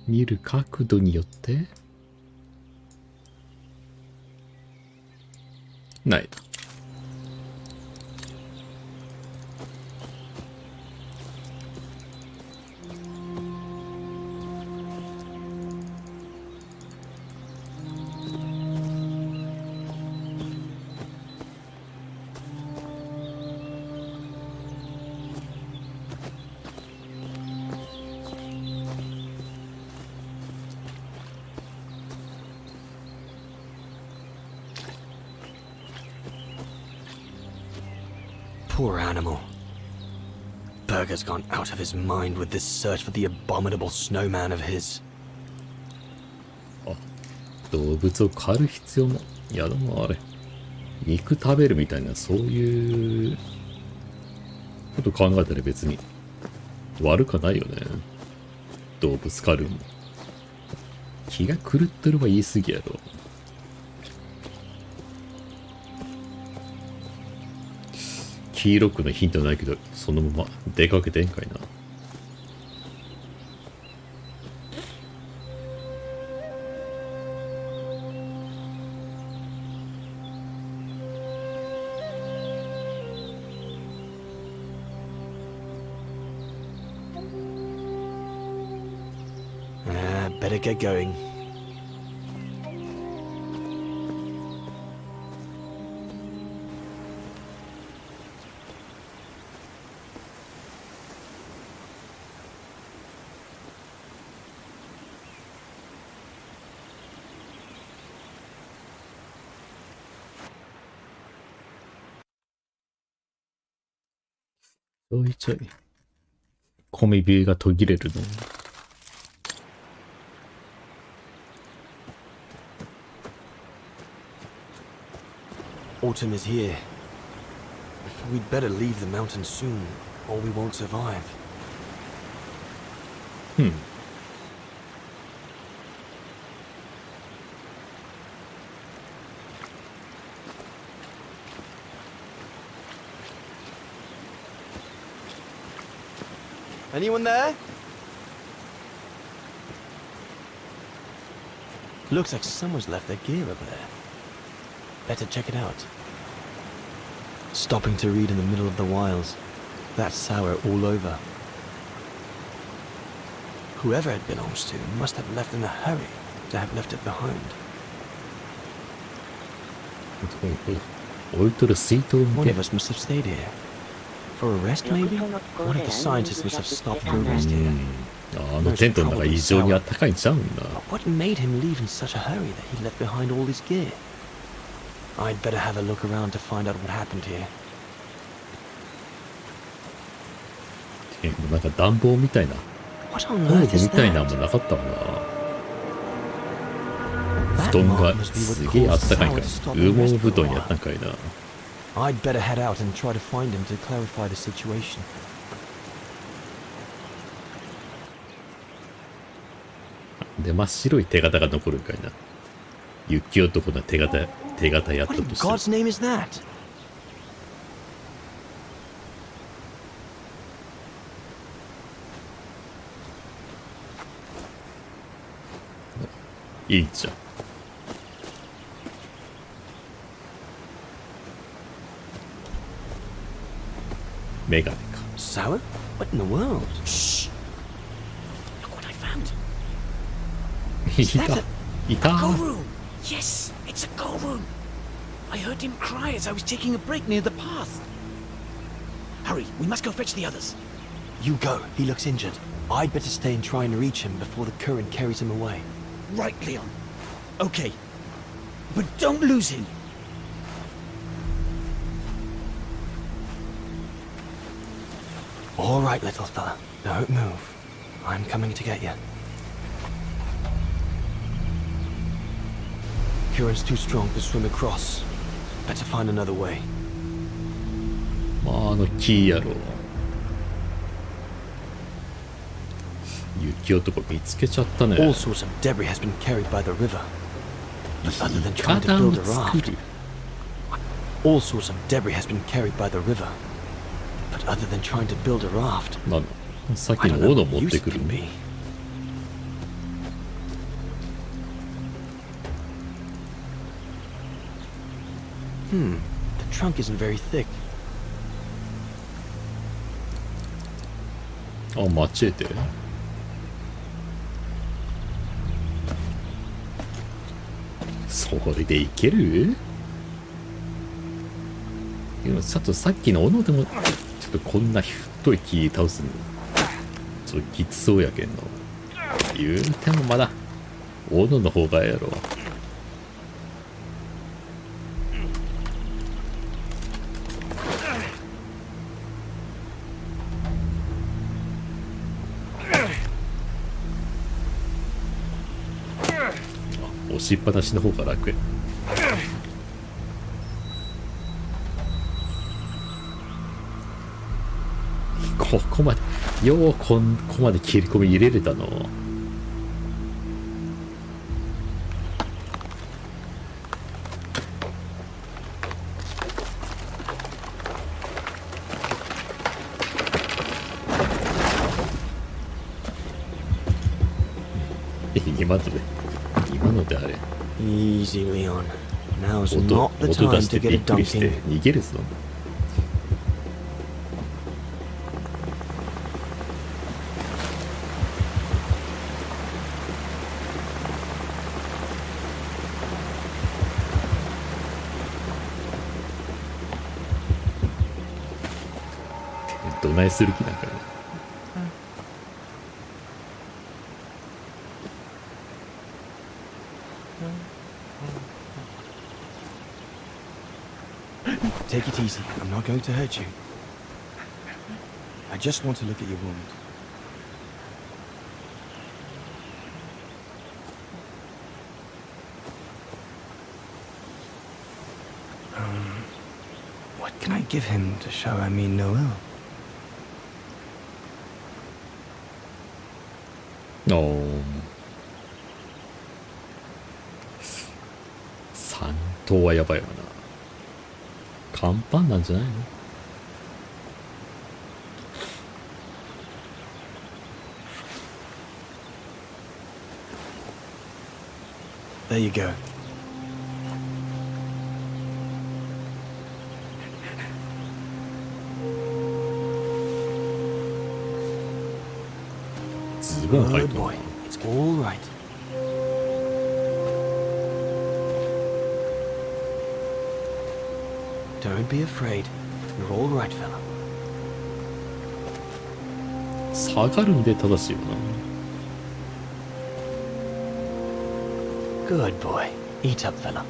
[SPEAKER 2] 見る角度によってない。
[SPEAKER 19] Poor animal. Berger's gone out of his mind with this search for the abominable snowman of his.
[SPEAKER 2] あ、動物を狩る必要も。いやでもあれ、肉食べるみたいなそういうこと考えたら別に悪かないよね。動物狩るも。気が狂ってるは言い過ぎやろ。キーロックのヒントないけど、そのまま出かけてんかいな。
[SPEAKER 19] Better get going.
[SPEAKER 2] ちょいちょい米ビューが途切れるの。
[SPEAKER 19] Autumn is here. We'd better leave the mountain soon, or we won't survive. Anyone there? Looks like someone's left their gear over there. Better check it out. Stopping to read in the middle of the wilds. That's sour all over. Whoever it belongs to must have left in a hurry to have left it behind.
[SPEAKER 2] 置いとる水筒みたい。
[SPEAKER 19] One of us must have stayed here. For a rest, maybe? One of the scientists must have stopped for a rest here.
[SPEAKER 2] あのテントの中異常に暖かいんちゃうんだ。
[SPEAKER 19] What made him leave in such a hurry that he left behind all his gear? I'd better have a look around to find out what happened here.
[SPEAKER 2] なんか暖房みたいな、毛布みたいなのもなかったもんな。布団がすげえあったかいんかい。羽毛布団やったんかいな。
[SPEAKER 19] I'd better head out and try to find him to clarify the situation.
[SPEAKER 2] で、真っ白い手形が残るんかいな。雪男の手形やったとして。
[SPEAKER 19] God's name is that?
[SPEAKER 2] いいじゃん。メガネか。
[SPEAKER 19] Sour? What in the world?
[SPEAKER 20] Shh! Look what I found.
[SPEAKER 2] いた。
[SPEAKER 20] Go room. Yes, it's a go room. I heard him cry as I was taking a break near the path. Hurry, we must go fetch the others.
[SPEAKER 19] You go. He looks injured. I'd better stay and try and reach him before the current carries him away.
[SPEAKER 20] Right, Leon. Okay. But don't lose him.
[SPEAKER 19] All right, little fella. Don't move. I'm coming to get you. Current's too strong to swim across. Better find another way.
[SPEAKER 2] まあ、木やろ。雪男見つけちゃったね。
[SPEAKER 19] All sorts of debris has been carried by the river. But other than trying to build a raft. All sorts of debris has been carried by the river. But other than trying to build a raft.
[SPEAKER 2] なんだ。さっきの斧持ってくる。
[SPEAKER 19] The trunk isn't very thick.
[SPEAKER 2] あ、マチエテ。それでいける？でもちょっとさっきの斧でもちょっとこんな太い木倒すのちょっときつそうやけんの。言うてもまだ斧の方がやろ。押しっぱなしの方が楽や。ここまでようここまで切り込み入れれたの。今のであれ。
[SPEAKER 19] Easy, Leon. Now's not the time to get a dunking.
[SPEAKER 2] 逃げるぞ。どないする気なんかね。
[SPEAKER 19] Take it easy. I'm not going to hurt you. I just want to look at your wound. What can I give him to show I mean no ill?
[SPEAKER 2] 3等はやばいわな。乾パンなんじゃないの？
[SPEAKER 19] There you go. Good boy. It's all right. Don't be afraid. You're all right, fella.
[SPEAKER 2] 下がるんで正しいよな。
[SPEAKER 19] Good boy. Eat up, fella.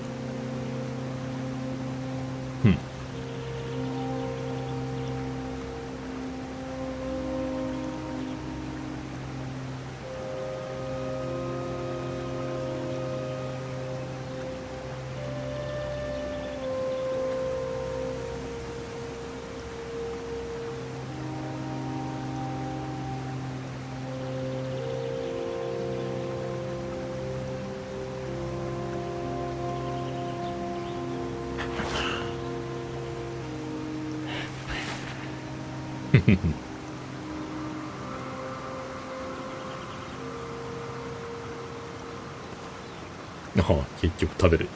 [SPEAKER 2] ああ、結局食べる。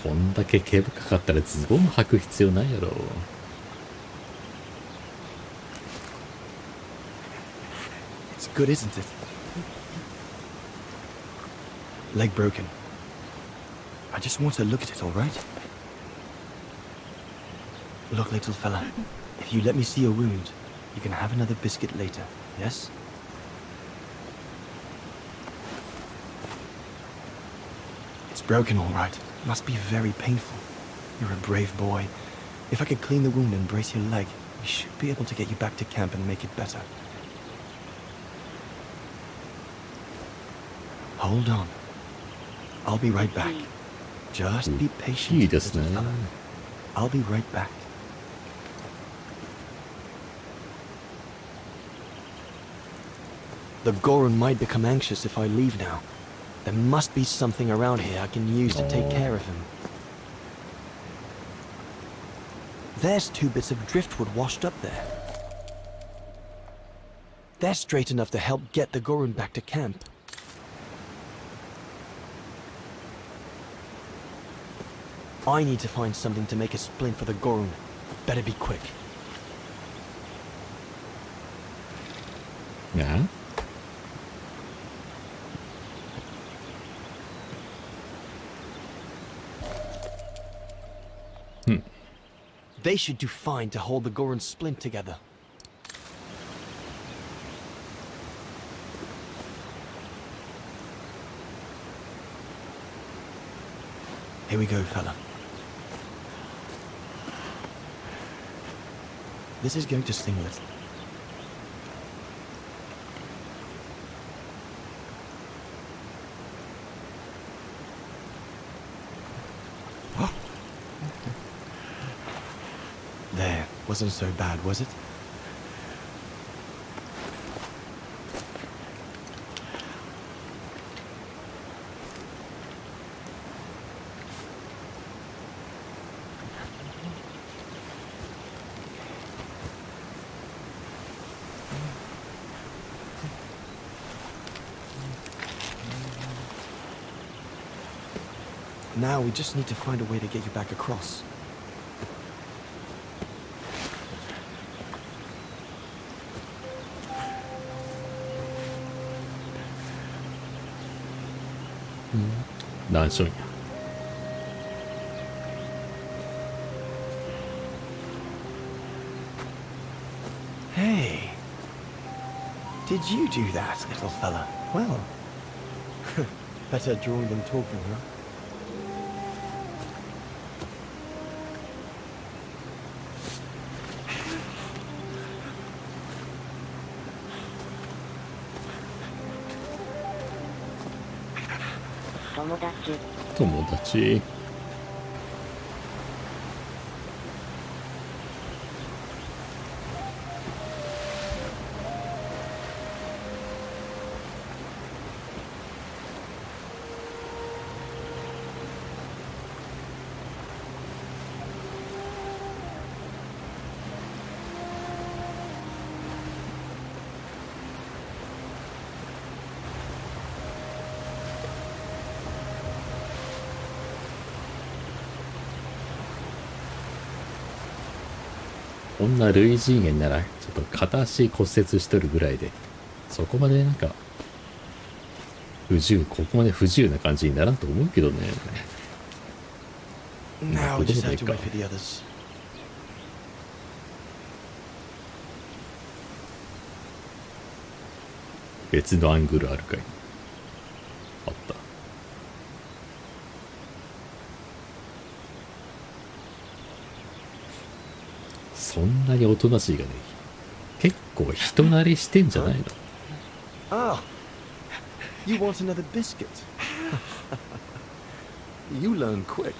[SPEAKER 2] こんだけ毛深かったらズボン履く必要ないやろ。
[SPEAKER 19] It's good, isn't it? Leg broken. I just want to look at it, all right? Look, little fella, if you let me see your wound, you can have another biscuit later, yes? It's broken, all right. Must be very painful. You're a brave boy. If I could clean the wound and brace your leg, we should be able to get you back to camp and make it better. Hold on. I'll be right back. Just be patient, little fella. I'll be right back. The Gorun might become anxious if I leave now. There must be something around here I can use to take care of him. There's 2 bits of driftwood washed up there. They're straight enough to help get the Gorun back to camp. I need to find something to make a splint for the Gorun. Better be quick.
[SPEAKER 2] Yeah?
[SPEAKER 19] They should do fine to hold the Gorun splint together. Here we go, fella. This is going to sting a little. There, wasn't so bad, was it? Now we just need to find a way to get you back across.
[SPEAKER 2] 난소냐.
[SPEAKER 19] Hey, did you do that, little fella? Well, better drawing than talking, huh?
[SPEAKER 2] Tomodachi.こんな類人猿ならちょっと片足骨折しとるぐらいでそこまでなんかここまで不自由な感じにならんと思うけどね。
[SPEAKER 19] Now we just have to wait for the others.
[SPEAKER 2] 別のアングルあるかい。あった。そんなにおとなしいがね、結構人慣れしてんじゃないの？
[SPEAKER 19] Ah, you want another biscuit? You learn quick.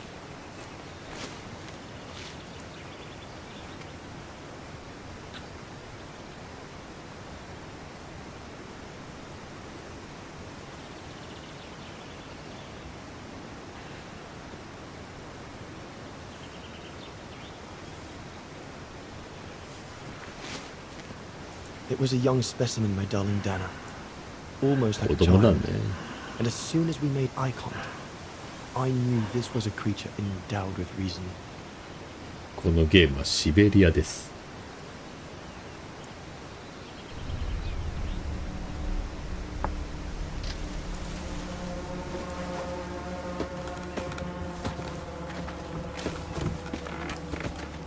[SPEAKER 19] It was a young specimen, my darling Dana. Almost like a child. And as soon as we made eye contact, I knew this was a creature endowed with reason.
[SPEAKER 2] このゲームはシベリアです。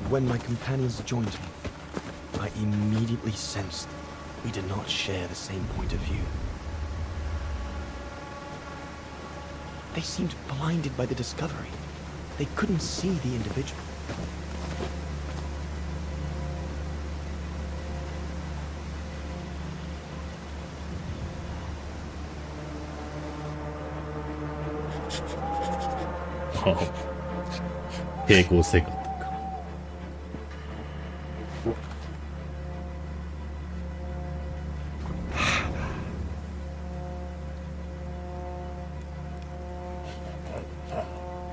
[SPEAKER 19] When my companions joined me, I immediately sensed we did not share the same point of view. They seemed blinded by the discovery. They couldn't see the individual.
[SPEAKER 2] Oh. 平行世界。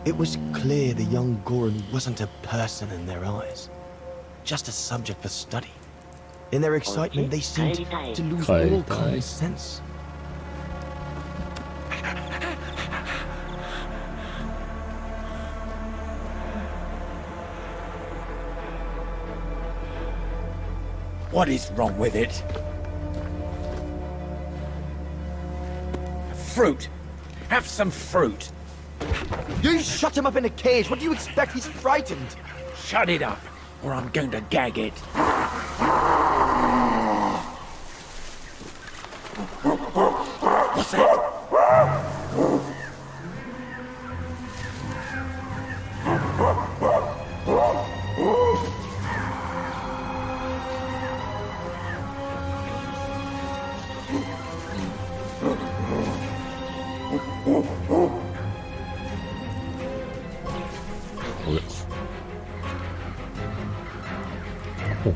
[SPEAKER 19] It was clear the young Goran wasn't a person in their eyes, just a subject for study. In their excitement, they seemed to lose all common sense.
[SPEAKER 20] What is wrong with it? Fruit. Have some fruit.
[SPEAKER 19] You shut him up in a cage. What do you expect? He's frightened.
[SPEAKER 20] Shut it up, or I'm going to gag it. What's that?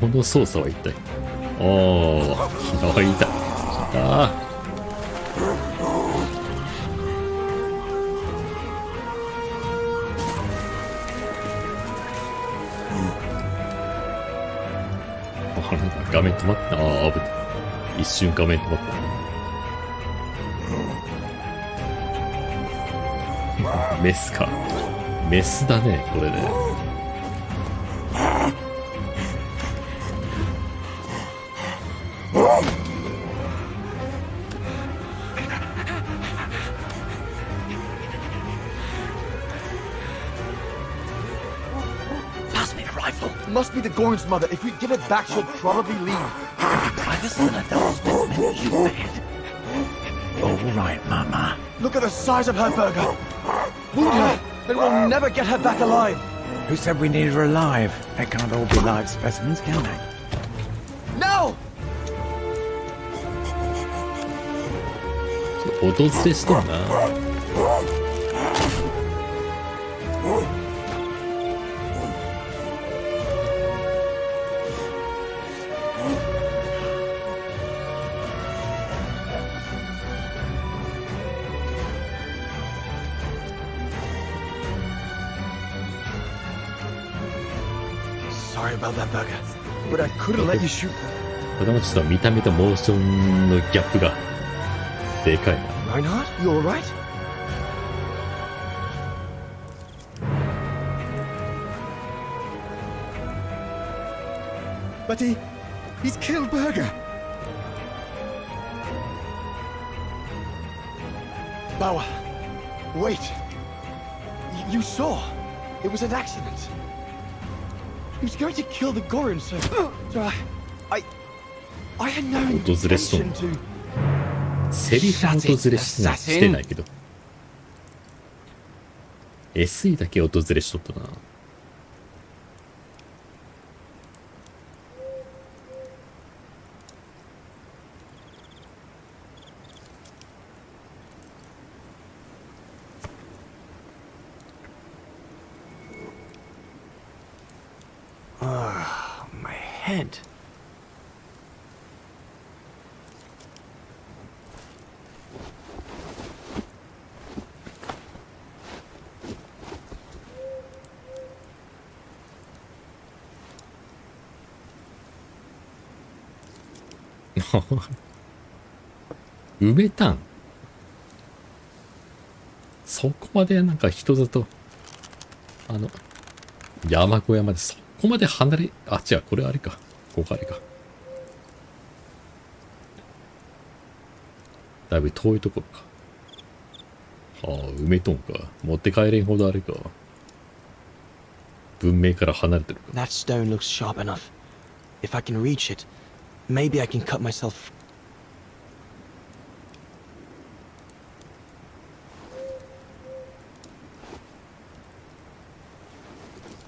[SPEAKER 2] この操作は一体。おー、開いた。ああ。なんか画面止まった。ああ、危ない。一瞬画面止まった。メスか。メスだね、これね。
[SPEAKER 19] Must be the Goran's mother. If we give it back, she'll probably leave.
[SPEAKER 20] This is an adult specimen, you bet. All right, Mama.
[SPEAKER 19] Look at the size of her burger. Wound her, and we'll never get her back alive.
[SPEAKER 20] Who said we needed her alive? They can't all be live specimens, can they?
[SPEAKER 19] No!
[SPEAKER 2] 訪れしとんな。
[SPEAKER 19] Sorry about that burger, but I couldn't let you shoot.
[SPEAKER 2] これもちょっと見た目とモーションのギャップがでかいな。
[SPEAKER 19] Reinhard, you all right?
[SPEAKER 15] But he's killed Berger.
[SPEAKER 19] Bauer, wait. You saw. It was an accident. He was going to kill the Goran, so I had no intention to.
[SPEAKER 2] セリフ訪れしてないけど SE だけ訪れしとったな。
[SPEAKER 19] My head.
[SPEAKER 2] 埋めたん？そこまでなんか人里、山小屋までそこまで離れ、あ、違う、これあれか。ここあれか。だいぶ遠いところか。はあ、埋めとんか。持って帰れんほどあれか。文明から離れてるか。
[SPEAKER 19] That stone looks sharp enough. If I can reach it, maybe I can cut myself.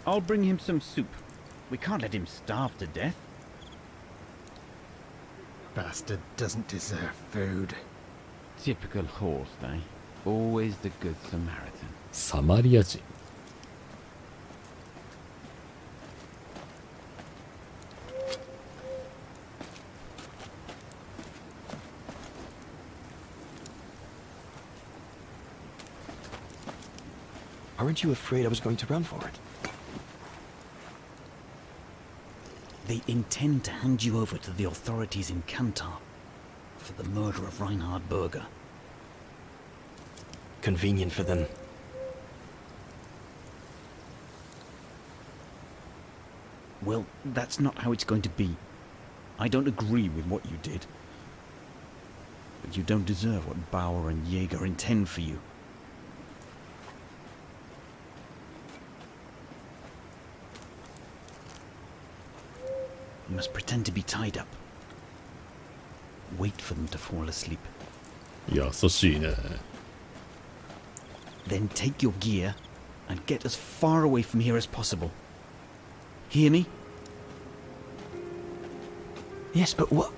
[SPEAKER 6] I'll bring him some soup. We can't let him starve to death.
[SPEAKER 15] Bastard doesn't deserve food.
[SPEAKER 6] Typical horse, eh? Always the good Samaritan.
[SPEAKER 2] サマリア人。
[SPEAKER 19] Aren't you afraid I was going to run for it?
[SPEAKER 6] They intend to hand you over to the authorities in Kantar for the murder of Reinhard Berger.
[SPEAKER 19] Convenient for them.
[SPEAKER 6] Well, that's not how it's going to be. I don't agree with what you did. But you don't deserve what Bauer and Jaeger intend for you. You must pretend to be tied up. Wait for them to fall asleep.
[SPEAKER 2] 優しいね。
[SPEAKER 6] Then take your gear and get as far away from here as possible. Hear me?
[SPEAKER 19] Yes, but what?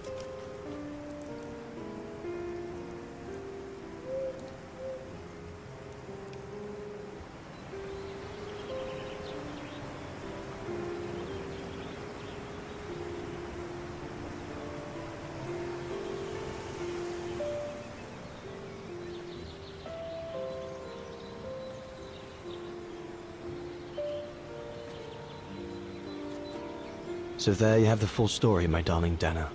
[SPEAKER 19] So there you have the full story, my darling Dana.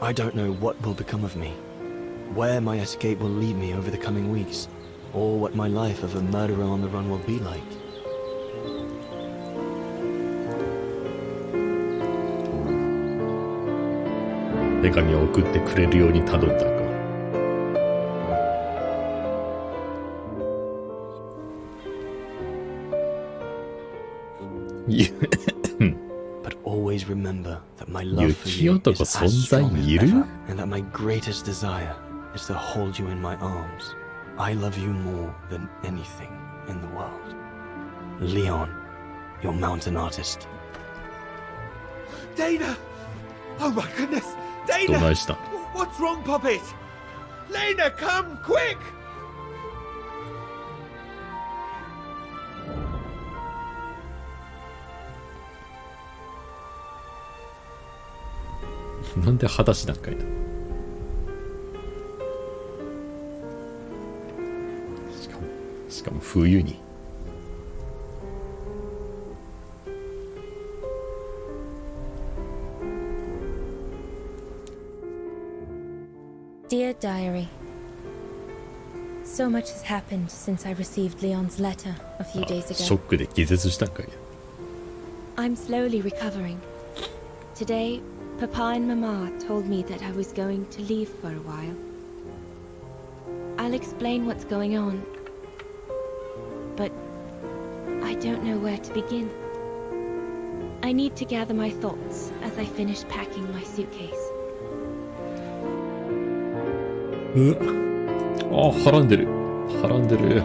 [SPEAKER 19] I don't know what will become of me, where my escape will lead me over the coming weeks, or what my life of a murderer on the run will be like.
[SPEAKER 2] Mekami を送ってくれるように頼んだか。
[SPEAKER 19] But always remember that my love for you is as
[SPEAKER 2] 存在
[SPEAKER 19] strong as
[SPEAKER 2] いる
[SPEAKER 19] ever, and that my greatest desire is to hold you in my arms. I love you more than anything in the world. Leon, your mountain artist.
[SPEAKER 20] Dana! Oh my goodness!
[SPEAKER 2] ど
[SPEAKER 20] Dana!
[SPEAKER 2] ないした？
[SPEAKER 20] What's wrong, Puppet? Lena, come, quick!
[SPEAKER 2] なんで裸足なんかいな。しかも冬に。
[SPEAKER 1] Dear Diary, so much has happened since I received Leon's letter a few days
[SPEAKER 2] ショ
[SPEAKER 1] ago.
[SPEAKER 2] ックで気絶したんかい。
[SPEAKER 1] I'm slowly recovering. Today, Papa and Mama told me that I was going to leave for a while. I'll explain what's going on, but I don't know where to begin. I need to gather my thoughts as I finish packing my suitcase.
[SPEAKER 2] あ、はらんでる。はらんでる。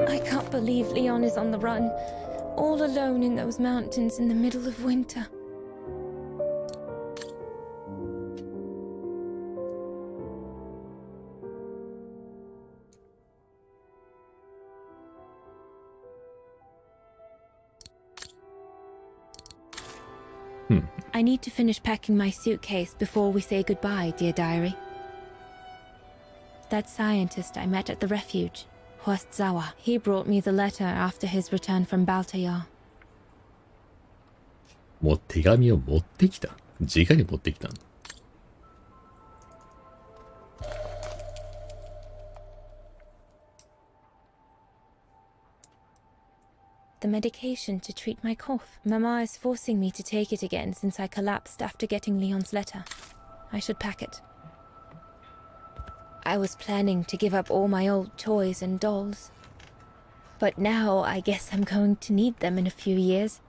[SPEAKER 1] I can't believe Leon is on the run, all alone in those mountains in the middle of winter. I need to finish packing my suitcase before we say goodbye, dear diary. That scientist I met at the refuge, Horst Zawa, he brought me the letter after his return from Baltayar.
[SPEAKER 2] もう手紙を持ってきた。直に持ってきたの。
[SPEAKER 1] The medication to treat my cough. Mama is forcing me to take it again since I collapsed after getting Leon's letter. I should pack it. I was planning to give up all my old toys and dolls. But now I guess I'm going to need them in a few years.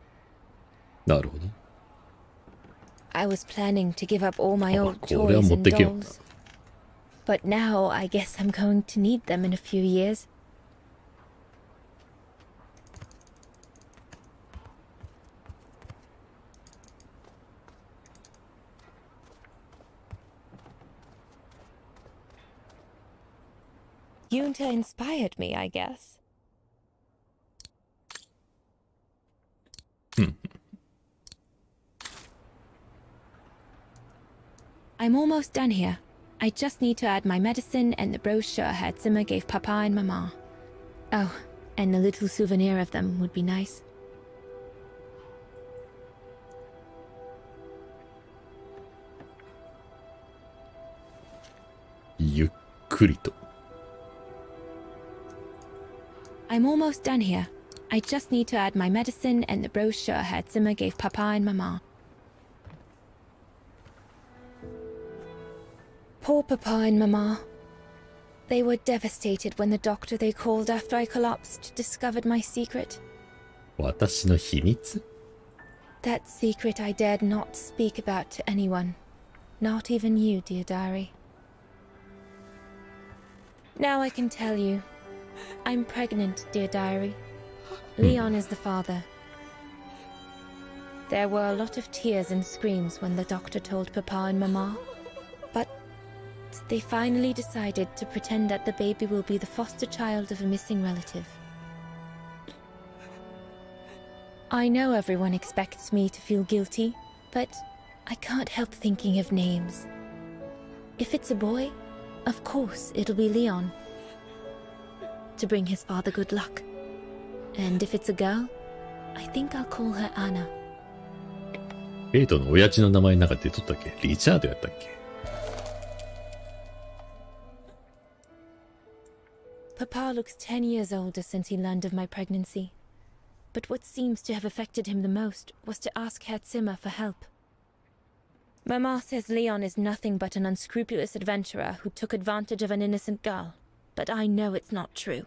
[SPEAKER 2] なるほど。
[SPEAKER 1] I was planning to give up all my old toys and dolls. But now I guess I'm going to need them in a few years. Yunta inspired me, I guess. I'm almost done here. I just need to add my medicine and the brochure Herr Zimmer gave Papa and Mama. Oh, and a little souvenir of them would be nice.
[SPEAKER 2] ゆっくりと。
[SPEAKER 1] I'm almost done here. I just need to add my medicine and the brochure Herr Zimmer gave Papa and Mama. Poor Papa and Mama. They were devastated when the doctor they called after I collapsed discovered my secret.
[SPEAKER 2] 私の秘密?
[SPEAKER 1] That secret I dared not speak about to anyone. Not even you, dear diary. Now I can tell you. I'm pregnant, dear diary. Leon is the father. There were a lot of tears and screams when the doctor told Papa and Mama. But they finally decided to pretend that the baby will be the foster child of a missing relative. I know everyone expects me to feel guilty, but I can't help thinking of names. If it's a boy, of course it'll be Leon. To bring his father good luck. And if it's a girl, I think I'll call her Anna.
[SPEAKER 2] ベイトの親父の名前の中で出とったっけ？リチャードやったっけ？
[SPEAKER 1] Papa looks 10 years older since he learned of my pregnancy. But what seems to have affected him the most was to ask Herr Zimmer for help. Mama says Leon is nothing but an unscrupulous adventurer who took advantage of an innocent girl. But I know it's not true.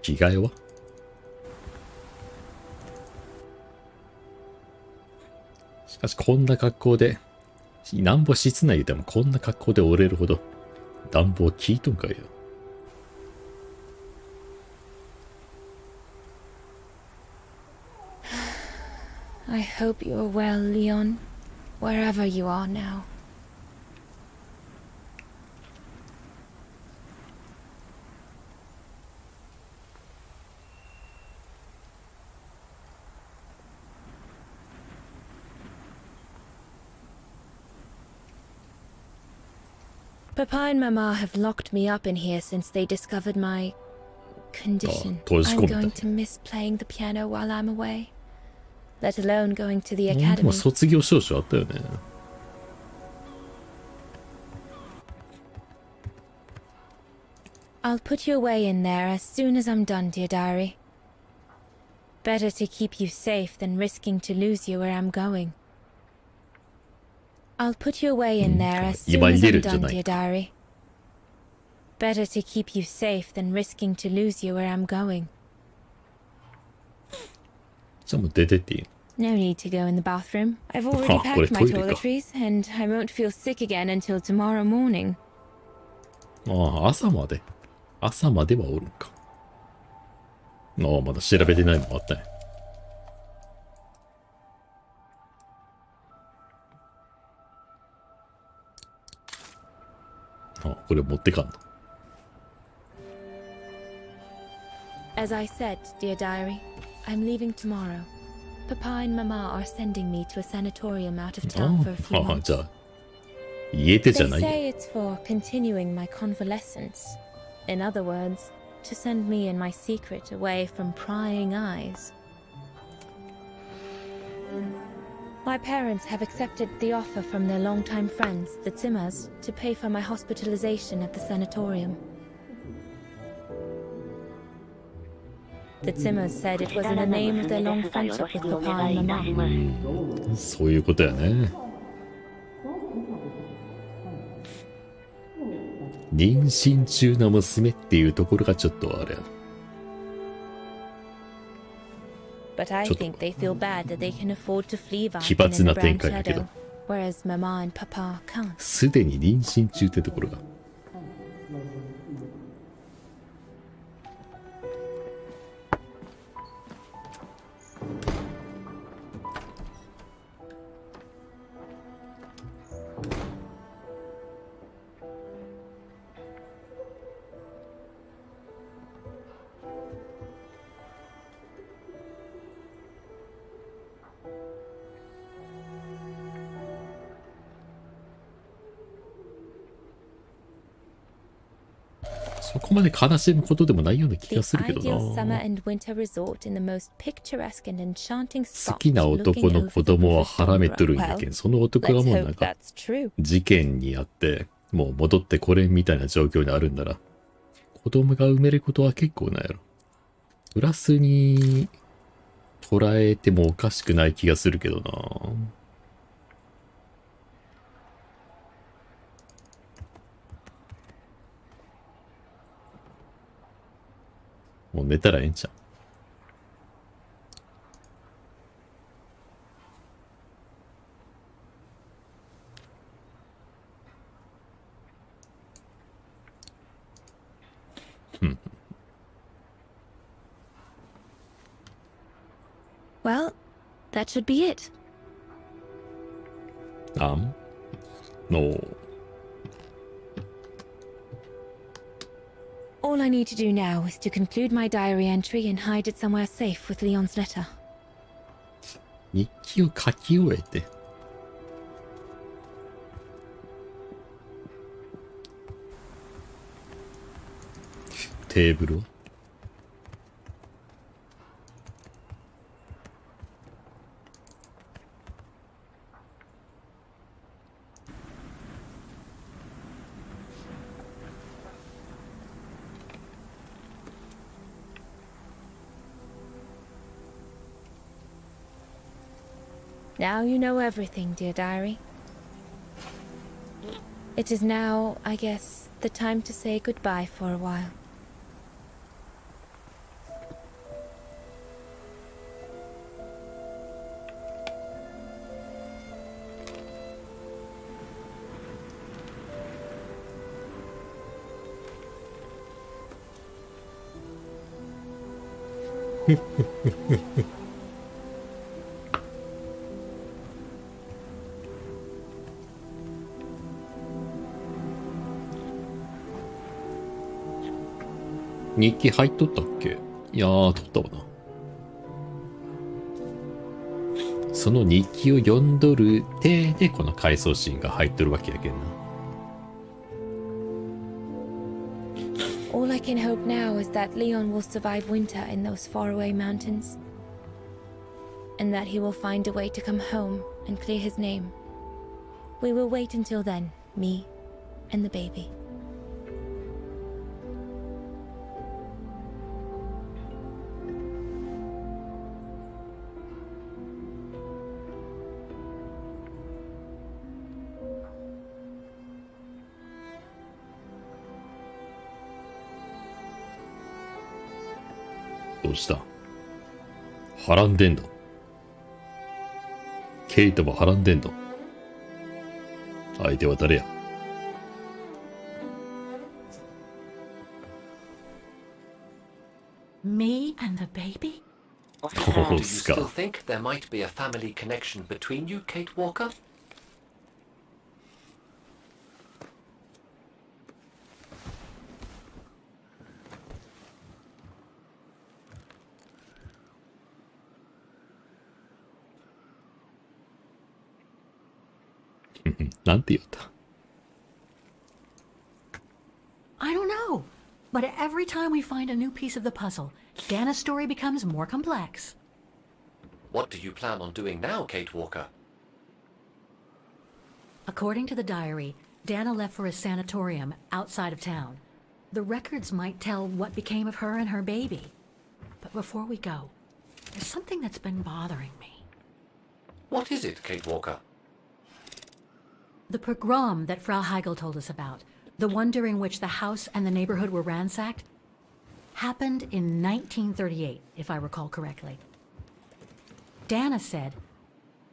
[SPEAKER 2] 着替えは？しかしこんな格好で、なんぼ室内でもこんな格好で折れるほど暖房効いとんかよ。
[SPEAKER 1] I hope you are well, Leon, wherever you are now. Papa and Mama have locked me up in here since they discovered my condition. I'm going to miss playing the piano while I'm away. Let alone going to the academy.
[SPEAKER 2] でも卒業証書あったよね。
[SPEAKER 1] I'll put you away in there as soon as I'm done, dear diary. Better to keep you safe than risking to lose you where I'm going. I'll put you away in there as soon as I'm done, dear diary. Better to keep you safe than risking to lose you where I'm going.
[SPEAKER 2] じゃあもう出てっていい。
[SPEAKER 1] No need to go in the bathroom. I've already packed my toiletries, and I won't feel sick again until tomorrow morning.
[SPEAKER 2] ああ、朝まで。朝まではおるんか。ああ、まだ調べてないのもあったね。あ、これ持ってかんの。
[SPEAKER 1] As I said, dear diary, I'm leaving tomorrow. Papa and Mama are sending me to a sanatorium out of town for a few months.
[SPEAKER 2] じゃあ、家出じゃない。
[SPEAKER 1] They say it's for continuing my convalescence. In other words, to send me and my secret away from prying eyes. My parents have accepted the offer from their longtime friends, the Zimmers, to pay for my hospitalization at the sanatorium. The Zimmers said it was in the name of their long friendship with Papa and Mama.
[SPEAKER 2] そういうことやね。妊娠中の娘っていうところがちょっとあれやな。
[SPEAKER 1] But I think they feel bad that they can afford to flee Vagan
[SPEAKER 2] 奇
[SPEAKER 1] in
[SPEAKER 2] 抜
[SPEAKER 1] the
[SPEAKER 2] な
[SPEAKER 1] brown
[SPEAKER 2] 展開だけど、
[SPEAKER 1] shadow, whereas Mama and Papa can't.
[SPEAKER 2] すでに妊娠中ってところが。そこまで悲しむことでもないような気
[SPEAKER 1] The
[SPEAKER 2] がするけど
[SPEAKER 1] ideal summer
[SPEAKER 2] な。
[SPEAKER 1] and winter resort in the most picturesque and enchanting
[SPEAKER 2] 好
[SPEAKER 1] spot
[SPEAKER 2] きな男
[SPEAKER 1] looking
[SPEAKER 2] の
[SPEAKER 1] over
[SPEAKER 2] 子
[SPEAKER 1] the
[SPEAKER 2] 供は
[SPEAKER 1] river
[SPEAKER 2] 腹めっとるんやけん、
[SPEAKER 1] Well,
[SPEAKER 2] その男がもう
[SPEAKER 1] let's
[SPEAKER 2] なん
[SPEAKER 1] hope
[SPEAKER 2] か
[SPEAKER 1] that's true.
[SPEAKER 2] 事件にあってもう戻ってこれんみたいな状況にあるんなら、子供が産めることは結構なんやろ。プラスに捉えてもおかしくない気がするけどな。もう寝たらええんちゃう。
[SPEAKER 1] Well, that should be it.
[SPEAKER 2] No.
[SPEAKER 1] All I need to do now is to conclude my diary entry and hide it somewhere safe with Leon's letter.
[SPEAKER 2] 日記を書き終えて。テーブルを。
[SPEAKER 1] Now you know everything, dear diary. It is now, I guess, the time to say goodbye for a while.
[SPEAKER 2] Hehehehe 日記入っとったっけ？いやー、取ったわな。その日記を読んどる体でこの回想シーンが入っとるわけやけんな。
[SPEAKER 1] All I can hope now is that Leon will survive winter in those faraway mountains. And that he will find a way to come home and clear his name. We will wait until then, me and the baby.
[SPEAKER 2] どうした？はらんでんの？ケイトもはらんでんの？相手は誰や？
[SPEAKER 10] Me and the baby?
[SPEAKER 9] Do you still think there might be a family connection between you, Kate Walker?
[SPEAKER 10] I don't know, But every time we find a new piece of the puzzle, Dana's story becomes more complex.
[SPEAKER 9] What do you plan on doing now, Kate Walker?
[SPEAKER 10] According to the diary, Dana left for a sanatorium outside of town. The records might tell what became of her and her baby. But before we go, there's something that's been bothering me.
[SPEAKER 9] What is it, Kate Walker?
[SPEAKER 10] The pogrom that Frau Heigl told us about, the one during which the house and the neighborhood were ransacked, happened in 1938, if I recall correctly. Dana said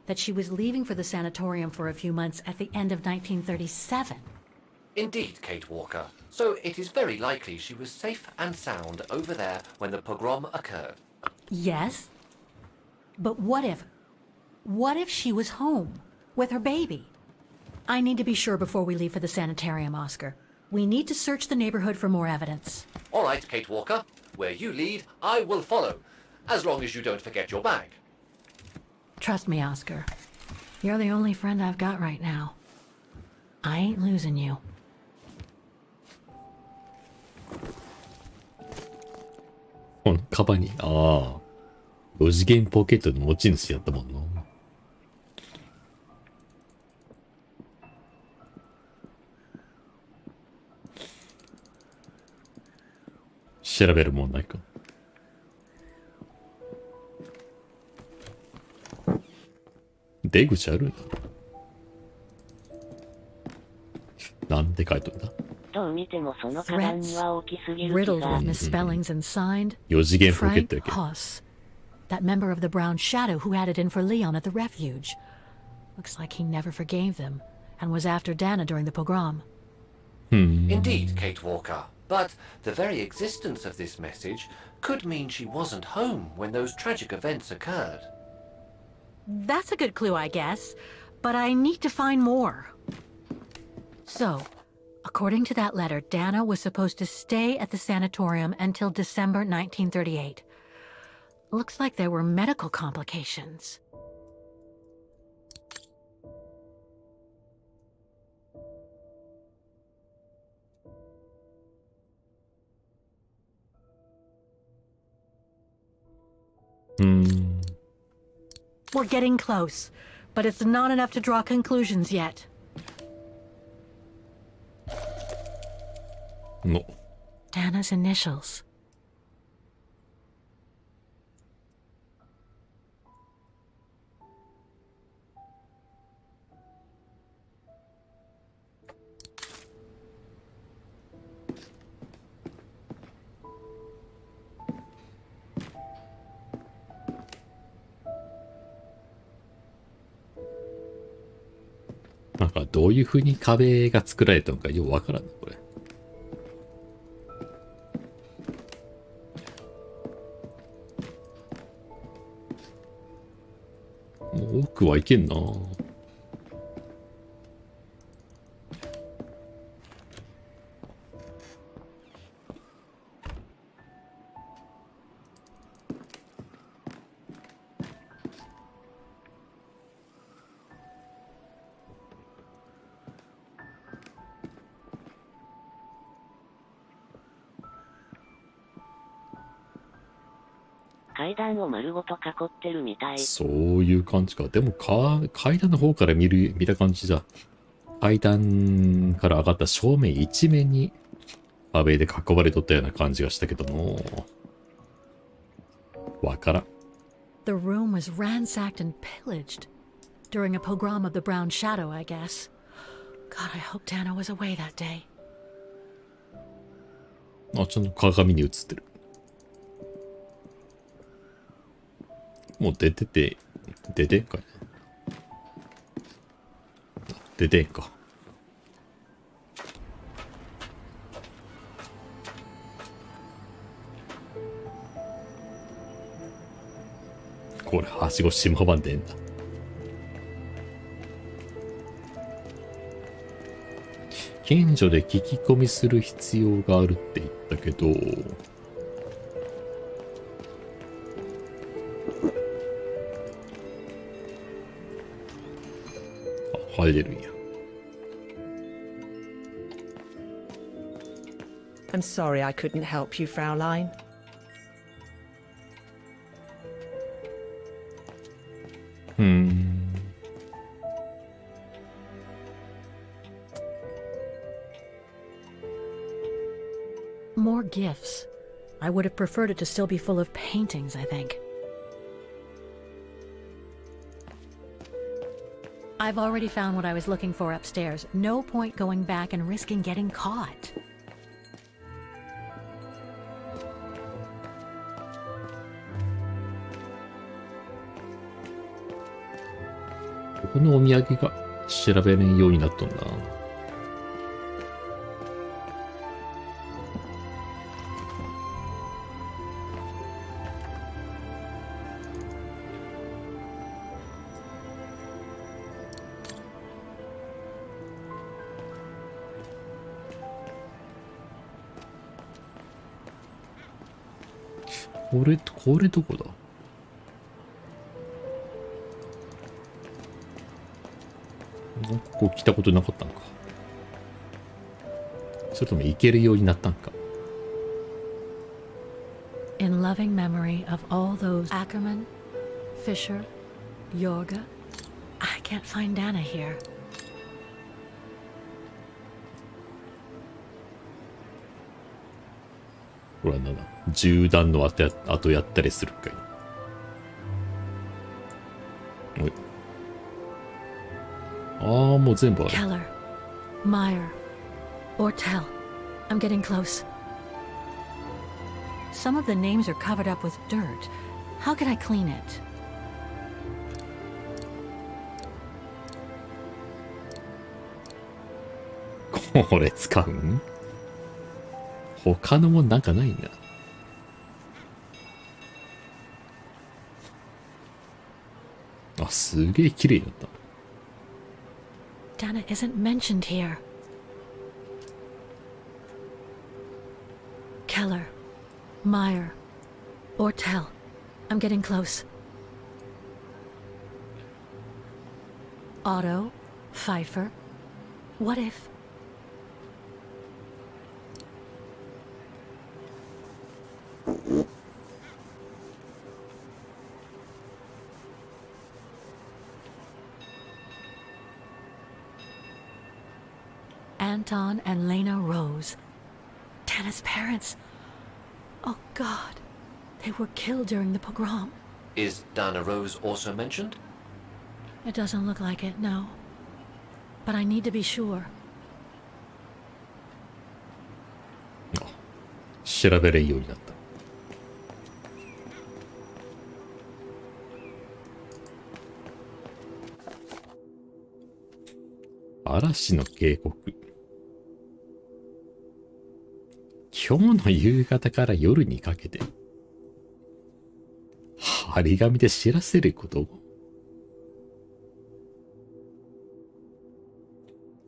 [SPEAKER 10] that she was leaving for the sanatorium for a few months at the end of 1937.
[SPEAKER 9] Indeed, Kate Walker. So it is very likely she was safe and sound over there when the pogrom occurred.
[SPEAKER 10] Yes. But what if she was home with her baby? I need to be sure before we leave for the sanitarium, Oscar. We need to search the neighborhood for more evidence.
[SPEAKER 9] All right, Kate Walker. Where you lead, I will follow. As long as you don't forget your bag.
[SPEAKER 10] Trust me, Oscar. You're the only friend I've got right now. I ain't losing you.
[SPEAKER 2] このカバンに、ああ、4次元ポケットの持ち主やったもんな。調べるもんないか。出口あるんだ。なんで書いとんだ。
[SPEAKER 3] どう見てもそのカバンには大きすぎる気
[SPEAKER 10] riddled
[SPEAKER 3] が。
[SPEAKER 10] with misspellings and signed
[SPEAKER 2] 4次元ポケット
[SPEAKER 10] Frank
[SPEAKER 2] やけ。
[SPEAKER 10] Huss, that member of the Brown Shadow who had it in for Leon at the refuge. Looks like he never forgave them and was after Dana during the pogrom.
[SPEAKER 9] Indeed, Kate Walker. But the very existence of this message could mean she wasn't home when those tragic events occurred.
[SPEAKER 10] That's a good clue, I guess, but I need to find more. So, according to that letter, Dana was supposed to stay at the sanatorium until December 1938. Looks like there were medical complications. We're getting close, but it's not enough to draw conclusions yet.
[SPEAKER 2] No.
[SPEAKER 10] Dana's initials.
[SPEAKER 2] Like なんかどういう風に壁が作られたのかよくわからんな、これ。もう奥はいけんな。
[SPEAKER 3] 階段を丸ごと囲ってるみたい。
[SPEAKER 2] そういう感じか。でも階段の方から見た感じじゃ、階段から上がった正面一面に壁で囲われとったような感じがしたけども。わからん。
[SPEAKER 10] The room was ransacked and pillaged during a pogrom of the Brown Shadow, I guess. God, I hope Dana was away that day.
[SPEAKER 2] あ、ちゃんと鏡に映ってる。もう出てんかいな。出てんか。これ、はしご島版でんだ。近所で聞き込みする必要があるって言ったけど、入れるんや。
[SPEAKER 17] I'm sorry I couldn't help you, Fraulein.
[SPEAKER 10] More gifts. I would have preferred it to still be full of paintings, I think. I've already found what I was looking for upstairs. No point going back and risking getting caught.
[SPEAKER 2] このお土産が調べれんようになっとんな。これどこだ？ここ来たことなかったのか。それとも行けるようになったんか。
[SPEAKER 10] In loving memory of all those Ackerman, Fisher, Yorga. I can't find Dana here.
[SPEAKER 2] ほらな、銃弾の後やったりするかい。おい。ああ、もう全部ある。
[SPEAKER 10] Keller, Meyer, Ortel. I'm getting close. Some of the names are covered up with dirt. How can I clean it?
[SPEAKER 2] これ使うん？他のもんなんかないんだ。あ、すげえ綺麗だった。
[SPEAKER 10] Dana isn't mentioned here. Keller, Meyer, Ortel. I'm getting close. Otto, Pfeiffer. What if... Anton and Lena Rose. Dana's parents. Oh God. They were killed during the pogrom.
[SPEAKER 9] Is Dana Rose also mentioned?
[SPEAKER 10] It doesn't look like it, no. But I need to be sure.
[SPEAKER 2] 調べれんようになった。嵐の渓谷。今日の夕方から夜にかけて張り紙で知らせること？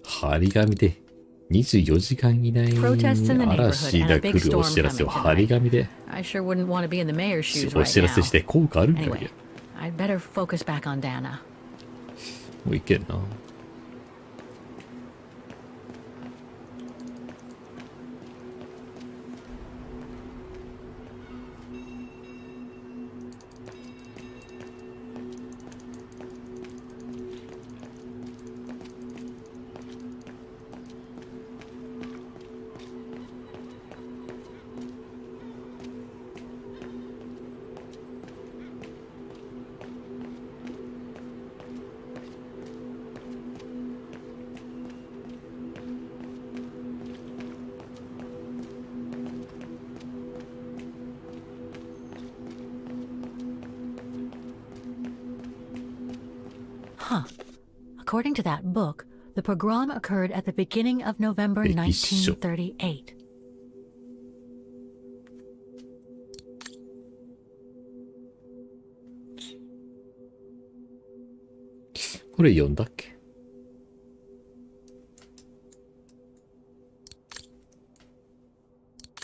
[SPEAKER 2] 張り紙で24時間以内に嵐が来るお知らせを張り紙でお知らせして効果あるんかいや。もういけんな。
[SPEAKER 10] Huh. According to that book, the pogrom occurred at the beginning of November 1938.
[SPEAKER 2] これ読んだっけ？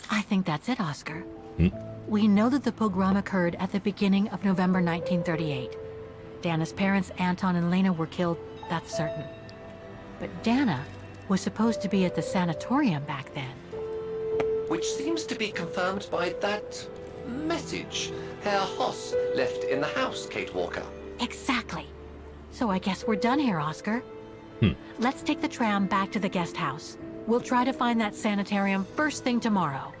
[SPEAKER 10] I think that's it, Oscar. We know that the pogrom occurred at the beginning of November 1938. Dana's parents, Anton and Lena, were killed, that's certain. But Dana was supposed to be at the sanatorium back then.
[SPEAKER 9] which seems to be confirmed by that message Herr Hoss left in the house, Kate Walker.
[SPEAKER 10] Exactly. So I guess we're done here, Oscar. Let's take the tram back to the guest house. We'll try to find that sanitarium first thing tomorrow.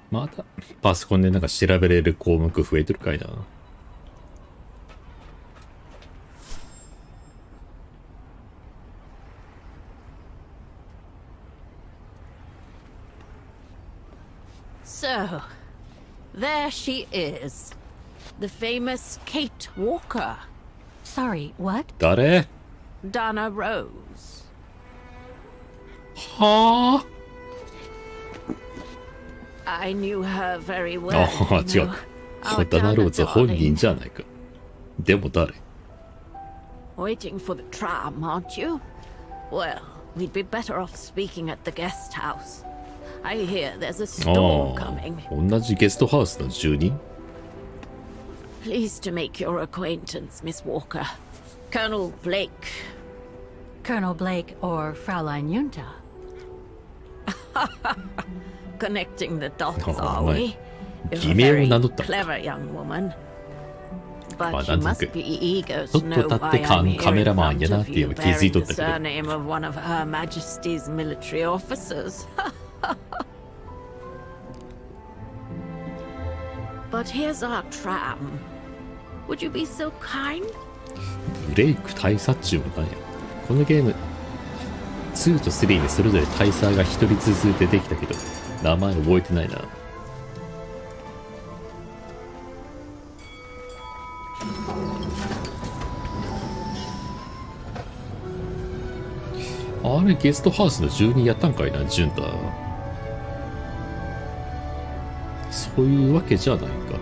[SPEAKER 2] またパソコンでなんか調べれる項目増えてるかいな。
[SPEAKER 4] So, there she is. The famous Kate Walker.
[SPEAKER 10] Sorry, what?
[SPEAKER 2] 誰？
[SPEAKER 4] Dana Rose.
[SPEAKER 2] はあ。
[SPEAKER 4] I knew her very well.
[SPEAKER 2] ああ、違う。ダナローズ本人じゃないか。でも誰？
[SPEAKER 4] Waiting for the tram, aren't you? Well, we'd be better off speaking at the guest house. I hear there's a storm coming.
[SPEAKER 2] 同じゲストハウスの住人？
[SPEAKER 4] Pleased to make your acquaintance, Miss Walker. Colonel Blake.
[SPEAKER 10] Colonel Blake or Fraulein Junta?
[SPEAKER 4] Connecting the dots, are we? You're a
[SPEAKER 2] 偽名を
[SPEAKER 4] very
[SPEAKER 2] 名乗ったのか。
[SPEAKER 4] clever young woman.
[SPEAKER 2] まあ
[SPEAKER 4] But
[SPEAKER 2] な
[SPEAKER 4] you
[SPEAKER 2] んとな
[SPEAKER 4] must
[SPEAKER 2] く
[SPEAKER 4] be eager
[SPEAKER 2] ちょ
[SPEAKER 4] to
[SPEAKER 2] っ
[SPEAKER 4] know
[SPEAKER 2] と経って
[SPEAKER 4] why I'm
[SPEAKER 2] カ
[SPEAKER 4] here
[SPEAKER 2] メラ
[SPEAKER 4] in
[SPEAKER 2] マンや
[SPEAKER 4] front
[SPEAKER 2] なっ
[SPEAKER 4] of
[SPEAKER 2] ていう
[SPEAKER 4] you
[SPEAKER 2] の気づい
[SPEAKER 4] bearing
[SPEAKER 2] とっ
[SPEAKER 4] the
[SPEAKER 2] たけど。
[SPEAKER 4] surname of one of Her Majesty's military officers. But here's our tram. Would you be so kind?
[SPEAKER 2] ブレイク大佐っちゅうのなんや。このゲーム2と3にそれぞれ大佐が一人ずつ出てきたけど名前覚えてないな。あれゲストハウスの住人やったんかいな、ジュンタ。そういうわけじゃないか。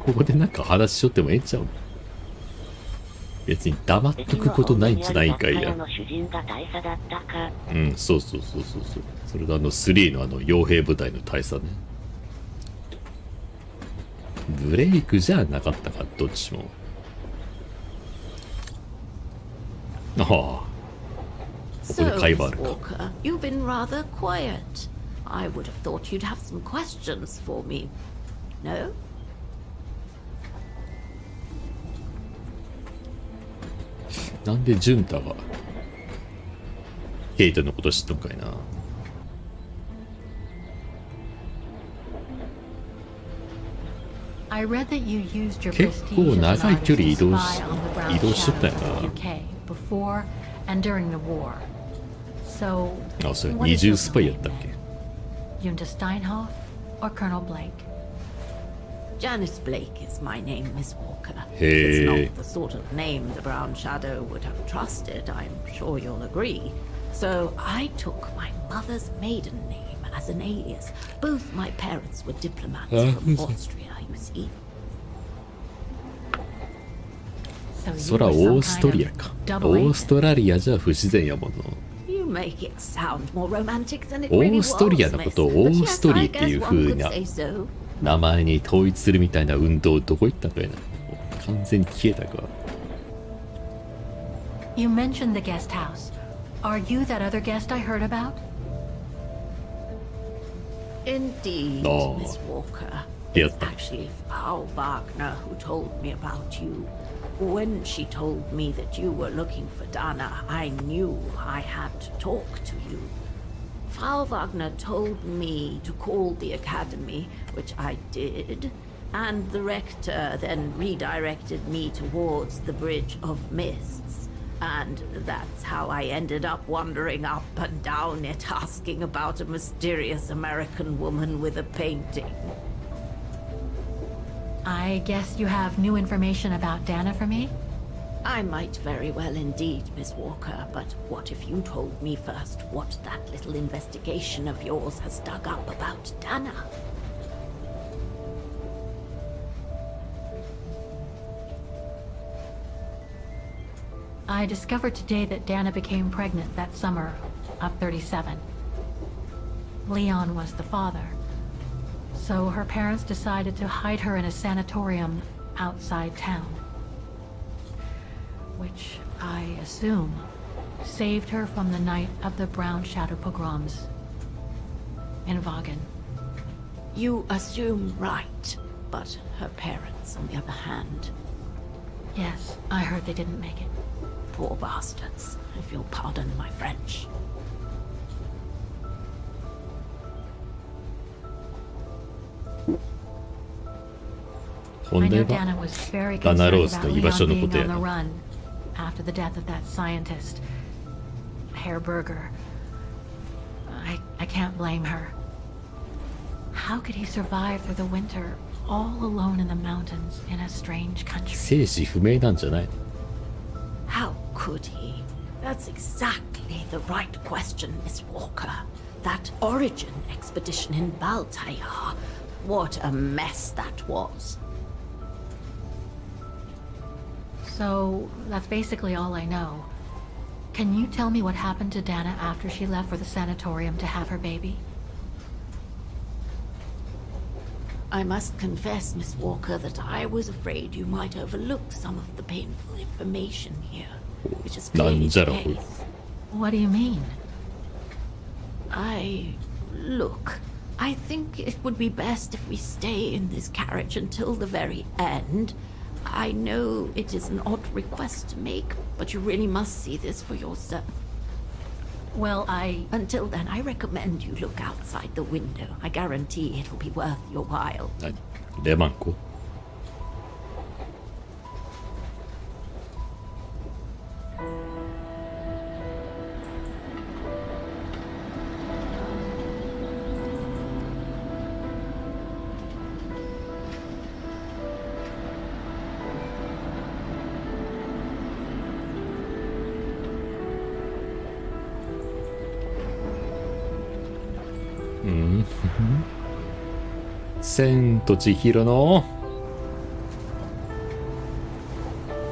[SPEAKER 2] ここでなんか話しとってもええんちゃうの？別に黙っとくことないんじゃないかいや。うん、そうそうそうそうそう。それが3の傭兵部隊の大佐ね。ブレイクじゃなかったか、どっちも。ああ。ここで会話あるか。
[SPEAKER 4] Walker, you've been rather quiet. I would have thought you'd have some questions for me. No?
[SPEAKER 2] なんでジュンタがケイトのこと知っとんかいな。
[SPEAKER 10] I read that you used your
[SPEAKER 2] 結
[SPEAKER 10] prestige
[SPEAKER 2] 構
[SPEAKER 10] as an
[SPEAKER 2] 長い距離
[SPEAKER 10] artist
[SPEAKER 2] 移
[SPEAKER 10] to
[SPEAKER 2] 動
[SPEAKER 10] spy on the brown
[SPEAKER 2] しとったよ
[SPEAKER 10] shadow
[SPEAKER 2] な。
[SPEAKER 10] of the UK before and during the war. So,
[SPEAKER 2] あ、それ
[SPEAKER 10] what
[SPEAKER 2] 二
[SPEAKER 10] is your
[SPEAKER 2] 重スパイや
[SPEAKER 10] name
[SPEAKER 2] ったっけ？
[SPEAKER 10] Junta Steinhoff or Colonel Blake?
[SPEAKER 4] Janice Blake is my name, Miss Walker.
[SPEAKER 2] Hey.
[SPEAKER 4] It's not the sort of name the Brown Shadow would have trusted, I'm sure you'll agree. So I took my mother's maiden name as an alias. Both my parents were diplomats from Austria, you see.
[SPEAKER 2] そらオーストリアか。オーストラリアじゃ不自然やもの。
[SPEAKER 4] You make it sound more romantic than it
[SPEAKER 2] オ
[SPEAKER 4] really
[SPEAKER 2] ー
[SPEAKER 4] was,
[SPEAKER 2] ストリアのことをオ
[SPEAKER 4] Miss.
[SPEAKER 2] ー
[SPEAKER 4] But
[SPEAKER 2] スト
[SPEAKER 4] yes,
[SPEAKER 2] リ
[SPEAKER 4] I
[SPEAKER 2] ーっていう
[SPEAKER 4] guess
[SPEAKER 2] 風
[SPEAKER 4] one
[SPEAKER 2] な
[SPEAKER 4] could say so.
[SPEAKER 2] 名前に統一するみたいな運動どこ行ったんかいな。完全に消えたか。
[SPEAKER 10] You mentioned the guest house. Are you that other guest I heard about?
[SPEAKER 4] Indeed,
[SPEAKER 2] Oh.
[SPEAKER 4] Miss Walker.
[SPEAKER 2] Yes.
[SPEAKER 4] It's actually Frau Wagner who told me about you. When she told me that you were looking for Dana, I knew I had to talk to you. Frau Wagner told me to call the academy, which I did, and the rector then redirected me towards the Bridge of Mists. And that's how I ended up wandering up and down it, asking about a mysterious American woman with a painting.
[SPEAKER 10] I guess you have new information about Dana for me?
[SPEAKER 14] I might very well indeed, Miss Walker, but what if you told me first what that little investigation of yours has dug up about Dana?
[SPEAKER 10] I discovered today that Dana became pregnant that summer of 37. Leon was the father. So her parents decided to hide her in a sanatorium outside town. Which, I assume, saved her from the night of the Brown Shadow pogroms in Vagen.
[SPEAKER 14] You assume right, but her parents, on the other hand...
[SPEAKER 10] Yes, I heard they didn't make it.
[SPEAKER 14] Poor bastards, if you'll pardon my French.
[SPEAKER 10] I know Dana was very concerned about Leon being on the run after the death of that scientist, Herr Berger. I can't blame her. How could he survive through the winter, all alone in the mountains in a strange country?
[SPEAKER 2] 生死不明なんじゃない?
[SPEAKER 14] How could he? That's exactly the right question, Miss Walker. That origin expedition in Baltayar. What a mess that was.
[SPEAKER 10] So, that's basically all I know. Can you tell me what happened to Dana after she left for the sanatorium to have her baby?
[SPEAKER 14] I must confess, Miss Walker, that I was afraid you might overlook some of the painful information here, which is clearly the case.
[SPEAKER 10] What do you mean?
[SPEAKER 14] Look, I think it would be best if we stay in this carriage until the very end. I know it is an odd request to make, but you really must see this for yourself.
[SPEAKER 10] Well,
[SPEAKER 14] Until then, I recommend you look outside the window. I guarantee it'll be worth your while.
[SPEAKER 2] レマンコ? Mm-hmm. 千と千尋の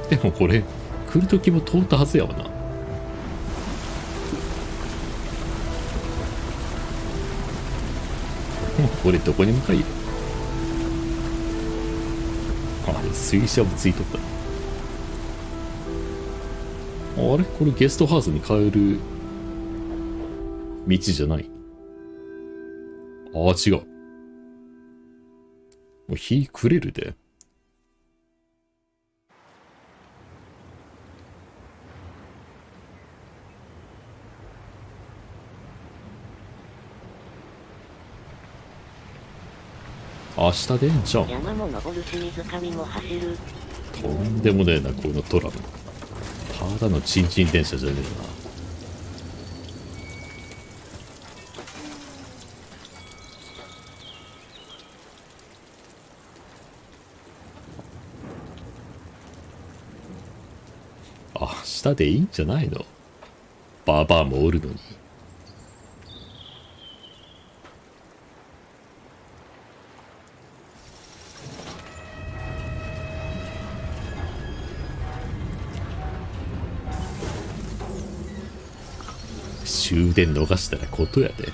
[SPEAKER 2] でもこれ来る時も通ったはずやわな。これどこに向かいる？あれ水車もついとった。あれこれゲストハウスに帰る道じゃない？ああ、違う。もう日暮れるで。明日でんじゃん。
[SPEAKER 3] 山も登るし水上も走る。
[SPEAKER 2] とんでもねえな、このトラム。ただのチンチン電車じゃねえな。明日でいいんじゃないの？バーバーもおるのに。終電逃したらことやで。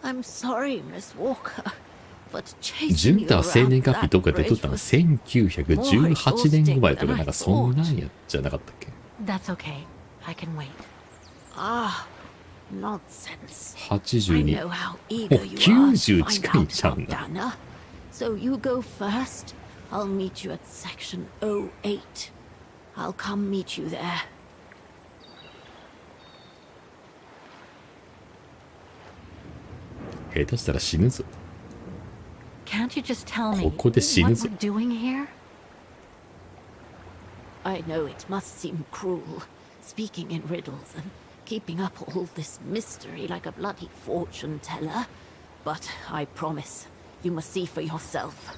[SPEAKER 14] I'm sorry, Miss Walker, but
[SPEAKER 2] ジュンタは生年月日とか出とったの1918年ぐらいとかなんかそんなんやじゃなかったっけ？
[SPEAKER 10] That's okay. I can wait.
[SPEAKER 14] Nonsense.
[SPEAKER 2] 82。
[SPEAKER 14] I know how
[SPEAKER 2] もう
[SPEAKER 14] eager you are to
[SPEAKER 2] 90
[SPEAKER 14] find
[SPEAKER 2] 近い
[SPEAKER 14] out
[SPEAKER 2] じゃん
[SPEAKER 14] about
[SPEAKER 2] な。
[SPEAKER 14] Dana. So you go first. I'll meet you at section 08. I'll come meet you there.
[SPEAKER 2] 下手したら死ぬぞ。
[SPEAKER 10] Can't you just tell me
[SPEAKER 2] ここで死ぬ
[SPEAKER 10] what
[SPEAKER 2] ぞ。
[SPEAKER 10] we're doing here?
[SPEAKER 14] I know it must seem cruel, speaking in riddles and keeping up all this mystery like a bloody fortune teller, but I promise you must see for yourself.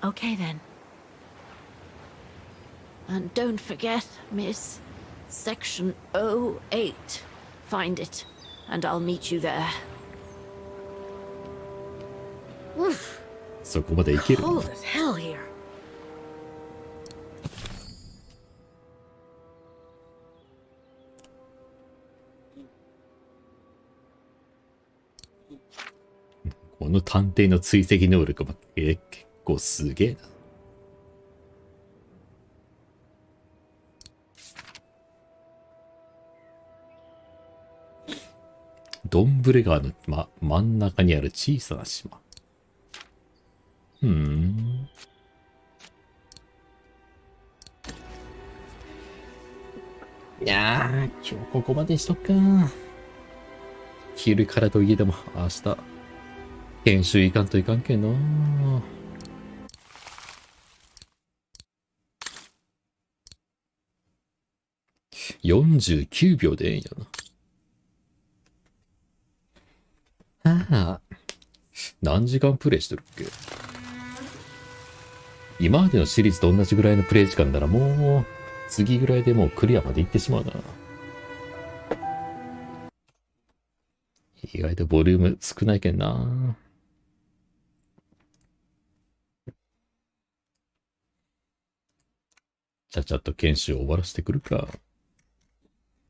[SPEAKER 10] Okay then.
[SPEAKER 14] And don't forget, miss, Section 08. Find it, and I'll meet you there.
[SPEAKER 10] Oof.
[SPEAKER 2] そこまで行ける。
[SPEAKER 10] Cold as hell here.
[SPEAKER 2] この探偵の追跡能力も結構すげえな。ドンブレ川の、真ん中にある小さな島。いやー、今日ここまでしとくか。昼からといえども、明日、研修行かんといかんけんな。49秒でええんやな。はあ、何時間プレイしとるっけ。今までのシリーズと同じぐらいのプレイ時間ならもう、次ぐらいでもうクリアまで行ってしまうな。意外とボリューム少ないけんな。ちゃちゃっと研修を終わらせてくるか。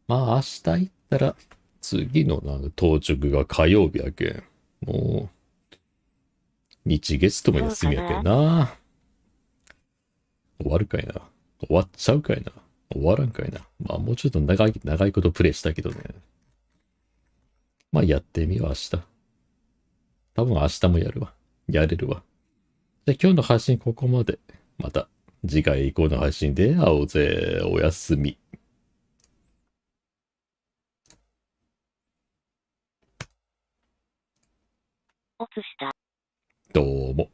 [SPEAKER 2] まあ明日行ったら、次の当直が火曜日やけん。もう、日月とも休みやけんな。終わるかいな。終わっちゃうかいな。終わらんかいな。まあもうちょっと長いことプレイしたけどね。まあやってみよう、明日。多分明日もやるわ。やれるわ。じゃあ今日の配信ここまで。また次回以降の配信で会おうぜ。おやすみ。
[SPEAKER 3] おつした。
[SPEAKER 2] どうも。